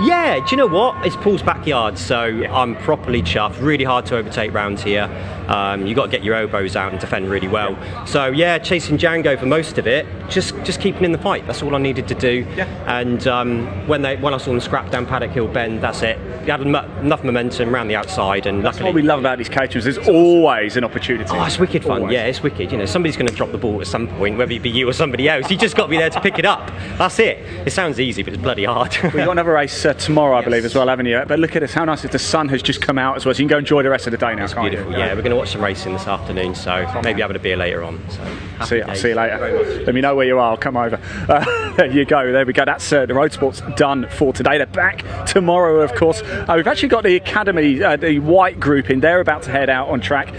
Yeah, do you know what? It's Paul's backyard, so I'm properly chuffed. Really hard to overtake round here. You've got to get your elbows out and defend really well. So yeah, chasing Django for most of it, just keeping in the fight. That's all I needed to do. Yeah. And when I saw them scrap down Paddock Hill Bend, that's it. You had enough momentum around the outside, and that's luckily, what we love about these Caterhams. There's always an opportunity. Oh, it's wicked fun. Always. Yeah, it's wicked. You know, somebody's going to drop the ball at some point, whether it be you or somebody else. You just got to be there to pick it up. That's it. It sounds easy, but it's bloody hard. We've got another race tomorrow, I believe, as well, haven't you? But look at this. How nice is the sun has just come out as well, so you can go enjoy the rest of the day now. It's beautiful. Yeah, we're going to watch some racing this afternoon, so maybe having a beer later on. So I'll see you later. Let me know where you are. I'll come over. There you go. There we go. That's the Roadsport's done for today. They're back tomorrow, of course. We've actually got the Academy, the white group in. They're about to head out on track.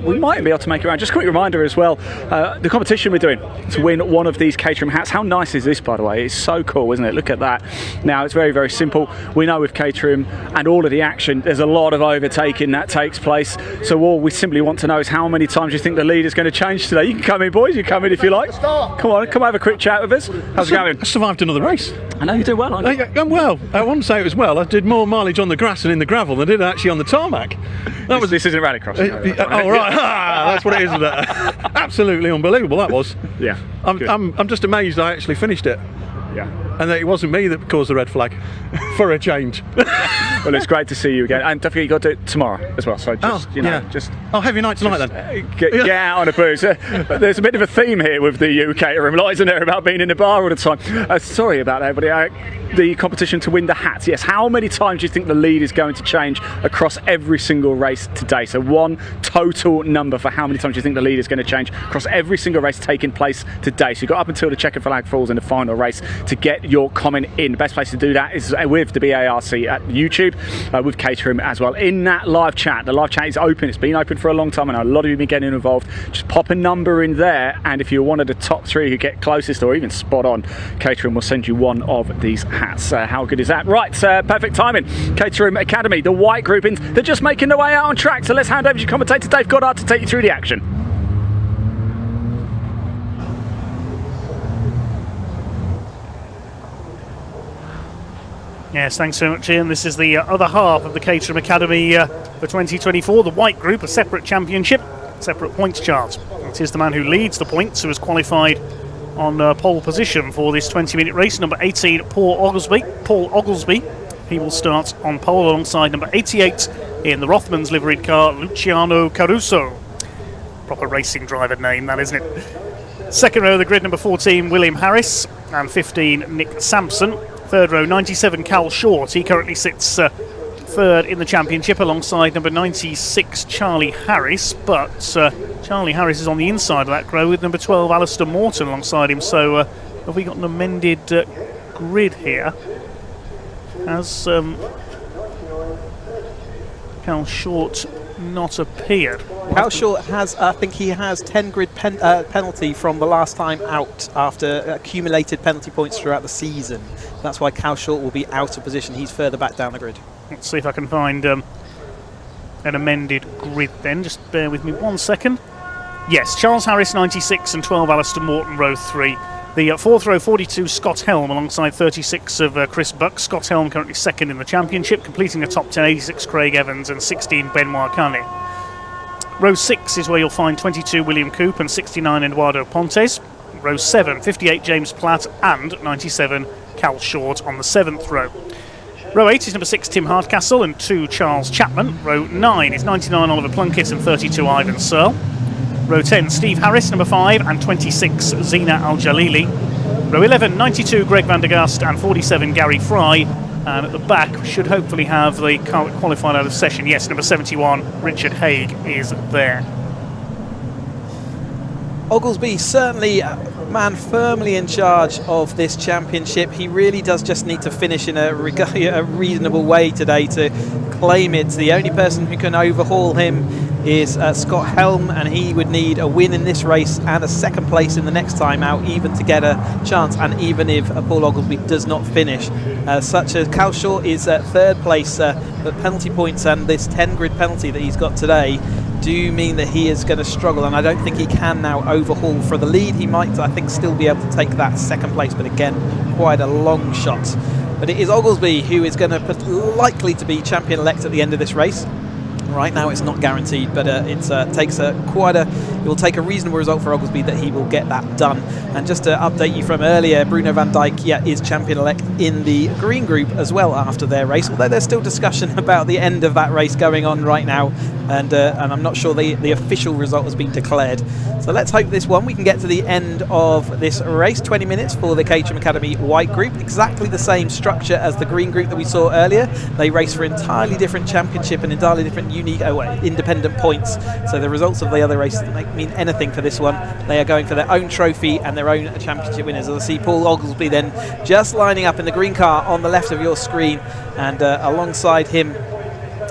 We might be able to make it around. Just a quick reminder as well, the competition we're doing to win one of these Caterham hats. How nice is this, by the way? It's so cool, isn't it? Look at that. Now, it's very, very simple. We know with Caterham and all of the action, there's a lot of overtaking that takes place. So all we simply want to know is how many times you think the lead is going to change today. You can come in, boys. You come in if you like. Come on, come have a quick chat with us. How's it going? I survived another race. I know you do well, aren't you? I'm well. I wouldn't say it was well. I did more mileage on the grass and in the gravel than I did actually on the tarmac. This isn't rallycross. Oh, right. That's what it is. Absolutely unbelievable, that was. Yeah. I'm just amazed I actually finished it. Yeah. And that it wasn't me that caused the red flag, for a change. Well, it's great to see you again, and don't forget you got to do it tomorrow as well. So just just heavy night tonight then. Get out on a booze. There's a bit of a theme here with the Caterham lot, isn't there, about being in the bar all the time. Sorry about that, everybody. The competition to win the hats. Yes, how many times do you think the lead is going to change across every single race today? So one total number for how many times do you think the lead is going to change across every single race taking place today. So you've got up until the checkered flag falls in the final race to get your comment in. The best place to do that is with the BARC at YouTube, with Caterham as well. In that live chat, the live chat is open. It's been open for a long time, and a lot of you have been getting involved. Just pop a number in there, and if you're one of the top 3 who get closest or even spot on, Caterham will send you one of these hats. How good is that? Right, perfect timing. Caterham Academy, the white group, they're just making their way out on track. So let's hand over to your commentator Dave Goddard to take you through the action. Yes, thanks so much, Ian. This is the other half of the Caterham Academy for 2024. The white group, a separate championship, separate points chart. It is the man who leads the points who has qualified on pole position for this 20-minute race. Number 18, Paul Oglesby. He will start on pole alongside number 88 in the Rothmans liveried car, Luciano Caruso. Proper racing driver name, that, isn't it? Second row of the grid, number 14, William Harris, and 15, Nick Sampson. Third row, 97, Cal Short. He currently sits third in the championship alongside number 96, Charlie Harris. But Charlie Harris is on the inside of that row with number 12, Alistair Morton alongside him. So have we got an amended grid here? Has Cal Short not appeared? Cal Short has, I think he has 10 grid penalty from the last time out after accumulated penalty points throughout the season. That's why Cal Short will be out of position. He's further back down the grid. Let's see if I can find an amended grid then. Just bear with me 1 second. Yes, Charles Harris 96 and 12 Alistair Morton row 3. The fourth row, 42, Scott Helm alongside 36 of Chris Buck. Scott Helm currently second in the championship, completing the top 10, 86 Craig Evans and 16 Benoit Cane. Row 6 is where you'll find 22 William Coop and 69 Eduardo Pontes. Row 7, 58 James Platt and 97 Cal Short on the 7th row. Row 8 is number 6 Tim Hardcastle and 2 Charles Chapman. Row 9 is 99 Oliver Plunkett and 32 Ivan Searle. Row 10, Steve Harris, number 5, and 26, Zina Al-Jalili. Row 11, 92, Greg van der Gast, and 47, Gary Fry. And at the back, we should hopefully have the car qualified out of session. Yes, number 71, Richard Haig, is there. Oglesby certainly a man firmly in charge of this championship. He really does just need to finish in a reasonable way today to claim it. The only person who can overhaul him is Scott Helm, and he would need a win in this race and a second place in the next time out even to get a chance, and even if Paul Oglesby does not finish. Such as Cal Short is third place, but penalty points and this 10 grid penalty that he's got today do mean that he is going to struggle, and I don't think he can now overhaul for the lead. He might, I think, still be able to take that second place, but again, quite a long shot. But it is Oglesby who is going to likely to be champion-elect at the end of this race. Right now it's not guaranteed, but it will take a reasonable result for Oglesby that he will get that done. And just to update you from earlier, Bruno van Dijk is champion-elect in the green group as well after their race, although there's still discussion about the end of that race going on right now, and I'm not sure the official result has been declared. So let's hope this one we can get to the end of this race. 20 minutes for the Caterham Academy white group, exactly the same structure as the green group that we saw earlier. They race for entirely different championship and entirely different unique independent points, so the results of the other races don't mean anything for this one. They are going for their own trophy and their own championship winners. As I see Paul Oglesby then just lining up in the green car on the left of your screen, and alongside him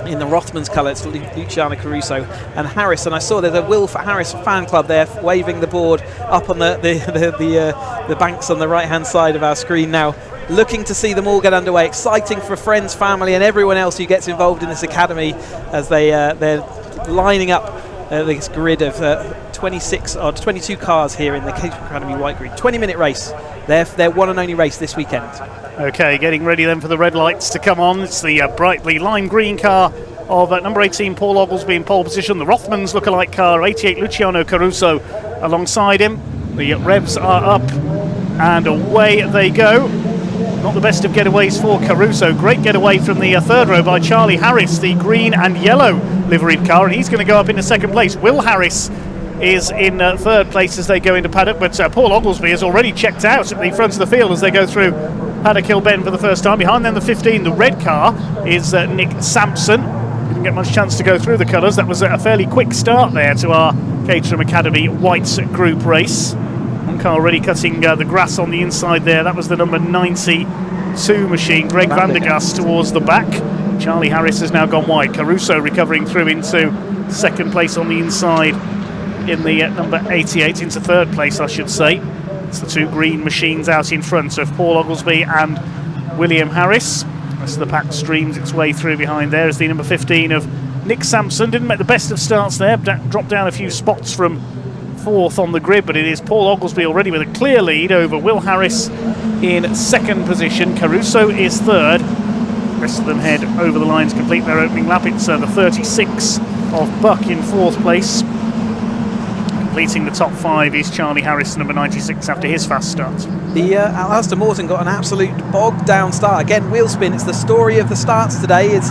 in the Rothmans colour, it's Luciano Caruso and Harris. And I saw there's a Will Harris fan club there waving the board up on the banks on the right hand side of our screen now, looking to see them all get underway. Exciting for friends, family and everyone else who gets involved in this academy as they're lining up this grid of 22 cars here in the Caterham Academy white grid. 20-minute race, their one and only race this weekend. Okay, getting ready then for the red lights to come on. It's the brightly lime green car of number 18 Paul Oglesby in pole position. The Rothmans lookalike car, 88 Luciano Caruso alongside him. The revs are up and away they go. Not the best of getaways for Caruso. Great getaway from the third row by Charlie Harris, the green and yellow liveried car, and he's going to go up into second place. Will Harris is in third place as they go into Paddock, but Paul Oglesby has already checked out at the front of the field as they go through Paddock Hill Bend for the first time. Behind them, the 15, the red car, is Nick Sampson. Didn't get much chance to go through the colours. That was a fairly quick start there to our Caterham Academy Whites group race. One car already cutting the grass on the inside there. That was the number 92 machine, Greg Vandergast, towards the back. Charlie Harris has now gone wide. Caruso recovering through into second place on the inside in the number 88, into third place, I should say. It's the two green machines out in front of Paul Oglesby and William Harris. The rest of the pack streams its way through behind there as the number 15 of Nick Sampson. Didn't make the best of starts there, dropped down a few spots from fourth on the grid, but it is Paul Oglesby already with a clear lead over Will Harris in second position. Caruso is third. The rest of them head over the line to complete their opening lap. It's the 36 of Buck in fourth place. Completing the top five is Charlie Harris, number 96, after his fast start. The Alistair Morton got an absolute bogged down start. Again, wheel spin. It's the story of the starts today. It's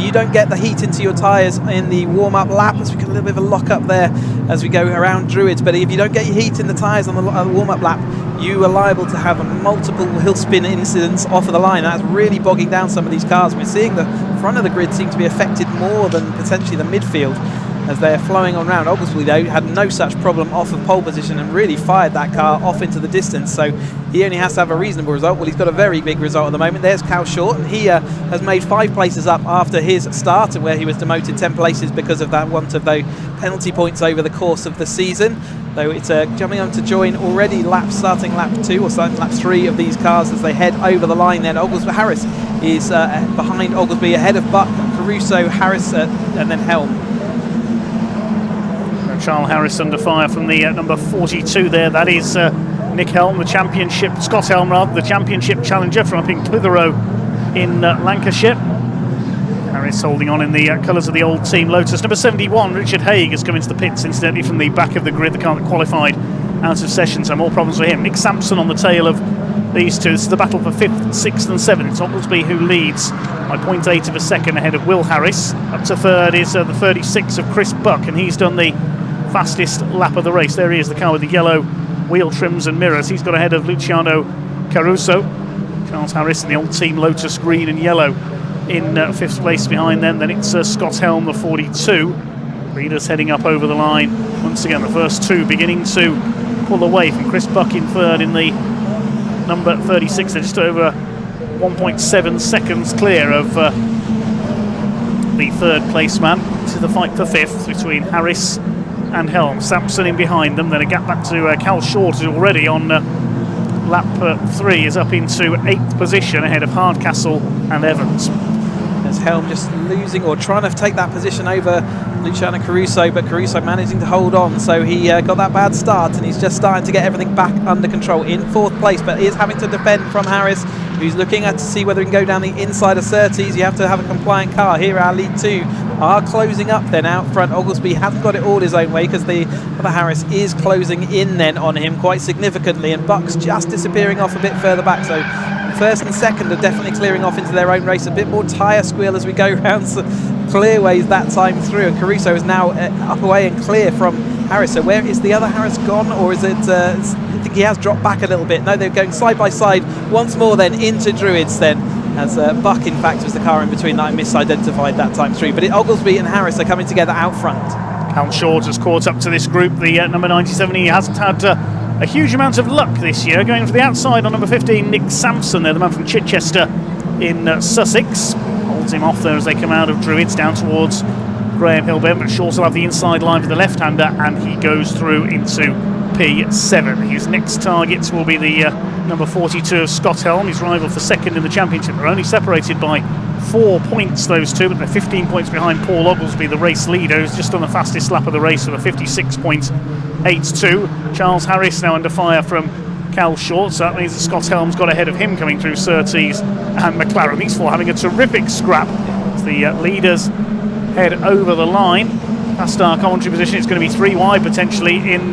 you don't get the heat into your tyres in the warm-up lap. As we get a little bit of a lock-up there as we go around Druids. But if you don't get your heat in the tyres on the warm-up lap, you are liable to have multiple wheel spin incidents off of the line. That's really bogging down some of these cars. We're seeing the front of the grid seem to be affected more than potentially the midfield as they're flowing on round. Oglesby, though, had no such problem off of pole position and really fired that car off into the distance, so he only has to have a reasonable result. Well, he's got a very big result at the moment. There's Cal Short, and he has made 5 places up after his start, and where he was demoted 10 places because of that want of those penalty points over the course of the season. Though it's jumping on to join already starting lap 2 or starting lap 3 of these cars as they head over the line. Then Oglesby Harris is behind Oglesby, ahead of Buck, Caruso, Harris, and then Helm. Charles Harris under fire from the number 42 there. That is Nick Helm, the championship, Scott Helm rather, the championship challenger from up in Clitheroe in Lancashire. Harris holding on in the colours of the old Team Lotus. Number 71, Richard Haig, has come into the pits, incidentally, from the back of the grid. The car that qualified out of session, so more problems for him. Nick Sampson on the tail of these two. This is the battle for 5th, 6th and 7th. It's Oglesby who leads by 0.8 of a second ahead of Will Harris. Up to third is the 36 of Chris Buck, and he's done the fastest lap of the race. There he is, the car with the yellow wheel trims and mirrors. He's got ahead of Luciano Caruso. Charles Harris in the old Team Lotus green and yellow in 5th place behind them. Then it's Scott Helm, the 42. Leaders heading up over the line. Once again, the first two beginning to pull away from Chris Buck in third in the number 36. They're just over 1.7 seconds clear of the third place man. This is the fight for 5th between Harris and Helm. Sampson in behind them, then a gap back to Cal Short, who already on lap 3 is up into 8th position ahead of Hardcastle and Evans. There's Helm just losing or trying to take that position over Luciano Caruso, but Caruso managing to hold on, so he got that bad start and he's just starting to get everything back under control in 4th place, but he is having to defend from Harris, who's looking at to see whether he can go down the inside of Surtees. You have to have a compliant car. Here our lead 2 are closing up then out front. Oglesby hasn't got it all his own way because the other Harris is closing in then on him quite significantly, and Buck's just disappearing off a bit further back, so first and second are definitely clearing off into their own race. A bit more tyre squeal as we go round clearways that time through, and Caruso is now up away and clear from Harris. So where is the other Harris gone, or is it I think he has dropped back a little bit. No, they're going side by side once more then into Druids then, as Buck in fact was the car in between that I misidentified that time through, but Oglesby and Harris are coming together out front. Cal Short has caught up to this group, the number 97. He hasn't had a huge amount of luck this year. Going to the outside on number 15, Nick Sampson there, the man from Chichester in Sussex. Holds him off there as they come out of Druids down towards Graham Hill Bend, but Short will have the inside line for the left-hander, and he goes through into P7. His next targets will be the number 42 of Scott Helm, his rival for second in the championship. They're only separated by 4 points, those two, but they're 15 points behind Paul Oglesby, the race leader, who's just on the fastest lap of the race with a 56.82. Charles Harris now under fire from Cal Short, so that means that Scott Helm's got ahead of him coming through Surtees and McLaren. These four having a terrific scrap as the leaders head over the line. Past our commentary position, it's going to be 3 wide potentially in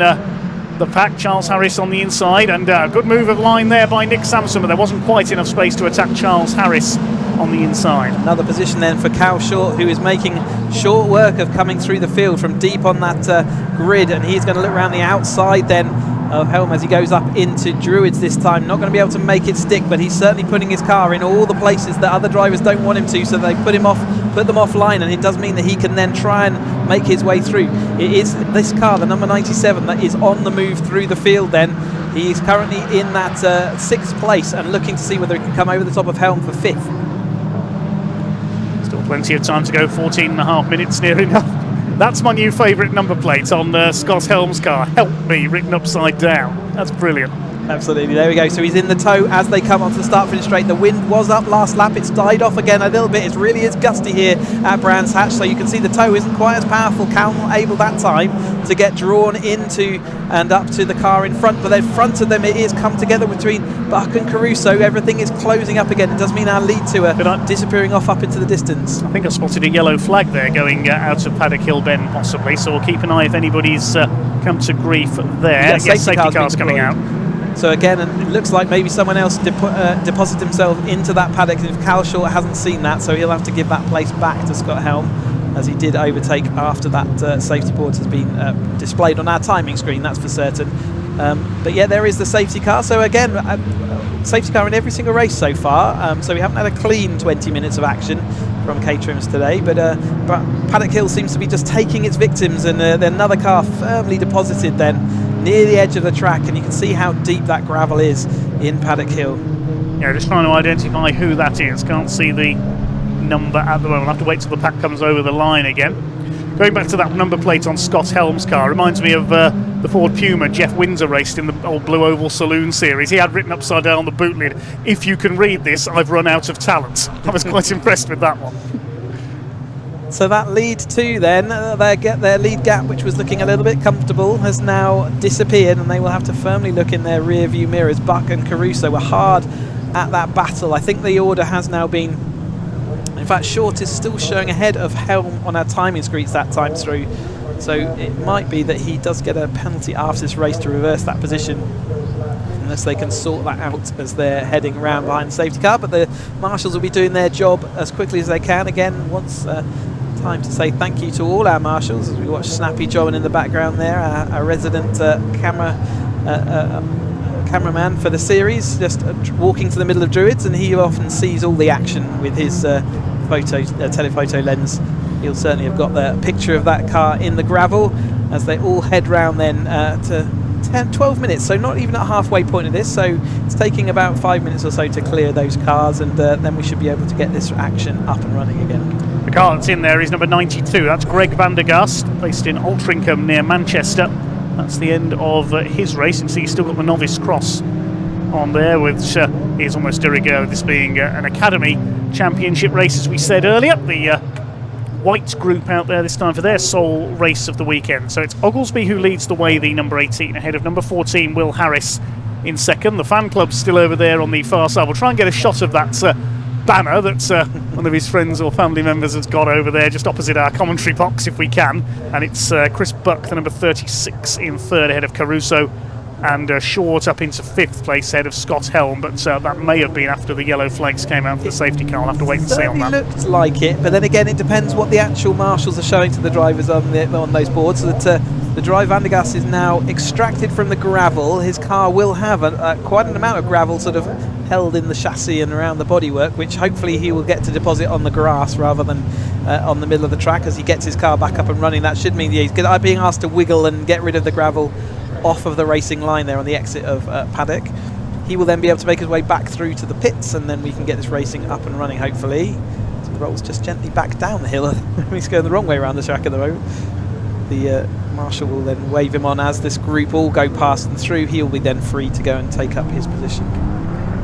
the pack. Charles Harris on the inside, and a good move of line there by Nick Sampson, but there wasn't quite enough space to attack Charles Harris on the inside. Another position then for Cal Short, who is making short work of coming through the field from deep on that grid, and he's going to look around the outside then of Helm as he goes up into Druids this time. Not going to be able to make it stick, but he's certainly putting his car in all the places that other drivers don't want him to, so they put them offline, and it does mean that he can then try and make his way through. It is this car, the number 97, that is on the move through the field then. He's currently in that 6th place and looking to see whether he can come over the top of Helm for 5th. Still plenty of time to go, 14.5 minutes near enough. That's my new favourite number plate on Scott Helm's car. Help me, written upside down. That's brilliant. Absolutely, there we go. So he's in the tow as they come onto the start finish straight. The wind was up last lap, it's died off again a little bit. It really is gusty here at Brands Hatch, so you can see the tow isn't quite as powerful. Cal not able that time to get drawn into and up to the car in front, but then front of them it is come together between BARC and Caruso. Everything is closing up again. It does mean our lead two are disappearing off up into the distance. I think I spotted a yellow flag there going out of Paddock Hill Bend possibly, so we'll keep an eye if anybody's come to grief there. Yes, safety cars coming out. So again, it looks like maybe someone else deposited himself into that paddock, and if Cal Short hasn't seen that, so he'll have to give that place back to Scott Helm, as he did overtake after that safety board has been displayed on our timing screen, that's for certain. But yeah, there is the safety car. So again, safety car in every single race so far. So we haven't had a clean 20 minutes of action from Caterham's today, but Paddock Hill seems to be just taking its victims, and then another car firmly deposited then near the edge of the track, and you can see how deep that gravel is in Paddock Hill. Yeah, just trying to identify who that is. Can't see the number at the moment. I'll have to wait till the pack comes over the line again. Going back to that number plate on Scott Helm's car, reminds me of the Ford Puma Jeff Windsor raced in the old Blue Oval Saloon series. He had written upside down on the boot lid, "If you can read this, I've run out of talent." I was quite impressed with that one. So that lead two then, their lead gap, which was looking a little bit comfortable, has now disappeared, and they will have to firmly look in their rear view mirrors. BARC and Caruso were hard at that battle. I think the order has now been, in fact, Short is still showing ahead of Helm on our timing screens that time through, so it might be that he does get a penalty after this race to reverse that position, unless they can sort that out as they're heading around behind the safety car. But the marshals will be doing their job as quickly as they can. Again, once time to say thank you to all our marshals as we watch Snappy John in the background there, our resident cameraman for the series, just walking to the middle of Druids, and he often sees all the action with his telephoto lens. He'll certainly have got the picture of that car in the gravel as they all head round then to 12 minutes, so not even at halfway point of this, so it's taking about 5 minutes or so to clear those cars, and then we should be able to get this action up and running again. The car that's in there is number 92. That's Greg van der Gast, based in Altrincham near Manchester. That's the end of his race. You can see he's still got the novice cross on there, which is almost de rigueur, this being an Academy Championship race, as we said earlier. The white group out there this time for their sole race of the weekend. So it's Oglesby who leads the way, the number 18, ahead of number 14, Will Harris, in second. The fan club's still over there on the far side. We'll try and get a shot of that banner that one of his friends or family members has got over there just opposite our commentary box if we can, and it's Chris Buck, the number 36, in third ahead of Caruso, and Short up into 5th place ahead of Scott Helm, but that may have been after the yellow flags came out for the safety car. I'll have to wait and see on that. It looked like it, but then again it depends what the actual marshals are showing to the drivers on those boards. So that the drive van der Gast is now extracted from the gravel. His car will have quite an amount of gravel sort of held in the chassis and around the bodywork, which hopefully he will get to deposit on the grass rather than on the middle of the track as he gets his car back up and running. That should mean he's being asked to wiggle and get rid of the gravel off of the racing line there on the exit of Paddock. He will then be able to make his way back through to the pits, and then we can get this racing up and running hopefully. So he rolls just gently back down the hill. He's going the wrong way around the track at the moment. The marshal will then wave him on as this group all go past and through. He'll be then free to go and take up his position.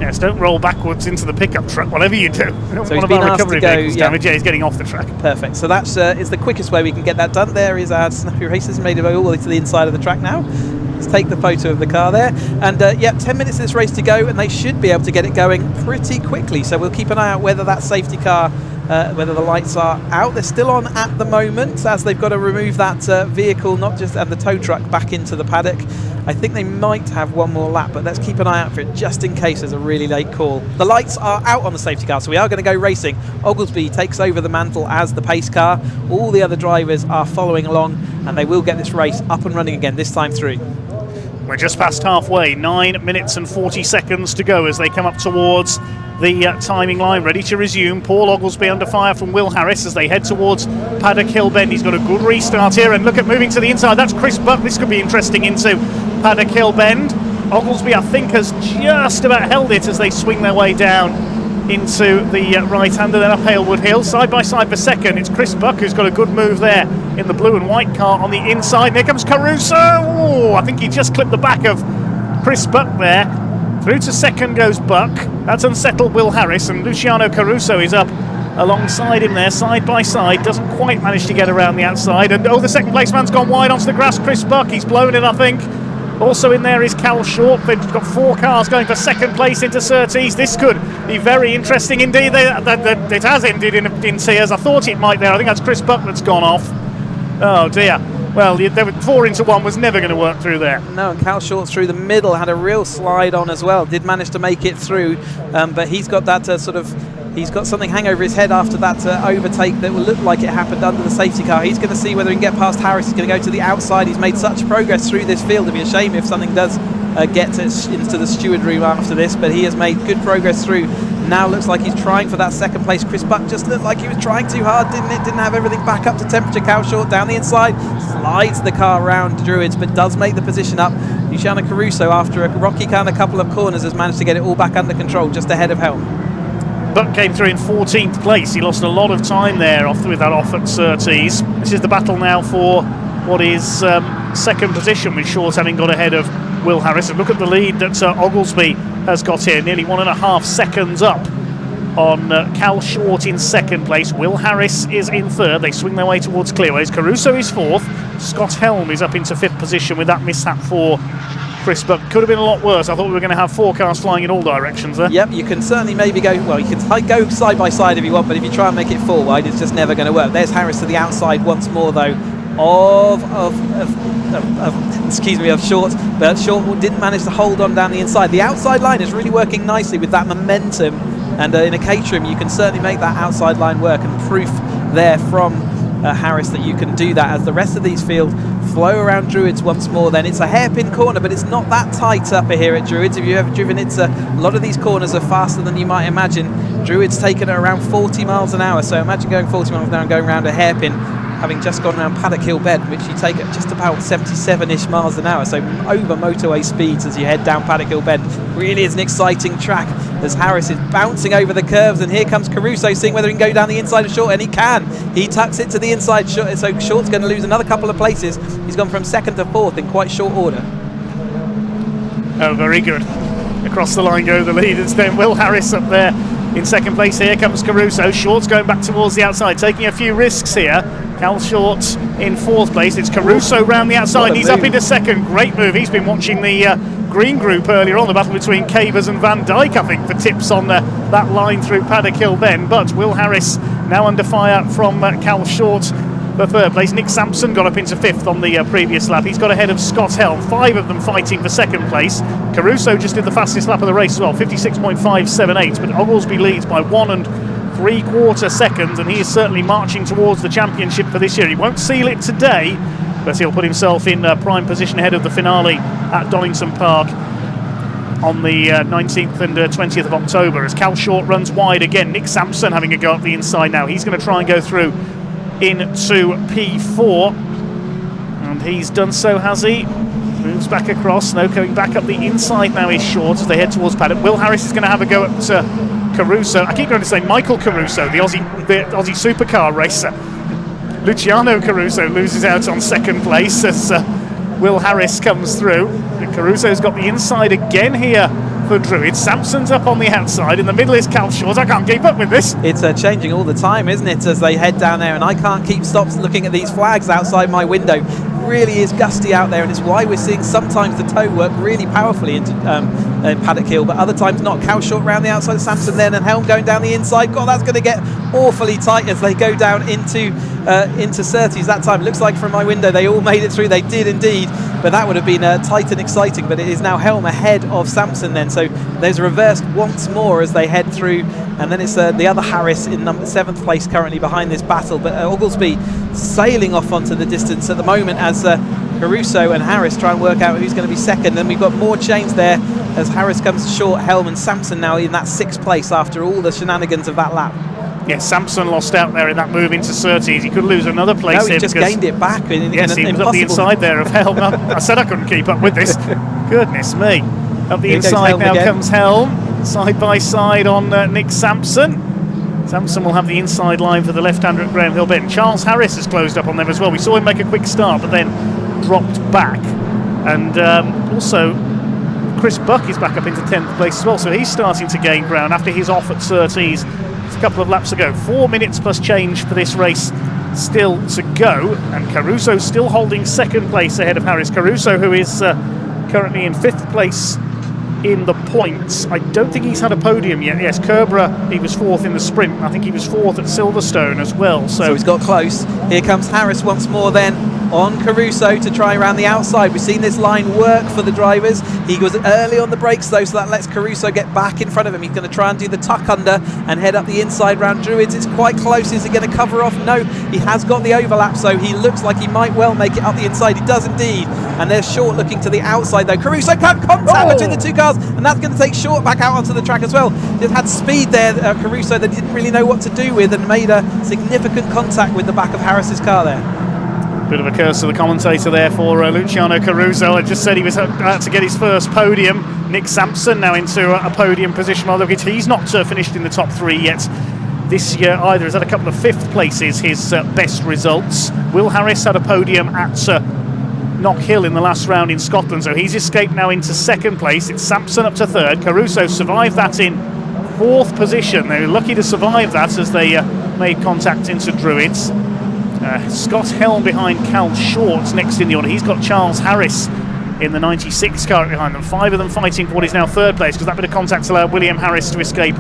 Yes, don't roll backwards into the pickup truck, whatever you do. So he's been asked to go, yeah, he's getting off the track. Perfect. So that's is the quickest way we can get that done. There is our Snappy Racers made it all the way to the inside of the track now. Let's take the photo of the car there. And 10 minutes of this race to go, and they should be able to get it going pretty quickly. So we'll keep an eye out whether that safety car whether the lights are out. They're still on at the moment, as they've got to remove that vehicle, not just and the tow truck, back into the paddock. I think they might have one more lap, but let's keep an eye out for it just in case there's a really late call. The lights are out on the safety car, so we are going to go racing. Oglesby takes over the mantle as the pace car. All the other drivers are following along, and they will get this race up and running again, this time through. We're just past halfway, 9 minutes and 40 seconds to go as they come up towards the timing line, ready to resume. Paul Oglesby under fire from Will Harris as they head towards Paddock Hill Bend. He's got a good restart here, and look at moving to the inside. That's Chris Buck. This could be interesting into Paddock Hill Bend. Oglesby, I think, has just about held it as they swing their way down into the right-hander, then up Halewood Hill. Side by side for second, it's Chris Buck who's got a good move there in the blue and white car on the inside. And here comes Caruso. Oh, I think he just clipped the back of Chris Buck there. Through to second goes Buck. That's unsettled Will Harris, and Luciano Caruso is up alongside him there, side by side. Doesn't quite manage to get around the outside. And the second place man's gone wide onto the grass. Chris Buck, he's blown it, I think. Also in there is Cal Short. They've got 4 cars going for second place into Surtees. This could be very interesting indeed. It has ended in tears. I thought it might there. I think that's Chris Buck that's gone off. Oh dear. Well, 4 into 1 was never going to work through there. No, and Cal Short through the middle had a real slide on as well. Did manage to make it through, but he's got that he's got something hang over his head after that overtake that will look like it happened under the safety car. He's going to see whether he can get past Harris. He's going to go to the outside. He's made such progress through this field. It'd be a shame if something does get into the steward room after this, but he has made good progress through. Now looks like he's trying for that second place. Chris Buck just looked like he was trying too hard, didn't it? Didn't have everything back up to temperature. Cal Short down the inside, slides the car around Druids, but does make the position up. Luciano Caruso, after a rocky kind of couple of corners, has managed to get it all back under control, just ahead of Helm. Buck came through in 14th place. He lost a lot of time there with that off at Surtees. This is the battle now for what is second position, with Short having got ahead of Will Harris. And look at the lead that Oglesby has got here, nearly 1.5 seconds up on Cal Short in second place. Will Harris is in third. They swing their way towards clearways. Caruso is fourth. Scott Helm is up into 5th position with that mishap for Chris Buck. Could have been a lot worse. I thought we were going to have 4 cars flying in all directions there. Yep, you can certainly maybe go, well, you can go side by side if you want, but if you try and make it 4 wide, it's just never going to work. There's Harris to the outside once more, though, of Short, but Short didn't manage to hold on down the inside. The outside line is really working nicely with that momentum, and in a Caterham you can certainly make that outside line work, and proof there from Harris that you can do that as the rest of these fields flow around Druids once more. Then it's a hairpin corner, but it's not that tight up here at Druids. If you've ever driven it, a lot of these corners are faster than you might imagine. Druids taken at around 40 miles an hour, so imagine going 40 miles an hour and going around a hairpin, having just gone around Paddock Hill Bend, which you take at just about 77-ish miles an hour, so over motorway speeds as you head down Paddock Hill Bend. Really is an exciting track as Harris is bouncing over the curves, and here comes Caruso, seeing whether he can go down the inside of Short, and he can. He tucks it to the inside, so Short's going to lose another couple of places. He's gone from 2nd to 4th in quite short order. Oh, very good. Across the line go the leaders then. Will Harris up there in 2nd place. Here comes Caruso. Short's going back towards the outside, taking a few risks here. Cal Short in 4th place. It's Caruso round the outside. He's up into 2nd. Great move. He's been watching the green group earlier on, the battle between Cavers and Van Dyke, I think, for tips on that line through Paddock Hill Bend. But Will Harris now under fire from Cal Short for 3rd place. Nick Sampson got up into 5th on the previous lap. He's got ahead of Scott Helm. 5 of them fighting for 2nd place. Caruso just did the fastest lap of the race as well, 56.578. But Oglesby leads by 1 3/4 seconds, and he is certainly marching towards the championship for this year. He won't seal it today, but he'll put himself in prime position ahead of the finale at Donington Park on the 19th and 20th of October as Cal Short runs wide again. Nick Sampson having a go up the inside now. He's going to try and go through into P4, and he's done so, has he? Moves back across. No, going back up the inside now is Short as they head towards Paddock. Will Harris is going to have a go at Caruso. I keep going to say Michael Caruso, the Aussie supercar racer. Luciano Caruso loses out on 2nd place as Will Harris comes through. Caruso's got the inside again here for Druid. Sampson's up on the outside. In the middle is Cal Short. I can't keep up with this. It's changing all the time, isn't it, as they head down there, and I can't keep stops looking at these flags outside my window. It really is gusty out there, and it's why we're seeing sometimes the tow work really powerfully into Paddock Hill, but other times not. Cal Short round the outside, Sampson then, and Helm going down the inside. God, that's going to get awfully tight as they go down into Surtees that time. It looks like from my window they all made it through. They did indeed, but that would have been tight and exciting. But it is now Helm ahead of Sampson then, so there's reversed once more as they head through, and then it's the other Harris in 7th place currently behind this battle. But Oglesby sailing off onto the distance at the moment as Caruso and Harris try and work out who's going to be second. Then we've got more change there as Harris comes short. Helm and Sampson now in that 6th place after all the shenanigans of that lap. Yeah, Sampson lost out there in that move into Surtees. He could lose another place. No, he just gained it back. Yes, he was up the inside there of Helm. I said I couldn't keep up with this. Goodness me. Up the inside now comes Helm, side by side on Nick Sampson. Sampson will have the inside line for the left-hander at Graham Hill Bend. Charles Harris has closed up on them as well. We saw him make a quick start, but then dropped back. And also, Chris Buck is back up into 10th place as well, so he's starting to gain ground after his off at Surtees a couple of laps ago. 4 minutes plus change for this race still to go, and Caruso still holding 2nd place ahead of Harris. Caruso, who is currently in 5th place in the points. I don't think he's had a podium yet. Yes, Kerbera, he was 4th in the sprint. I think he was 4th at Silverstone as well. So he's got close. Here comes Harris once more then on Caruso to try around the outside. We've seen this line work for the drivers. He was early on the brakes though, so that lets Caruso get back in front of him. He's going to try and do the tuck under and head up the inside round Druids. It's quite close. Is he going to cover off? No, he has got the overlap, so he looks like he might well make it up the inside. He does indeed, and they're Short looking to the outside though. Caruso can't contact between the two cars, and that's going to take Short back out onto the track as well. He's had speed there, Caruso, that he didn't really know what to do with, and made a significant contact with the back of Harris's car there. Bit of a curse to the commentator there for Luciano Caruso. I just said he was about to get his first podium. Nick Sampson now into a podium position. Although he's not finished in the top 3 yet this year either. He's had a couple of 5th places, his best results. Will Harris had a podium at Knockhill in the last round in Scotland, so he's escaped now into 2nd place. It's Sampson up to 3rd. Caruso survived that in 4th position. They were lucky to survive that as they made contact into Druids. Scott Helm behind Cal Short next in the order. He's got Charles Harris in the 96 car behind them. 5 of them fighting for what is now 3rd place, because that bit of contact allowed William Harris to escape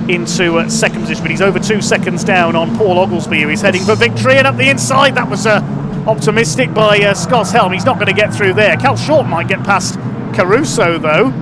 into 2nd position, but he's over 2 seconds down on Paul Oglesby, who is heading for victory. And up the inside, that was optimistic by Scott Helm. He's not going to get through there. Cal Short might get past Caruso though.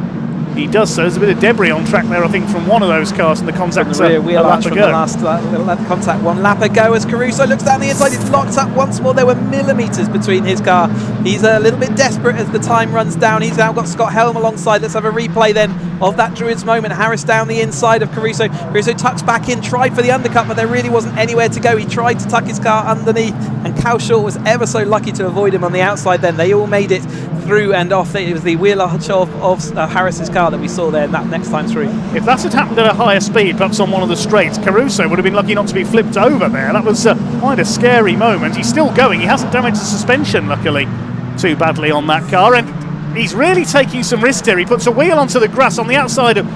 He does so. There's a bit of debris on track there, I think, from one of those cars in the contact from the rear wheel arch from the last contact 1 lap ago. As Caruso looks down the inside, it's locked up once more. There were millimetres between his car. He's a little bit desperate as the time runs down. He's now got Scott Helm alongside. Let's have a replay then of that Druids moment. Harris down the inside of Caruso. Caruso tucks back in, tried for the undercut, but there really wasn't anywhere to go. He tried to tuck his car underneath, and Cal Short was ever so lucky to avoid him on the outside then. They all made it through and off. It was the wheel arch of Harris's car that we saw there that next time through. If that had happened at a higher speed, perhaps on one of the straights, Caruso would have been lucky not to be flipped over there. That was quite a scary moment. He's still going. He hasn't damaged the suspension, luckily, too badly on that car. And he's really taking some risk here. He puts a wheel onto the grass on the outside of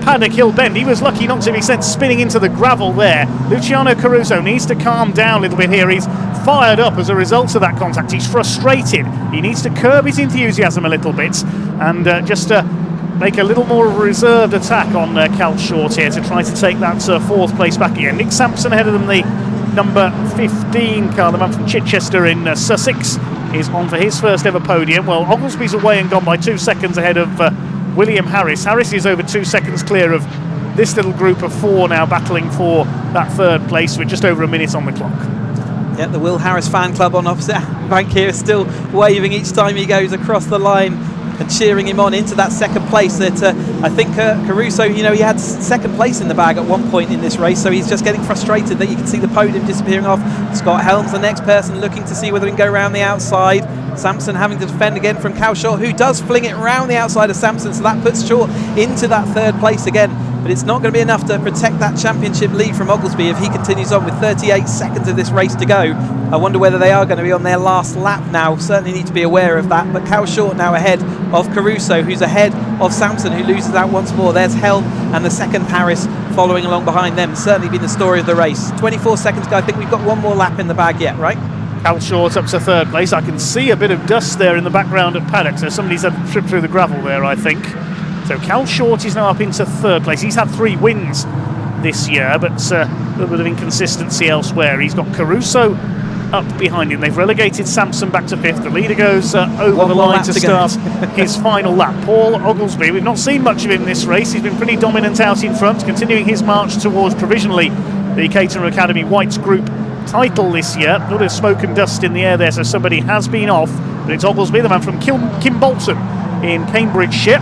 Paddock Hill Bend. He was lucky not to be sent spinning into the gravel there. Luciano Caruso needs to calm down a little bit here. He's fired up as a result of that contact. He's frustrated. He needs to curb his enthusiasm a little bit and just make a little more of a reserved attack on Cal Short here to try to take that 4th place back again. Nick Sampson ahead of them, the number 15 car, the man from Chichester in Sussex, is on for his first ever podium. Well, Oglesby's away and gone by 2 seconds ahead of William Harris. Harris is over 2 seconds clear of this little group of 4 now battling for that 3rd place with just over a minute on the clock. Yeah, the Will Harris fan club on opposite bank here is still waving each time he goes across the line and cheering him on into that 2nd place. That I think Caruso, he had 2nd place in the bag at one point in this race, so he's just getting frustrated that you can see the podium disappearing off. Scott Helm's the next person looking to see whether he can go around the outside. Sampson having to defend again from Cal Short, who does fling it around the outside of Sampson, so that puts Short into that 3rd place again. But it's not going to be enough to protect that championship lead from Oglesby if he continues on with 38 seconds of this race to go. I wonder whether they are going to be on their last lap now. Certainly need to be aware of that. But Cal Short now ahead of Caruso, who's ahead of Sampson, who loses out once more. There's Helm and the 2nd Harris following along behind them. Certainly been the story of the race. 24 seconds to go. I think we've got one more lap in the bag yet, right? Cal Short up to 3rd place. I can see a bit of dust there in the background at Paddock, so somebody's had a trip through the gravel there, I think. So Cal Short is now up into 3rd place. He's had 3 wins this year, but a little bit of inconsistency elsewhere. He's got Caruso up behind him. They've relegated Sampson back to 5th. The leader goes over the line to start his final lap. Paul Oglesby, we've not seen much of him this race. He's been pretty dominant out in front, continuing his march towards provisionally the Caterham Academy Whites Group title this year. A little bit of smoke and dust in the air there, so somebody has been off, but it's Oglesby, the man from Kimbolton in Cambridgeshire.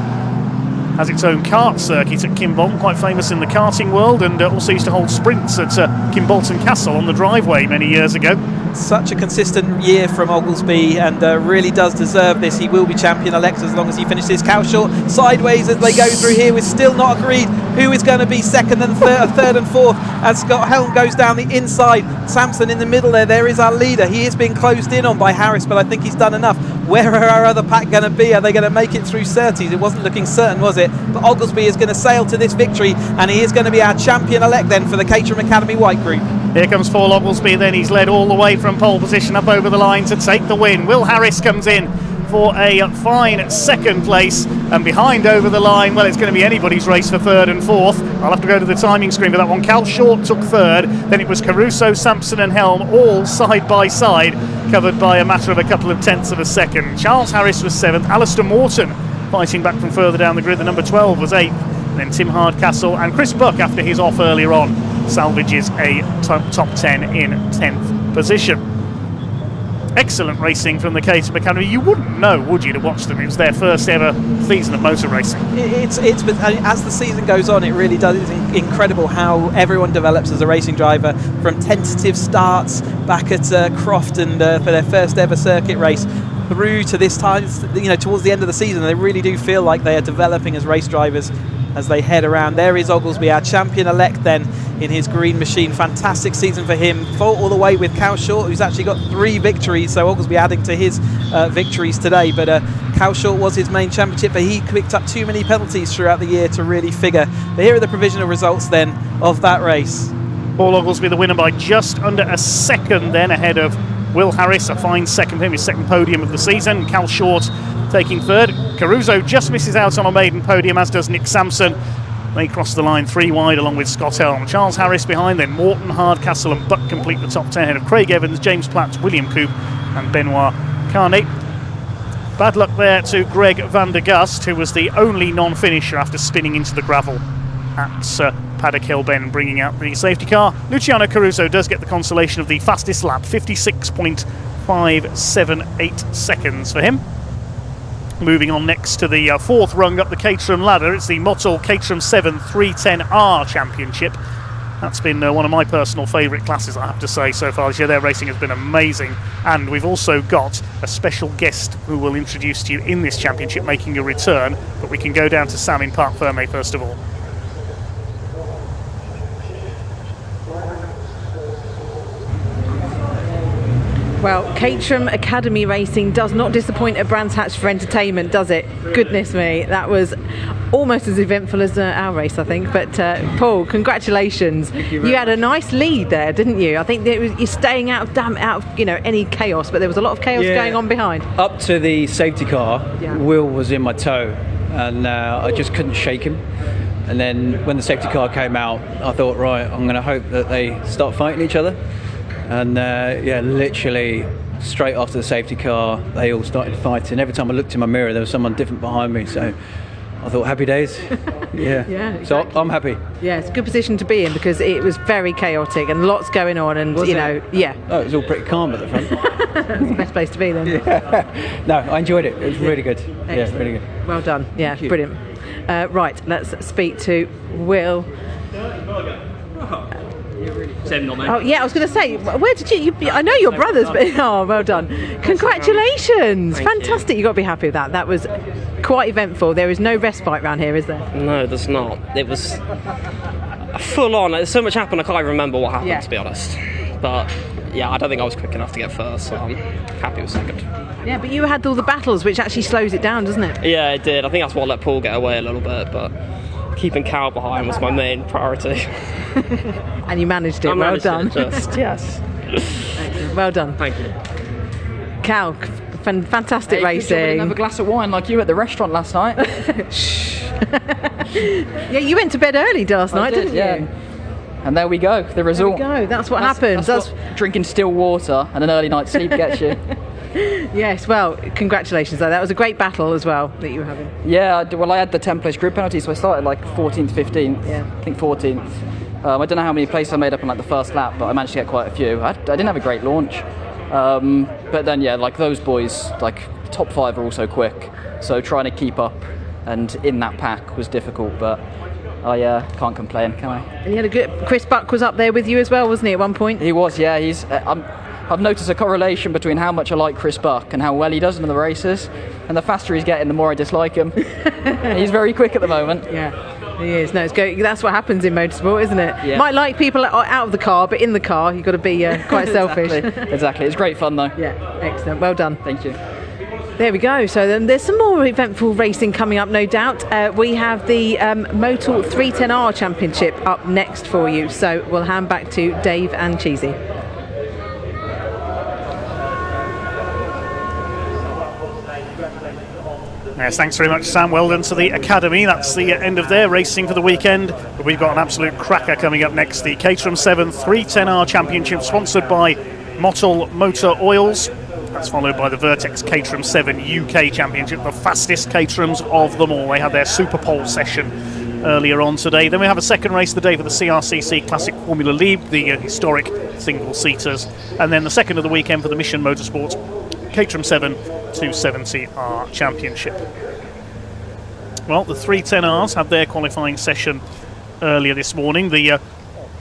Has its own kart circuit at Kimbolton, quite famous in the karting world, and also used to hold sprints at Kimbolton Castle on the driveway many years ago. Such a consistent year from Oglesby, and really does deserve this. He will be champion-elect as long as he finishes. Cowshort sideways as they go through here. We're still not agreed who is going to be second and third and fourth, as Scott Helm goes down the inside. Sampson in the middle there is our leader. He is being closed in on by Harris, but I think he's done enough. Where are our other pack going to be? Are they going to make it through Surtees? It wasn't looking certain, was it? But Oglesby is going to sail to this victory, and he is going to be our champion-elect then for the Caterham Academy White Group. Here comes Paul Oglesby, then he's led all the way from pole position up over the line to take the win. Will Harris comes in for a fine second place, and behind over the line, well, it's going to be anybody's race for third and fourth. I'll have to go to the timing screen for that one. Cal Short took third, then it was Caruso, Sampson and Helm all side by side, covered by a matter of a couple of tenths of a second. Charles Harris was 7th, Alistair Morton fighting back from further down the grid, the number 12 was 8th, and then Tim Hardcastle and Chris Buck, after his off earlier on, salvages a top 10 in 10th position. Excellent racing from the Caterham Academy. You wouldn't know, would you, to watch them? It was their first ever season of motor racing. It's as the season goes on, it really does. It's incredible how everyone develops as a racing driver, from tentative starts back at Crofton for their first ever circuit race, through to this time, towards the end of the season. They really do feel like they are developing as race drivers as they head around. There is Oglesby, our champion-elect then in his green machine. Fantastic season for him. Fought all the way with Cowshort, who's actually got 3 victories, so Oglesby adding to his victories today. But Cowshort was his main championship, but he picked up too many penalties throughout the year to really figure. But here are the provisional results then of that race. Paul Oglesby the winner by just under a second then, ahead of Will Harris, a fine second for him, his second podium of the season. Cal Short taking third. Caruso just misses out on a maiden podium, as does Nick Sampson. They cross the line 3 wide along with Scott Helm. Charles Harris behind, then Morton, Hardcastle and Buck complete the top 10 ahead of Craig Evans, James Platt, William Coop and Benoit Carney. Bad luck there to Greg van der Gust, who was the only non-finisher after spinning into the gravel at Paddock Hill Bend, bringing out the safety car. Luciano Caruso does get the consolation of the fastest lap, 56.578 seconds for him. Moving on next to the 4th rung up the Caterham ladder, it's the Motul Caterham 7 310R Championship. That's been one of my personal favourite classes, I have to say, so far this year. Their racing has been amazing, and we've also got a special guest who will introduce to you in this championship making a return, but we can go down to Sam in Parc Fermé first of all. Well, Caterham Academy Racing does not disappoint at Brands Hatch for entertainment, does it? Goodness me, that was almost as eventful as our race, I think. But Paul, congratulations! You had a nice lead there, didn't you? I think you're staying out of any chaos, but there was a lot of chaos going on behind. Up to the safety car, Will was in my toe, and I just couldn't shake him. And then when the safety car came out, I thought, right, I'm going to hope that they start fighting each other. And literally straight after the safety car, they all started fighting. Every time I looked in my mirror, there was someone different behind me. So I thought, happy days. Yeah. Exactly. So I'm happy. Yeah, it's a good position to be in because it was very chaotic and lots going on. And Oh, it was all pretty calm at the front. That's the best place to be then. Yeah. No, I enjoyed it. It was really good. Excellent. Yeah, really good. Well done. Yeah, brilliant. Right, let's speak to Will. Oh yeah, I was going to say, where did you I know your brothers, but well done. Congratulations. Fantastic. You've got to be happy with that. That was quite eventful. There is no respite around here, is there? No, there's not. It was full on. There's so much happened I can't even remember what happened, to be honest. But yeah, I don't think I was quick enough to get first, so I'm happy with second. Yeah, but you had all the battles, which actually slows it down, doesn't it? Yeah, it did. I think that's what let Paul get away a little bit, but keeping Cal behind was my main priority. And you managed it. Well done. Yes. Excellent. Well done. Thank you. Cal, fantastic racing. I didn't have a glass of wine like you at the restaurant last night. Yeah, you went to bed early last night, didn't you? And there we go, the result. There we go, that's what happens. That's what drinking still water and an early night's sleep gets you. Yes, well, congratulations though. That was a great battle as well that you were having. Yeah, well, I had the 10-place grid penalty, so I started like 14th, 15th, I think 14th. I don't know how many places I made up on like the first lap, but I managed to get quite a few. I didn't have a great launch. But then, yeah, like those boys, like top 5 are also quick. So trying to keep up and in that pack was difficult, but I can't complain, can I? And you had a good... Chris Buck was up there with you as well, wasn't he, at one point? He was, yeah. I've noticed a correlation between how much I like Chris Buck and how well he does in the races. And the faster he's getting, the more I dislike him. He's very quick at the moment. Yeah. He is. No, it's good. That's what happens in motorsport, isn't it? Yeah. Might like people out of the car, but in the car, you've got to be quite selfish. Exactly. It's great fun, though. Yeah, excellent. Well done. Thank you. There we go. So then there's some more eventful racing coming up, no doubt. We have the Motul 310R Championship up next for you. So we'll hand back to Dave and Cheesy. Yes, thanks very much, Sam. Well done to the Academy. That's the end of their racing for the weekend. But we've got an absolute cracker coming up next. The Caterham 7 310R Championship, sponsored by Motul Motor Oils. That's followed by the Vertex Caterham 7 UK Championship, the fastest Caterhams of them all. They had their Super Pole session earlier on today. Then we have a second race of the day for the CRCC Classic Formula Libre, the historic single-seaters. And then the second of the weekend for the Mission Motorsports Caterham 7 270R Championship. Well, the 310Rs had their qualifying session earlier this morning. The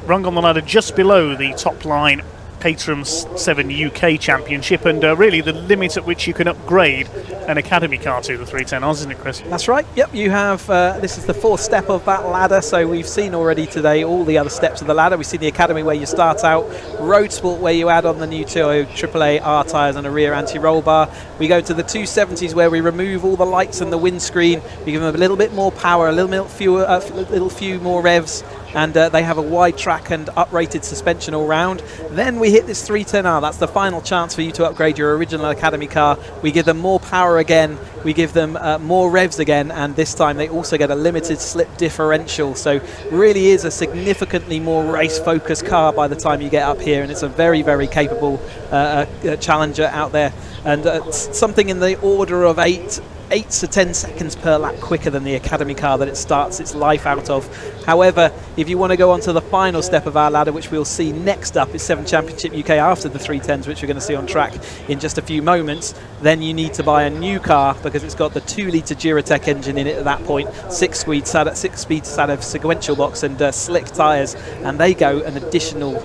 rung on the ladder just below the top line Caterham 7 UK Championship, and really the limit at which you can upgrade an Academy car to the 310Rs, isn't it, Chris? That's right. Yep, you have, this is the 4th step of that ladder, so we've seen already today all the other steps of the ladder. We've seen the Academy where you start out, Roadsport where you add on the new Toyo AAA R tyres and a rear anti-roll bar. We go to the 270s where we remove all the lights and the windscreen. We give them a little bit more power, a little few more revs, and they have a wide track and uprated suspension all round. Then we hit this 310R. That's the final chance for you to upgrade your original Academy car. We give them more power again, we give them more revs again, and this time they also get a limited slip differential. So really is a significantly more race focused car by the time you get up here, and it's a very, very capable challenger out there, and something in the order of 8 to 10 seconds per lap quicker than the Academy car that it starts its life out of. However, if you want to go on to the final step of our ladder, which we'll see next up, is 7 Championship UK after the 310s, which we're going to see on track in just a few moments, then you need to buy a new car because it's got the 2-litre Duratec engine in it at that point, 6-speed Sadov sequential box, and slick tyres, and they go an additional,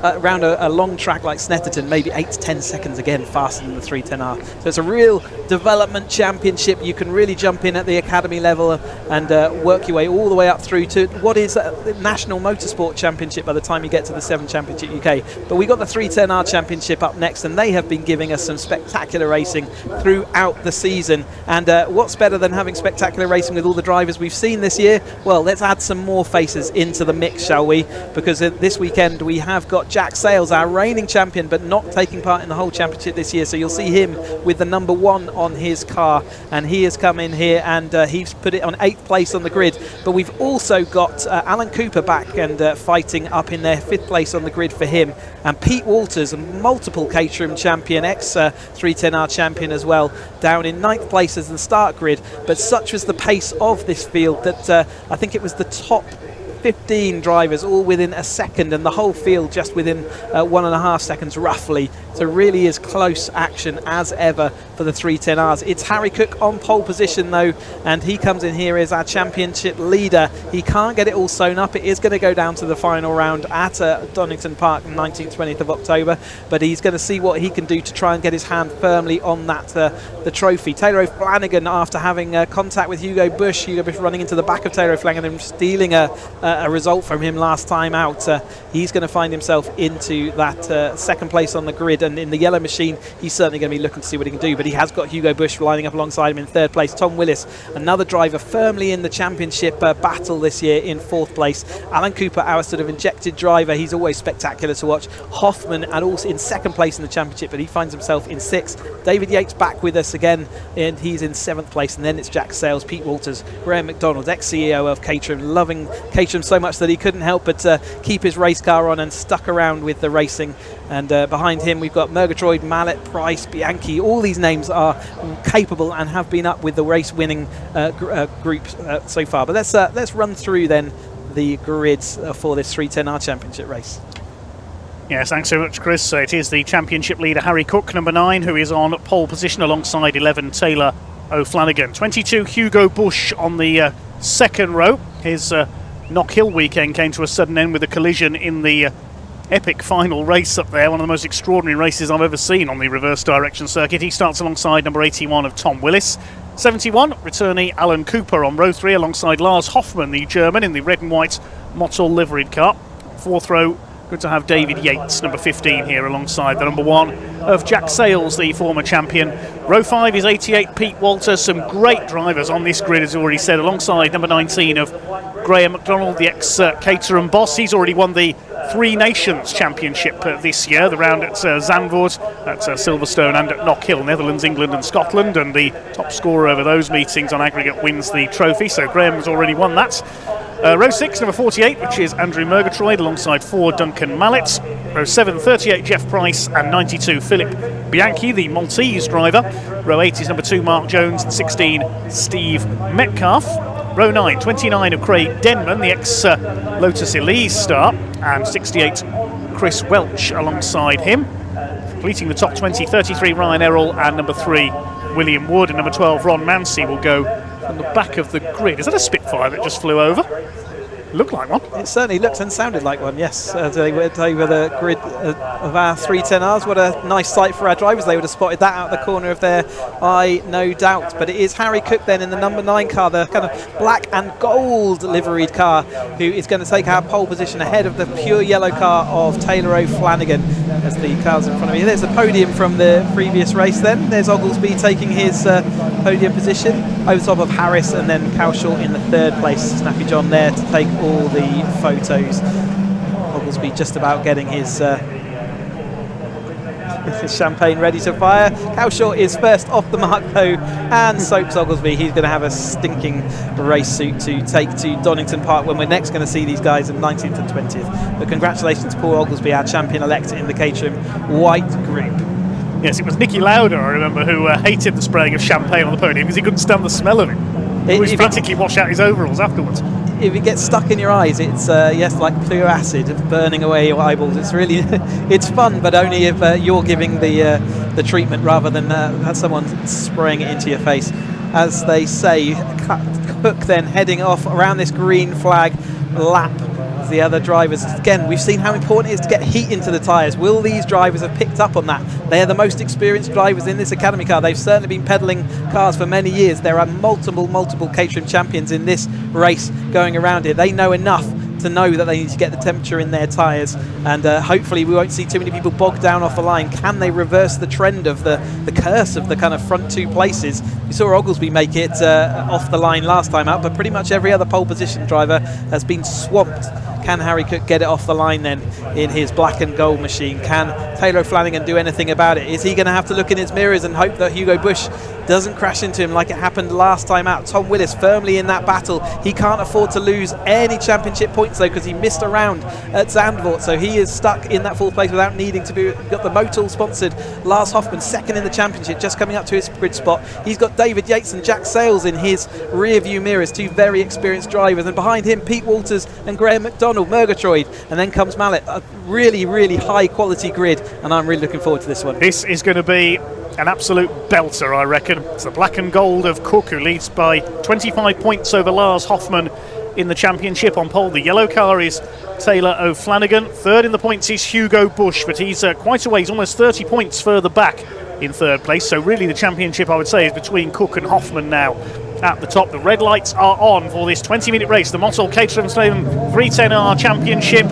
around a long track like Snetterton, maybe 8 to 10 seconds again faster than the 310R. So it's a real development championship. You can really jump in at the Academy level and work your way all the way up through to what is the National Motorsport Championship by the time you get to the 7 Championship UK. But we got the 310R Championship up next, and they have been giving us some spectacular racing throughout the season. And what's better than having spectacular racing with all the drivers we've seen this year? Well, let's add some more faces into the mix, shall we? Because this weekend we have got Jack Sales, our reigning champion, but not taking part in the whole championship this year. So you'll see him with the number 1 on his car, and he has come in here and he's put it on 8th place on the grid. But we've also got Alan Cooper back and fighting up in there, 5th place on the grid for him, and Pete Walters, a multiple Caterham champion, ex-310R champion as well, down in 9th place as the start grid. But such was the pace of this field that I think it was the top 15 drivers all within a second, and the whole field just within 1.5 seconds roughly. So really is close action as ever for the 310Rs. It's Harry Cook on pole position though, and he comes in here as our championship leader. He can't get it all sewn up. It is going to go down to the final round at Donington Park 19th, 20th of October, but he's going to see what he can do to try and get his hand firmly on that the trophy. Taylor O'Flanagan, after having contact with Hugo Bush running into the back of Taylor O'Flanagan and stealing a result from him last time out, he's going to find himself into that second place on the grid and in the yellow machine, he's certainly going to be looking to see what he can do. But he has got Hugo Bush lining up alongside him in third place. Tom Willis, another driver firmly in the championship battle this year, in fourth place. Alan Cooper, our sort of injected driver, he's always spectacular to watch. Hoffman, and also in second place in the championship, but he finds himself in sixth. David Yates back with us again, and he's in seventh place. And then it's Jack Sales, Pete Walters, Graham McDonald, ex-CEO of Caterham, loving Caterham so much that he couldn't help but keep his race car on and stuck around with the racing. And behind him we've got Murgatroyd, Mallet, Price, Bianchi. All these names are capable and have been up with the race winning group so far. But let's run through then the grids for this 310R championship race. Yes, thanks so much, Chris. So it is the championship leader, Harry Cook, number 9, who is on pole position alongside 11, Taylor O'Flanagan. 22, Hugo Bush on the second row. His Knockhill weekend came to a sudden end with a collision in the epic final race up there, one of the most extraordinary races I've ever seen on the reverse direction circuit. He starts alongside number 81 of Tom Willis. 71, returnee Alan Cooper on row 3 alongside Lars Hoffman, the German, in the red and white Mottl liveried car. Fourth row, good to have David Yates, number 15, here alongside the number 1 of Jack Sales, the former champion. Row 5 is 88, Pete Walters. Some great drivers on this grid, as already said, alongside number 19 of Graham McDonald, the ex-Caterham boss. He's already won the Three Nations Championship this year, the round at Zandvoort, at Silverstone and at Knockhill, Netherlands, England and Scotland, and the top scorer over those meetings on aggregate wins the trophy, so Graham has already won that. Row 6, number 48, which is Andrew Murgatroyd alongside 4, Duncan Mallet. Row 7, 38, Jeff Price, and 92, Philip Bianchi, the Maltese driver. Row 8 is number 2, Mark Jones, and 16, Steve Metcalf. Row 9, 29 of Craig Denman, the ex-Lotus Elise star, and 68, Chris Welch alongside him. Completing the top 20, 33, Ryan Errol, and number 3, William Wood, and number 12, Ron Mancy, will go from the back of the grid. Is that a Spitfire that just flew over? Looked like one. It certainly looked and sounded like one, yes. They went over the grid of our 310Rs. What a nice sight for our drivers. They would have spotted that out the corner of their eye, no doubt. But it is Harry Cook then in the number 9 car, the kind of black and gold liveried car, who is going to take our pole position ahead of the pure yellow car of Taylor O'Flanagan, as the car's in front of me. There's the podium from the previous race then. There's Oglesby taking his podium position over top of Harris, and then Cowshall in the third place. Snappy John there to take all the photos. Oglesby just about getting his champagne ready to fire. Cowshall is first off the mark though, and soaks Oglesby. He's going to have a stinking race suit to take to Donington Park when we're next going to see these guys in 19th and 20th. But congratulations to Paul Oglesby, our champion-elect in the Caterham white group. Yes, it was Nicky Lauder, I remember, who hated the spraying of champagne on the podium because he couldn't stand the smell of it. He was frantically wash out his overalls afterwards. If it gets stuck in your eyes, it's yes, like pure acid burning away your eyeballs. It's really, it's fun, but only if you're giving the treatment rather than someone spraying it into your face. As they say, Cook then heading off around this green flag lap. The other drivers, again, we've seen how important it is to get heat into the tyres. Will these drivers have picked up on that? They are the most experienced drivers in this Academy car. They've certainly been pedaling cars for many years. There are multiple Caterham champions in this race going around here. They know enough to know that they need to get the temperature in their tyres, and hopefully we won't see too many people bogged down off the line. Can they reverse the trend of the curse of the kind of front 2 places? We saw Oglesby make it off the line last time out, but pretty much every other pole position driver has been swamped. Can Harry Cook get it off the line then in his black and gold machine? Can Taylor O'Flanagan do anything about it? Is he going to have to look in his mirrors and hope that Hugo Bush doesn't crash into him like it happened last time out? Tom Willis firmly in that battle. He can't afford to lose any championship points though, because he missed a round at Zandvoort, so he is stuck in that 4th place without needing to be. Got the Motul sponsored Lars Hoffman second in the championship, just coming up to his grid spot. He's got David Yates and Jack Sales in his rear view mirrors, 2 very experienced drivers, and behind him Pete Walters and Graham McDonald, Murgatroyd, and then comes Mallet. A really high quality grid, and I'm really looking forward to this one. This is going to be an absolute belter, I reckon. It's the black and gold of Cook, who leads by 25 points over Lars Hoffman in the championship on pole. The yellow car is Taylor O'Flanagan. Third in the points is Hugo Bush, but he's quite a ways, almost 30 points further back in third place. So really the championship, I would say, is between Cook and Hoffman now at the top. The red lights are on for this 20-minute race. The Mottl Caterham 310R Championship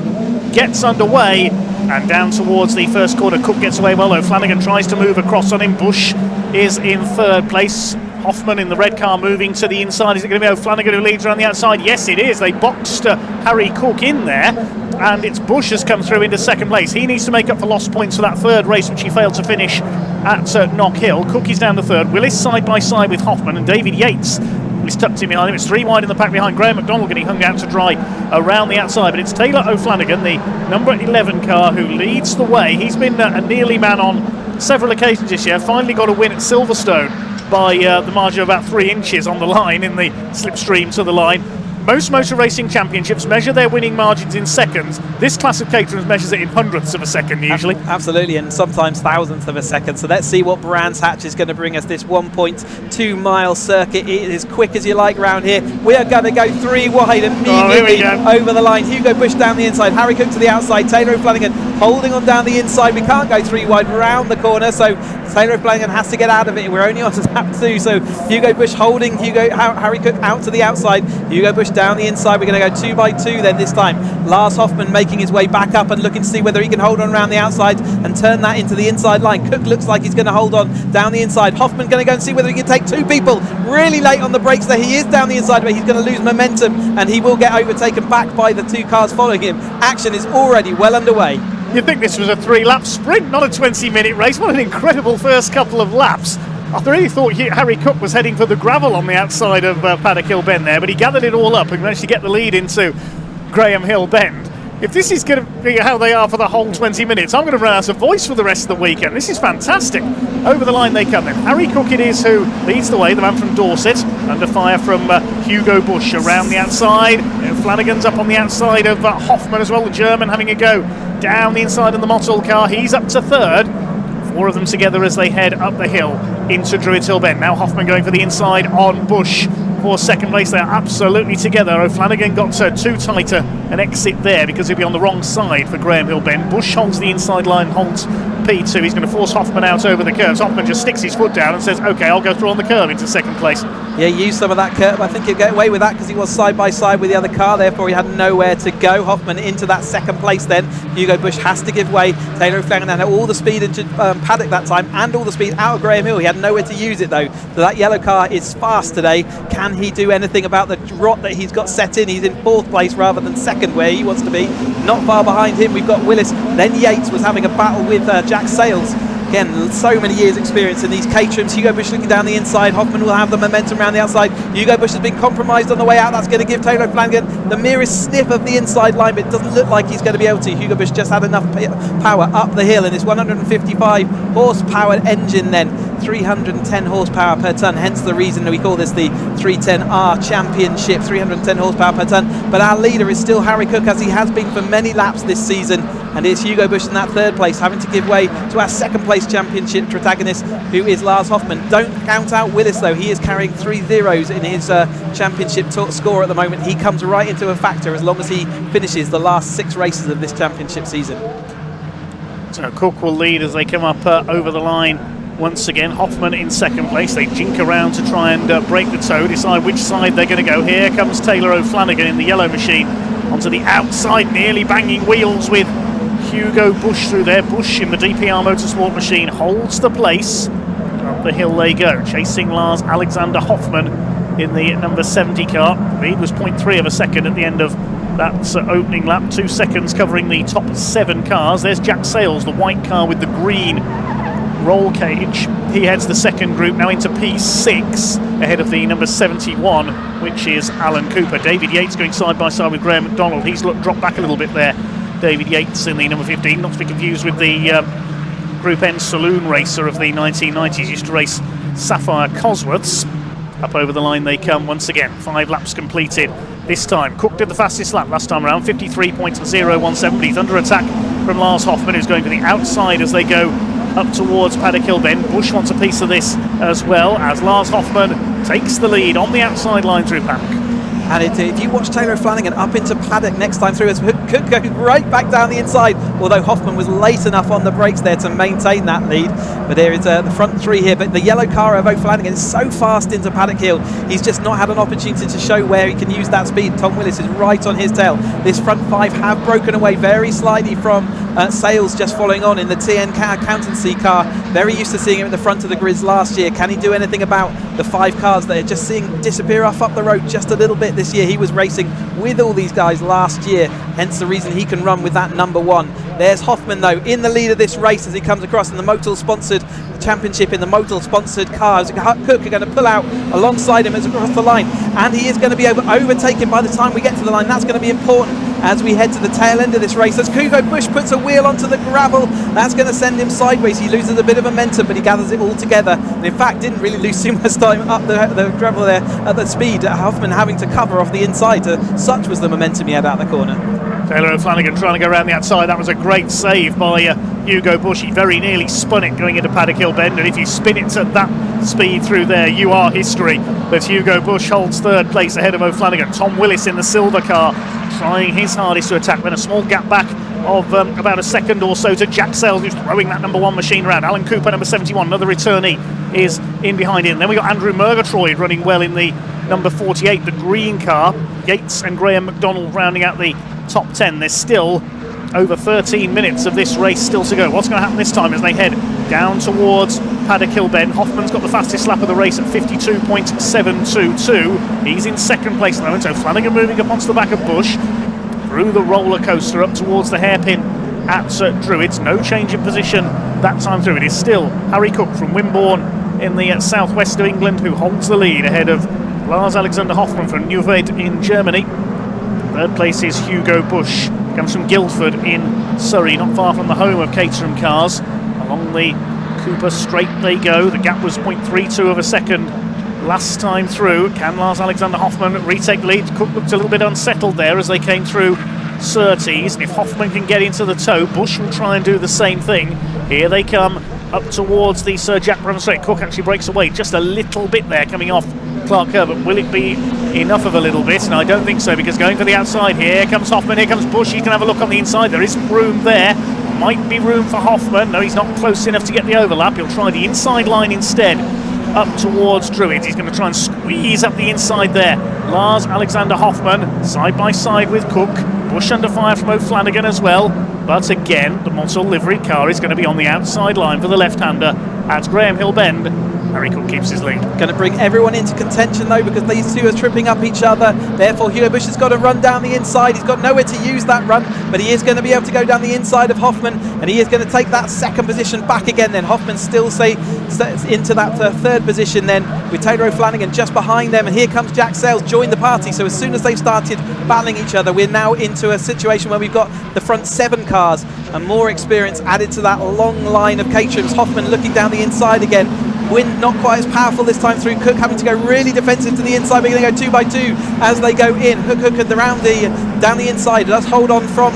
gets underway, And down towards the first corner, Cook gets away well. O'Flanagan tries to move across on him. Bush is in third place. Hoffman in the red car moving to the inside. Is it going to be O'Flanagan who leads around the outside? Yes, it is. They boxed Harry Cook in there, and it's Bush has come through into second place. He needs to make up for lost points for that third race, which he failed to finish at Knock Hill. Cook is down to third. Willis side by side with Hoffman, and David Yates is tucked in behind him. It's 3 wide in the pack behind. Graham McDonald getting hung out to dry around the outside, but it's Taylor O'Flanagan, the number 11 car, who leads the way. He's been a nearly man on several occasions this year. Finally got a win at Silverstone by the margin of about 3 inches on the line in the slipstream to the line. Most motor racing championships measure their winning margins in seconds. This class of Caterham measures it in hundredths of a second usually. Absolutely, and sometimes thousandths of a second. So let's see what Brands Hatch is going to bring us this 1.2 mile circuit. It is quick as you like round here. We are going to go 3 wide immediately over the line. Hugo Bush down the inside, Harry Cook to the outside, Taylor O'Flanagan holding on down the inside. We can't go 3 wide round the corner, so Taylor O'Flanagan has to get out of it. We're only on to lap 2, so Hugo Bush holding Harry Cook out to the outside. Hugo Bush down the inside. We're going to go 2 by 2 then this time. Lars Hoffman making his way back up and looking to see whether he can hold on around the outside and turn that into the inside line. Cook looks like he's going to hold on down the inside. Hoffman going to go and see whether he can take 2 people. Really late on the brakes there. He is down the inside, but he's going to lose momentum and he will get overtaken back by the 2 cars following him. Action is already well underway. You'd think this was a 3-lap sprint, not a 20-minute race. What an incredible first couple of laps. I really thought Harry Cook was heading for the gravel on the outside of Paddock Hill Bend there, but he gathered it all up and managed to get the lead into Graham Hill Bend. If this is going to be how they are for the whole 20 minutes, I'm going to run out of voice for the rest of the weekend. This is fantastic. Over the line they come then. Harry Cook it is who leads the way, the man from Dorset, under fire from Hugo Bush around the outside. Flanagan's up on the outside of Hoffman as well, the German having a go down the inside of the Mottl car. He's up to third. 4 of them together as they head up the hill into Druids Hill Bend. Now Hoffman going for the inside on Bush for second place. They're absolutely together. O'Flanagan got too tighter an exit there because he'll be on the wrong side for Graham Hill Bend. Bush holds the inside line, holds P2. He's going to force Hoffman out over the curves. Hoffman just sticks his foot down and says, OK, I'll go through on the curve into second place. Yeah, he used some of that curve. I think he'll get away with that because he was side by side with the other car, therefore he had nowhere to go. Hoffman into that second place then. Hugo Bush has to give way. Taylor O'Flanagan had all the speed into Paddock that time and all the speed out of Graham Hill. He had nowhere to use it though. So that yellow car is fast today. Can he do anything about the rot that he's got set in? He's in 4th place rather than 2nd where he wants to be. Not far behind him we've got Willis. Then Yates was having a battle with Jack Sales. Again, so many years experience in these Caterhams. Hugo Bush looking down the inside. Hoffman will have the momentum around the outside. Hugo Bush has been compromised on the way out. That's going to give Taylor O'Flanagan the merest sniff of the inside line, but it doesn't look like he's going to be able to. Hugo Bush just had enough power up the hill in his 155 horsepower engine then. 310 horsepower per tonne, hence the reason that we call this the 310R Championship, 310 horsepower per tonne. But our leader is still Harry Cook, as he has been for many laps this season, and it's Hugo Bush in that 3rd place, having to give way to our 2nd place championship protagonist, who is Lars Hoffman. Don't count out Willis though, he is carrying 3 zeros in his championship score at the moment. He comes right into a factor as long as he finishes the last 6 races of this championship season. So Cook will lead as they come up over the line. Once again, Hoffman in 2nd place. They jink around to try and break the toe, decide which side they're going to go. Here comes Taylor O'Flanagan in the yellow machine onto the outside, nearly banging wheels with Hugo Bush through there. Bush in the DPR Motorsport machine holds the place. Up the hill they go, chasing Lars Alexander Hoffman in the number 70 car. Lead was 0.3 of a second at the end of that opening lap. 2 seconds covering the top 7 cars. There's Jack Sales, the white car with the green roll cage. He heads the 2nd group now into P6 ahead of the number 71, which is Alan Cooper. David Yates going side by side with Graham McDonald. He's dropped back a little bit there. David Yates in the number 15, not to be confused with the Group N saloon racer of the 1990s. Used to race Sapphire Cosworths. Up over the line they come once again. 5 laps completed this time. Cook did the fastest lap last time around, 53.017, but he's under attack from Lars Hoffman, who's going to the outside as they go up towards Paddock Hill Bend. Bush wants a piece of this as well, as Lars Hoffman takes the lead on the outside line through Paddock. And if you watch Taylor O'Flanagan up into Paddock next time through, as Cook goes right back down the inside, although Hoffman was late enough on the brakes there to maintain that lead. But there is the front three here, but the yellow car of O'Flanagan is so fast into Paddock Hill, he's just not had an opportunity to show where he can use that speed. Tom Willis is right on his tail. This front five have broken away very slightly from Sales just following on in the TN accountancy car. Very used to seeing him at the front of the grids last year. Can he do anything about the 5 cars that are just seeing disappear off up the road just a little bit this year? He was racing with all these guys last year, hence the reason he can run with that number 1. There's Hoffman though in the lead of this race as he comes across in the Motul sponsored championship in the Motul sponsored cars. Cook are going to pull out alongside him as across the line, and he is going to be overtaken by the time we get to the line. That's going to be important as we head to the tail end of this race. As Hugo Bush puts a wheel onto the gravel, that's going to send him sideways. He loses a bit of momentum, but he gathers it all together, and in fact didn't really lose too much time up the gravel there at the speed. Hoffman having to cover off the inside, such was the momentum he had out the corner. Taylor O'Flanagan trying to go around the outside. That was a great save by Hugo Bush. He very nearly spun it going into Paddock Hill Bend, and if you spin it at that speed through there, you are history. But Hugo Bush holds 3rd place ahead of O'Flanagan. Tom Willis in the silver car trying his hardest to attack, then a small gap back of about a second or so to Jack Sales, who's throwing that number 1 machine around. Alan Cooper, number 71, another returnee, is in behind him. Then we got Andrew Murgatroyd running well in the number 48, the green car. Yates and Graham McDonald rounding out the top 10. There's still over 13 minutes of this race still to go. What's going to happen this time as they head down towards Paddock Hill Bend? Hoffman's got the fastest lap of the race at 52.722. He's in 2nd place at the moment. So Flanagan moving up onto the back of Bush through the roller coaster up towards the hairpin at Druids. No change in position that time through. It is still Harry Cook from Wimborne in the southwest of England who holds the lead ahead of Lars Alexander Hoffman from Neuwied in Germany. 3rd place is Hugo Bush, comes from Guildford in Surrey, not far from the home of Caterham cars. Along the Cooper straight they go. The gap was 0.32 of a second last time through. Can Lars Alexander Hoffman retake the lead? Cook looked a little bit unsettled there as they came through Surtees, and if Hoffman can get into the tow, Bush will try and do the same thing. Here they come up towards the Sir Jack Brown straight. Cook actually breaks away just a little bit there coming off Clark Kerr, but will it be enough of a little bit? And I don't think so, because going for the outside, here comes Hoffman, here comes Bush. He can have a look on the inside. There is room there, might be room for Hoffman. No, he's not close enough to get the overlap. He'll try the inside line instead up towards Druids. He's going to try and squeeze up the inside there. Lars Alexander Hoffman side by side with Cook. Bush under fire from O'Flanagan as well, but again the Motul livery car is going to be on the outside line for the left-hander at Graham Hill Bend. Harry Cook keeps his lead. Going to bring everyone into contention though, because these two are tripping up each other. Therefore Hugo Bush has got to run down the inside. He's got nowhere to use that run, but he is going to be able to go down the inside of Hoffman, and he is going to take that 2nd position back again. Then Hoffman still into that 3rd position then, with Taylor O'Flanagan just behind them, and here comes Jack Sales, joined the party. So as soon as they started battling each other, we're now into a situation where we've got the front 7 cars and more experience added to that long line of Caterhams. Hoffman looking down the inside again. Wind not quite as powerful this time through. Cook having to go really defensive to the inside. We're going to go 2 by 2 as they go in. Hook at the down the inside. Does hold on from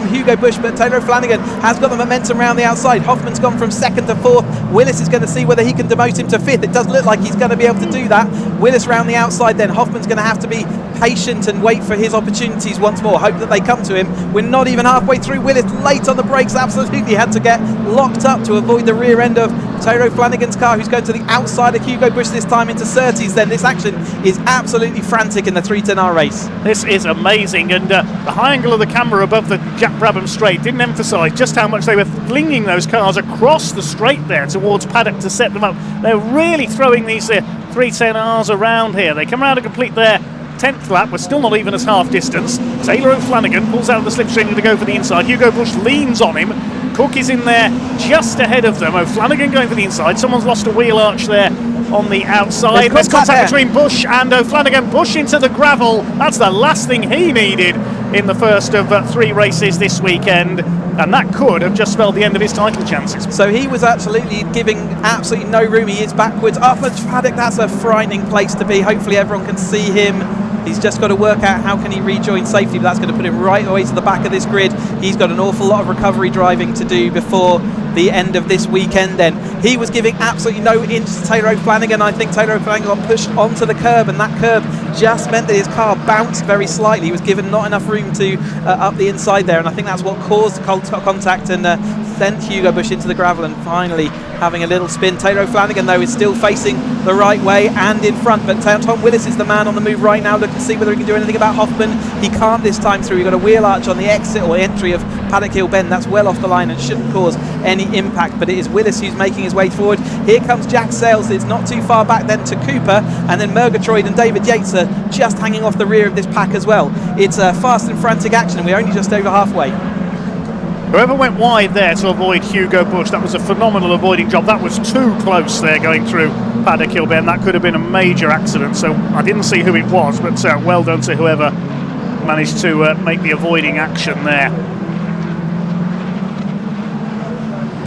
Hugo Bush, but Taylor Flanagan has got the momentum around the outside. Hoffman's gone from 2nd to 4th. Willis is going to see whether he can demote him to 5th. It does look like he's going to be able to do that. Willis round the outside then. Hoffman's going to have to be patient and wait for his opportunities once more. Hope that they come to him. We're not even halfway through. Willis late on the brakes. Absolutely had to get locked up to avoid the rear end of Taylor Flanagan's car, who's going to the outside of Hugo Bush this time into Surtees. Then this action is absolutely frantic in the 310R race. This is amazing, and the high angle of the camera above the Jack Brabham straight didn't emphasise just how much they were flinging those cars across the straight there towards Paddock to set them up. They're really throwing these 310Rs around here. They come around to complete their 10th lap. We're still not even as half distance. Taylor O'Flanagan pulls out the slipstream to go for the inside. Hugo Bush leans on him. Cook is in there just ahead of them. O'Flanagan going for the inside. Someone's lost a wheel arch there on the outside. There's contact between Bush and O'Flanagan. Bush into the gravel. That's the last thing he needed in the first of 3 races this weekend, and that could have just spelled the end of his title chances. So he was absolutely giving absolutely no room. He is backwards up at Paddock. That's a frightening place to be. Hopefully everyone can see him. He's just got to work out how can he rejoin safely, but that's going to put him right away to the back of this grid. He's got an awful lot of recovery driving to do before the end of this weekend then. He was giving absolutely no inch to Taylor O'Flanagan. I think Taylor O'Flanagan got pushed onto the curb, and that curb just meant that his car bounced very slightly. He was given not enough room to up the inside there, and I think that's what caused the contact and sent Hugo Bush into the gravel, and finally having a little spin. Taylor O'Flanagan, though, is still facing the right way and in front, but Tom Willis is the man on the move right now, looking to see whether he can do anything about Hoffman. He can't this time through. We've got a wheel arch on the exit or entry of Paddock Hill Bend. That's well off the line and shouldn't cause any impact, but it is Willis who's making his way forward. Here comes Jack Sales. It's not too far back then to Cooper, and then Murgatroyd and David Yates are just hanging off the rear of this pack as well. It's a fast and frantic action, and we're only just over halfway. Whoever went wide there to avoid Hugo Bush, that was a phenomenal avoiding job. That was too close there going through Paddock Hill Bend. That could have been a major accident, so I didn't see who it was, but well done to whoever managed to make the avoiding action there.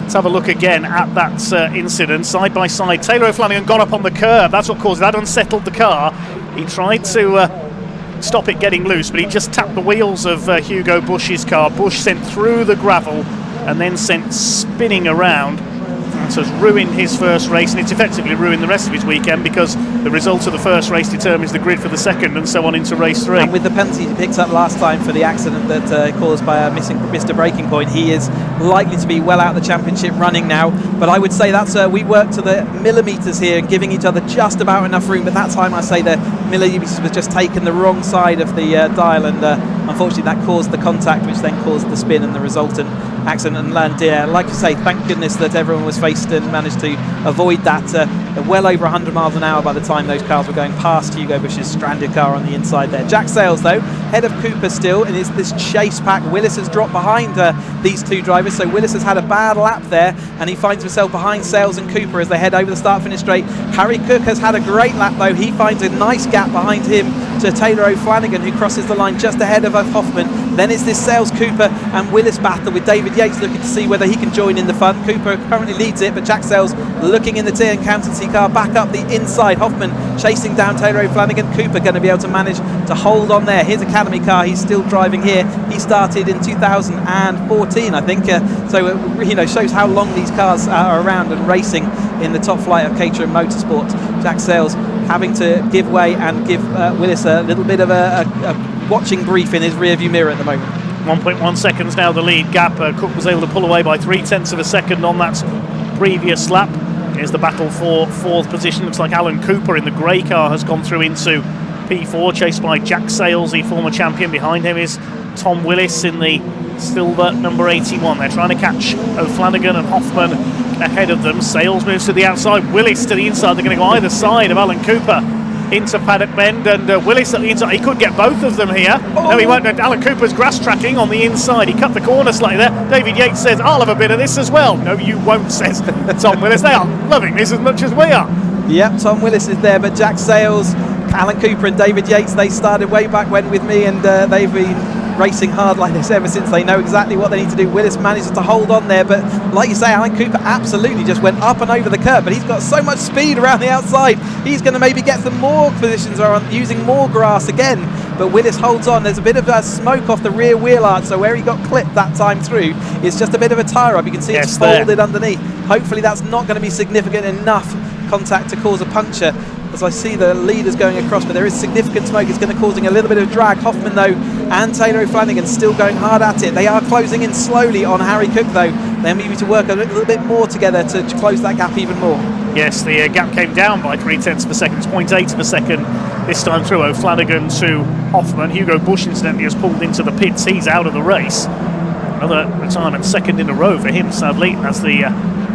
Let's have a look again at that incident. Side by side, Taylor O'Flanagan got up on the curb. That's what caused that, unsettled the car. He tried to stop it getting loose, but he just tapped the wheels of Hugo Bush's car. Bush sent through the gravel and then sent spinning around. So it's ruined his first race, and it's effectively ruined the rest of his weekend, because the result of the first race determines the grid for the second, and so on into race 3. And with the penalty he picked up last time for the accident that caused by a missed braking point, he is likely to be well out of the championship running now. But I would say that's we worked to the millimetres here, giving each other just about enough room. But that time I say the millimetres was just taken the wrong side of the dial, and unfortunately that caused the contact, which then caused the spin and the resultant accident. And like you say, thank goodness that everyone was faced and managed to avoid that. Well over 100 miles an hour by the time those cars were going past Hugo Bush's stranded car on the inside there. Jack Sales, though, head of Cooper still, and it's this chase pack. Willis has dropped behind these two drivers, so Willis has had a bad lap there, and he finds himself behind Sales and Cooper as they head over the start-finish straight. Harry Cook has had a great lap, though. He finds a nice gap behind him to Taylor O'Flanagan, who crosses the line just ahead of Hoffman. Then it's this Sales, Cooper and Willis battle, with David Yates looking to see whether he can join in the fun. Cooper currently leads it, but Jack Sales looking in the TN accountancy car back up the inside. Hoffman chasing down Taylor O'Flanagan. Cooper going to be able to manage to hold on there. His Academy car, he's still driving here. He started in 2014, I think, so shows how long these cars are around and racing in the top flight of Caterham Motorsport. Jack Sales having to give way and give Willis a little bit of a watching brief in his rearview mirror at the moment. 1.1 seconds now the lead gap. Cook was able to pull away by 0.3 of a second on that previous lap. Here's the battle for fourth position. Looks like Alan Cooper in the grey car has gone through into P4, chased by Jack Sales, the former champion. Behind him is Tom Willis in the silver number 81. They're trying to catch O'Flanagan and Hoffman ahead of them. Sales moves to the outside, Willis to the inside. They're going to go either side of Alan Cooper into Paddock Bend, and Willis at the inside. He could get both of them here. No, he won't. Alan Cooper's grass tracking on the inside. He cut the corner slightly there. David Yates says, I'll have a bit of this as well. No, you won't, says Tom Willis. They are loving this as much as we are. Yep, Tom Willis is there, but Jack Sales, Alan Cooper and David Yates, they started way back when with me, and they've been racing hard like this ever since. They know exactly what they need to do. Willis manages to hold on there, but like you say, Alan Cooper absolutely just went up and over the curb, but he's got so much speed around the outside. He's going to maybe get some more positions on using more grass again, but Willis holds on. There's a bit of smoke off the rear wheel arch, so where he got clipped that time through is just a bit of a tyre up. You can see it's folded underneath. Hopefully that's not going to be significant enough contact to cause a puncture, as I see the leaders going across, but there is significant smoke. It's going to causing a little bit of drag. Hoffman, though, and Taylor O'Flanagan still going hard at it. They are closing in slowly on Harry Cook, though. They're moving to work a little bit more together to close that gap even more. Yes, the gap came down by 0.3 of a second. It's 0.8 of a second this time through O'Flanagan to Hoffman. Hugo Bush, incidentally, has pulled into the pits. He's out of the race. Another retirement second in a row for him, sadly, as the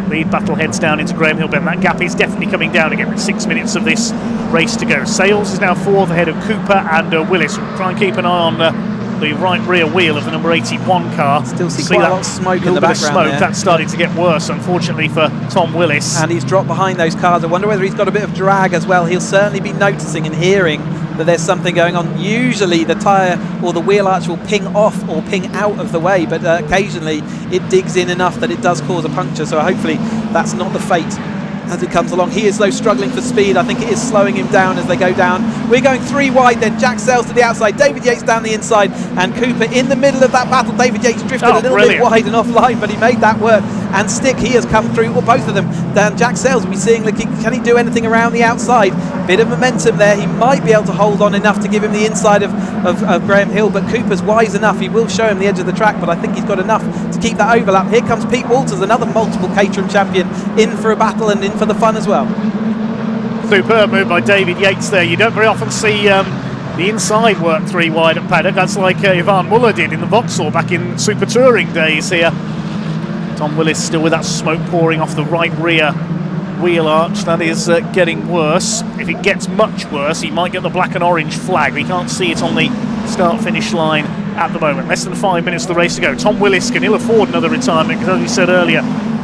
lead battle heads down into Graham Hill Bend. That gap is definitely coming down again with 6 minutes of this race to go. Sales is now fourth ahead of Cooper and Willis. We'll try and keep an eye on the right rear wheel of the number 81 car. Still see quite a lot of smoke in the background there. That's starting to get worse, unfortunately, for Tom Willis. And he's dropped behind those cars. I wonder whether he's got a bit of drag as well. He'll certainly be noticing and hearing that there's something going on. Usually the tyre or the wheel arch will ping off or ping out of the way, but occasionally it digs in enough that it does cause a puncture, so hopefully that's not the fate as it comes along. He is, though, struggling for speed. I think it is slowing him down as they go down. We're going three wide then. Jack Sales to the outside, David Yates down the inside, and Cooper in the middle of that battle. David Yates drifted a little bit wide and offline, but he made that work. and Stick. He has come through, or both of them. Dan Jack Sales will be seeing, can he do anything around the outside? Bit of momentum there. He might be able to hold on enough to give him the inside of Graham Hill, but Cooper's wise enough. He will show him the edge of the track, but I think he's got enough to keep that overlap. Here comes Pete Walters, another multiple Caterham champion, in for a battle and in for the fun as well. Superb move by David Yates there. You don't very often see the inside work 3 wide at Paddock. That's like Ivan Muller did in the Vauxhall back in Super Touring days here. Tom Willis still with that smoke pouring off the right rear wheel arch. That is getting worse. If it gets much worse, he might get the black and orange flag. We can't see it on the start-finish line at the moment. Less than 5 minutes of the race to go. Tom Willis, can ill afford another retirement because, as we said earlier,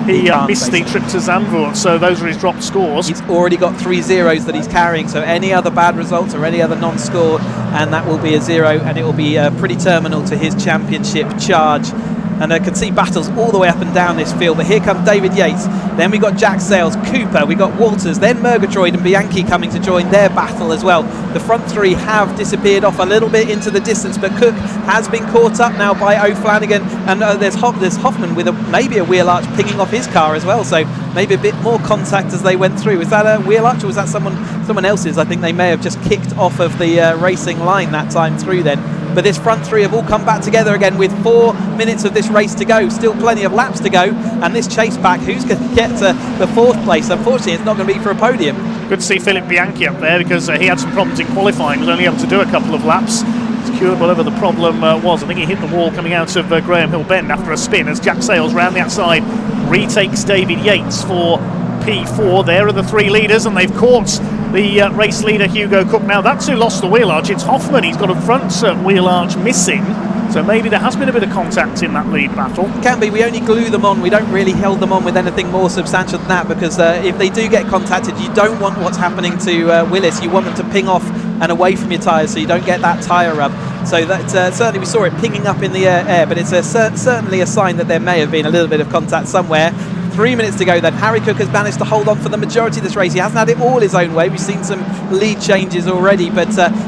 he missed the trip to Zandvoort, so those are his dropped scores. He's already got 3 zeros that he's carrying, so any other bad results or any other non-score, and that will be a 0, and it will be pretty terminal to his championship charge. And I can see battles all the way up and down this field, but here comes David Yates. Then we got Jack Sales, Cooper, we got Walters, then Murgatroyd and Bianchi coming to join their battle as well. The front 3 have disappeared off a little bit into the distance, but Cook has been caught up now by O'Flanagan, and there's Hoffman with maybe a wheel arch pinging off his car as well, so maybe a bit more contact as they went through. Was that a wheel arch or was that someone else's? I think they may have just kicked off of the racing line that time through then. But this front 3 have all come back together again with 4 minutes of this race to go. Still plenty of laps to go. And this chase back, who's going to get to the 4th place? Unfortunately, it's not going to be for a podium. Good to see Philip Bianchi up there because he had some problems in qualifying. Was only able to do a couple of laps. Secured whatever the problem was. I think he hit the wall coming out of Graham Hill Bend after a spin as Jack Sales round the outside retakes David Yates for P4. There are the 3 leaders, and they've caught the race leader Hugo Cook. Now that's who lost the wheel arch. It's Hoffman. He's got a front wheel arch missing, so maybe there has been a bit of contact in that lead battle. Can be. We only glue them on. We don't really hold them on with anything more substantial than that, because if they do get contacted, you don't want what's happening to Willis. You want them to ping off and away from your tyres so you don't get that tyre rub. So that certainly we saw it pinging up in the air, but it's certainly a sign that there may have been a little bit of contact somewhere. 3 minutes to go then. Harry Cook has managed to hold on for the majority of this race. He hasn't had it all his own way. We've seen some lead changes already, but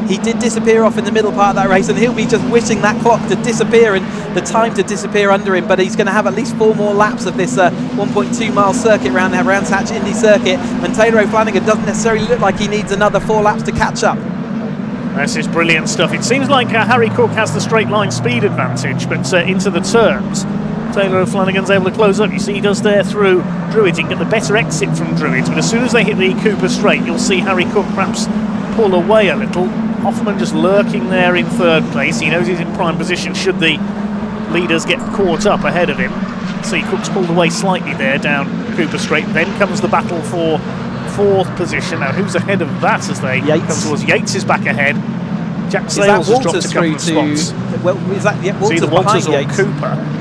he did disappear off in the middle part of that race, and he'll be just wishing that clock to disappear and the time to disappear under him. But he's going to have at least 4 more laps of this 1.2 mile circuit around the Brands Hatch Indy circuit, and Taylor O'Flanagan doesn't necessarily look like he needs another 4 laps to catch up. This is brilliant stuff. It seems like Harry Cook has the straight line speed advantage, but into the turns Taylor O'Flanagan's able to close up. You see he does there through Druids. He can get the better exit from Druids, but as soon as they hit the Cooper straight, you'll see Harry Cook perhaps pull away a little. Hoffman just lurking there in 3rd place. He knows he's in prime position should the leaders get caught up ahead of him. See Cook's pulled away slightly there down Cooper straight. Then comes the battle for 4th position. Now who's ahead of that as they come towards Yates is back ahead. Jack Sales has dropped a couple of spots. Well, is that Walters see the Walters or Yates? Cooper?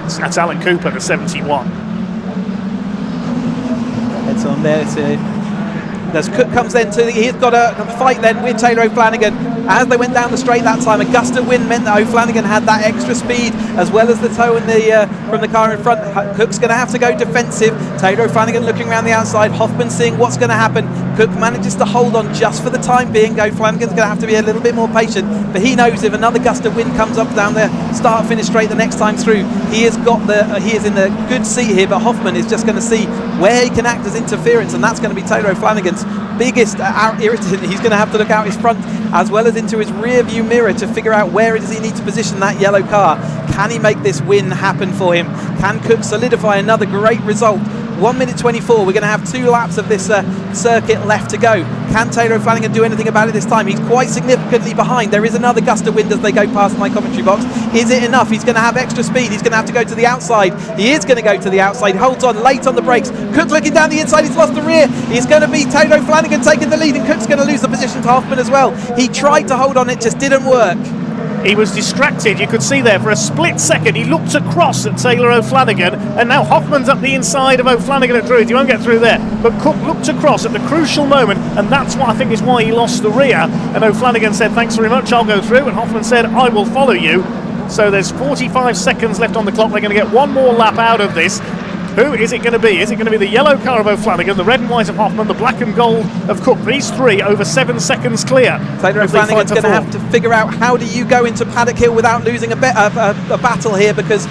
That's Alan Cooper, the 71. It's on there. As Cook comes then he's got a fight then with Taylor O'Flanagan as they went down the straight that time. A gust of wind meant that O'Flanagan had that extra speed as well as the tow from the car in front. Cook's going to have to go defensive. Taylor O'Flanagan looking around the outside. Hoffman seeing what's going to happen. Cook manages to hold on just for the time being. O'Flanagan's going to have to be a little bit more patient, but he knows if another gust of wind comes up down the start-finish straight the next time through, he is in the good seat here. But Hoffman is just going to see where he can act as interference, and that's going to be Taylor O'Flanagan's biggest irritant. He's going to have to look out his front as well as into his rear view mirror to figure out where it is he needs to position that yellow car. Can he make this win happen for him? Can Cook solidify another great result? 1 minute 24. We're going to have 2 laps of this circuit left to go. Can Taylor O'Flanagan do anything about it this time? He's quite significantly behind. There is another gust of wind as they go past my commentary box. Is it enough? He's going to have extra speed. He's going to have to go to the outside. He is going to go to the outside. Holds on late on the brakes. Cook looking down the inside. He's lost the rear. He's going to be Taylor O'Flanagan taking the lead, and Cook's going to lose the position to Hoffman as well. He tried to hold on. It just didn't work. He was distracted, you could see there for a split second. He looked across at Taylor O'Flanagan, and now Hoffman's up the inside of O'Flanagan at Druids. He won't get through there, but Cook looked across at the crucial moment, and that's what I think is why he lost the rear. And O'Flanagan said, "Thanks very much, I'll go through," and Hoffman said, "I will follow you." So there's 45 seconds left on the clock. They're going to get 1 more lap out of this. Who is it going to be? Is it going to be the yellow car of O'Flanagan, the red and white of Hoffman, the black and gold of Cook? These three over 7 seconds clear. Taylor O'Flanagan's going to have to figure out how do you go into Paddock Hill without losing a battle here, because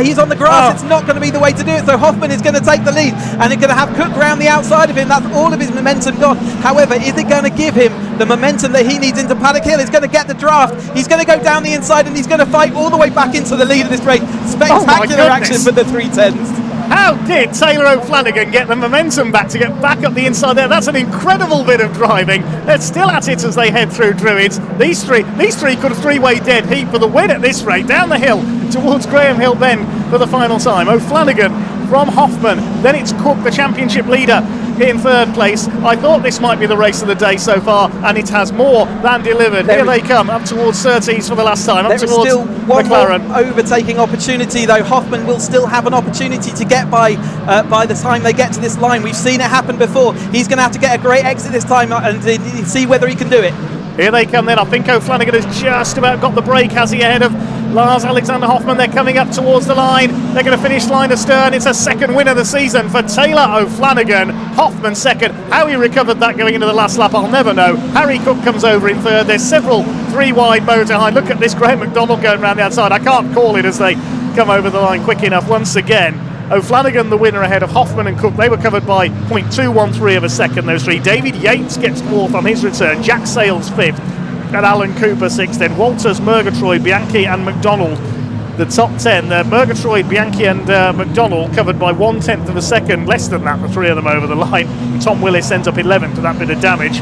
he's on the grass. It's not going to be the way to do it. So Hoffman is going to take the lead, and he's going to have Cook round the outside of him. That's all of his momentum gone. However, is it going to give him the momentum that he needs into Paddock Hill? He's going to get the draft. He's going to go down the inside, and he's going to fight all the way back into the lead of this race. Spectacular action for the 310s. How did Taylor O'Flanagan get the momentum back to get back up the inside there? That's an incredible bit of driving. They're still at it as they head through Druids. These three could have three-way dead heat for the win at this rate. Down the hill towards Graham Hill Bend for the final time. O'Flanagan from Hoffman. Then it's Cook, the championship leader, in third place. I thought this might be the race of the day so far, and it has more than delivered. Here they come up towards Surtees for the last time. There is still one more overtaking opportunity, though. Hoffman will still have an opportunity to get by the time they get to this line. We've seen it happen before. He's going to have to get a great exit this time and see whether he can do it. Here they come then. I think O'Flanagan has just about got the break, has he, ahead of Lars Alexander Hoffman. They're coming up towards the line. They're going to finish line astern. It's a second win of the season for Taylor O'Flanagan. Hoffman second. How he recovered that going into the last lap, I'll never know. Harry Cook comes over in third. There's several three-wide motor behind. Look at this Graham McDonald going around the outside. I can't call it as they come over the line quick enough once again. O'Flanagan the winner ahead of Hoffman and Cook. They were covered by 0.213 of a second, those three. David Yates gets fourth on his return. Jack Sales fifth. And Alan Cooper sixth. Then Walters, Murgatroyd, Bianchi and McDonald. The top 10. Murgatroyd, Bianchi and McDonald covered by 1/10 of a second. Less than that, the three of them over the line. And Tom Willis ends up 11th with that bit of damage.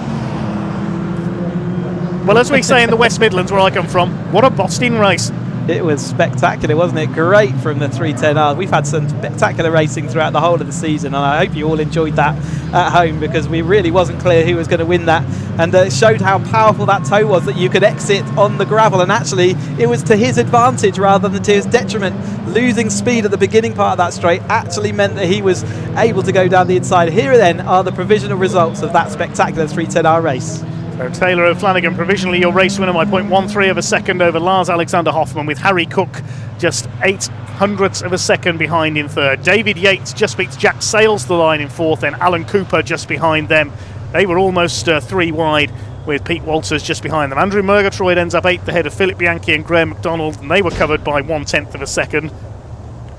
Well, as we say in the West Midlands, where I come from, what a Boston race. It was spectacular, wasn't it? Great from the 310R. We've had some spectacular racing throughout the whole of the season, and I hope you all enjoyed that at home, because we really wasn't clear who was going to win that, and it showed how powerful that toe was, that you could exit on the gravel, and actually it was to his advantage rather than to his detriment. Losing speed at the beginning part of that straight actually meant that he was able to go down the inside. Here then are the provisional results of that spectacular 310R race. So Taylor O'Flanagan provisionally your race winner by 0.13 of a second over Lars Alexander Hoffman, with Harry Cook just 0.08 of a second behind in third. David Yates just beats Jack Sales to the line in fourth, then Alan Cooper just behind them. They were almost three wide, with Pete Walters just behind them. Andrew Murgatroyd ends up 8th ahead of Philip Bianchi and Graham McDonald, and they were covered by 1/10 of a second.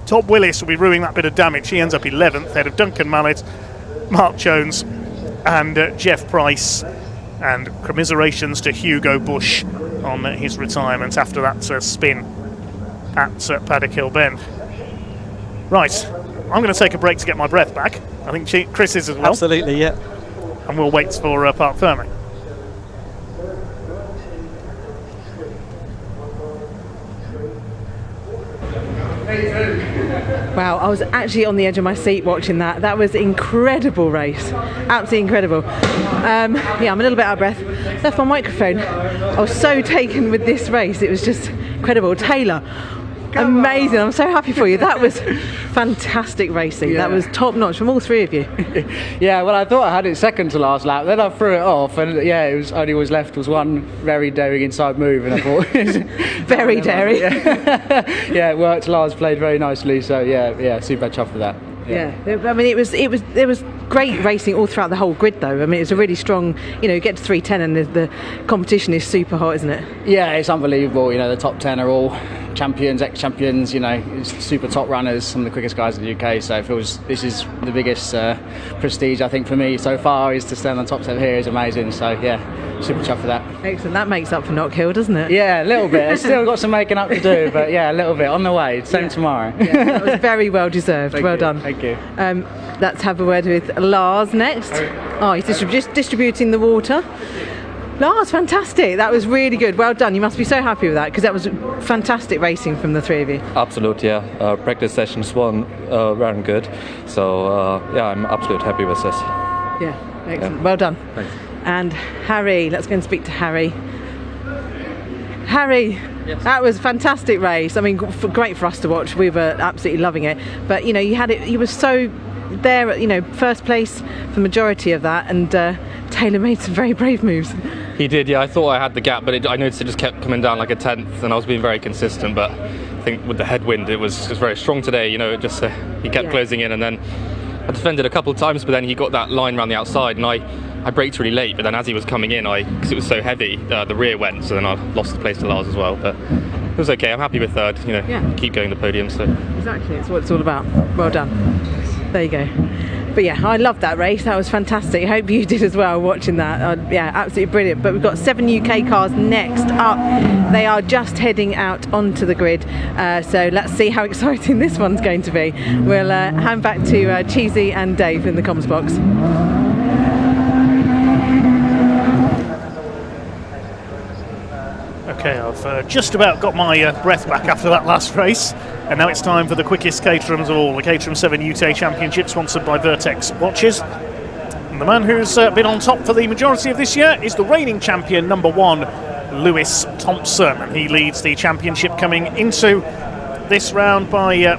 Tom Willis will be ruining that bit of damage. He ends up 11th ahead of Duncan Mallet, Mark Jones and Jeff Price. And commiserations to Hugo Bush on his retirement after that spin at Paddock Hill Bend. Right, I'm going to take a break to get my breath back. I think Chris is as well. Absolutely, yeah. And we'll wait for Park Thermic. Wow, I was actually on the edge of my seat watching that. That was incredible race. Absolutely incredible. Yeah, I'm a little bit out of breath. Left my microphone. I was so taken with this race. It was just incredible. Taylor, amazing. I'm so happy for you. That was fantastic racing. Yeah. That was top notch from all three of you. Yeah, well, I thought I had it second to last lap. Then I threw it off, and yeah, it was only was left was one very daring inside move, and I thought very daring. Yeah, it worked. Lars played very nicely, so yeah, super chuffed with that. Yeah, I mean, it was great racing all throughout the whole grid, though. I mean, it's a really strong. You know, you get to 310, and the competition is super hot, isn't it? Yeah, it's unbelievable. You know, the top 10 are all champions, ex-champions. You know, super top runners, some of the quickest guys in the UK. So this is the biggest prestige I think for me so far, is to stand on top 10 here is amazing. So yeah, super chuffed for that. Excellent. That makes up for Knockhill, doesn't it? Yeah, a little bit. I've still got some making up to do, but yeah, a little bit on the way. Same tomorrow. Yeah, that was very well deserved. Well done. Thank you. Let's have a word with Lars next. Oh, he's just distributing the water. Lars, fantastic. That was really good. Well done. You must be so happy with that, because that was fantastic racing from the three of you. Absolutely, yeah. Practice sessions weren't good. So, yeah, I'm absolutely happy with this. Yeah, excellent. Yeah. Well done. Thanks. And Harry, let's go and speak to Harry. Harry, yes. That was a fantastic race. I mean, great for us to watch. We were absolutely loving it. But, you know, you were so there, you know, first place for the majority of that, and Taylor made some very brave moves. He did, yeah. I thought I had the gap, but I noticed it just kept coming down like a 10th, and I was being very consistent. But I think with the headwind, it was just very strong today. You know, it just he kept closing in, and then I defended a couple of times, but then he got that line around the outside, and I braked really late. But then as he was coming in, because it was so heavy, the rear went, so then I lost the place to Lars as well. But it was okay. I'm happy with third. You know, keep going the podium. So exactly, it's what it's all about. Well done. There you go. But yeah, I loved that race. That was fantastic. I hope you did as well watching that. Yeah, absolutely brilliant. But we've got 7 UK cars next up. They are just heading out onto the grid. So let's see how exciting this one's going to be. We'll hand back to Cheesy and Dave in the comms box. Okay, I've just about got my breath back after that last race, and now it's time for the quickest Caterhams of all, the Caterham 7 UTA Championship, sponsored by Vertex Watches. And the man who's been on top for the majority of this year is the reigning champion, number 1, Lewis Thompson, and he leads the championship coming into this round by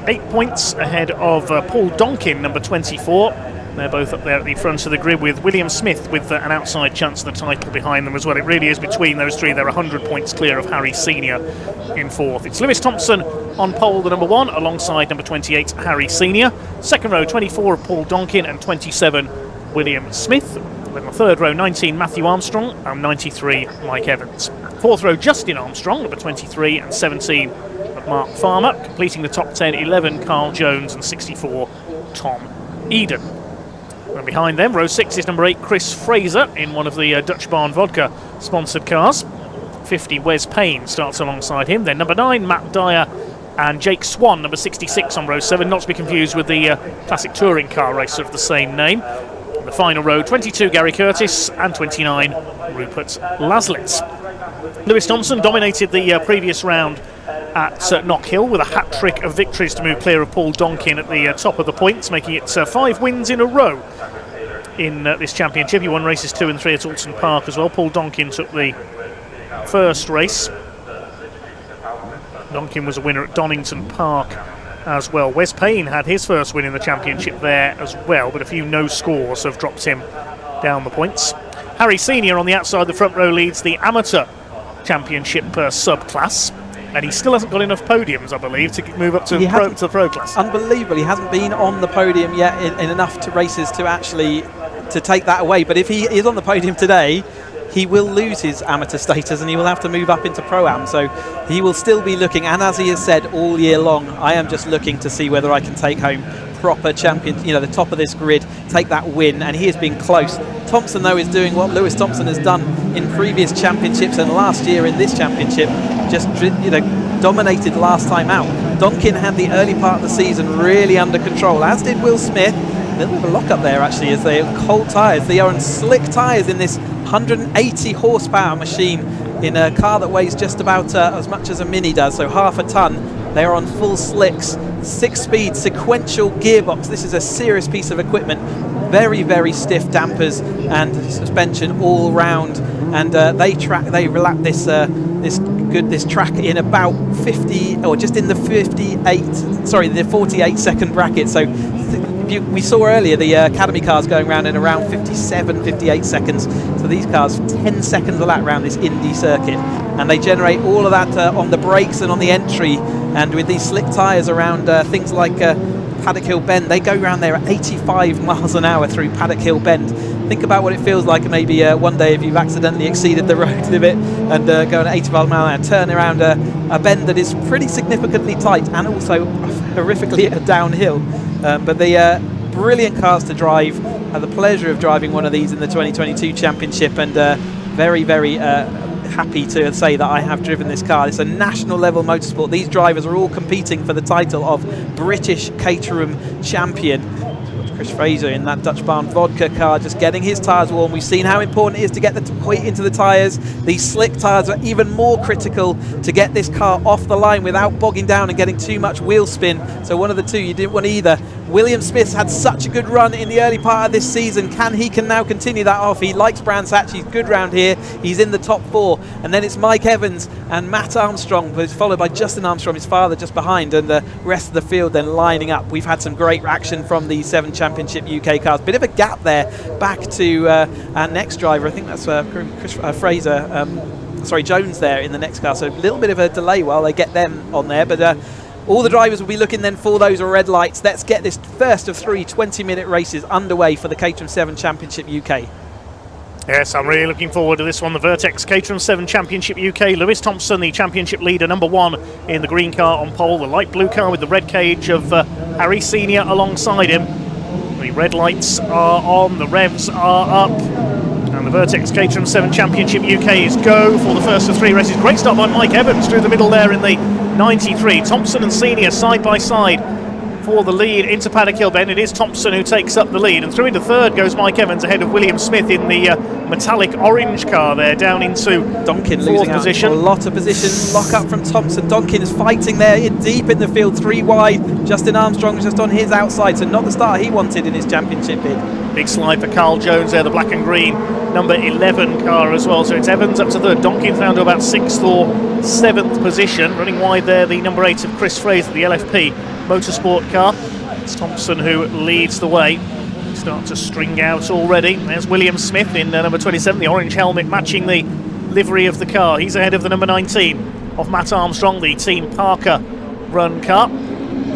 8 points ahead of Paul Donkin, number 24. They're both up there at the front of the grid, with William Smith with an outside chance of the title behind them as well. It really is between those three. They're 100 points clear of Harry Senior in fourth. It's Lewis Thompson on pole, the number 1, alongside number 28, Harry Senior. Second row, 24 of Paul Donkin and 27, William Smith. Then the third row, 19, Matthew Armstrong, and 93, Mike Evans. Fourth row, Justin Armstrong, number 23, and 17 of Mark Farmer. Completing the top 10, 11, Carl Jones, and 64, Tom Eden. And behind them, row 6 is number 8, Chris Fraser, in one of the Dutch Barn Vodka sponsored cars. 50, Wes Payne starts alongside him. Then number 9, Matt Dyer, and Jake Swan, number 66 on row 7, not to be confused with the classic touring car racer of the same name. In the final row, 22, Gary Curtis, and 29, Rupert Laslitz. Lewis Thompson dominated the previous round at Knock Hill with a hat-trick of victories to move clear of Paul Donkin at the top of the points, making it 5 wins in a row in this championship. He won races 2 and 3 at Alton Park as well. Paul Donkin took the first race. Donkin was a winner at Donington Park as well. Wes Payne had his first win in the championship there as well, but a few no scores have dropped him down the points. Harry Senior on the outside, the front row, leads the amateur championship subclass. And he still hasn't got enough podiums, I believe, to move up to the pro class. Unbelievable. He hasn't been on the podium yet in enough races to actually take that away. But if he is on the podium today, he will lose his amateur status and he will have to move up into Pro-Am. So he will still be looking, and as he has said all year long, I am just looking to see whether I can take home proper champion, the top of this grid, take that win, and he has been close. Thompson, though, is doing what Lewis Thompson has done in previous championships and last year in this championship, just dominated last time out. Donkin had the early part of the season really under control, as did Will Smith. A little bit of a lock up there actually, as they are cold tyres. They are on slick tyres in this 180 horsepower machine in a car that weighs just about as much as a Mini does, so half a ton. They are on full slicks, 6-speed sequential gearbox. This is a serious piece of equipment. Very, very stiff dampers and suspension all round, and they lap this track in about 50, or just in the 48 second bracket. So we saw earlier the Academy cars going around in around 57, 58 seconds. So these cars 10 seconds a lap around this Indy circuit, and they generate all of that on the brakes and on the entry. And with these slick tyres around things like Paddock Hill Bend, they go around there at 85 miles an hour through Paddock Hill Bend. Think about what it feels like maybe one day if you've accidentally exceeded the road limit and going at 85 miles an hour, turn around a bend that is pretty significantly tight and also horrifically downhill. But they brilliant cars to drive. I had the pleasure of driving one of these in the 2022 championship, and very, very happy to say that I have driven this car. It's a national level motorsport. These drivers are all competing for the title of British Caterham champion. Chris Fraser in that Dutch Barn Vodka car, just getting his tyres warm. We've seen how important it is to get the weight into the tyres. These slick tyres are even more critical to get this car off the line without bogging down and getting too much wheel spin. So one of the two, you didn't want either. William Smith's had such a good run in the early part of this season. He can now continue that off. He likes Brands Hatch. He's good round here. He's in the top 4. And then it's Mike Evans and Matt Armstrong, followed by Justin Armstrong, his father, just behind, and the rest of the field then lining up. We've had some great action from the 7 Championship UK cars. Bit of a gap there back to our next driver. I think that's Chris Fraser. Jones there in the next car. So a little bit of a delay while they get them on there. But all the drivers will be looking then for those red lights. Let's get this first of 3 20-minute races underway for the Caterham 7 Championship UK. Yes, I'm really looking forward to this one. The Vertex Caterham 7 Championship UK. Lewis Thompson, the championship leader, number 1 in the green car on pole. The light blue car with the red cage of Harry Senior alongside him. The red lights are on, the revs are up. And the Vertex Caterham 7 Championship UK is go for the first of 3 races. Great start by Mike Evans through the middle there in the 93. Thompson and Senior side by side for the lead into Paddock Hill Bend. It is Thompson who takes up the lead, and through into third goes Mike Evans ahead of William Smith in the metallic orange car there, down into Donkin fourth losing position. A lot of position, lock up from Thompson. Donkin is fighting there deep in the field, 3 wide. Justin Armstrong just on his outside, so not the start he wanted in his championship bid. Big slide for Carl Jones there, the black and green number 11 car as well. So it's Evans up to third, Donkin down to about 6th or 7th position. Running wide there, the number 8 of Chris Fraser, the LFP Motorsport car. It's Thompson who leads the way. Start to string out already. There's William Smith in number 27, the orange helmet matching the livery of the car. He's ahead of the number 19 of Matt Armstrong, the Team Parker run car.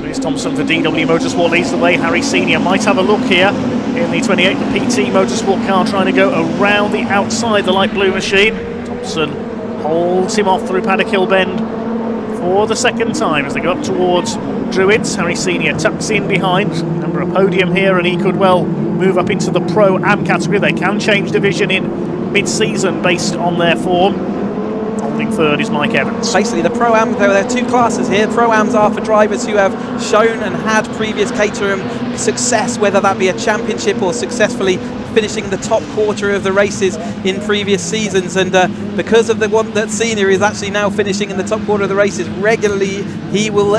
Chris Thompson for DW Motorsport leads the way. Harry Senior might have a look here in the 28, the PT Motorsport car, trying to go around the outside the light blue machine. Thompson holds him off through Paddock Hill Bend for the second time as they go up towards Druids. Harry Senior tucks in behind, number a podium here, and he could well move up into the Pro-Am category. They can change division in mid-season based on their form. Holding third is Mike Evans. Basically the Pro-Am, there are 2 classes here. Pro-Ams are for drivers who have shown and had previous Caterham success, whether that be a championship or successfully finishing the top quarter of the races in previous seasons, and because of the one that Senior is actually now finishing in the top quarter of the races regularly, he will,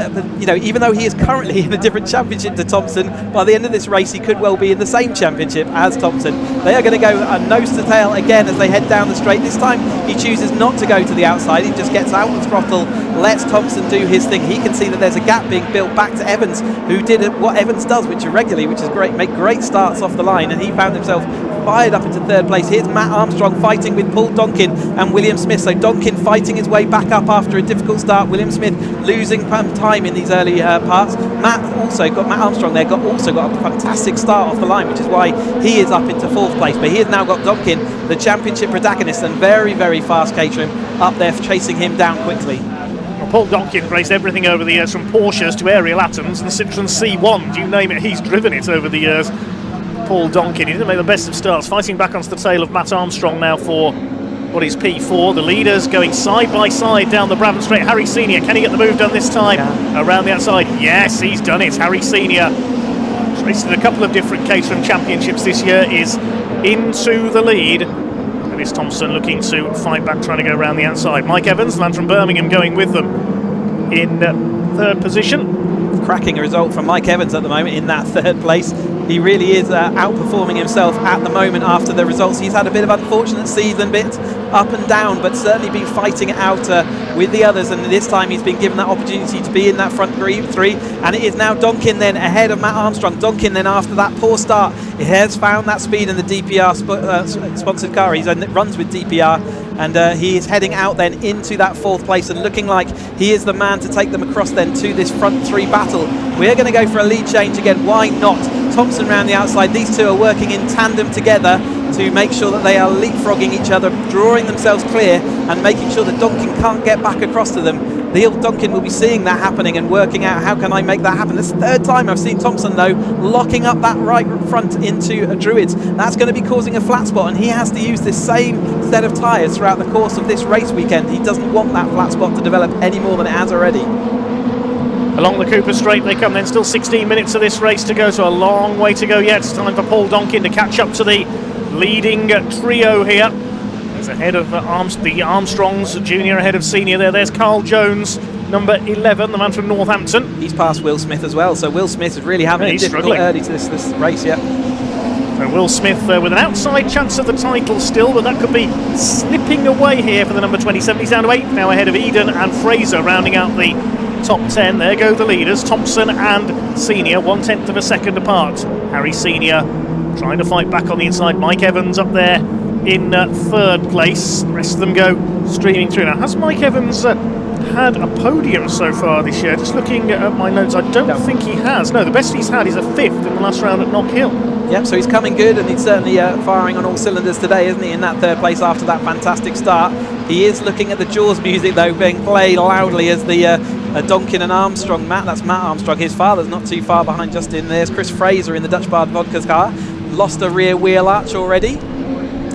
even though he is currently in a different championship to Thompson, by the end of this race he could well be in the same championship as Thompson. They are going to go nose to tail again as they head down the straight. This time he chooses not to go to the outside, he just gets out the throttle, lets Thompson do his thing. He can see that there's a gap being built back to Evans, who did what Evans does, which is regularly, which is great, make great starts off the line, and he found himself fired up into third place. Here's Matt Armstrong fighting with Paul Donkin and William Smith. So Donkin fighting his way back up after a difficult start. William Smith losing time in these early parts. Matt Armstrong there also got a fantastic start off the line, which is why he is up into 4th place. But he has now got Donkin, the championship protagonist, and very, very fast Caterham up there chasing him down quickly. Well, Paul Donkin raced everything over the years, from Porsches to Ariel Atoms and Citroen C1. You name it, he's driven it over the years. Paul Donkin, he didn't make the best of starts, fighting back onto the tail of Matt Armstrong now for what is P4. The leaders going side by side down the Brabham Straight. Harry Senior, can he get the move done this time? Around the outside, yes, he's done it. Harry Senior, who's raced in a couple of different Caterham championships this year, is into the lead. And it's Thompson looking to fight back, trying to go around the outside. Mike Evans, the man from Birmingham, going with them in third position. Cracking result from Mike Evans at the moment in that third place. He really is outperforming himself at the moment after the results. He's had a bit of unfortunate season, bit up and down, but certainly been fighting it out with the others, and this time he's been given that opportunity to be in that front 3, and it is now Donkin then ahead of Matt Armstrong. Donkin then, after that poor start, he has found that speed in the DPR sponsored car. He runs with DPR, and he is heading out then into that 4th place and looking like he is the man to take them across then to this front 3 battle. We're going to go for a lead change again, why not? Thompson round the outside. These 2 are working in tandem together to make sure that they are leapfrogging each other, drawing themselves clear and making sure that Donkin can't get back across to them. Neil Donkin will be seeing that happening and working out, how can I make that happen? It's the 3rd time I've seen Thompson though locking up that right front into Druids. That's going to be causing a flat spot, and he has to use this same set of tyres throughout the course of this race weekend. He doesn't want that flat spot to develop any more than it has already. Along the Cooper Straight they come then, still 16 minutes of this race to go, so a long way to go yet. It's time for Paul Donkin to catch up to the leading trio here. He's ahead of the Armstrongs, junior ahead of senior there. There's Carl Jones, number 11, the man from Northampton. He's passed Will Smith as well, so Will Smith is really having a difficult early to this race, yeah. So Will Smith with an outside chance of the title still, but that could be slipping away here for the number 27. He's down to 8th now, ahead of Eden and Fraser, rounding out the top 10. There go the leaders, Thompson and Senior, 1/10 of a second apart. Harry Senior trying to fight back on the inside. Mike Evans up there in third place. The rest of them go streaming through. Now, has Mike Evans had a podium so far this year? Just looking at my notes, I don't think he has. No, the best he's had is a 5th in the last round at Knock Hill. Yep, so he's coming good, and he's certainly firing on all cylinders today, isn't he, in that third place after that fantastic start. He is looking at the Jaws music, though, being played loudly as the Donkin and Armstrong, that's Matt Armstrong, his father's not too far behind just in. There's Chris Fraser in the Dutch Bard Vodka's car, lost a rear wheel arch already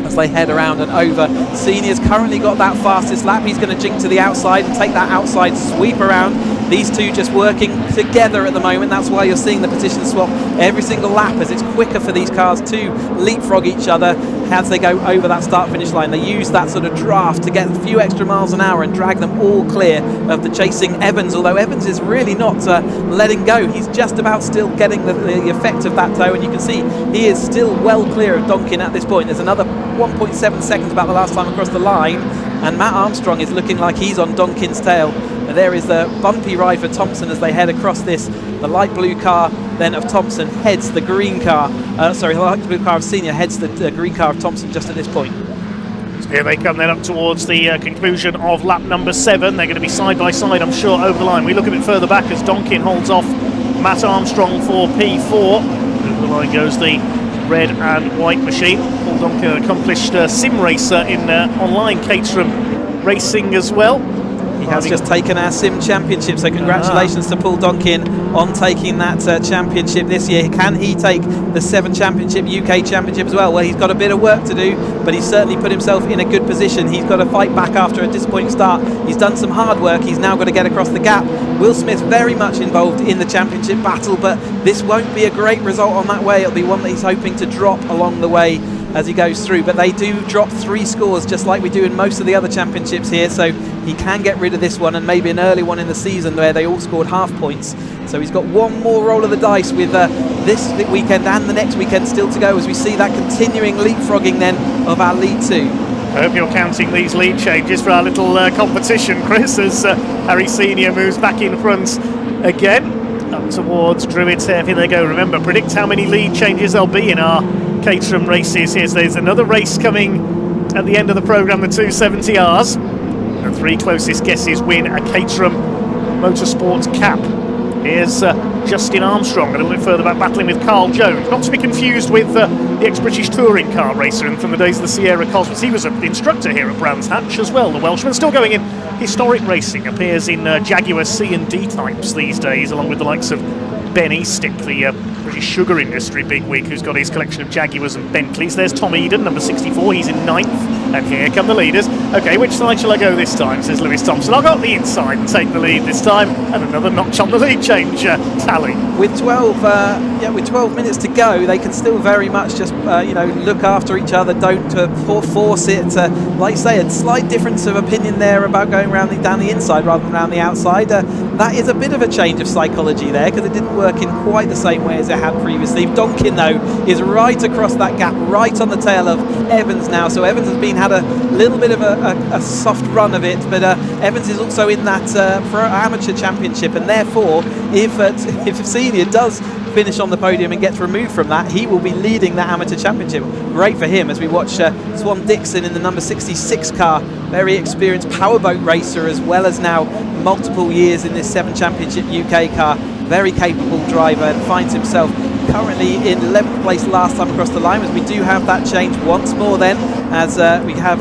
as they head around and over. Senior's currently got that fastest lap. He's going to jink to the outside and take that outside sweep around. These two just working together at the moment. That's why you're seeing the position swap every single lap, as it's quicker for these cars to leapfrog each other as they go over that start-finish line. They use that sort of draft to get a few extra miles an hour and drag them all clear of the chasing Evans, although Evans is really not letting go. He's just about still getting the effect of that tow, and you can see he is still well clear of Donkin at this point. There's another 1.7 seconds about the last time across the line, and Matt Armstrong is looking like he's on Donkin's tail. And there is the bumpy ride for Thompson as they head across this. The light blue car then of Thompson heads the green car. The light blue car of Senior heads the green car of Thompson just at this point. So here they come then up towards the conclusion of lap number 7. They're going to be side by side, I'm sure, over the line. We look a bit further back as Donkin holds off Matt Armstrong for P4. Over the line goes the red and white machine. Paul Donkin, an accomplished sim racer in online Caterham racing as well. He has just taken our sim championship, so congratulations to Paul Donkin on taking that championship this year. Can he take the 7 championship, UK championship as well? Well, he's got a bit of work to do, but he's certainly put himself in a good position. He's got to fight back after a disappointing start. He's done some hard work. He's now got to get across the gap. Will Smith very much involved in the championship battle, but this won't be a great result on that way. It'll be one that he's hoping to drop along the way as he goes through, but they do drop 3 scores just like we do in most of the other championships here, so he can get rid of this one and maybe an early one in the season where they all scored half points. So he's got one more roll of the dice with this weekend and the next weekend still to go, as we see that continuing leapfrogging then of our lead 2. I hope you're counting these lead changes for our little competition, Chris, as Harry Senior moves back in front again up towards Druids. Here they go. Remember, predict how many lead changes there'll be in our Caterham races. There's another race coming at the end of the programme, the 270Rs. The 3 closest guesses win a Caterham Motorsports cap. Here's Justin Armstrong a little bit further back, battling with Carl Jones, not to be confused with the ex-British touring car racer and from the days of the Sierra Cosmos. He was an instructor here at Brands Hatch as well, the Welshman, still going in historic racing, appears in Jaguar C and D types these days, along with the likes of Ben Eastick, the British sugar industry bigwig, who's got his collection of Jaguars and Bentleys. There's Tom Eden, number 64, he's in 9th, and here come the leaders. Okay, which side shall I go this time, says Lewis Thompson. I'll go up the inside and take the lead this time, and another notch on the lead change tally. With 12 minutes to go, they can still very much just look after each other, don't force it. Like you say, a slight difference of opinion there about going down the inside rather than around the outside. That is a bit of a change of psychology there, because it didn't work in quite the same way as it had previously. Donkin, though, is right across that gap, right on the tail of Evans now. So Evans has had a little bit of a soft run of it, but Evans is also in that Pro Amateur Championship, and therefore, if Senior does finish on the podium and gets removed from that, he will be leading that Amateur Championship. Great for him, as we watch Swan Dixon in the number 66 car, very experienced powerboat racer, as well as now multiple years in this 7 Championship UK car. Very capable driver, and finds himself currently in 11th place last time across the line, as we do have that change once more then, as we have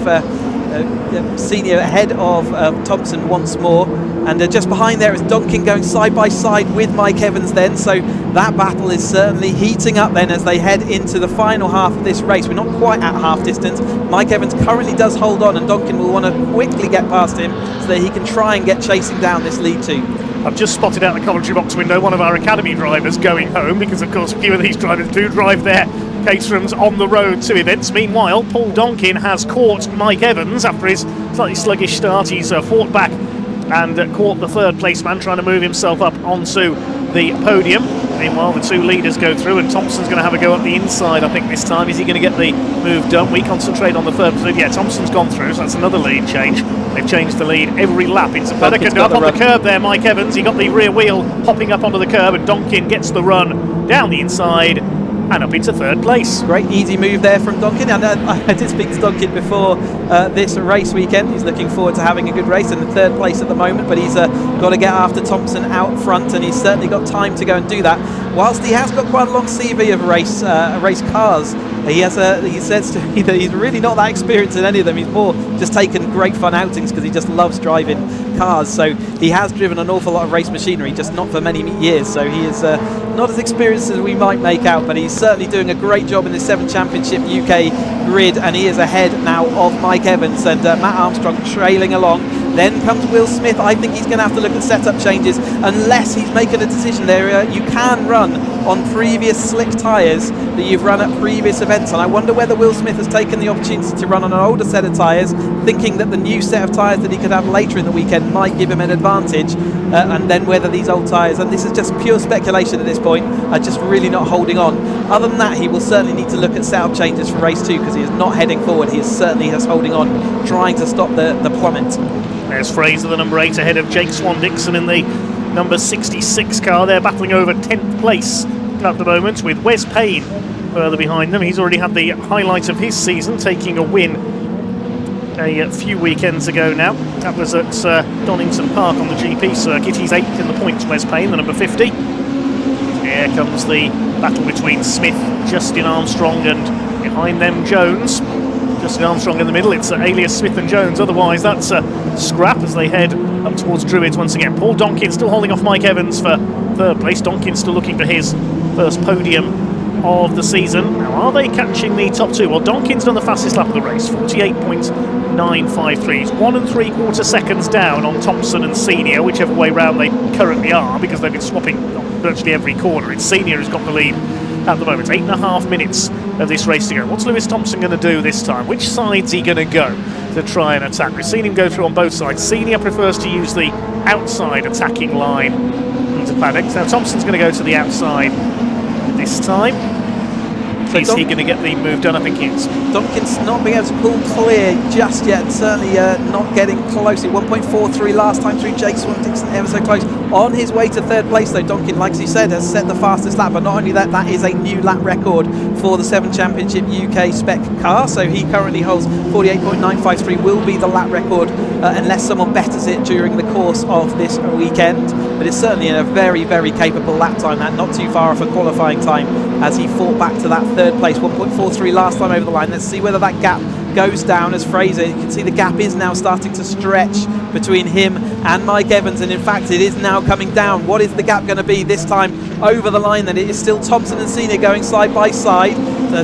Senior ahead of Thompson once more, and just behind there is Donkin going side by side with Mike Evans then, so that battle is certainly heating up then as they head into the final half of this race. We're not quite at half distance. Mike Evans currently does hold on, and Donkin will want to quickly get past him so that he can try and get chasing down this lead 2. I've just spotted out the commentary box window one of our academy drivers going home, because of course a few of these drivers do drive their Caterhams on the road to events. Meanwhile, Paul Donkin has caught Mike Evans after his slightly sluggish start. He's fought back and caught the 3rd place man, trying to move himself up onto the podium. Meanwhile, the 2 leaders go through, and Thompson's going to have a go up the inside, I think, this time. Is he going to get the move done? We concentrate on the 3rd position. Yeah, Thompson's gone through, so that's another lead change. They've changed the lead every lap into Paddock, and up on the curb there, Mike Evans. He got the rear wheel hopping up onto the curb, and Donkin gets the run down the inside and up into third place. Great easy move there from Donkin, and I did speak to Donkin before this race weekend. He's looking forward to having a good race, in third place at the moment, but he's got to get after Thompson out front, and he's certainly got time to go and do that. Whilst he has got quite a long CV of race cars, he says to me that he's really not that experienced in any of them. He's more just taken great fun outings because he just loves driving cars. So he has driven an awful lot of race machinery, just not for many years. So he is not as experienced as we might make out, but he's certainly doing a great job in the 7 Championship UK grid, and he is ahead now of Mike Evans and Matt Armstrong trailing along. Then comes Will Smith. I think he's going to have to look at setup changes unless he's making a decision there. You can run on previous slick tyres that you've run at previous events, and I wonder whether Will Smith has taken the opportunity to run on an older set of tyres, thinking that the new set of tyres that he could have later in the weekend might give him an advantage, and then whether these old tyres, and this is just pure speculation at this point, are just really not holding on. Other than that, he will certainly need to look at setup changes for race 2 because he is not heading forward. He is certainly just holding on, trying to stop the plummet. There's Fraser, the number 8, ahead of Jake Swan-Dixon in the number 66 car. They're battling over 10th place at the moment, with Wes Payne further behind them. He's already had the highlight of his season, taking a win a few weekends ago now. That was at Donington Park on the GP circuit. He's 8th in the points, Wes Payne, the number 50. Here comes the battle between Smith, Justin Armstrong, and behind them Jones. Justin Armstrong in the middle. It's alias Smith and Jones. Otherwise, that's a scrap as they head up towards Druids once again. Paul Donkin still holding off Mike Evans for third place. Donkin still looking for his first podium of the season. Now, are they catching the top 2? Well, Donkin's done the fastest lap of the race, 48.953. He's 1 3/4 seconds down on Thompson and Senior, whichever way round they currently are, because they've been swapping virtually every corner. It's Senior who's got the lead at the moment. 8.5 minutes of this race to go. What's Lewis Thompson going to do this time? Which side's he going to go to try and attack? We've seen him go through on both sides. Senior prefers to use the outside attacking line into Paddock. Now Thompson's going to go to the outside this time. So is he going to get the move done? I think he is. Donkin's not being able to pull clear just yet, certainly not getting close. 1.43 last time through. Jake Swan-Dixon ever so close. On his way to third place though, Donkin, like you said, has set the fastest lap, but not only that, that is a new lap record for the 7 Championship UK spec car, so he currently holds 48.953, will be the lap record unless someone betters it during the course of this weekend, but it's certainly a very, very capable lap time, that not too far off a qualifying time as he fought back to that third place. 1.43 last time over the line. Let's see whether that gap goes down as Fraser, you can see the gap is now starting to stretch between him and Mike Evans, and in fact it is now coming down. What is the gap going to be this time over the line then? It is still Thompson and Senior going side by side.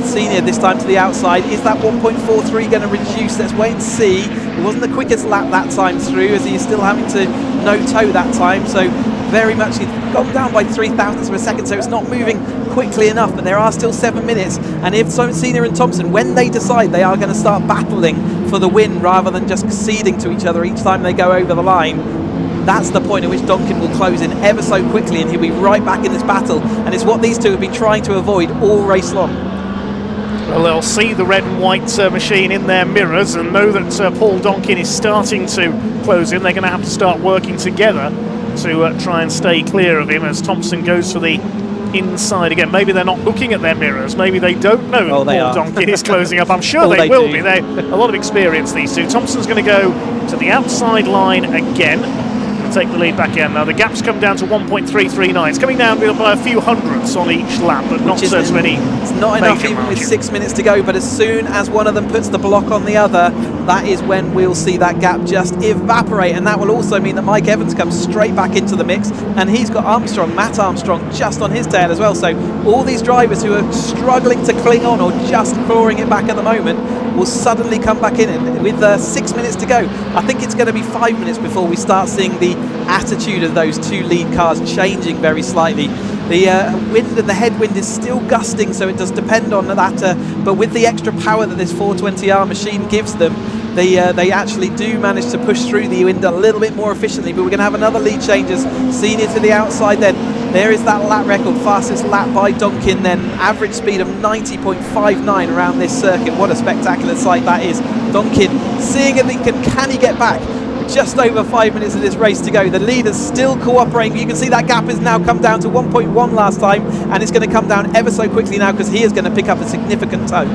Senior this time to the outside. Is that 1.43 going to reduce? Let's wait and see. It wasn't the quickest lap that time through, as he's still having to no-toe that time, so very much he's gone down by 0.003 of a second, so it's not moving quickly enough, but there are still 7 minutes, and if Senior and Thompson, when they decide they are going to start battling for the win rather than just ceding to each other each time they go over the line, that's the point at which Donkin will close in ever so quickly and he'll be right back in this battle, and it's what these two have been trying to avoid all race long. Well, they'll see the red and white machine in their mirrors and know that Paul Donkin is starting to close in. They're going to have to start working together to try and stay clear of him as Thompson goes for the inside again. Maybe they're not looking at their mirrors. Maybe they don't know Paul Donkin is closing up. I'm sure they will be. They're a lot of experience, these two. Thompson's going to go to the outside line again and take the lead back in. Now the gap's come down to 1.339. It's coming down by a few hundredths on each lap, but not so many. It's not enough even with 6 minutes to go, but as soon as one of them puts the block on the other, that is when we'll see that gap just evaporate, and that will also mean that Mike Evans comes straight back into the mix, and he's got Matt Armstrong just on his tail as well. So all these drivers who are struggling to cling on or just clawing it back at the moment will suddenly come back in, and with 6 minutes to go, I think it's going to be 5 minutes before we start seeing the attitude of those two lead cars changing very slightly. The wind and the headwind is still gusting, so it does depend on that, but with the extra power that this 420R machine gives them, they actually do manage to push through the wind a little bit more efficiently. But we're going to have another lead changes. Senior to the outside then. There is that lap record, fastest lap by Donkin then. Average speed of 90.59 around this circuit. What a spectacular sight that is. Donkin seeing if he can he get back? just over 5 minutes of this race to go. The leader's still cooperating. You can see that gap has now come down to 1.1 last time, and it's going to come down ever so quickly now because he is going to pick up a significant tow.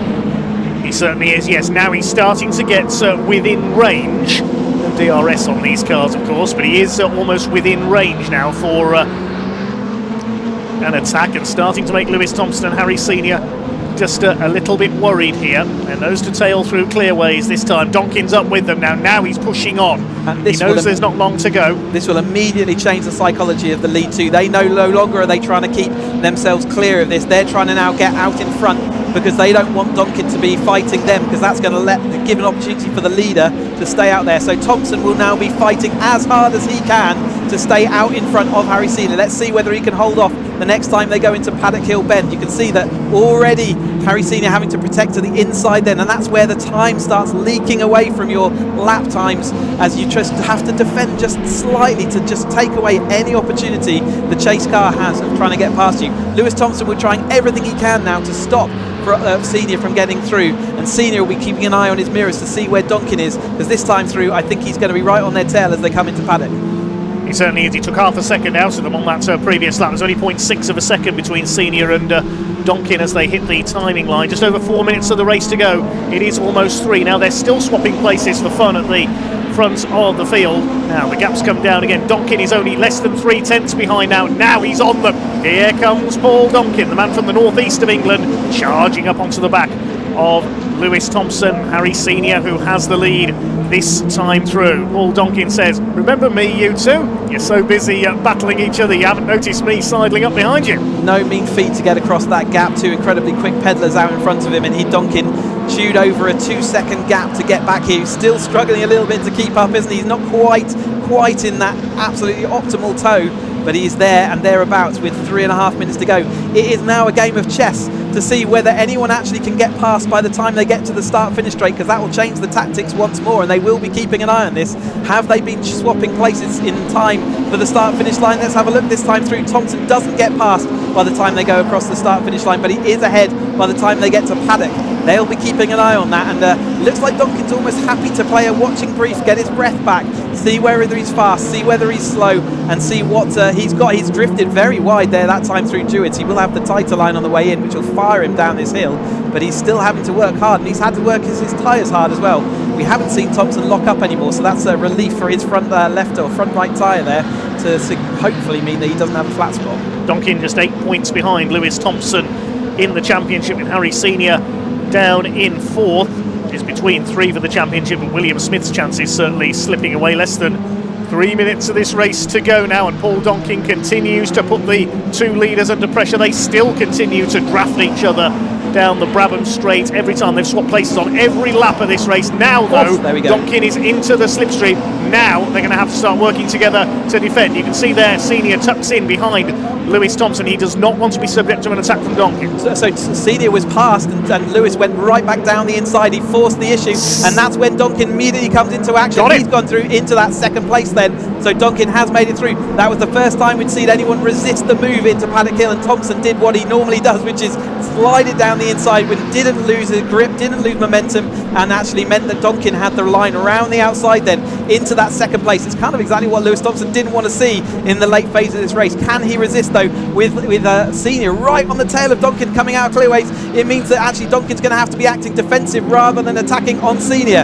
He certainly is, yes. Now he's starting to get within range. No DRS on these cars, of course, but he is almost within range now for an attack, and starting to make Lewis Thompson and Harry Senior just a little bit worried here. They're nose to tail through clearways this time. Donkin's up with them now. Now he's pushing on. And he knows there's not long to go. This will immediately change the psychology of the lead two. They know no longer are they trying to keep themselves clear of this. They're trying to now get out in front because they don't want Donkin to be fighting them, because that's going to give an opportunity for the leader to stay out there. So Thompson will now be fighting as hard as he can to stay out in front of Harry Senior. Let's see whether he can hold off the next time they go into Paddock Hill Bend. You can see that already Harry Senior having to protect to the inside then, and that's where the time starts leaking away from your lap times, as you just have to defend just slightly to just take away any opportunity the chase car has of trying to get past you. Lewis Thompson will be trying everything he can now to stop Senior from getting through, and Senior will be keeping an eye on his mirrors to see where Donkin is, because this time through I think he's going to be right on their tail as they come into Paddock. He certainly is. He took half a second out of them on that previous lap. There's only 0.6 of a second between Senior and Donkin as they hit the timing line. Just over 4 minutes of the race to go. It is almost 3. Now they're still swapping places for fun at the front of the field. Now the gap's come down again. Donkin is only less than 3/10 behind now. Now he's on them. Here comes Paul Donkin, the man from the northeast of England, charging up onto the back of Lewis Thompson. Harry Senior, who has the lead this time through. Paul Donkin says, "Remember me, you two? You're so busy battling each other, you haven't noticed me sidling up behind you." No mean feat to get across that gap. Two incredibly quick pedalers out in front of him, and Donkin chewed over a 2-second gap to get back here. He's still struggling a little bit to keep up, isn't he? He's not quite in that absolutely optimal tow, but he's there and thereabouts with 3.5 minutes to go. It is now a game of chess to see whether anyone actually can get past by the time they get to the start-finish straight, because that will change the tactics once more, and they will be keeping an eye on this. Have they been swapping places in time for the start-finish line? Let's have a look this time through. Thompson doesn't get past by the time they go across the start-finish line, but he is ahead by the time they get to Paddock. They'll be keeping an eye on that, and looks like Donkin's almost happy to play a watching brief, get his breath back, see whether he's fast, see whether he's slow, and see what he's got. He's drifted very wide there that time through Druids. He will have the tighter line on the way in, which will fire him down this hill, but he's still having to work hard, and he's had to work his tyres hard as well. We haven't seen Thompson lock up anymore, so that's a relief for his front left or front right tyre there to hopefully mean that he doesn't have a flat spot. Donkin just 8 points behind Lewis Thompson in the championship, with Harry Senior down in 4th. It's between 3 for the championship, and William Smith's chances certainly slipping away. Less than 3 minutes of this race to go now, and Paul Donkin continues to put the two leaders under pressure. They still continue to draft each other down the Brabham Straight every time. They've swapped places on every lap of this race. Now though, Donkin is into the slipstream. Now they're going to have to start working together to defend. You can see there Senior tucks in behind Lewis Thompson. He does not want to be subject to an attack from Donkin. So Senior was passed, and Lewis went right back down the inside. He forced the issue, and that's when Donkin immediately comes into action. He's gone through into that second place then, so Donkin has made it through. That was the first time we'd seen anyone resist the move into Paddock Hill, and Thompson did what he normally does, which is slide it down the inside, when didn't lose his grip, didn't lose momentum, and actually meant that Donkin had the line around the outside then into that second place. It's kind of exactly what Lewis Thompson didn't want to see in the late phase of this race. Can he resist though with Senior right on the tail of Donkin coming out of clearways? It means that actually Donkin's going to have to be acting defensive rather than attacking on Senior.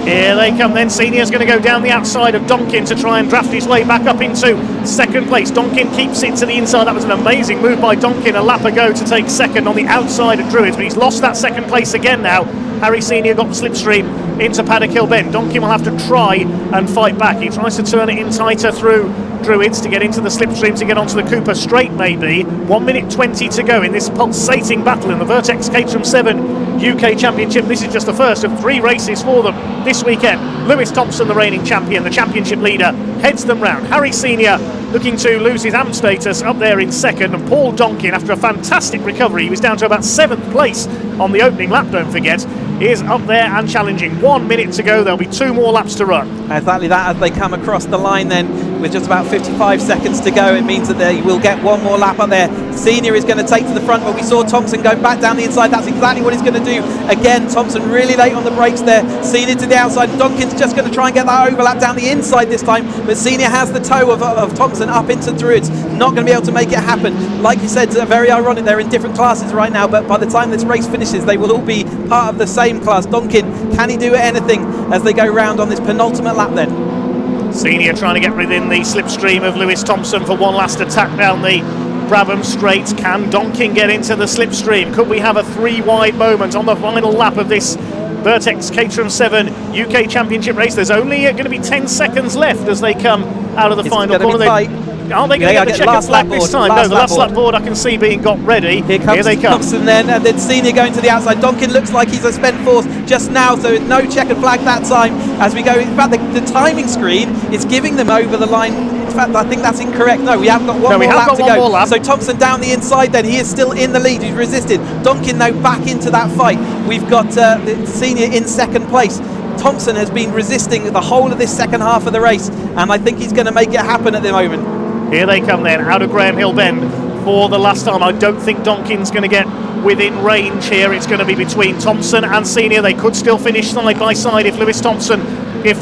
Here they come then. Senior's going to go down the outside of Donkin to try and draft his way back up into second place. Donkin keeps it to the inside. That was an amazing move by Donkin a lap ago to take second on the outside of Druids, but he's lost that second place again now. Harry Senior got the slipstream into Paddock Hill Bend. Donkin will have to try and fight back. He tries to turn it in tighter through Druids to get into the slipstream to get onto the Cooper Straight maybe. 1 minute 20 to go in this pulsating battle in the Vertex Caterham 7 UK Championship. This is just the first of 3 races for them this weekend. Lewis Thompson, the reigning champion, the championship leader, heads them round. Harry Senior looking to lose his AM status up there in second, and Paul Donkin, after a fantastic recovery, he was down to about 7th place on the opening lap, don't forget, is up there and challenging. 1 minute to go. There'll be 2 more laps to run. Exactly that as they come across the line then. with just about 55 seconds to go. It means that they will get one more lap up there. Senior is going to take to the front, but we saw Thompson going back down the inside. That's exactly what he's going to do. Again, Thompson really late on the brakes there. Senior to the outside. Donkin's just going to try and get that overlap down the inside this time, but Senior has the toe of Thompson up into Druids. Not going to be able to make it happen. Like you said, very ironic, they're in different classes right now, but by the time this race finishes, they will all be part of the same class. Donkin, can he do anything as they go round on this penultimate lap then? Senior trying to get within the slipstream of Lewis Thompson for one last attack down the Brabham Straight. Can Donkin get into the slipstream? Could we have a 3-wide moment on the final lap of this Vertex Caterham 7 UK Championship race? There's only going to be 10 seconds left as they come out of the final corner. Aren't they going to get the checkered flag this time? No, the last lap board I can see being got ready. Here they come. Thompson then, and then Senior going to the outside. Donkin looks like he's a spent force just now, so no checkered flag that time as we go. In fact, the timing screen is giving them over the line. In fact, I think that's incorrect. No, we have got one more lap to go. So Thompson down the inside then. He is still in the lead. He's resisted. Donkin now back into that fight. We've got the Senior in second place. Thompson has been resisting the whole of this second half of the race, and I think he's going to make it happen at the moment. Here they come then, out of Graham Hill Bend for the last time. I don't think Donkin's going to get within range here. It's going to be between Thompson and Senior. They could still finish side by side if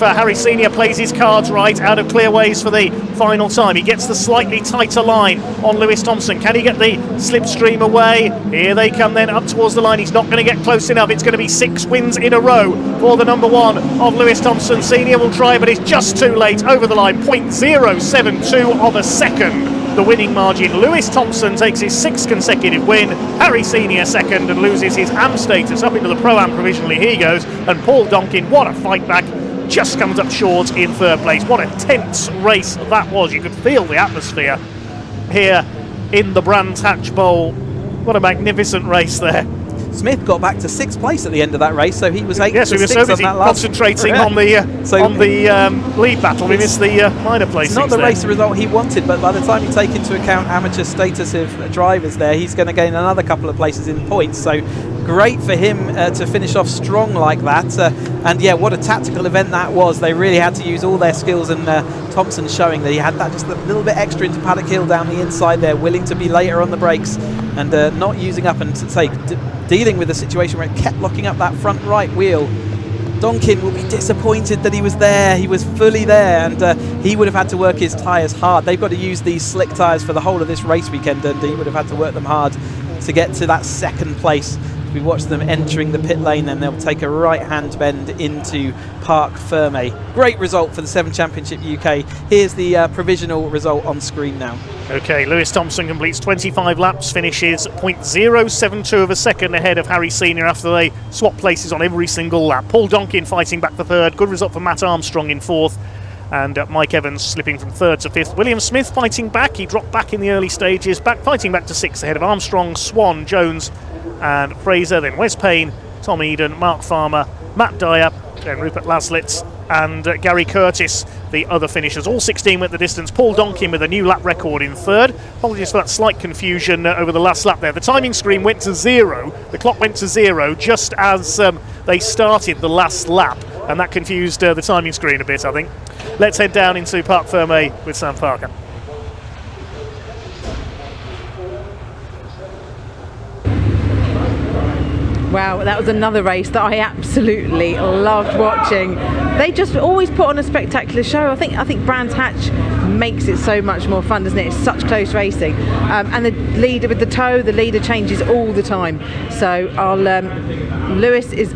Harry Senior plays his cards right, out of clear ways for the final time. He gets the slightly tighter line on Lewis Thompson. Can he get the slipstream away? Here they come then up towards the line. He's not going to get close enough. It's going to be 6 wins in a row for the number 1 of Lewis Thompson. Senior will try, but it's just too late. Over the line, 0.072 of a second. The winning margin. Lewis Thompson takes his 6th consecutive win. Harry Senior second and loses his AM status up into the Pro-Am provisionally. Here he goes. And Paul Donkin, what a fight back. Just comes up short in 3rd place. What a tense race that was. You could feel the atmosphere here in the Brands Hatch Bowl. What a magnificent race there. Smith got back to 6th place at the end of that race, so he was 8 Yes, to we were 6 so busy on that last concentrating on the lead battle. We missed the minor placings. It's not the race result he wanted, but by the time you take into account amateur status of drivers there, he's going to gain another couple of places in points. So great for him to finish off strong like that. And yeah, what a tactical event that was. They really had to use all their skills, and Thompson showing that he had that just a little bit extra into Paddock Hill down the inside there, willing to be later on the brakes and not using up and dealing with a situation where it kept locking up that front right wheel. Donkin will be disappointed that he was there. He was fully there, and he would have had to work his tyres hard. They've got to use these slick tyres for the whole of this race weekend, and he would have had to work them hard to get to that 2nd place. We watch them entering the pit lane, and they'll take a right-hand bend into Parc Fermé. Great result for the 7 Championship UK. Here's the provisional result on screen now. Okay, Lewis Thompson completes 25 laps, finishes 0.072 of a second ahead of Harry Senior after they swap places on every single lap. Paul Donkin fighting back for 3rd. Good result for Matt Armstrong in 4th. And Mike Evans slipping from 3rd to 5th. William Smith fighting back. He dropped back in the early stages, fighting back to 6th ahead of Armstrong, Swan, Jones and Fraser. Then Wes Payne, Tom Eden, Mark Farmer, Matt Dyer, then Rupert Laslitz and Gary Curtis, the other finishers. All 16 went the distance. Paul Donkin with a new lap record in 3rd. Apologies for that slight confusion over the last lap there. The timing screen went to 0. The clock went to 0 just as they started the last lap, and that confused the timing screen a bit, I think. Let's head down into Parc Fermé with Sam Parker. Wow, that was another race that I absolutely loved watching. They just always put on a spectacular show. I think Brands Hatch makes it so much more fun, doesn't it? It's such close racing. And the leader with the toe, the leader changes all the time. So Lewis is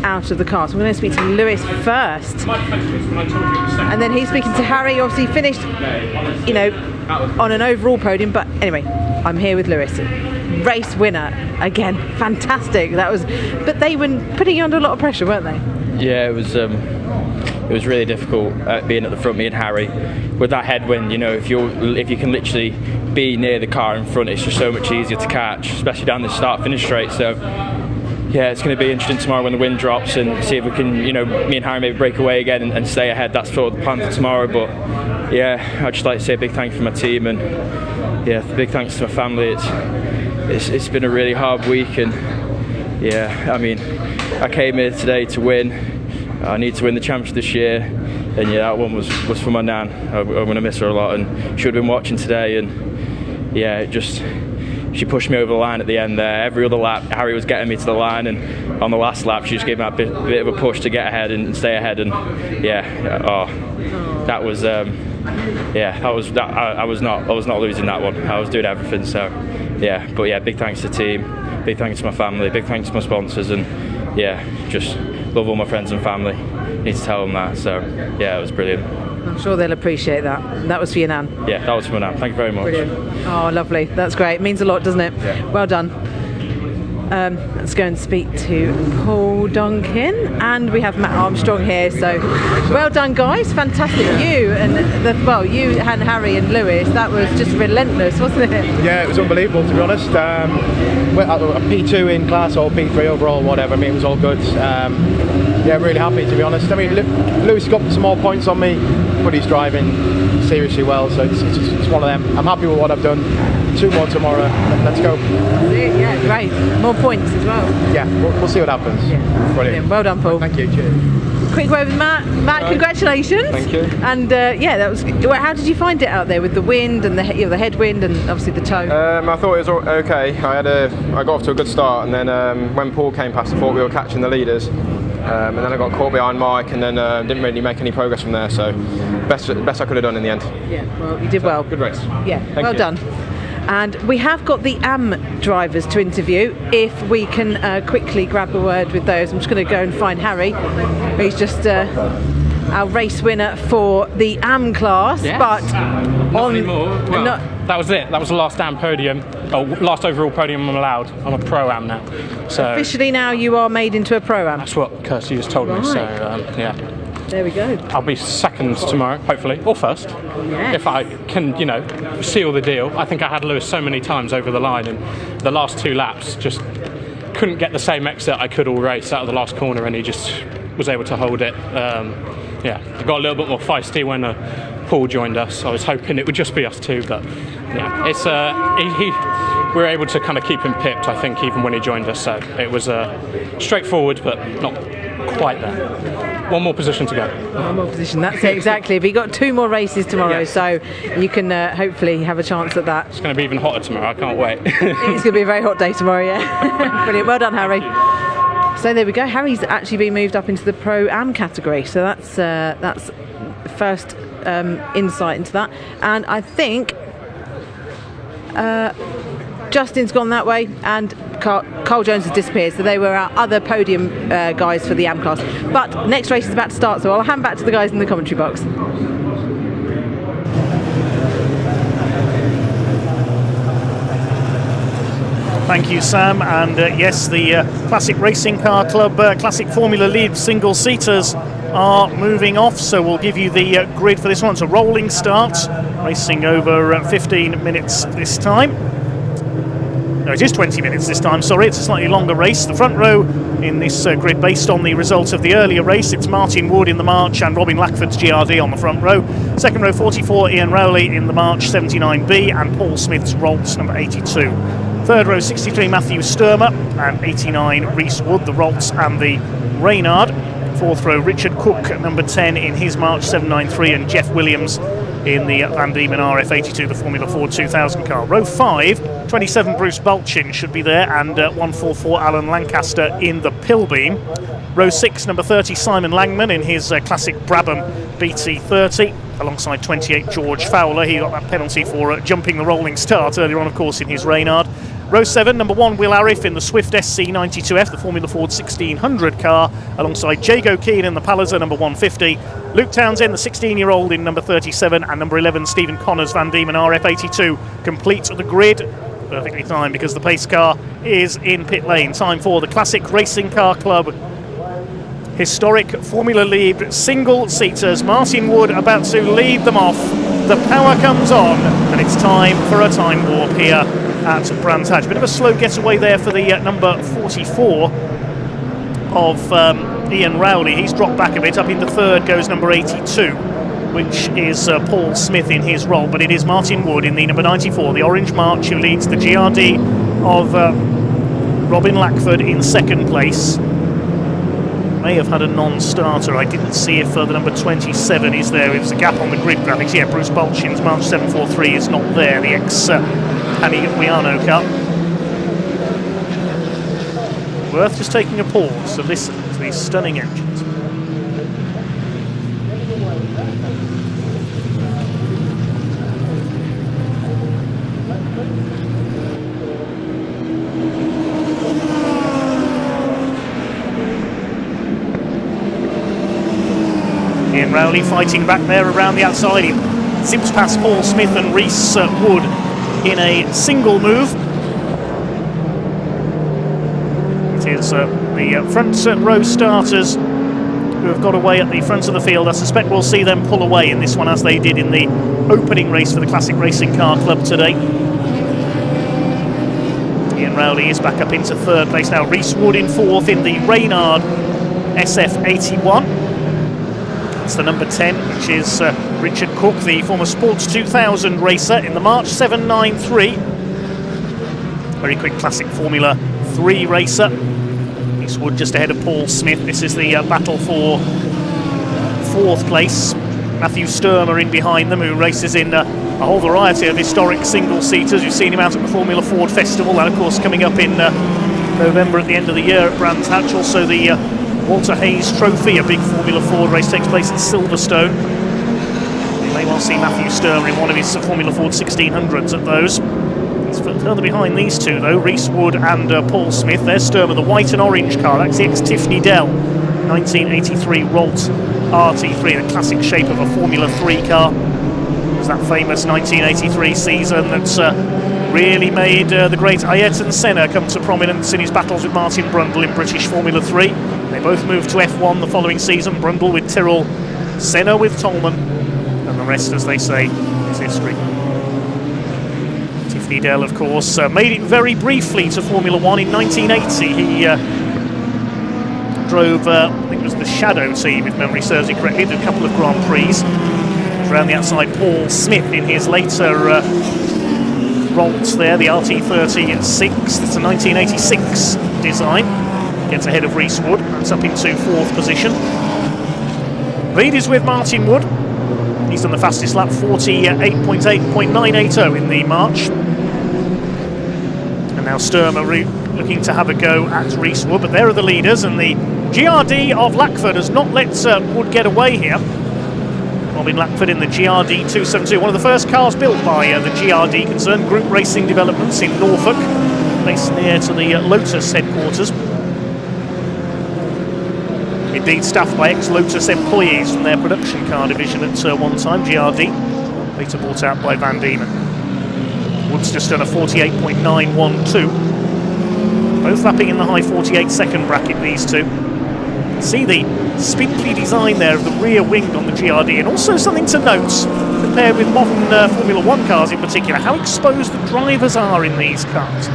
out of the car. So I'm going to speak to Lewis first. And then he's speaking to Harry. Obviously finished, on an overall podium. But anyway, I'm here with Lewis. Race winner again, fantastic. But they were putting you under a lot of pressure, weren't they? Yeah, it was really difficult being at the front, me and Harry, with that headwind. If you can literally be near the car in front, it's just so much easier to catch, especially down the start-finish straight. So yeah, it's going to be interesting tomorrow when the wind drops and see if we can, me and Harry maybe break away again and stay ahead. That's sort of the plan for tomorrow. But yeah, I'd just like to say a big thank you for my team, and yeah, big thanks to my family. It's been a really hard week, and yeah, I came here today to win. I need to win the championship this year, and yeah, that one was for my nan. I'm going to miss her a lot, and she would have been watching today, and yeah, she pushed me over the line at the end there. Every other lap, Harry was getting me to the line, and on the last lap, she just gave me a bit of a push to get ahead and stay ahead, and that was I was not losing that one. I was doing everything, so yeah. But yeah, big thanks to the team, big thanks to my family, big thanks to my sponsors, and yeah, just love all my friends and family. Need to tell them that. So yeah, it was brilliant. I'm sure they'll appreciate that. That was for your nan. Yeah, that was for my nan. Thank you very much. Brilliant. Oh, lovely. That's great. It means a lot, doesn't it? Yeah. Well done. Let's go and speak to Paul Donkin, and we have Matt Armstrong here. So, well done, guys! Fantastic. You and you and Harry and Lewis. That was just relentless, wasn't it? Yeah, it was unbelievable, to be honest. A P2 in class or P3 overall, whatever. I mean, it was all good. Yeah, really happy, to be honest. I mean, Lewis got some more points on me, but he's driving seriously well, so it's one of them. I'm happy with what I've done. 2 more tomorrow. Let's go. Yeah, great. More points as well. Yeah, we'll see what happens. Yeah. Brilliant. Well done, Paul. Thank you. Cheers. Quick word with Matt. Matt, congratulations. Thank you. And yeah, that was. Well, how did you find it out there with the wind and the headwind and obviously the tow? I thought it was okay. I got off to a good start, and then when Paul came past, I thought we were catching the leaders. And then I got caught behind Mike, and then didn't really make any progress from there. So best I could have done in the end. Yeah, well, you did well. Good race. Yeah, Thank well you. done. And we have got the AM drivers to interview. If we can quickly grab a word with those. I'm just going to go and find Harry. He's just our race winner for the AM class. Yes. But Not anymore. Well, that was it. That was the last AM podium, last overall podium I'm allowed. I'm a pro-am now. So officially now you are made into a pro-am. that's what Kirsty just told me. So yeah. There we go. I'll be second tomorrow, hopefully, or first, if I can, seal the deal. I think I had Lewis so many times over the line, and the last 2 laps just couldn't get the same exit I could all race out of the last corner, and he just was able to hold it. It got a little bit more feisty when Paul joined us. I was hoping it would just be us two, but yeah, it's we were able to kind of keep him pipped, I think, even when he joined us. So it was straightforward, but not quite there. One more position to go. One more position, that's it, exactly. But you've got 2 more races tomorrow, so you can hopefully have a chance at that. It's going to be even hotter tomorrow, I can't wait. It's going to be a very hot day tomorrow, yeah. Brilliant, well done, Harry. So there we go, Harry's actually been moved up into the Pro-Am category, so that's first insight into that. And I think Justin's gone that way, and Carl Jones has disappeared, so they were our other podium guys for the AM class. But next race is about to start, so I'll hand back to the guys in the commentary box. Thank you, Sam. And yes, the Classic Racing Car Club Classic Formula Libre single-seaters are moving off, so we'll give you the grid for this one. It's a rolling start, racing over 15 minutes this time. No, it is 20 minutes this time, sorry. It's a slightly longer race. The front row in this grid, based on the result of the earlier race, it's Martin Wood in the March and Robin Lackford's GRD on the front row. Second row, 44, Ian Rowley in the March 79B and Paul Smith's Rolts number 82. Third row, 63, Matthew Sturmer and 89, Reese Wood, the Rolts and the Reynard. Fourth row, Richard Cook number 10 in his March 793 and Jeff Williams in the Van Diemen RF82, the Formula Ford 2000 car. Row 5, 27 Bruce Bulchin should be there, and 144 Alan Lancaster in the Pilbeam. Row 6, number 30 Simon Langman in his classic Brabham BT30, alongside 28 George Fowler. He got that penalty for jumping the rolling start earlier on, of course, in his Reynard. Row 7, number 1 Will Arif in the Swift SC92F, the Formula Ford 1600 car, alongside Jago Keane in the Palliser number 150. Luke Townsend, the 16-year-old, in number 37, and number 11 Stephen Connors Van Diemen RF82 complete the grid. Perfectly timed because the pace car is in pit lane. Time for the Classic Racing Car Club historic Formula Libre single-seaters. Martin Wood about to lead them off. The power comes on, and it's time for a time warp here at Brands Hatch. Bit of a slow getaway there for the number 44 of Ian Rowley. He's dropped back a bit. Up into third goes number 82, which is Paul Smith in his role, but it is Martin Wood in the number 94, the Orange March, who leads the GRD of Robin Lackford in second place. may have had a non-starter. I didn't see if the number 27 is there. There's a gap on the grid graphics. Yeah, Bruce Bolchin's March 743 is not there. The ex-Annie Guiano car. Worth just taking a pause to listen to these stunning engines. Ian Rowley fighting back there around the outside. He zips past Paul Smith and Rhys Wood in a single move. It is the front row starters who have got away at the front of the field. I suspect we'll see them pull away in this one as they did in the opening race for the Classic Racing Car Club today. Ian Rowley is back up into third place now. Rhys Wood in fourth in the Reynard SF81. It's the number 10, which is Richard Cook, the former Sports 2000 racer in the March 793. Very quick Classic Formula 3 racer. Rhys Wood just ahead of Paul Smith. This is the battle for fourth place. Matthew Sturmer in behind them, who races in a whole variety of historic single-seaters. You've seen him out at the Formula Ford Festival, and of course coming up in November at the end of the year at Brands Hatch. Also the Walter Hayes Trophy, a big Formula Ford race, takes place at Silverstone. You may well see Matthew Sturmer in one of his Formula Ford 1600s at those. He's further behind these two though, Rhys Wood and Paul Smith. There's Sturmer, the white and orange car. That's the ex-Tiffany Dell 1983 Rolt RT3, the classic shape of a Formula 3 car. It was that famous 1983 season that's really made the great Ayrton Senna come to prominence in his battles with Martin Brundle in British Formula 3. They both moved to F1 the following season, Brundle with Tyrrell, Senna with Tolman, and the rest, as they say, is history. Tiffany Dell, of course, made it very briefly to Formula 1 in 1980. He drove, I think it was the Shadow team, if memory serves it correctly, did a couple of Grand Prix. Around the outside, Paul Smith in his later Rolts there, the RT36. It's a 1986 design. Gets ahead of Rhys Wood. That's up into fourth position. Lead is with Martin Wood. He's done the fastest lap, 48.980 in the March. And now Sturmer looking to have a go at Rhys Wood, but there are the leaders, and the GRD of Lackford has not let Wood get away here. Robin Lackford in the GRD 272, one of the first cars built by the GRD concern, Group Racing Developments in Norfolk, based near to the Lotus headquarters. Indeed, staffed by ex-Lotus employees from their production car division at one time, GRD, later bought out by Van Diemen. Wood's just done a 48.912, both lapping in the high 48-second bracket, these two. See the spindly design there of the rear wing on the GRD, and also something to note, compared with modern Formula 1 cars in particular, how exposed the drivers are in these cars.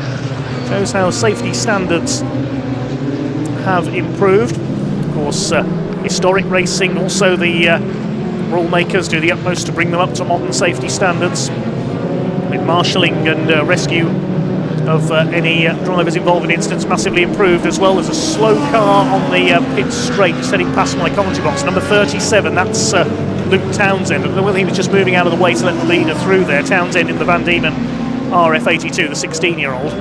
Shows how safety standards have improved. Of course, historic racing, also the rule makers do the utmost to bring them up to modern safety standards, with marshalling and rescue of any drivers involved in incidents massively improved, as well as a slow car on the pit straight, just heading past my commentary box. Number 37, that's Luke Townsend. I don't know whether he was just moving out of the way to let the leader through there. Townsend in the Van Diemen RF82, the 16-year-old.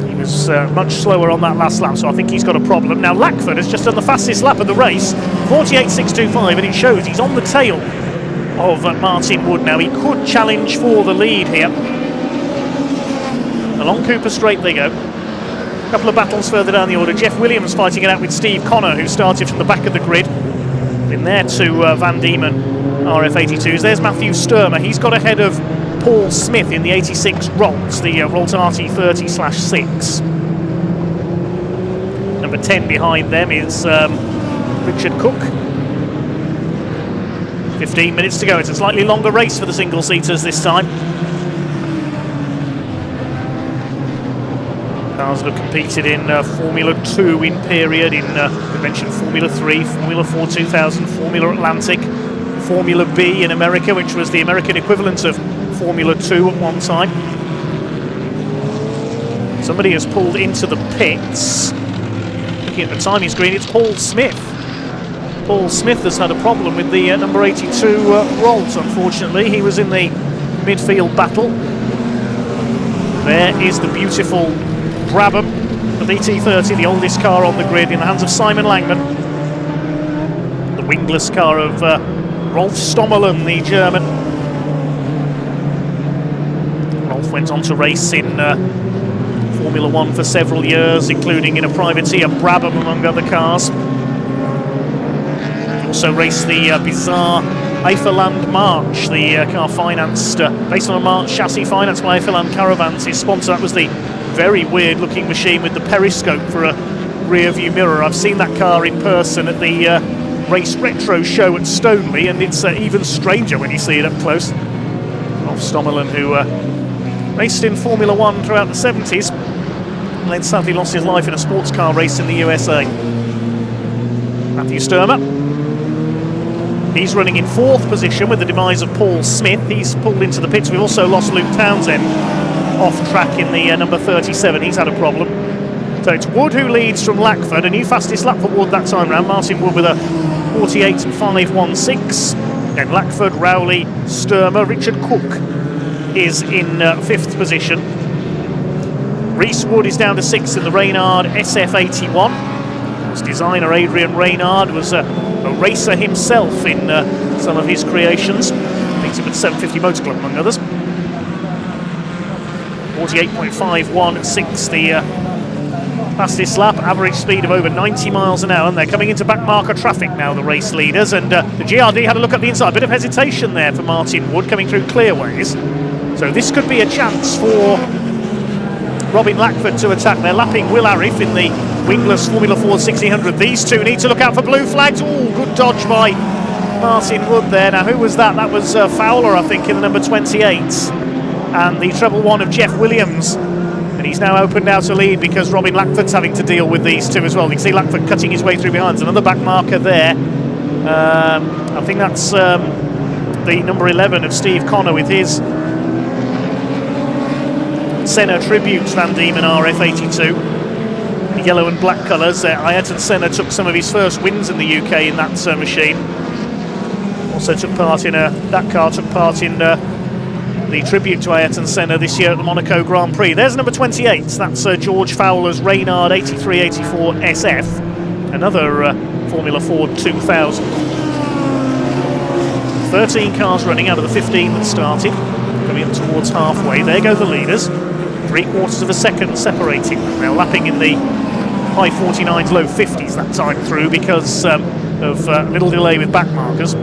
He was much slower on that last lap, so I think he's got a problem. Now Lackford has just done the fastest lap of the race, 48.625, and it shows he's on the tail of Martin Wood now. He could challenge for the lead here. Along Cooper Straight they go. A couple of battles further down the order. Jeff Williams fighting it out with Steve Connor, who started from the back of the grid. In there to Van Diemen RF82s. There's Matthew Sturmer. He's got ahead of Paul Smith in the 86 Rolts, the Rolts RT30/6. Number 10 behind them is Richard Cook. 15 minutes to go. It's a slightly longer race for the single-seaters this time. Cars that have competed in Formula 2 in period, in we mentioned Formula 3, Formula 4 2000, Formula Atlantic, Formula B in America, which was the American equivalent of Formula 2 at one time. Somebody has pulled into the pits. looking at the timing screen, it's Paul Smith. Paul Smith has had a problem with the number 82 Rolls, unfortunately. He was in the midfield battle. There is the beautiful Brabham, the BT30, the oldest car on the grid, in the hands of Simon Langman. The wingless car of Rolf Stommelen, the German. Rolf went on to race in Formula One for several years, including in a privateer Brabham, among other cars. He also raced the bizarre Eifeland March, the car financed, based on a March chassis financed by Eifeland Caravans, his sponsor. That was the very weird looking machine with the periscope for a rear view mirror. I've seen that car in person at the Race Retro show at Stoneleigh, and it's even stranger when you see it up close. Rolf Stommelen, who raced in Formula One throughout the 70s, and then sadly lost his life in a sports car race in the USA. Matthew Sturmer, he's running in 4th position with the demise of Paul Smith. He's pulled into the pits. We've also lost Luke Townsend off track in the number 37. He's had a problem. So it's Wood who leads from Lackford. A new fastest lap for Wood that time round. Martin Wood with a 48.516. Then Lackford, Rowley, Sturmer. Richard Cook is in 5th position. Reese Wood is down to 6th in the Reynard SF81. His designer Adrian Reynard was a racer himself in some of his creations. Beats him at 750 Motor Club, among others. 48.516, the fastest lap, average speed of over 90 miles an hour, and they're coming into back marker traffic now, the race leaders, and the GRD had a look at the inside. Bit of hesitation there for Martin Wood coming through clearways, so this could be a chance for Robin Lackford to attack. They're lapping Will Arif in the wingless Formula Ford 1600. These two need to look out for blue flags. Oh, good dodge by Martin Wood there. Now, who was that? That was Fowler, I think, in the number 28, and the treble one of Jeff Williams. And he's now opened out a lead because Robin Lackford's having to deal with these two as well. You can see Lackford cutting his way through behind. There's another back marker there. I think that's the number 11 of Steve Connor with his Senna Tributes Van Diemen RF82. The yellow and black colours. Ayrton Senna took some of his first wins in the UK in that machine. Also took part in that car took part in the tribute to Ayrton Senna this year at the Monaco Grand Prix. There's number 28. That's George Fowler's Reynard 8384 SF. Another Formula Ford 2000. 13 cars running out of the 15 that started. Coming up towards halfway. There go the leaders. 3/4 of a second separating. Now lapping in the high 49s, low 50s that time through because of a little delay with back markers.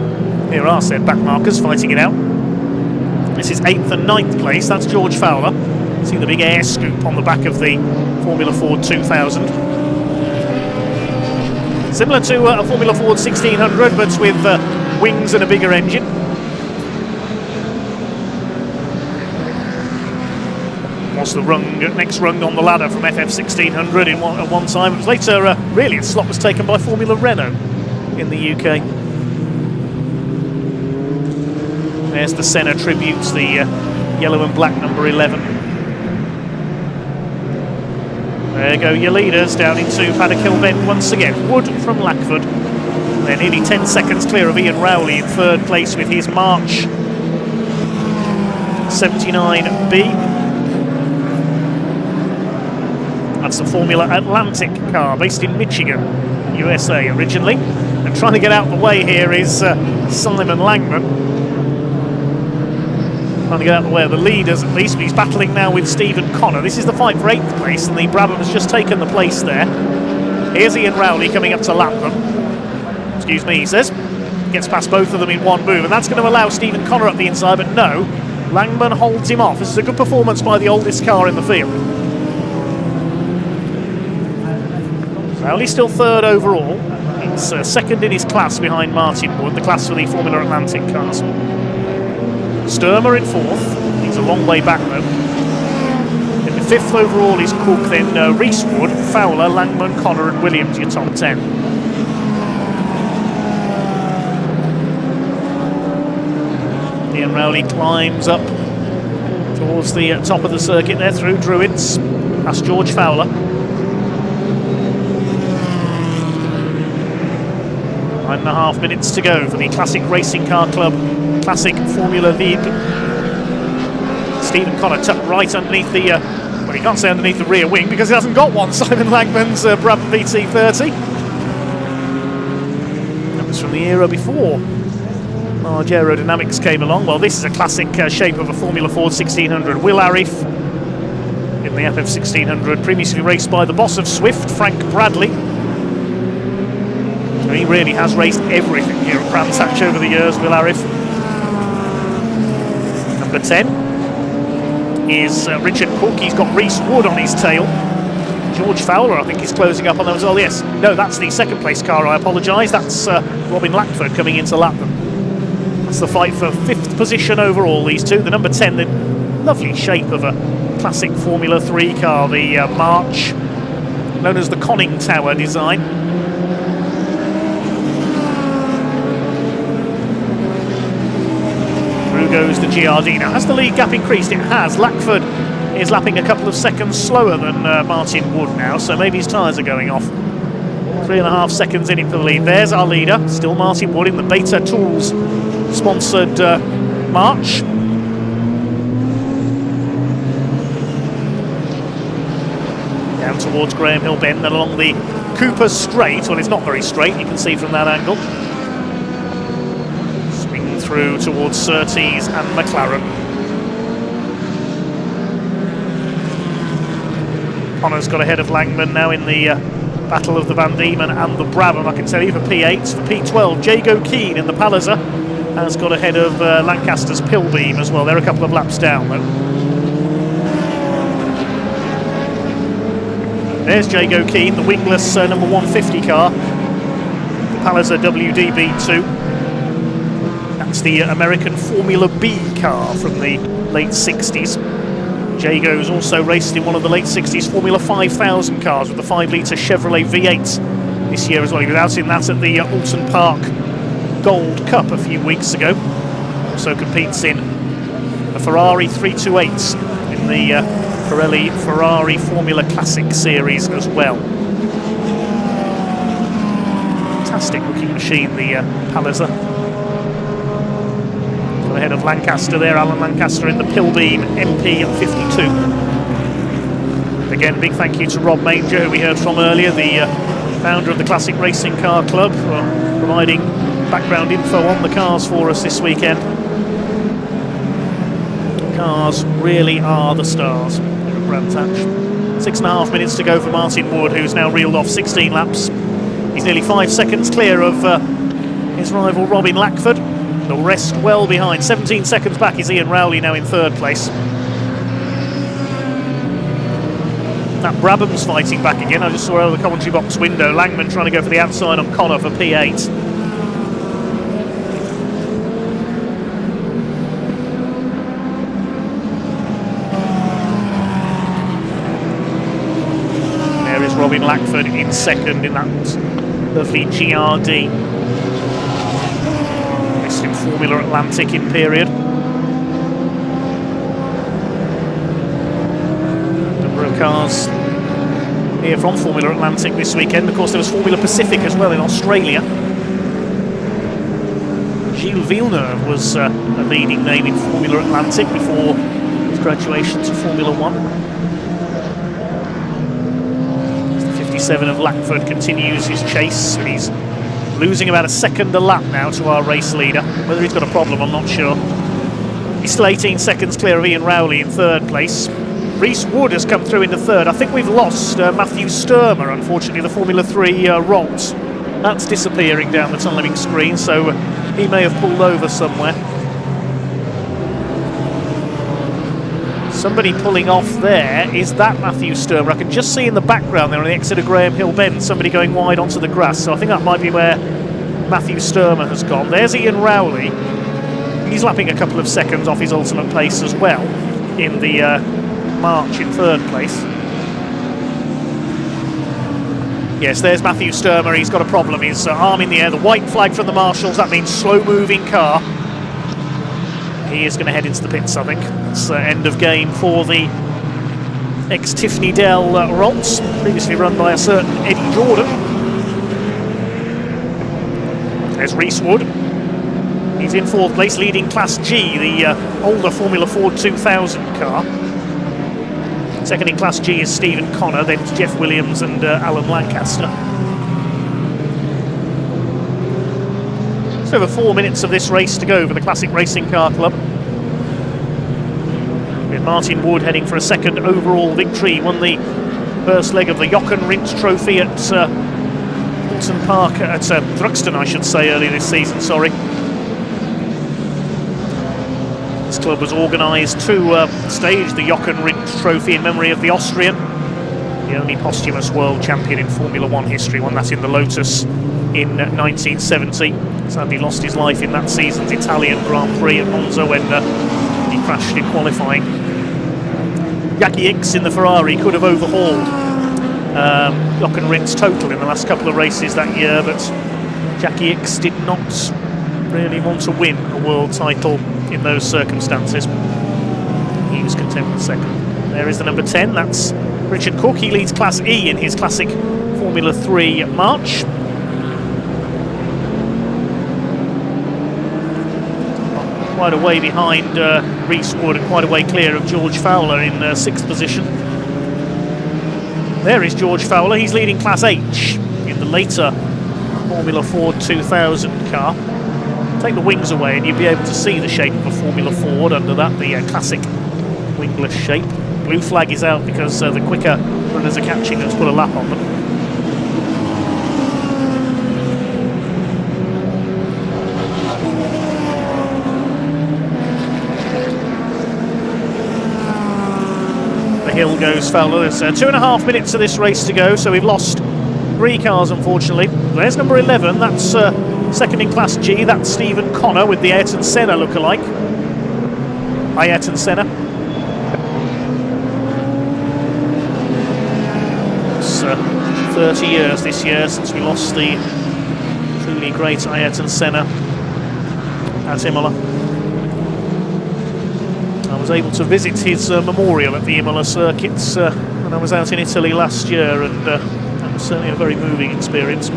Here are said back markers fighting it out. This is 8th and 9th place. That's George Fowler. See the big air scoop on the back of the Formula Ford 2000. Similar to a Formula Ford 1600, but with wings and a bigger engine. Was the next rung on the ladder from FF 1600 at one time. It was later, really, its slot was taken by Formula Renault in the UK. There's the Senna Tributes, the yellow and black number 11. There go your leaders down into Paddock Hill Bend once again. Wood from Lackford. They're nearly 10 seconds clear of Ian Rowley in 3rd place with his March 79B. That's the Formula Atlantic car based in Michigan, USA originally. And trying to get out of the way here is Simon Langman. Trying to get out of the way of the leaders at least, but he's battling now with Stephen Connor. This is the fight for 8th place, and the Brabham has just taken the place there. Here's Ian Rowley coming up to lap them. Excuse me, he says. Gets past both of them in one move, and that's going to allow Stephen Connor up the inside, but no. Langman holds him off. This is a good performance by the oldest car in the field. Rowley's still 3rd overall. He's 2nd in his class behind Martin Wood, the class for the Formula Atlantic cars. Sturmer in 4th. He's a long way back though. In the 5th overall is Cook, then Reese Wood, Fowler, Langman, Connor and Williams, your top 10. Ian Rowley climbs up towards the top of the circuit there through Druids, past George Fowler. 9.5 minutes to go for the Classic Racing Car Club Classic Formula Libre. Stephen Connor tucked right underneath the, well, he can't say underneath the rear wing because he hasn't got one. Simon Langman's Brabham VT30. That was from the era before large aerodynamics came along. Well, this is a classic shape of a Formula Ford 1600. Will Arif in the FF 1600, previously raced by the boss of Swift, Frank Bradley. So he really has raced everything here at Brands Hatch over the years, Will Arif. Number 10 is Richard Cook. He's got Reese Wood on his tail. George Fowler, I think, is closing up on them as well. Yes, no, that's the second place car, I apologise. That's Robin Lackford coming in to lap them. That's the fight for 5th position overall, these two. The number 10, the lovely shape of a classic Formula 3 car, the March, known as the Conning Tower design. Through goes the GRD. Now, has the lead gap increased? It has. Lackford is lapping a couple of seconds slower than Martin Wood now, so maybe his tyres are going off. 3.5 seconds in it for the lead. There's our leader, still Martin Wood in the Beta Tools sponsored March. Down towards Graham Hill Bend, then along the Cooper Straight. Well, it's not very straight, you can see from that angle. Swing through towards Surtees and McLaren. Connor's got ahead of Langman now in the Battle of the Van Diemen and the Brabham. I can tell you for P8s. For P12, Jago Keane in the Palliser has got ahead of Lancaster's Pilbeam as well. They're a couple of laps down though. There's Jago Keane, the wingless number 150 car. The Palliser WDB2. That's the American Formula B car from the late 60s. Jago's also raced in one of the late 60s Formula 5000 cars with the 5-litre Chevrolet V8 this year as well. He was out in that at the Alton Park Gold Cup a few weeks ago. Also competes in a Ferrari 328 in the Pirelli Ferrari Formula Classic Series as well. Fantastic looking machine, the Palliser. Ahead of Lancaster there, Alan Lancaster in the Pilbeam MP 52. Again, big thank you to Rob Manger, who we heard from earlier, the founder of the Classic Racing Car Club, for providing background info on the cars for us this weekend. Cars really are the stars here at Brands Hatch. 6.5 minutes to go for Martin Wood, who's now reeled off 16 laps. He's nearly 5 seconds clear of his rival Robin Lackford. The rest well behind. 17 seconds back is Ian Rowley now in 3rd place. That Brabham's fighting back again. I just saw out of the commentary box window Langman trying to go for the outside on Connor for P8. There is Robin Lackford in 2nd in that lovely GRD. In Formula Atlantic in period. Number of cars here from Formula Atlantic this weekend. Of course, there was Formula Pacific as well in Australia. Gilles Villeneuve was a leading name in Formula Atlantic before his graduation to Formula One. The 57 of Lackford continues his chase, and he's losing about a second a lap now to our race leader. Whether he's got a problem, I'm not sure. He's still 18 seconds clear of Ian Rowley in 3rd place. Reese Wood has come through into 3rd. I think we've lost Matthew Sturmer, unfortunately, the Formula 3 Rolt. That's disappearing down the timing screen, so he may have pulled over somewhere. Somebody pulling off there. Is that Matthew Sturmer? I can just see in the background there on the exit of Graham Hill Bend somebody going wide onto the grass, so I think that might be where Matthew Sturmer has gone. There's Ian Rowley. He's lapping a couple of seconds off his ultimate pace as well in the March in 3rd place. Yes, there's Matthew Sturmer. He's got a problem. His arm in the air, the white flag from the marshals, that means slow moving car. He is going to head into the pits, I think. It's end of game for the ex-Tiffany Dell Rolts, previously run by a certain Eddie Jordan. There's Rhys Wood. He's in 4th place, leading Class G, the older Formula Ford 2000 car. Second in Class G is Stephen Connor, then it's Jeff Williams and Alan Lancaster. Just over 4 minutes of this race to go for the Classic Racing Car Club. With Martin Wood heading for a second overall victory. He won the first leg of the Jochen Rindt Trophy at Fulton Park, at Thruxton I should say, earlier this season, sorry. This club was organised to stage the Jochen Rindt Trophy in memory of the Austrian, the only posthumous world champion in Formula One history, won that in the Lotus in 1970. Sadly lost his life in that season's Italian Grand Prix at Monza when he crashed in qualifying. Jackie Ickx in the Ferrari could have overhauled Jochen Rindt's total in the last couple of races that year, but Jackie Ickx did not really want to win a world title in those circumstances. He was content with second. There is the number 10, that's Richard Cook. He leads Class E in his classic Formula 3 March. Quite a way behind Rhys Wood and quite a way clear of George Fowler in 6th position. There is George Fowler, he's leading Class H in the later Formula Ford 2000 car. Take the wings away and you'll be able to see the shape of a Formula Ford under that, the classic wingless shape. Blue flag is out because the quicker runners are catching them to put a lap on them. Hill goes Fowler. There's 2.5 minutes of this race to go, so we've lost 3 cars unfortunately. There's number 11, that's second in Class G, that's Stephen Connor with the Ayrton Senna lookalike. Hi Ayrton Senna. It's 30 years this year since we lost the truly great Ayrton Senna at Imola. I was able to visit his memorial at the Imola circuits when I was out in Italy last year, and that was certainly a very moving experience.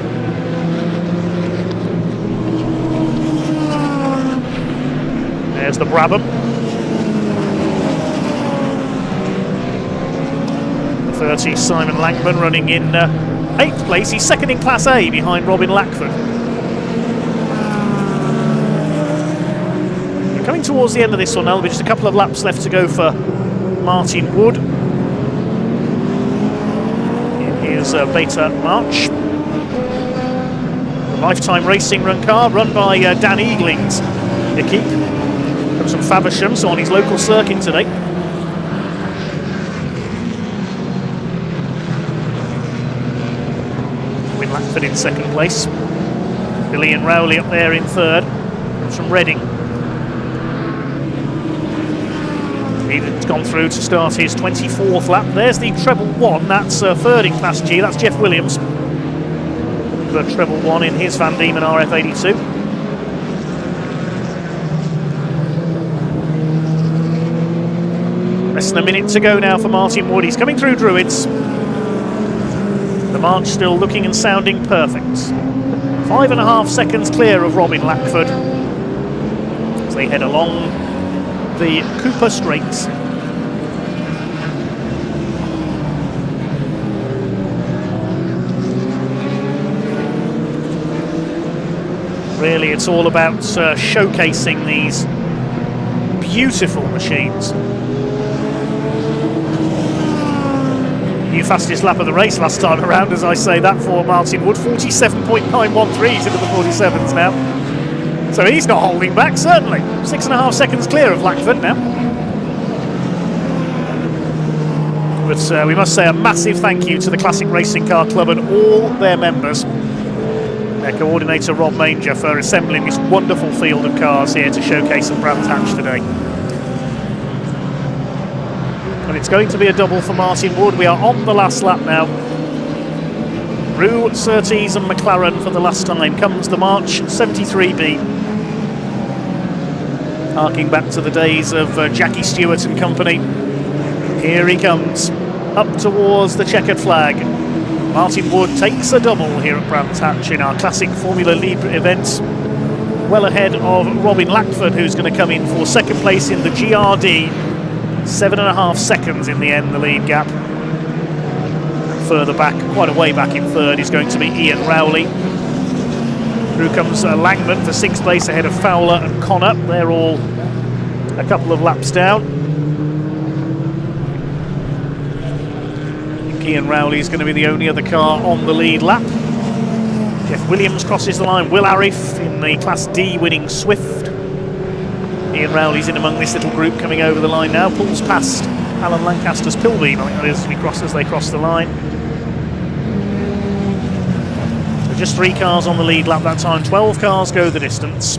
There's the Brabham. The 30 Simon Langman running in 8th place. He's second in Class A behind Robin Lackford. Coming towards the end of this one now, there'll be just a couple of laps left to go for Martin Wood in his Beta March. The Lifetime Racing Run car run by Dan Eagling's equipe, comes from Faversham, so on his local circuit today. Win Lackford in 2nd place. Billy and Rowley up there in 3rd, comes from Reading. He's gone through to start his 24th lap. There's the treble 1, that's 3rd in Class G, that's Jeff Williams. The treble 1 in his Van Diemen RF82. Less than a minute to go now for Martin Wood. He's coming through Druids. The March still looking and sounding perfect. 5.5 seconds clear of Robin Lackford as they head along the Cooper Straights. Really, it's all about showcasing these beautiful machines. New fastest lap of the race last time around, as I say that, for Martin Wood. 47.913 into the 47s now. So he's not holding back, certainly. 6.5 seconds clear of Lackford now. But we must say a massive thank you to the Classic Racing Car Club and all their members. Their coordinator Rob Manger for assembling this wonderful field of cars here to showcase at Brands Hatch today. And it's going to be a double for Martin Wood. We are on the last lap now. Through Surtees and McLaren for the last time comes the March 73B. Harking back to the days of Jackie Stewart and company. Here he comes, up towards the checkered flag. Martin Wood takes a double here at Brands Hatch in our classic Formula Libre event. well ahead of Robin Lackford, who's going to come in for second place in the GRD. 7.5 seconds in the end, the lead gap. Further back, quite a way back in third, is going to be Ian Rowley. Through comes Langman for sixth place ahead of Fowler and Connor. They're all a couple of laps down. I think Ian Rowley is going to be the only other car on the lead lap. Jeff Williams crosses the line. Will Arif in the Class D winning Swift. Ian Rowley's in among this little group coming over the line now. Pulls past Alan Lancaster's Pilbeam, I think that is, as they cross the line. So just 3 cars on the lead lap that time. 12 cars go the distance.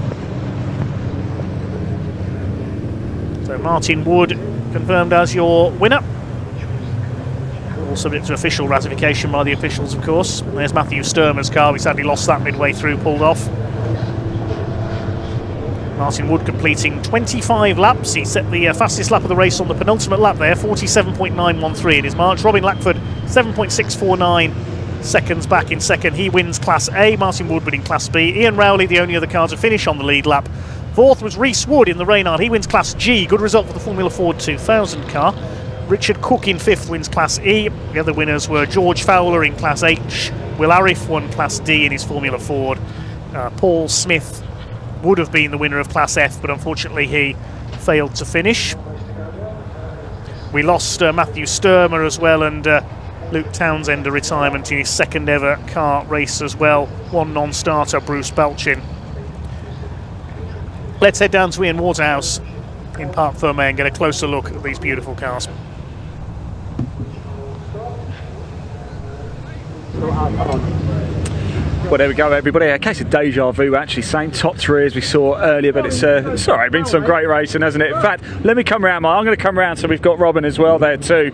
So Martin Wood confirmed as your winner. All subject to official ratification by the officials, of course. There's Matthew Sturmer's car. We sadly lost that midway through, pulled off. Martin Wood completing 25 laps. He set the fastest lap of the race on the penultimate lap there, 47.913 in his march. Robin Lackford, 7.649 seconds back in second. He wins Class A. Martin Wood winning Class B. Ian Rowley, the only other car to finish on the lead lap. Fourth was Rhys Wood in the Reynard. He wins Class G. Good result for the Formula Ford 2000 car. Richard Cook in fifth wins Class E. The other winners were George Fowler in Class H. Will Arif won Class D in his Formula Ford. Paul Smith would have been the winner of Class F, but unfortunately he failed to finish. We lost Matthew Sturmer as well, and Luke Townsend a retirement in his second ever car race as well. One non-starter, Bruce Belchin. Let's head down to Ian Waterhouse in Parc Fermé and get a closer look at these beautiful cars. Well, there we go, everybody. A case of deja vu, actually. Same top 3 as we saw earlier, but it's sorry, been some great racing, hasn't it? In fact, let me come round. I'm going to come round, so we've got Robin as well there too,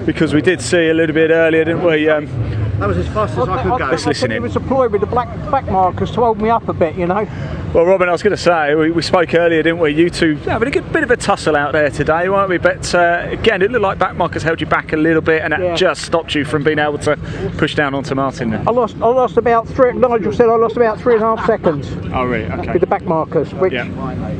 because we did see a little bit earlier, didn't we? That was as fast as I could go. Let's listen in. He was deployed with the back markers to hold me up a bit, you know. Well, Robin, I was going to say, we spoke earlier, didn't we? You two having a good bit of a tussle out there today, weren't we? But again, it looked like back markers held you back a little bit, and it just stopped you from being able to push down onto Martin there. I lost about 3. Nigel said I lost about 3.5 seconds. Oh, really? Okay. With the back markers, which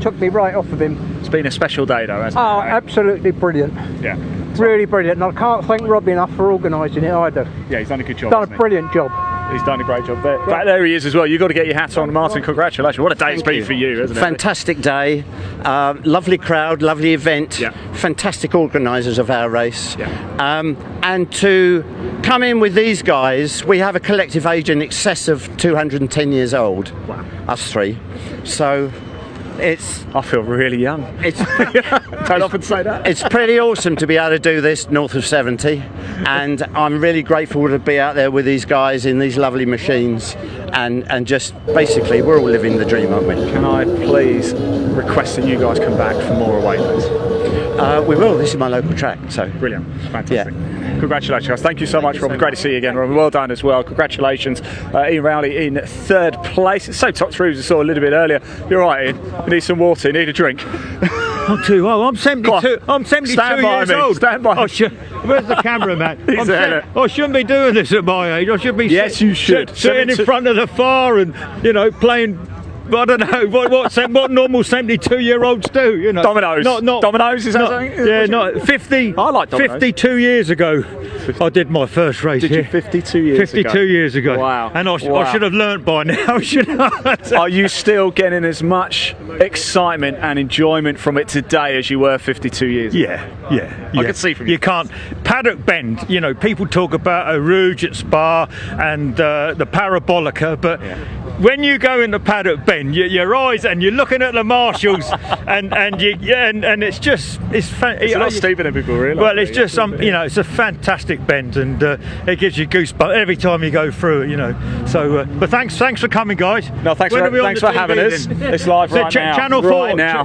took me right off of him. It's been a special day, though, hasn't it? Oh, absolutely brilliant. Yeah. Really brilliant, and I can't thank Rob enough for organising it either. Yeah, he's done a good job. Done a brilliant job. He's done a great job there. But there he is as well. You've got to get your hat on, Martin. Congratulations. What a day it's been for you, isn't it? Fantastic day. Lovely crowd, lovely event. Yeah. Fantastic organisers of our race. Yeah. And to come in with these guys, we have a collective age in excess of 210 years old. Wow. Us 3. So I feel really young. Don't often say that. It's pretty awesome to be able to do this north of 70, and I'm really grateful to be out there with these guys in these lovely machines, and just basically we're all living the dream, aren't we? Can I please request that you guys come back for more away days? We will. This is my local track, so brilliant. Fantastic. Congratulations, guys. Thank you so much, Robin. Great to see you again, Robin. Well done as well. Congratulations. Ian Rowley in third place. It's so top 3 as we saw a little bit earlier. You're right, Ian. You need some water. You need a drink. I'm too old. I'm 72. I'm 72 years old. Stand by me. Where's the cameraman? I shouldn't be doing this at my age. I should be. Yes, you should. Sitting in front of the fire and playing. I don't know what normal 72-year-olds do. You know, dominoes. Not dominoes. Is that something? Yeah, not 50. I like dominoes. 52 years ago, I did my first race. Did you 52 years 52 ago? years ago. Wow. And I should have learnt by now. Are you still getting as much excitement and enjoyment from it today as you were 52 years ago? Yeah. I can see from you. You can't. Paddock Bend, people talk about Eau Rouge at Spa and the Parabolica, but when you go into Paddock Bend, your eyes and you're looking at the marshals, and it's just it's not steeper than people realise. Well, it's just it's a fantastic bend, and it gives you goosebumps every time you go through it. So, but thanks for coming, guys. No, thanks for having us. It's live right now. now. Channel 4. Right now.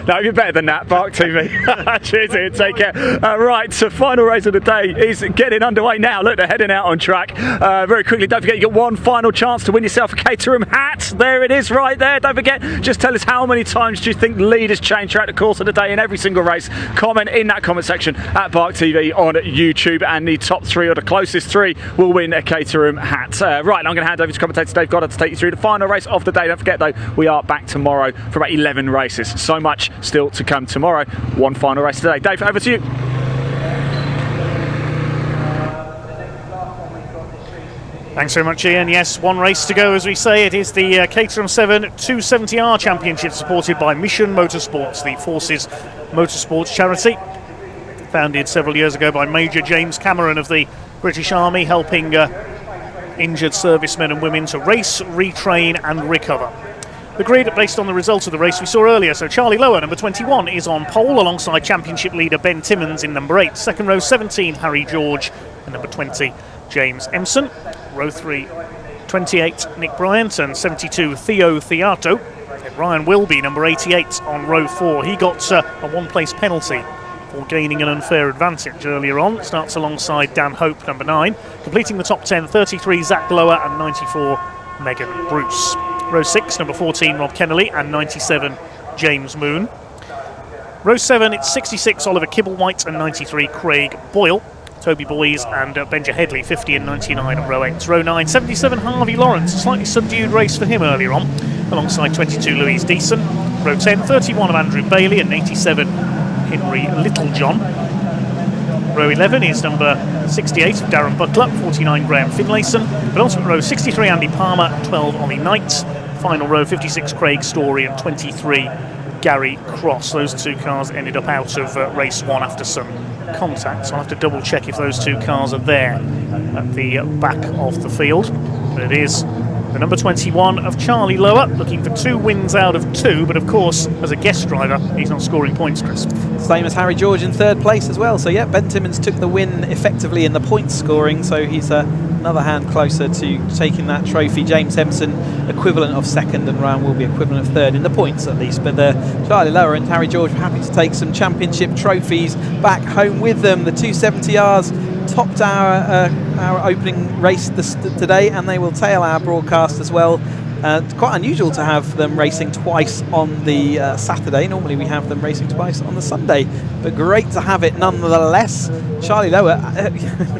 No, you're better than that, BARC TV. Cheers, Ian. Take care. Right, so final race of the day is getting underway now. Look, they're heading out on track. Very quickly, don't forget, you got one final chance to win yourself a Caterham hat. There it is right there. Don't forget, just tell us how many times do you think the lead has changed throughout the course of the day in every single race. Comment in that comment section at BARC TV on YouTube, and the top 3 or the closest 3 will win a Caterham hat. Right, I'm going to hand over to commentator Dave Goddard to take you through the final race of the day. Don't forget though, we are back tomorrow for about 11 races. So much still to come tomorrow. One final race today. Dave, over to you. Thanks very much, Ian. Yes, one race to go, as we say. It is the Caterham 7 270R Championship, supported by Mission Motorsports, the Forces Motorsports charity, founded several years ago by Major James Cameron of the British Army, helping injured servicemen and women to race, retrain and recover. The grid, based on the results of the race we saw earlier. So Charlie Lower, number 21, is on pole alongside championship leader Ben Timmins in number 8. Second row, 17, Harry George, and number 20, James Empson. Row 3, 28, Nick Bryant, and 72, Theo Theato. And Ryan Wilby, number 88, on row 4. He got a one-place penalty for gaining an unfair advantage earlier on. Starts alongside Dan Hope, number 9. Completing the top 10, 33, Zach Lower, and 94, Megan Bruce. Row 6, number 14, Rob Kennelly, and 97, James Moon. Row 7, it's 66, Oliver Kibblewhite, and 93, Craig Boyle. Toby Boys and Benja Headley, 50 and 99 on row 8. Row 9, 77, Harvey Lawrence. A slightly subdued race for him earlier on, alongside 22, Louise Deason. Row 10, 31 of Andrew Bailey, and 87, Henry Littlejohn. Row 11 is number 68 of Darren Butler, 49, Graham Finlayson. Penultimate row, 63, Andy Palmer, 12, Ollie Knight. Final row, 56, Craig Story, and 23, Gary Cross. Those 2 cars ended up out of race 1 after some contact, so I'll have to double check if those 2 cars are there at the back of the field. But it is the number 21 of Charlie Lower, looking for 2 wins out of 2, but of course, as a guest driver, he's not scoring points, Chris. Same as Harry George in 3rd place as well. So yeah, Ben Timmins took the win effectively in the points scoring, so he's another hand closer to taking that trophy. James Empson, equivalent of 2nd, and Ryan will be equivalent of 3rd in the points at least. But Charlie Lower and Harry George were happy to take some championship trophies back home with them. The 270Rs topped our opening race today, and they will tail our broadcast as well. It's quite unusual to have them racing twice on the Saturday. Normally we have them racing twice on the Sunday, but great to have it nonetheless. Charlie Lower,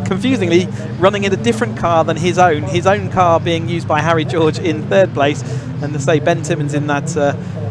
confusingly, running in a different car than his own car being used by Harry George in 3rd place, and to say Ben Timmins in that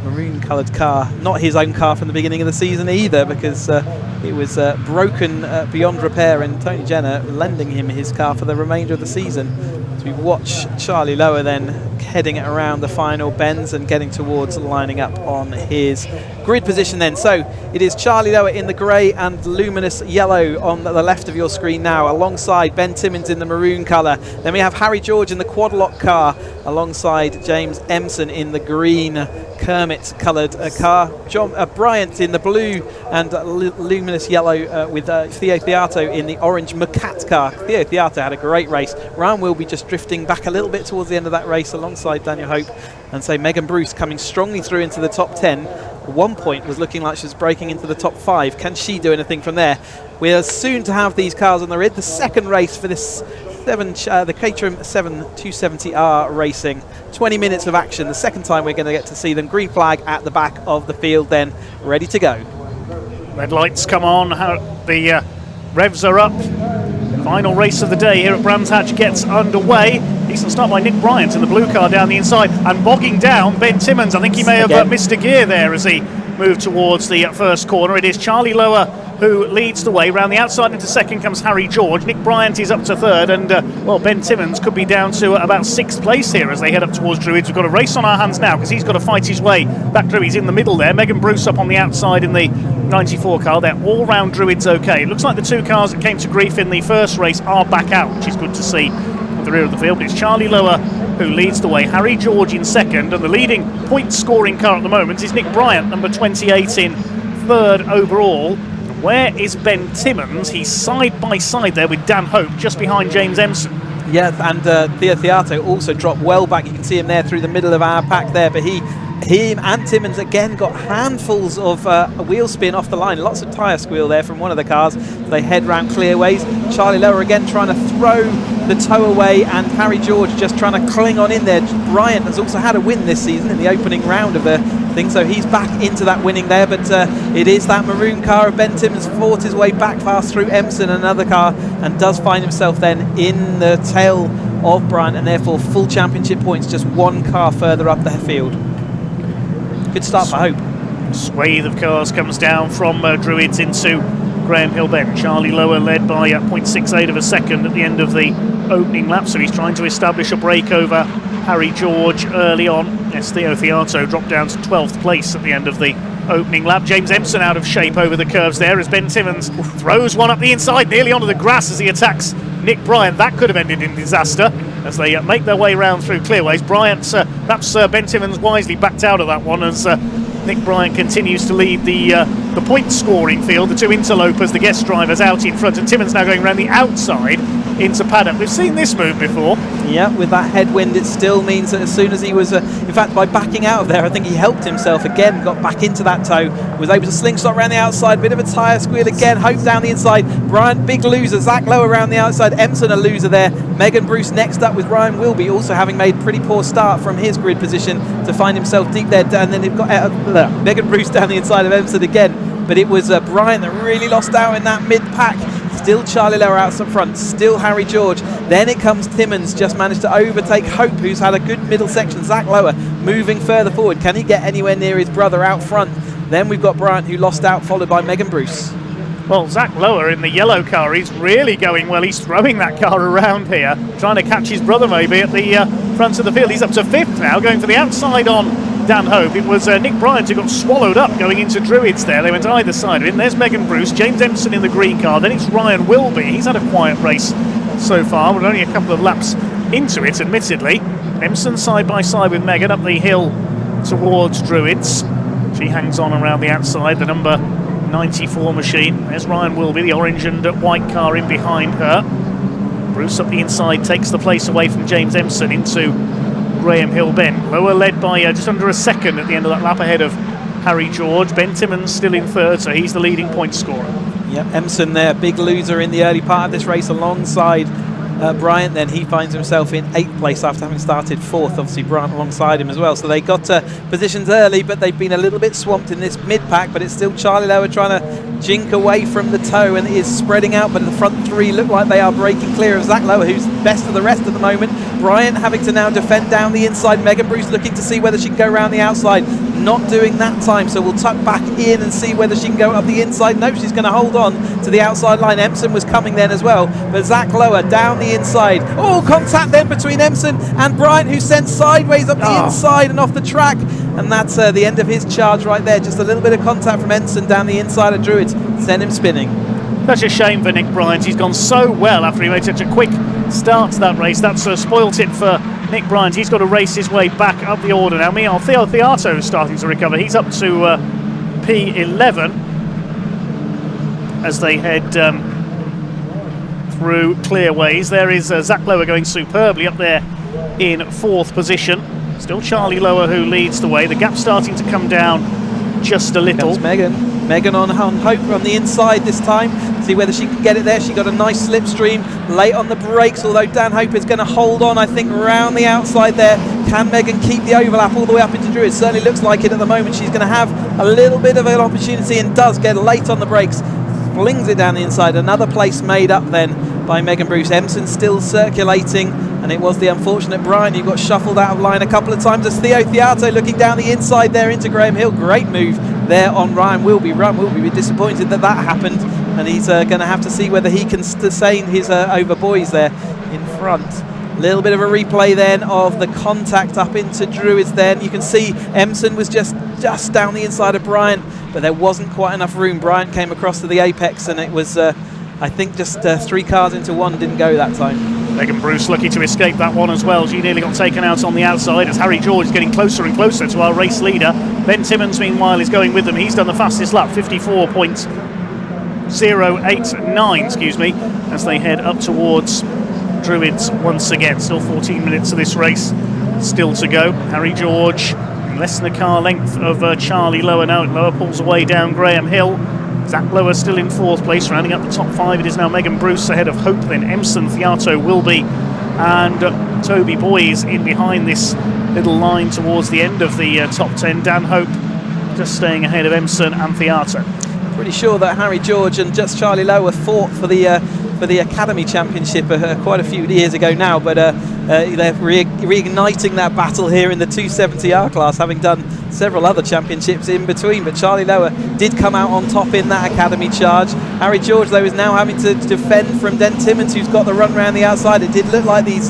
maroon coloured car, not his own car from the beginning of the season either, because it was broken beyond repair, and Tony Jenner lending him his car for the remainder of the season. So we watch Charlie Lower then heading it around the final bends and getting towards lining up on his grid position then. So it is Charlie Lower in the grey and luminous yellow on the left of your screen now, alongside Ben Timmins in the maroon colour. Then we have Harry George in the quad-lock car alongside James Empson in the green Kermit coloured car. John Bryant in the blue and luminous yellow with Theo Theato in the orange Macat car. Theo Theato had a great race. Ryan will be just drifting back a little bit towards the end of that race alongside Daniel Hope, and say Megan Bruce coming strongly through into the top 10. At one point was looking like she was breaking into the top 5. Can she do anything from there? We're soon to have these cars on the grid. The second race for this the Caterham 7 270R racing. 20 minutes of action. The second time we're going to get to see them. Green flag at the back of the field then, ready to go. Red lights come on. The revs are up. Final race of the day here at Brands Hatch gets underway. Decent start by Nick Bryant in the blue car down the inside, and bogging down Ben Timmins. I think he may have missed a gear there as he moved towards the first corner. It is Charlie Lower who leads the way. Round the outside into second comes Harry George. Nick Bryant is up to 3rd, and well, Ben Timmins could be down to about 6th place here as they head up towards Druids. We've got a race on our hands now because he's got to fight his way back through. He's in the middle there. Megan Bruce up on the outside in the 94 car. They're all round Druids okay. It looks like the 2 cars that came to grief in the first race are back out, which is good to see at the rear of the field. It's Charlie Lower who leads the way. Harry George in second, and the leading point scoring car at the moment is Nick Bryant, number 28 in 3rd overall. Where is Ben Timmins? He's side by side there with Dan Hope, just behind James Empson. Yeah, and Theo Theato also dropped well back. You can see him there through the middle of our pack there, but he him and Timmins again got handfuls of a wheel spin off the line. Lots of tyre squeal there from one of the cars. They head round clearways. Charlie Lower again trying to throw the tow away, and Harry George just trying to cling on in there. Bryant has also had a win this season in the opening round of the thing, so he's back into that winning there. But it is that maroon car of Ben Timmins fought his way back past through Empson, another car, and does find himself then in the tail of Bryant, and therefore full championship points just one car further up the field. Good start for Hope. Swathe of cars comes down from Druids into Graham Hill Bend. Charlie Lower led by 0.68 of a second at the end of the opening lap, so he's trying to establish a break over Harry George early on. Yes, Theo Theato dropped down to 12th place at the end of the opening lap. James Empson out of shape over the curves there as Ben Timmins throws one up the inside, nearly onto the grass as he attacks Nick Bryant. That could have ended in disaster as they make their way round through clearways. Bryant, perhaps Ben Timmins wisely backed out of that one as Nick Bryant continues to lead the point scoring field. The two interlopers, the guest drivers, out in front, and Timmins now going around the outside into Paddock. We've seen this move before. Yeah, with that headwind, it still means that as soon as he was, in fact, by backing out of there, I think he helped himself again, got back into that tow, was able to slingshot around the outside, bit of a tyre squeal again, Hope down the inside, Bryant, big loser, Zach Lowe around the outside, Empson a loser there, Megan Bruce next up with Ryan Wilby, also having made pretty poor start from his grid position to find himself deep there, and then they've got Megan Bruce down the inside of Empson again, but it was Bryant that really lost out in that mid-pack. Still Charlie Lower out up front, still Harry George. Then it comes Timmins, just managed to overtake Hope, who's had a good middle section. Zach Lower moving further forward. Can he get anywhere near his brother out front? Then we've got Bryant, who lost out, followed by Megan Bruce. Well, Zach Lower in the yellow car, he's really going well. He's throwing that car around here, trying to catch his brother maybe at the front of the field. He's up to 5th now, going for the outside on Dan Hope. It was Nick Bryant who got swallowed up going into Druids there. They went either side of him. There's Megan Bruce, James Empson in the green car. Then it's Ryan Wilby. He's had a quiet race so far, but only a couple of laps into it, admittedly. Empson side by side with Megan up the hill towards Druids. She hangs on around the outside, the number 94 machine. There's Ryan Wilby, the orange and white car in behind her. Bruce up the inside takes the place away from James Empson into Graham Hill Bend. Lower led by just under a second at the end of that lap ahead of Harry George. Ben Timmins still in 3rd, so he's the leading point scorer. Yep, Empson there, big loser in the early part of this race alongside Bryant. Then he finds himself in 8th place after having started 4th. Obviously Bryant alongside him as well, so they got positions early, but they've been a little bit swamped in this mid-pack. But it's still Charlie Lower trying to jink away from the tow, and it is spreading out, but the front three look like they are breaking clear of Zach Lower, who's best of the rest at the moment. Bryant having to now defend down the inside. Megan Bruce looking to see whether she can go around the outside. Not doing that time, so we'll tuck back in and see whether she can go up the inside. No, she's going to hold on to the outside line. Empson was coming then as well, but Zach Lower down the inside. Oh, contact then between Empson and Bryant, who sent sideways up the inside and off the track, and that's the end of his charge right there. Just a little bit of contact from Empson down the inside of Druids, sent him spinning. Such a shame for Nick Bryant. He's gone so well after he made such a quick start to that race. That's spoilt it for Nick Bryant. He's got to race his way back up the order now. Meanwhile, Theo Theato is starting to recover. He's up to P11 as they head through clearways. There is Zach Lower going superbly up there in 4th position. Still Charlie Lower who leads the way. The gap's starting to come down just a little. Comes Megan on Hope on the inside this time. See whether she can get it there. She got a nice slipstream late on the brakes, although Dan Hope is going to hold on, I think, around the outside there. Can Megan keep the overlap all the way up into Druids? Certainly looks like it at the moment. She's going to have a little bit of an opportunity and does get late on the brakes. Flings it down the inside. Another place made up then by Megan Bruce. Empson still circulating, and it was the unfortunate Brian who got shuffled out of line a couple of times as Theo Theato looking down the inside there into Graham Hill. Great move there on Ryan Wilby. Ryan Wilby be disappointed that happened, and he's going to have to see whether he can sustain his over boys there in front. A little bit of a replay then of the contact up into Druids then. You can see Empson was just down the inside of Bryant, but there wasn't quite enough room. Bryant came across to the apex, and it was, I think, just 3 cars into one. Didn't go that time. Megan Bruce lucky to escape that one as well. She nearly got taken out on the outside as Harry George is getting closer and closer to our race leader. Ben Timmins, meanwhile, is going with them. He's done the fastest lap, 54.089, as they head up towards Druids once again. Still 14 minutes of this race still to go. Harry George less than a car length of Charlie Lower now. Lower pulls away down Graham Hill. Zach Lower still in 4th place, rounding up the top 5. It is now Megan Bruce ahead of Hope, then Emson, Theato, Wilby, and Toby Boys in behind this little line towards the end of the top 10. Dan Hope just staying ahead of Emson and Theato. Pretty sure that Harry George and just Charlie Lower fought for the Academy Championship quite a few years ago now, but they're reigniting that battle here in the 270R class, having done several other championships in between. But Charlie Lower did come out on top in that Academy charge. Harry George, though, is now having to defend from Den Timmins, who's got the run round the outside. It did look like these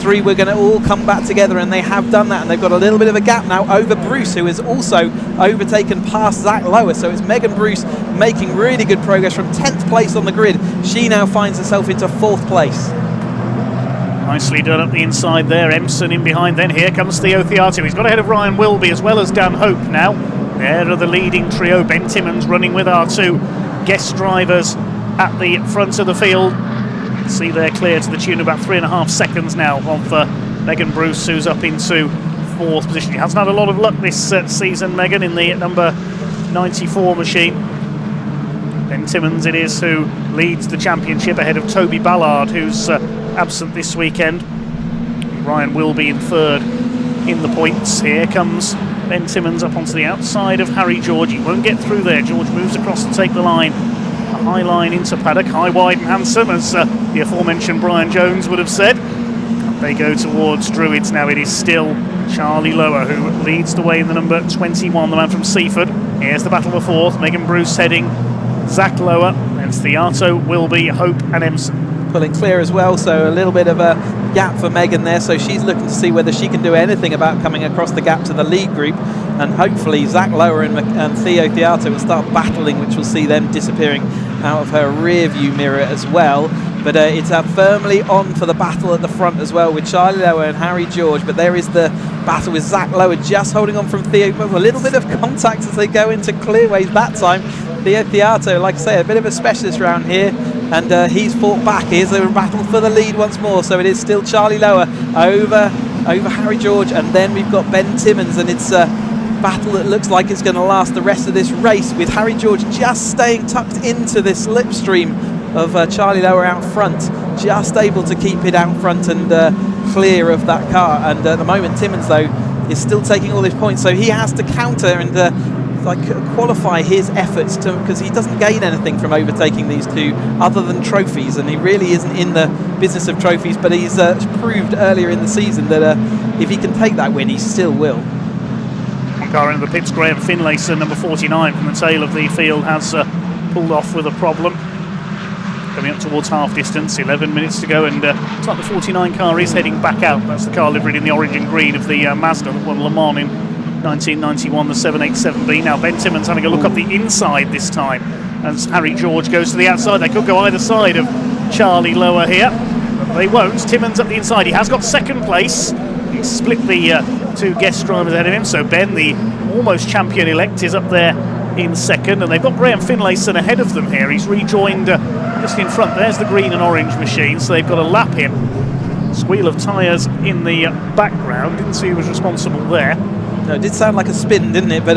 three were going to all come back together, and they have done that, and they've got a little bit of a gap now over Bruce, who is also overtaken past Zach Lower. So it's Megan Bruce making really good progress from 10th place on the grid. She now finds herself into 4th place. Nicely done up the inside there. Emson in behind, then here comes Theo Theato. He's got ahead of Ryan Wilby as well as Dan Hope now. There are the leading trio. Ben Timmins running with our 2 guest drivers at the front of the field. See they're clear to the tune of about 3.5 seconds now of Megan Bruce, who's up into 4th position. She hasn't had a lot of luck this season, Megan, in the number 94 machine. Ben Timmins it is who leads the championship ahead of Toby Ballard, who's absent this weekend. Ryan Wilby in 3rd in the points. Here comes Ben Timmins up onto the outside of Harry George. He won't get through there. George moves across to take the line. A high line into Paddock, high, wide and handsome, as the aforementioned Brian Jones would have said. They go towards Druids now. It is still Charlie Lower who leads the way in the number 21, the man from Seaford. Here's the battle for 4th. Megan Bruce heading Zach Lower, and Theato, Wilby, Hope and Emson. Pulling clear as well, so a little bit of a gap for Megan there, so she's looking to see whether she can do anything about coming across the gap to the lead group, and hopefully Zach Lower and Theo Theato will start battling, which will see them disappearing out of her rear view mirror as well. But it's firmly on for the battle at the front as well, with Charlie Lower and Harry George. But there is the battle with Zach Lower just holding on from Theo, with a little bit of contact as they go into clearways that time. Theo Theato, like I say, a bit of a specialist round here, and he's fought back. Here's a battle for the lead once more, so it is still Charlie Lower over Harry George, and then we've got Ben Timmins, and it's a battle that looks like it's going to last the rest of this race, with Harry George just staying tucked into this slipstream of Charlie Lower out front, just able to keep it out front and clear of that car. And at the moment Timmins, though, is still taking all these points, so he has to counter and qualify his efforts, because he doesn't gain anything from overtaking these two other than trophies, and he really isn't in the business of trophies, but he's proved earlier in the season that if he can take that win, he still will. One car into the pits, Graham Finlayson, number 49 from the tail of the field, has pulled off with a problem. Coming up towards half distance, 11 minutes to go, and it's like the 49 car is heading back out. That's the car liveried in the orange and green of the Mazda that won Le Mans in 1991, the 787B. Now Ben Timmins having a look up the inside this time, as Harry George goes to the outside. They could go either side of Charlie Lower here, but they won't. Timmins up the inside. He has got 2nd place. He's split the 2 guest drivers ahead of him, so Ben, the almost champion-elect, is up there in 2nd, and they've got Graham Finlayson ahead of them here. He's rejoined just in front. There's the green and orange machine, so they've got to lap him. Squeal of tyres in the background. Didn't see who was responsible there. No, it did sound like a spin, didn't it? But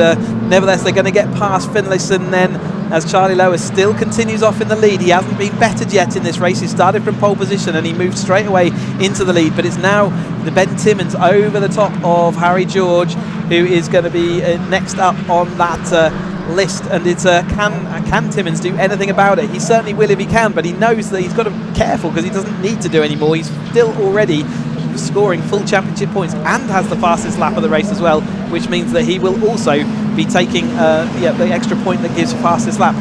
nevertheless, they're going to get past Finlayson then, as Charlie Lower still continues off in the lead. He hasn't been bettered yet in this race. He started from pole position and he moved straight away into the lead. But it's now the Ben Timmins over the top of Harry George, who is going to be next up on that list. And it's can Timmins do anything about it? He certainly will if he can, but he knows that he's got to be careful, because he doesn't need to do any more. He's still already scoring full championship points and has the fastest lap of the race as well, which means that he will also be taking the extra point that gives fastest lap.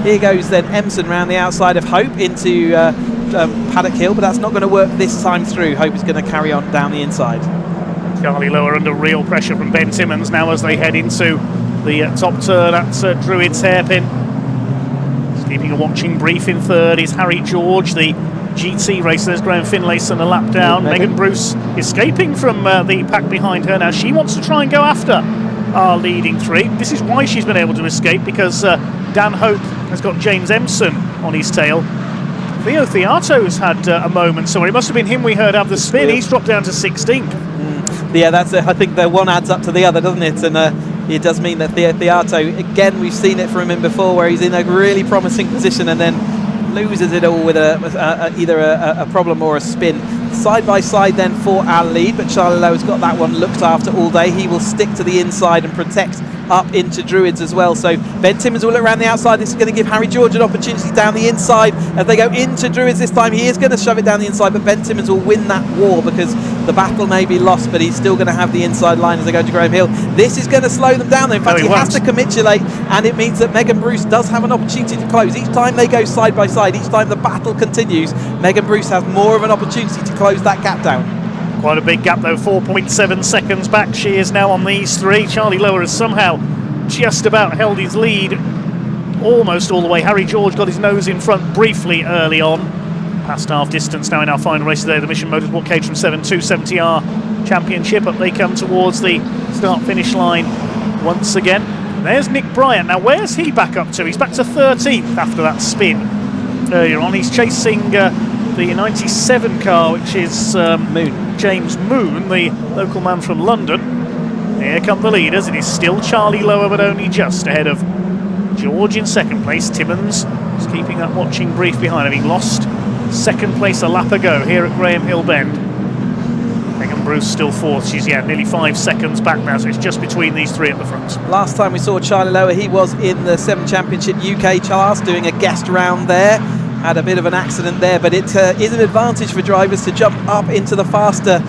Here goes then Emson round the outside of Hope into Paddock Hill, but that's not going to work this time through. Hope is going to carry on down the inside. Charlie Lower under real pressure from Ben Timmins now as they head into the top turn at Druids Hairpin. Just keeping a watching brief in 3rd is Harry George, the GT racer. There's Graham Finlayson a lap down. Megan Bruce escaping from the pack behind her now. She wants to try and go after our leading 3. This is why she's been able to escape, because Dan Hope has got James Emson on his tail. Theo Theato's had a moment, so it must have been him we heard have the spin. He's dropped down to 16th. yeah, that's it. I think the one adds up to the other, doesn't it? And it does mean that Theato, again, we've seen it from him before, where he's in a really promising position and then loses it all with either a problem or a spin. Side by side then for our lead, but Charlie Lowe's got that one looked after all day. He will stick to the inside and protect up into Druids as well. So Ben Timmins will look around the outside. This is going to give Harry George an opportunity down the inside as they go into Druids this time. He is going to shove it down the inside, but Ben Timmins will win that war because the battle may be lost, but he's still going to have the inside line as they go to Graham Hill. This is going to slow them down. In fact, he has to capitulate, and it means that Megan Bruce does have an opportunity to close. Each time they go side by side, each time the battle continues, Megan Bruce has more of an opportunity to close that gap down. Quite a big gap though, 4.7 seconds back. She is now on these three. Charlie Lower has somehow just about held his lead almost all the way. Harry George got his nose in front briefly early on. Past half distance now in our final race today, the Mission Motorsport Caterham 7 270R Championship. Up they come towards the start-finish line once again. There's Nick Bryant. Now where's he back up to? He's back to 13th after that spin earlier on. He's chasing the 97 car, which is James Moon, the local man from London. Here come the leaders. It is still Charlie Lower, but only just ahead of George in second place. Timmins is keeping that watching brief behind, having lost second place a lap ago here at Graham Hill Bend. Megan Bruce still fourth. She's nearly 5 seconds back now, so it's just between these three at the front. Last time we saw Charlie Lower, he was in the 7 Championship UK class doing a guest round there. Had a bit of an accident there, but it is an advantage for drivers to jump up into the faster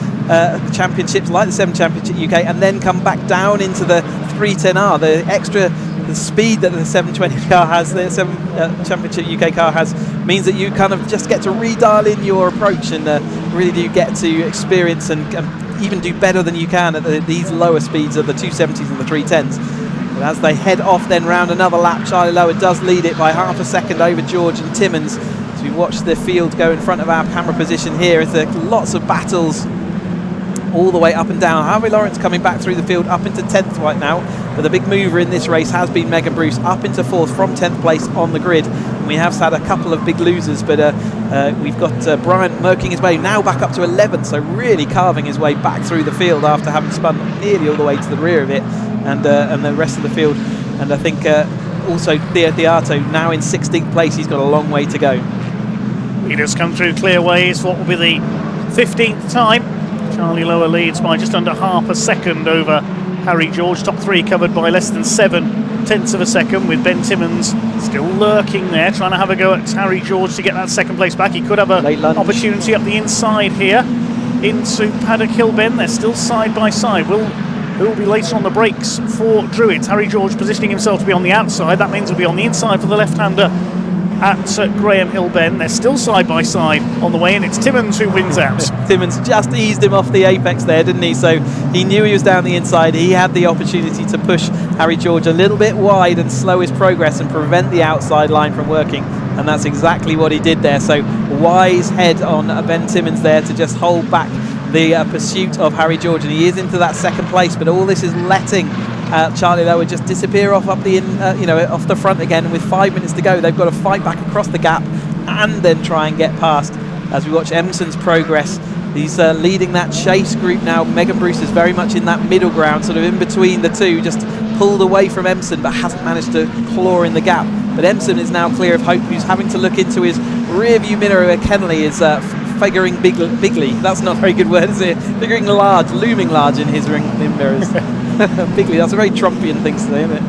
championships like the 7 Championship UK and then come back down into the 310R. The speed that the 720 car has, the 7 Championship UK car has, means that you kind of just get to redial in your approach and really do get to experience and even do better than you can at these lower speeds of the 270s and the 310s. But as they head off then round another lap, Charlie Lower does lead it by half a second over George and Timmins. As we watch the field go in front of our camera position here, as there are lots of battles all the way up and down. Harvey Lawrence coming back through the field up into 10th right now, but the big mover in this race has been Megan Bruce up into 4th from 10th place on the grid. And we have had a couple of big losers, but we've got Bryant murking his way now back up to 11th, so really carving his way back through the field after having spun nearly all the way to the rear of it and the rest of the field. And I think also Theato now in 16th place. He's got a long way to go. Leaders come through clear ways. What will be the 15th time? Charlie Lower leads by just under half a second over Harry George. Top three covered by less than 7/10 of a second, with Ben Timmins still lurking there, trying to have a go at Harry George to get that second place back. He could have an opportunity up the inside here into Paddock Hill Bend. They're still side by side. Who will be later on the brakes for Druids? Harry George positioning himself to be on the outside. That means he'll be on the inside for the left-hander at Graham Hill Bend. They're still side by side on the way, and it's Timmins who wins out. Timmins just eased him off the apex there, didn't he? So he knew he was down the inside. He had the opportunity to push Harry George a little bit wide and slow his progress and prevent the outside line from working, and that's exactly what he did there. So wise head on Ben Timmins there to just hold back the pursuit of Harry George, and he is into that second place, but all this is letting Charlie Lower just disappear off up the off the front again. With 5 minutes to go, they've got to fight back across the gap and then try and get past. As we watch Emson's progress, he's leading that chase group now. Megan Bruce is very much in that middle ground, sort of in between the two, just pulled away from Emson, but hasn't managed to claw in the gap. But Emson is now clear of Hope, who's having to look into his rear view mirror where Kennelly is figuring bigly. That's not a very good word, is it? Figuring large, looming large in his mirrors. Bigly, that's a very Trumpian thing to say, isn't it?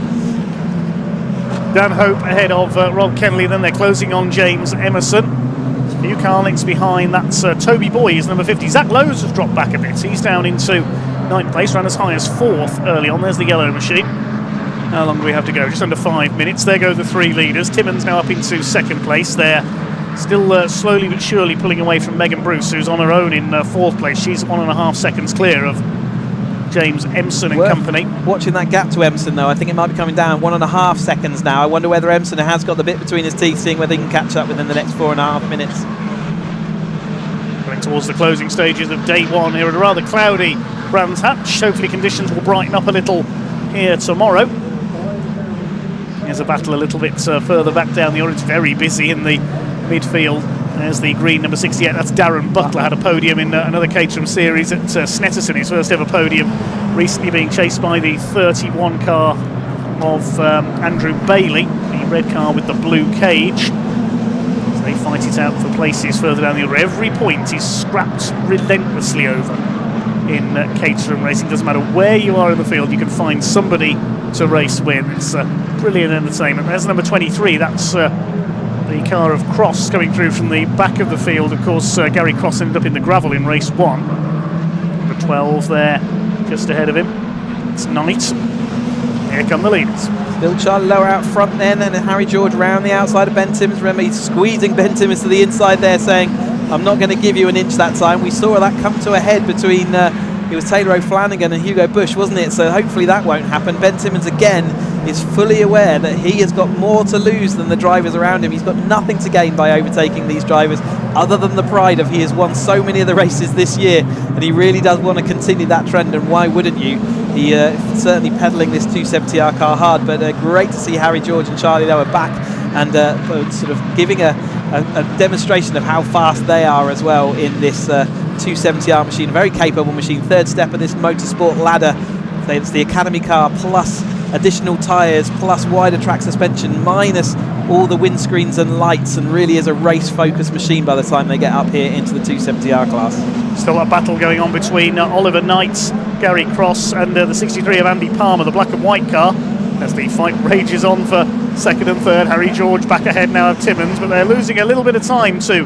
Dan Hope ahead of Rob Kennelly, then they're closing on James Emerson. A few car lengths behind, that's Toby Boys, number 50. Zach Lowe's has dropped back a bit. He's down into 9th place, ran as high as 4th early on. There's the yellow machine. How long do we have to go? Just under 5 minutes. There go the three leaders. Timmins now up into 2nd place there. Still slowly but surely pulling away from Megan Bruce, who's on her own in 4th place. She's 1.5 seconds clear of James Emson and company. Watching that gap to Emson though, I think it might be coming down 1.5 seconds now. I wonder whether Emson has got the bit between his teeth, seeing whether he can catch up within the next 4.5 minutes. Going towards the closing stages of day one here at a rather cloudy Brands Hatch. Hopefully conditions will brighten up a little here tomorrow. There's a battle a little bit further back down the order. It's very busy in the midfield There's the green number 68. That's Darren Butler. Had a podium in another Caterham series at Snetterton, his first ever podium, recently being chased by the 31 car of Andrew Bailey, the red car with the blue cage. So they fight it out for places further down the road. Every point is scrapped relentlessly over in Caterham racing. Doesn't matter where you are in the field, you can find somebody to race with. It's brilliant entertainment. There's number 23. That's the car of Cross coming through from the back of the field. Of course, Gary Cross ended up in the gravel in race 1. Number 12 there, just ahead of him. It's Knight. Here come the leaders. Still Charlie Lower out front then, and Harry George round the outside of Ben Timmins. Remember, he's squeezing Ben Timmins to the inside there, saying, I'm not going to give you an inch that time. We saw that come to a head between it was Taylor O'Flanagan and Hugo Bush, wasn't it? So hopefully that won't happen. Ben Timmins again is fully aware that he has got more to lose than the drivers around him. He's got nothing to gain by overtaking these drivers other than the pride of he has won so many of the races this year, and he really does want to continue that trend, and why wouldn't you? He certainly pedalling this 270R car hard, but great to see Harry George and Charlie Lower back and sort of giving a demonstration of how fast they are as well in this 270R machine. A very capable machine. Third step of this motorsport ladder. So it's the Academy car plus additional tyres plus wider track suspension minus all the windscreens and lights, and really is a race focused machine by the time they get up here into the 270R class. Still a battle going on between Oliver Knight, Gary Cross and the 63 of Andy Palmer, the black and white car, as the fight rages on for second and third. Harry George back ahead now of Timmins, but they're losing a little bit of time to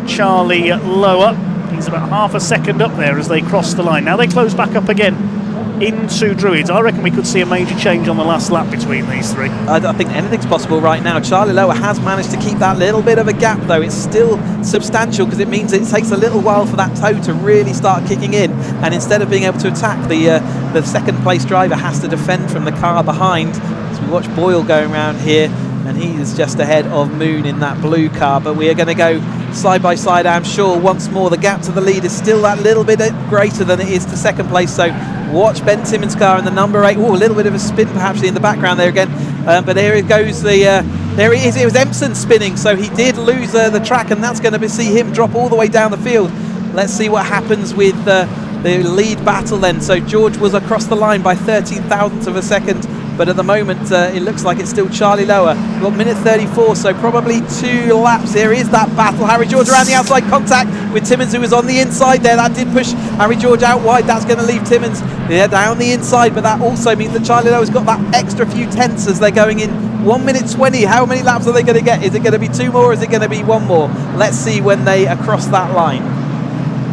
Charlie Lower. He's about half a second up there as they cross the line. Now they close back up again into Druids. I reckon we could see a major change on the last lap between these three. I think anything's possible right now. Charlie Lower has managed to keep that little bit of a gap, though. It's still substantial because it means it takes a little while for that toe to really start kicking in, and instead of being able to attack, the second place driver has to defend from the car behind. So we watch Boyle going around here, and he is just ahead of Moon in that blue car, but we are going to go side by side, I'm sure, once more. The gap to the lead is still that little bit greater than it is to second place, so watch Ben Timmins' car in the number 8. Oh, a little bit of a spin perhaps in the background there again, but there it goes. There it is. It was Empson spinning, so he did lose the track, and that's going to see him drop all the way down the field. Let's see what happens with the lead battle then. So George was across the line by 13,000ths of a second, but at the moment it looks like it's still Charlie Lower. We've got minute 34, so probably 2 laps. Here is that battle. Harry George around the outside, contact with Timmins, who was on the inside there. That did push Harry George out wide. That's going to leave Timmins down the inside, but that also means that Charlie Lower's got that extra few tenths as they're going in 1 minute 20. How many laps are they going to get? Is it going to be 2 more or is it going to be 1 more? Let's see when they are across that line.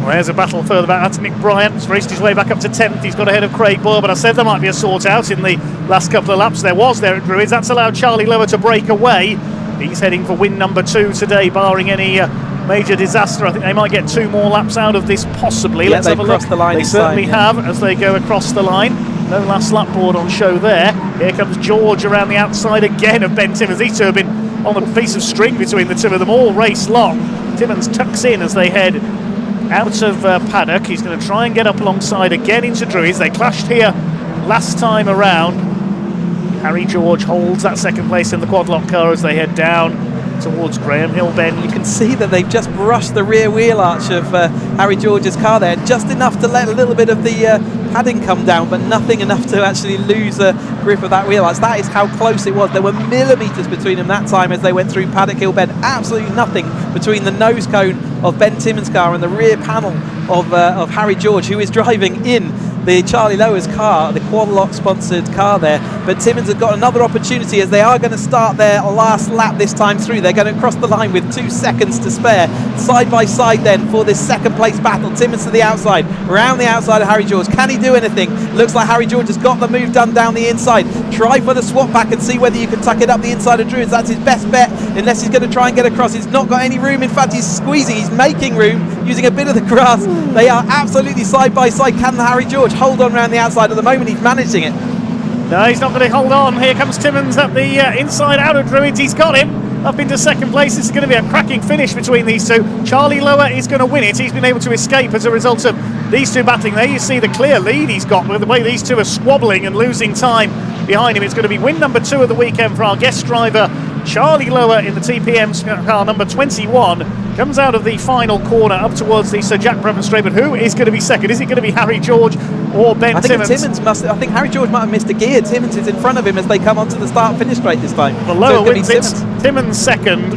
Well, there's a battle further back. That's Nick Bryant. He's raced his way back up to 10th. He's got ahead of Craig Boyle, but I said there might be a sort out in the last couple of laps. There was there at Druids. That's allowed Charlie Lower to break away. He's heading for win number 2 today, barring any major disaster. I think they might get 2 more laps out of this, possibly. Yeah, let's have a look. The line they certainly have as they go across the line. No last lap board on show there. Here comes George around the outside again of Ben Timmins. These two have been on a piece of string between the two of them all race long. Timmins tucks in as they head out of Paddock. He's going to try and get up alongside again into Druids. They clashed here last time around. Harry George holds that second place in the quadlock car as they head down towards Graham Hill Bend. You can see that they've just brushed the rear wheel arch of Harry George's car there, just enough to let a little bit of the padding come down, but nothing enough to actually lose a grip of that wheel arch. That is how close it was. There were millimetres between them that time as they went through Paddock Hill Bend. Absolutely nothing between the nose cone of Ben Timmins' car and the rear panel of Harry George, who is driving in the Charlie Lower's car, the Quadlock sponsored car there. But Timmins have got another opportunity as they are going to start their last lap this time through. They're going to cross the line with 2 seconds to spare. Side by side then for this second place battle. Timmins to the outside, around the outside of Harry George. Can he do anything? Looks like Harry George has got the move done down the inside. Try for the swap back and see whether you can tuck it up the inside of Druids. That's his best bet, unless he's going to try and get across. He's not got any room. In fact, he's squeezing. He's making room using a bit of the grass. They are absolutely side by side. Can Harry George hold on around the outside? At the moment, he's managing it. No, he's not going to hold on. Here comes Timmins up the inside out of Druids. He's got him up into second place. This is going to be a cracking finish between these two. Charlie Lower is going to win it. He's been able to escape as a result of these two battling. There you see the clear lead he's got with the way these two are squabbling and losing time behind him. It's going to be win number 2 of the weekend for our guest driver Charlie Lower in the TPM car number 21 comes out of the final corner up towards the Sir Jack Brabham straight. But who is going to be second? Is it going to be Harry George or Ben Timmins? I think Harry George might have missed a gear. Timmins is in front of him as they come onto the start-finish straight this time. The Lower wins it. Timmins second,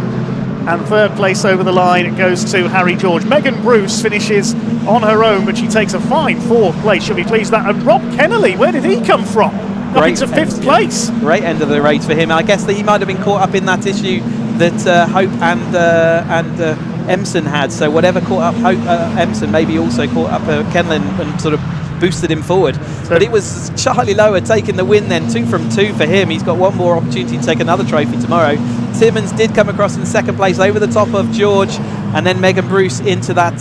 and third place over the line it goes to Harry George. Megan Bruce finishes on her own, but she takes a fine fourth place. She'll be pleased with that. And Rob Kennelly, where did he come from? Got into fifth place. Great end of the race for him. I guess that he might have been caught up in that issue that Hope and Emson had. So whatever caught up Hope, Emson maybe also caught up Kenlin and sort of boosted him forward. But it was Charlie Lower taking the win then, 2 from 2 for him. He's got one more opportunity to take another trophy tomorrow. Timmins did come across in second place over the top of George, and then Megan Bruce into that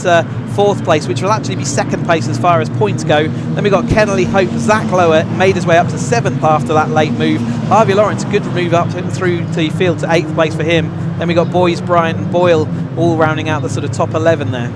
fourth place, which will actually be second place as far as points go. Then we got Kennelly, Hope, Zach Lower made his way up to seventh after that late move. Harvey Lawrence, good move up through the field to eighth place for him. Then we got Boys, Bryant and Boyle all rounding out the sort of top 11 there.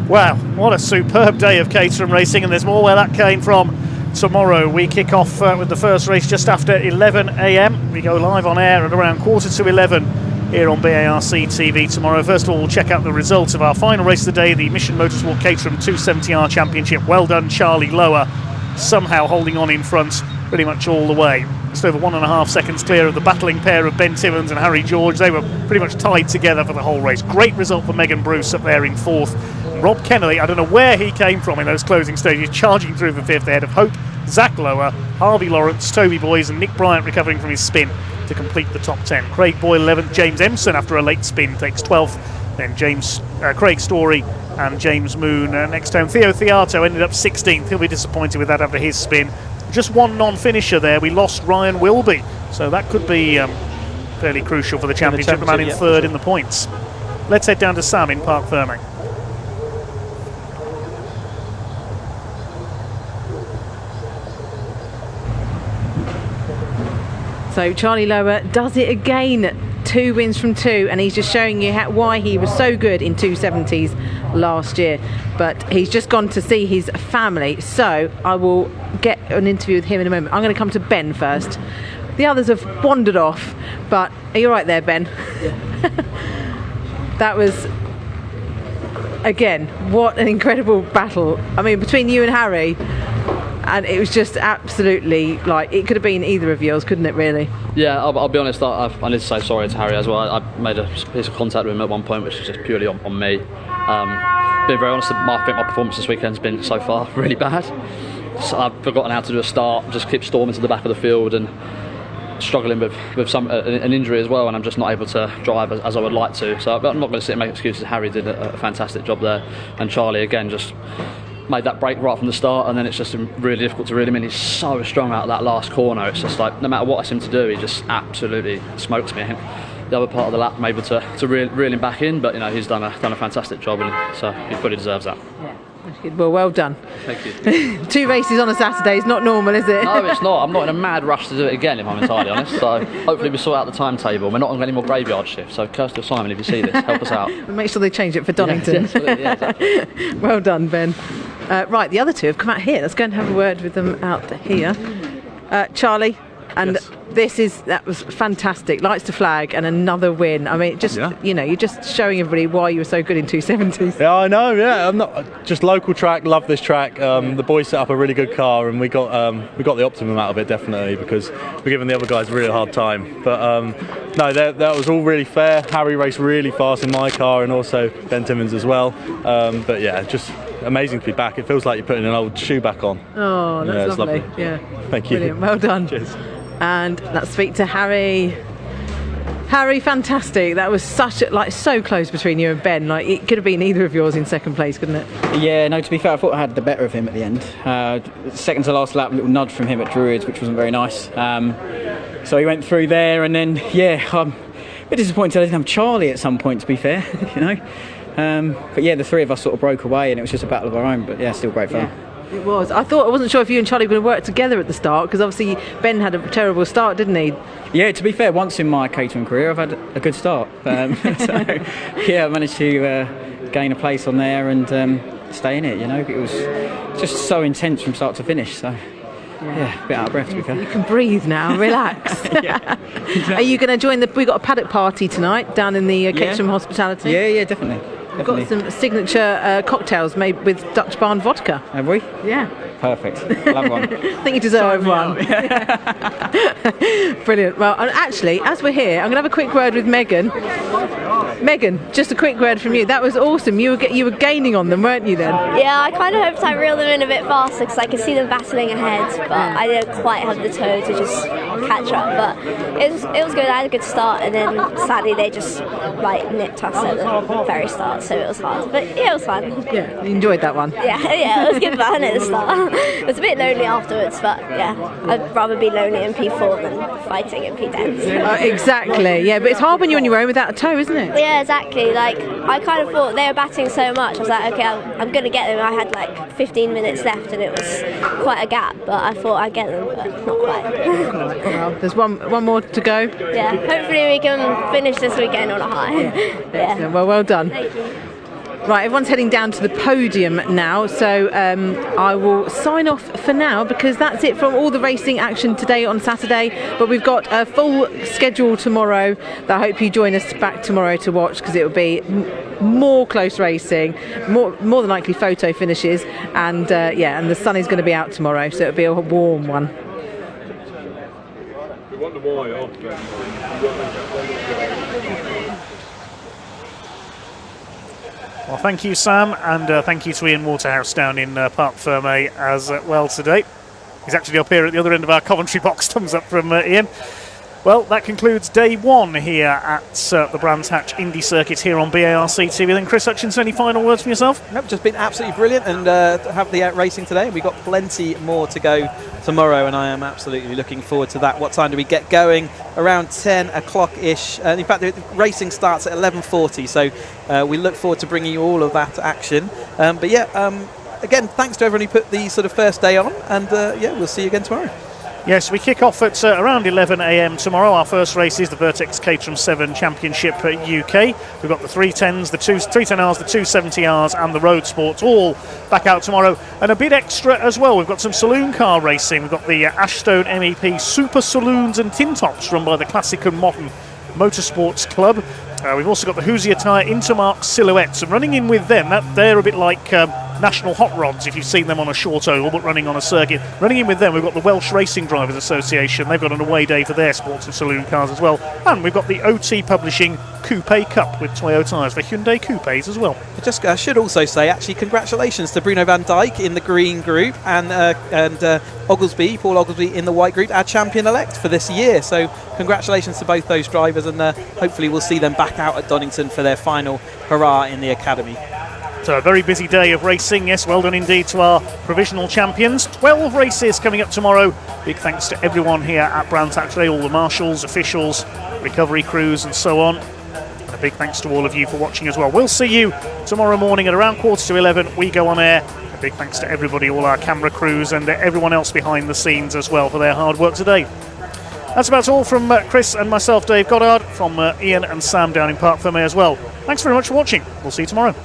Wow, what a superb day of Caterham racing, and there's more where that came from tomorrow. We kick off with the first race just after 11 a.m. We go live on air at around 11:15 here on BARC TV tomorrow. First of all, we'll check out the results of our final race of the day, the Mission Motorsport Caterham 270R Championship. Well done, Charlie Lower, somehow holding on in front pretty much all the way. Just over 1.5 seconds clear of the battling pair of Ben Timmins and Harry George. They were pretty much tied together for the whole race. Great result for Megan Bruce up there in fourth. Rob Kennelly, I don't know where he came from in those closing stages, charging through for fifth ahead of Hope, Zach Lower, Harvey Lawrence, Toby Boys and Nick Bryant recovering from his spin to complete the top 10. Craig Boyle 11th, James Emson after a late spin takes 12th, then Craig Story and James Moon next home. Theo Theato ended up 16th. He'll be disappointed with that after his spin. Just one non-finisher there. We lost Ryan Wilby, so that could be fairly crucial for the championship. The man in third in the points. Let's head down to Sam in Park Ferming. So Charlie Lower does it again. 2 wins from 2, and he's just showing you why he was so good in 270s last year. But he's just gone to see his family, so I will get an interview with him in a moment. I'm going to come to Ben first. The others have wandered off, but are you all right there, Ben? That was, again, what an incredible battle. I mean, between you and Harry, and it was just absolutely, like, it could have been either of yours, couldn't it, really? Yeah, I'll be honest, I need to say sorry to Harry as well. I made a piece of contact with him at one point, which is just purely on me. Being very honest, I think my performance this weekend's been so far really bad. So I've forgotten how to do a start, just keep storming to the back of the field and struggling with an injury as well, and I'm just not able to drive as I would like to. So I'm not going to sit and make excuses. Harry did a fantastic job there, and Charlie again just made that break right from the start, and then it's just really difficult to reel him in. He's so strong out of that last corner. It's just like, no matter what I seem to do, he just absolutely smokes me. I think the other part of the lap, I'm able to reel him back in, but you know, he's done a fantastic job, and so he fully deserves that. Yeah. Well, well done. Thank you. 2 races on a Saturday is not normal, is it? No, it's not. I'm not in a mad rush to do it again, if I'm entirely honest. So hopefully we sort out the timetable. We're not on any more graveyard shifts. So Kirsty or Simon, if you see this, help us out. We'll make sure they change it for Donington. Yeah, exactly. Well done, Ben. Right, the other two have come out here. Let's go and have a word with them out here. Charlie, and yes. that was fantastic. Lights to flag and another win. I mean, just you know, you're just showing everybody why you were so good in 270s. Yeah, I know. Yeah, I'm not just local track. Love this track. The boys set up a really good car, and we got the optimum out of it definitely, because we're giving the other guys a really hard time. But no, that was all really fair. Harry raced really fast in my car, and also Ben Timmins as well. But yeah, just amazing to be back. It feels like you're putting an old shoe back on. Oh, that's lovely. Yeah, thank you. Brilliant. Well done. Cheers. And let's speak to Harry. Harry, fantastic. That was so close between you and Ben. Like, it could have been either of yours in second place, couldn't it? Yeah, no, to be fair, I thought I had the better of him at the end. Second to last lap, a little nudge from him at Druids, which wasn't very nice. So he went through there, and then, I'm a bit disappointed I didn't have Charlie at some point, to be fair, you know. But yeah, the three of us sort of broke away, and it was just a battle of our own, but yeah, still great fun. Yeah. It was. I wasn't sure if you and Charlie were going to work together at the start, because obviously Ben had a terrible start, didn't he? Yeah, to be fair, once in my catering career I've had a good start. So yeah, I managed to gain a place on there and stay in it, you know. It was just so intense from start to finish. So yeah, a bit out of breath to be fair. You can breathe now, relax. Are you going to join we got a paddock party tonight down in the Caterham Hospitality? Yeah, definitely. We've got some signature cocktails made with Dutch Barn vodka. Have we? Yeah. Perfect. Love one. I think you deserve one. Brilliant. Well, actually, as we're here, I'm going to have a quick word with Megan. Megan, just a quick word from you. That was awesome. You were gaining on them, weren't you then? Yeah, I kind of hoped I reeled them in a bit faster because I could see them battling ahead, but I didn't quite have the toe to just catch up. But it was good. I had a good start, and then sadly they just nipped us at the very start, so it was hard. But yeah, it was fun. Yeah, you enjoyed that one. Yeah, it was good fun at the start. It was a bit lonely afterwards, but yeah, I'd rather be lonely in P4 than fighting in P10. Exactly. Yeah, but it's hard when you're on your own without a toe, isn't it? Yeah, exactly. Like, I kind of thought they were batting so much. I was like, okay, I'm going to get them. I had 15 minutes left, and it was quite a gap. But I thought I'd get them, but not quite. Well, there's one more to go. Yeah, hopefully we can finish this weekend on a high. Yeah. Well done. Thank you. Right, everyone's heading down to the podium now, so I will sign off for now because that's it from all the racing action today on Saturday. But we've got a full schedule tomorrow that I hope you join us back tomorrow to watch, because it will be more close racing, more than likely photo finishes, and and the sun is going to be out tomorrow, so it'll be a warm one. Well, thank you, Sam, and thank you to Ian Waterhouse down in Parc Fermé as well today. He's actually up here at the other end of our Coventry box. Thumbs up from Ian. Well, that concludes day one here at the Brands Hatch Indy Circuit here on BARC TV. Then, Chris Hutchinson, any final words from yourself? Nope, just been absolutely brilliant, and have the racing today. We've got plenty more to go tomorrow, and I am absolutely looking forward to that. What time do we get going? Around 10 o'clock-ish. In fact, the racing starts at 11:40, so we look forward to bringing you all of that action. Again, thanks to everyone who put the sort of first day on, and we'll see you again tomorrow. Yes, we kick off at around 11 a.m. tomorrow. Our first race is the Vertex Caterham 7 Championship UK. We've got the 310s, the 310Rs, the 270Rs and the Roadsport all back out tomorrow. And a bit extra as well. We've got some saloon car racing. We've got the Ashstone MEP Super Saloons and Tin Tops run by the Classic and Modern Motorsports Club. We've also got the Hoosier Tyre Intermark Silhouettes, and running in with them, they're a bit like National Hot Rods, if you've seen them on a short oval but running on a circuit. Running in with them, we've got the Welsh Racing Drivers Association. They've got an away day for their sports and saloon cars as well. And we've got the OT Publishing Coupe Cup with Toyo tyres for Hyundai Coupes as well. I should also say, actually, congratulations to Bruno van Dijk in the green group and Oglesby, Paul Oglesby in the white group, our champion-elect for this year. So congratulations to both those drivers, and hopefully we'll see them back out at Donington for their final hurrah in the academy. So a very busy day of racing. Yes, well done indeed to our provisional champions. 12 races coming up tomorrow. Big thanks to everyone here at Brands Hatch today, all the marshals, officials, recovery crews and so on. And a big thanks to all of you for watching as well. We'll see you tomorrow morning at around 11:15. We go on air. A big thanks to everybody, all our camera crews and everyone else behind the scenes as well for their hard work today. That's about all from Chris and myself, Dave Goddard, from Ian and Sam down in Parc Fermé as well. Thanks very much for watching. We'll see you tomorrow.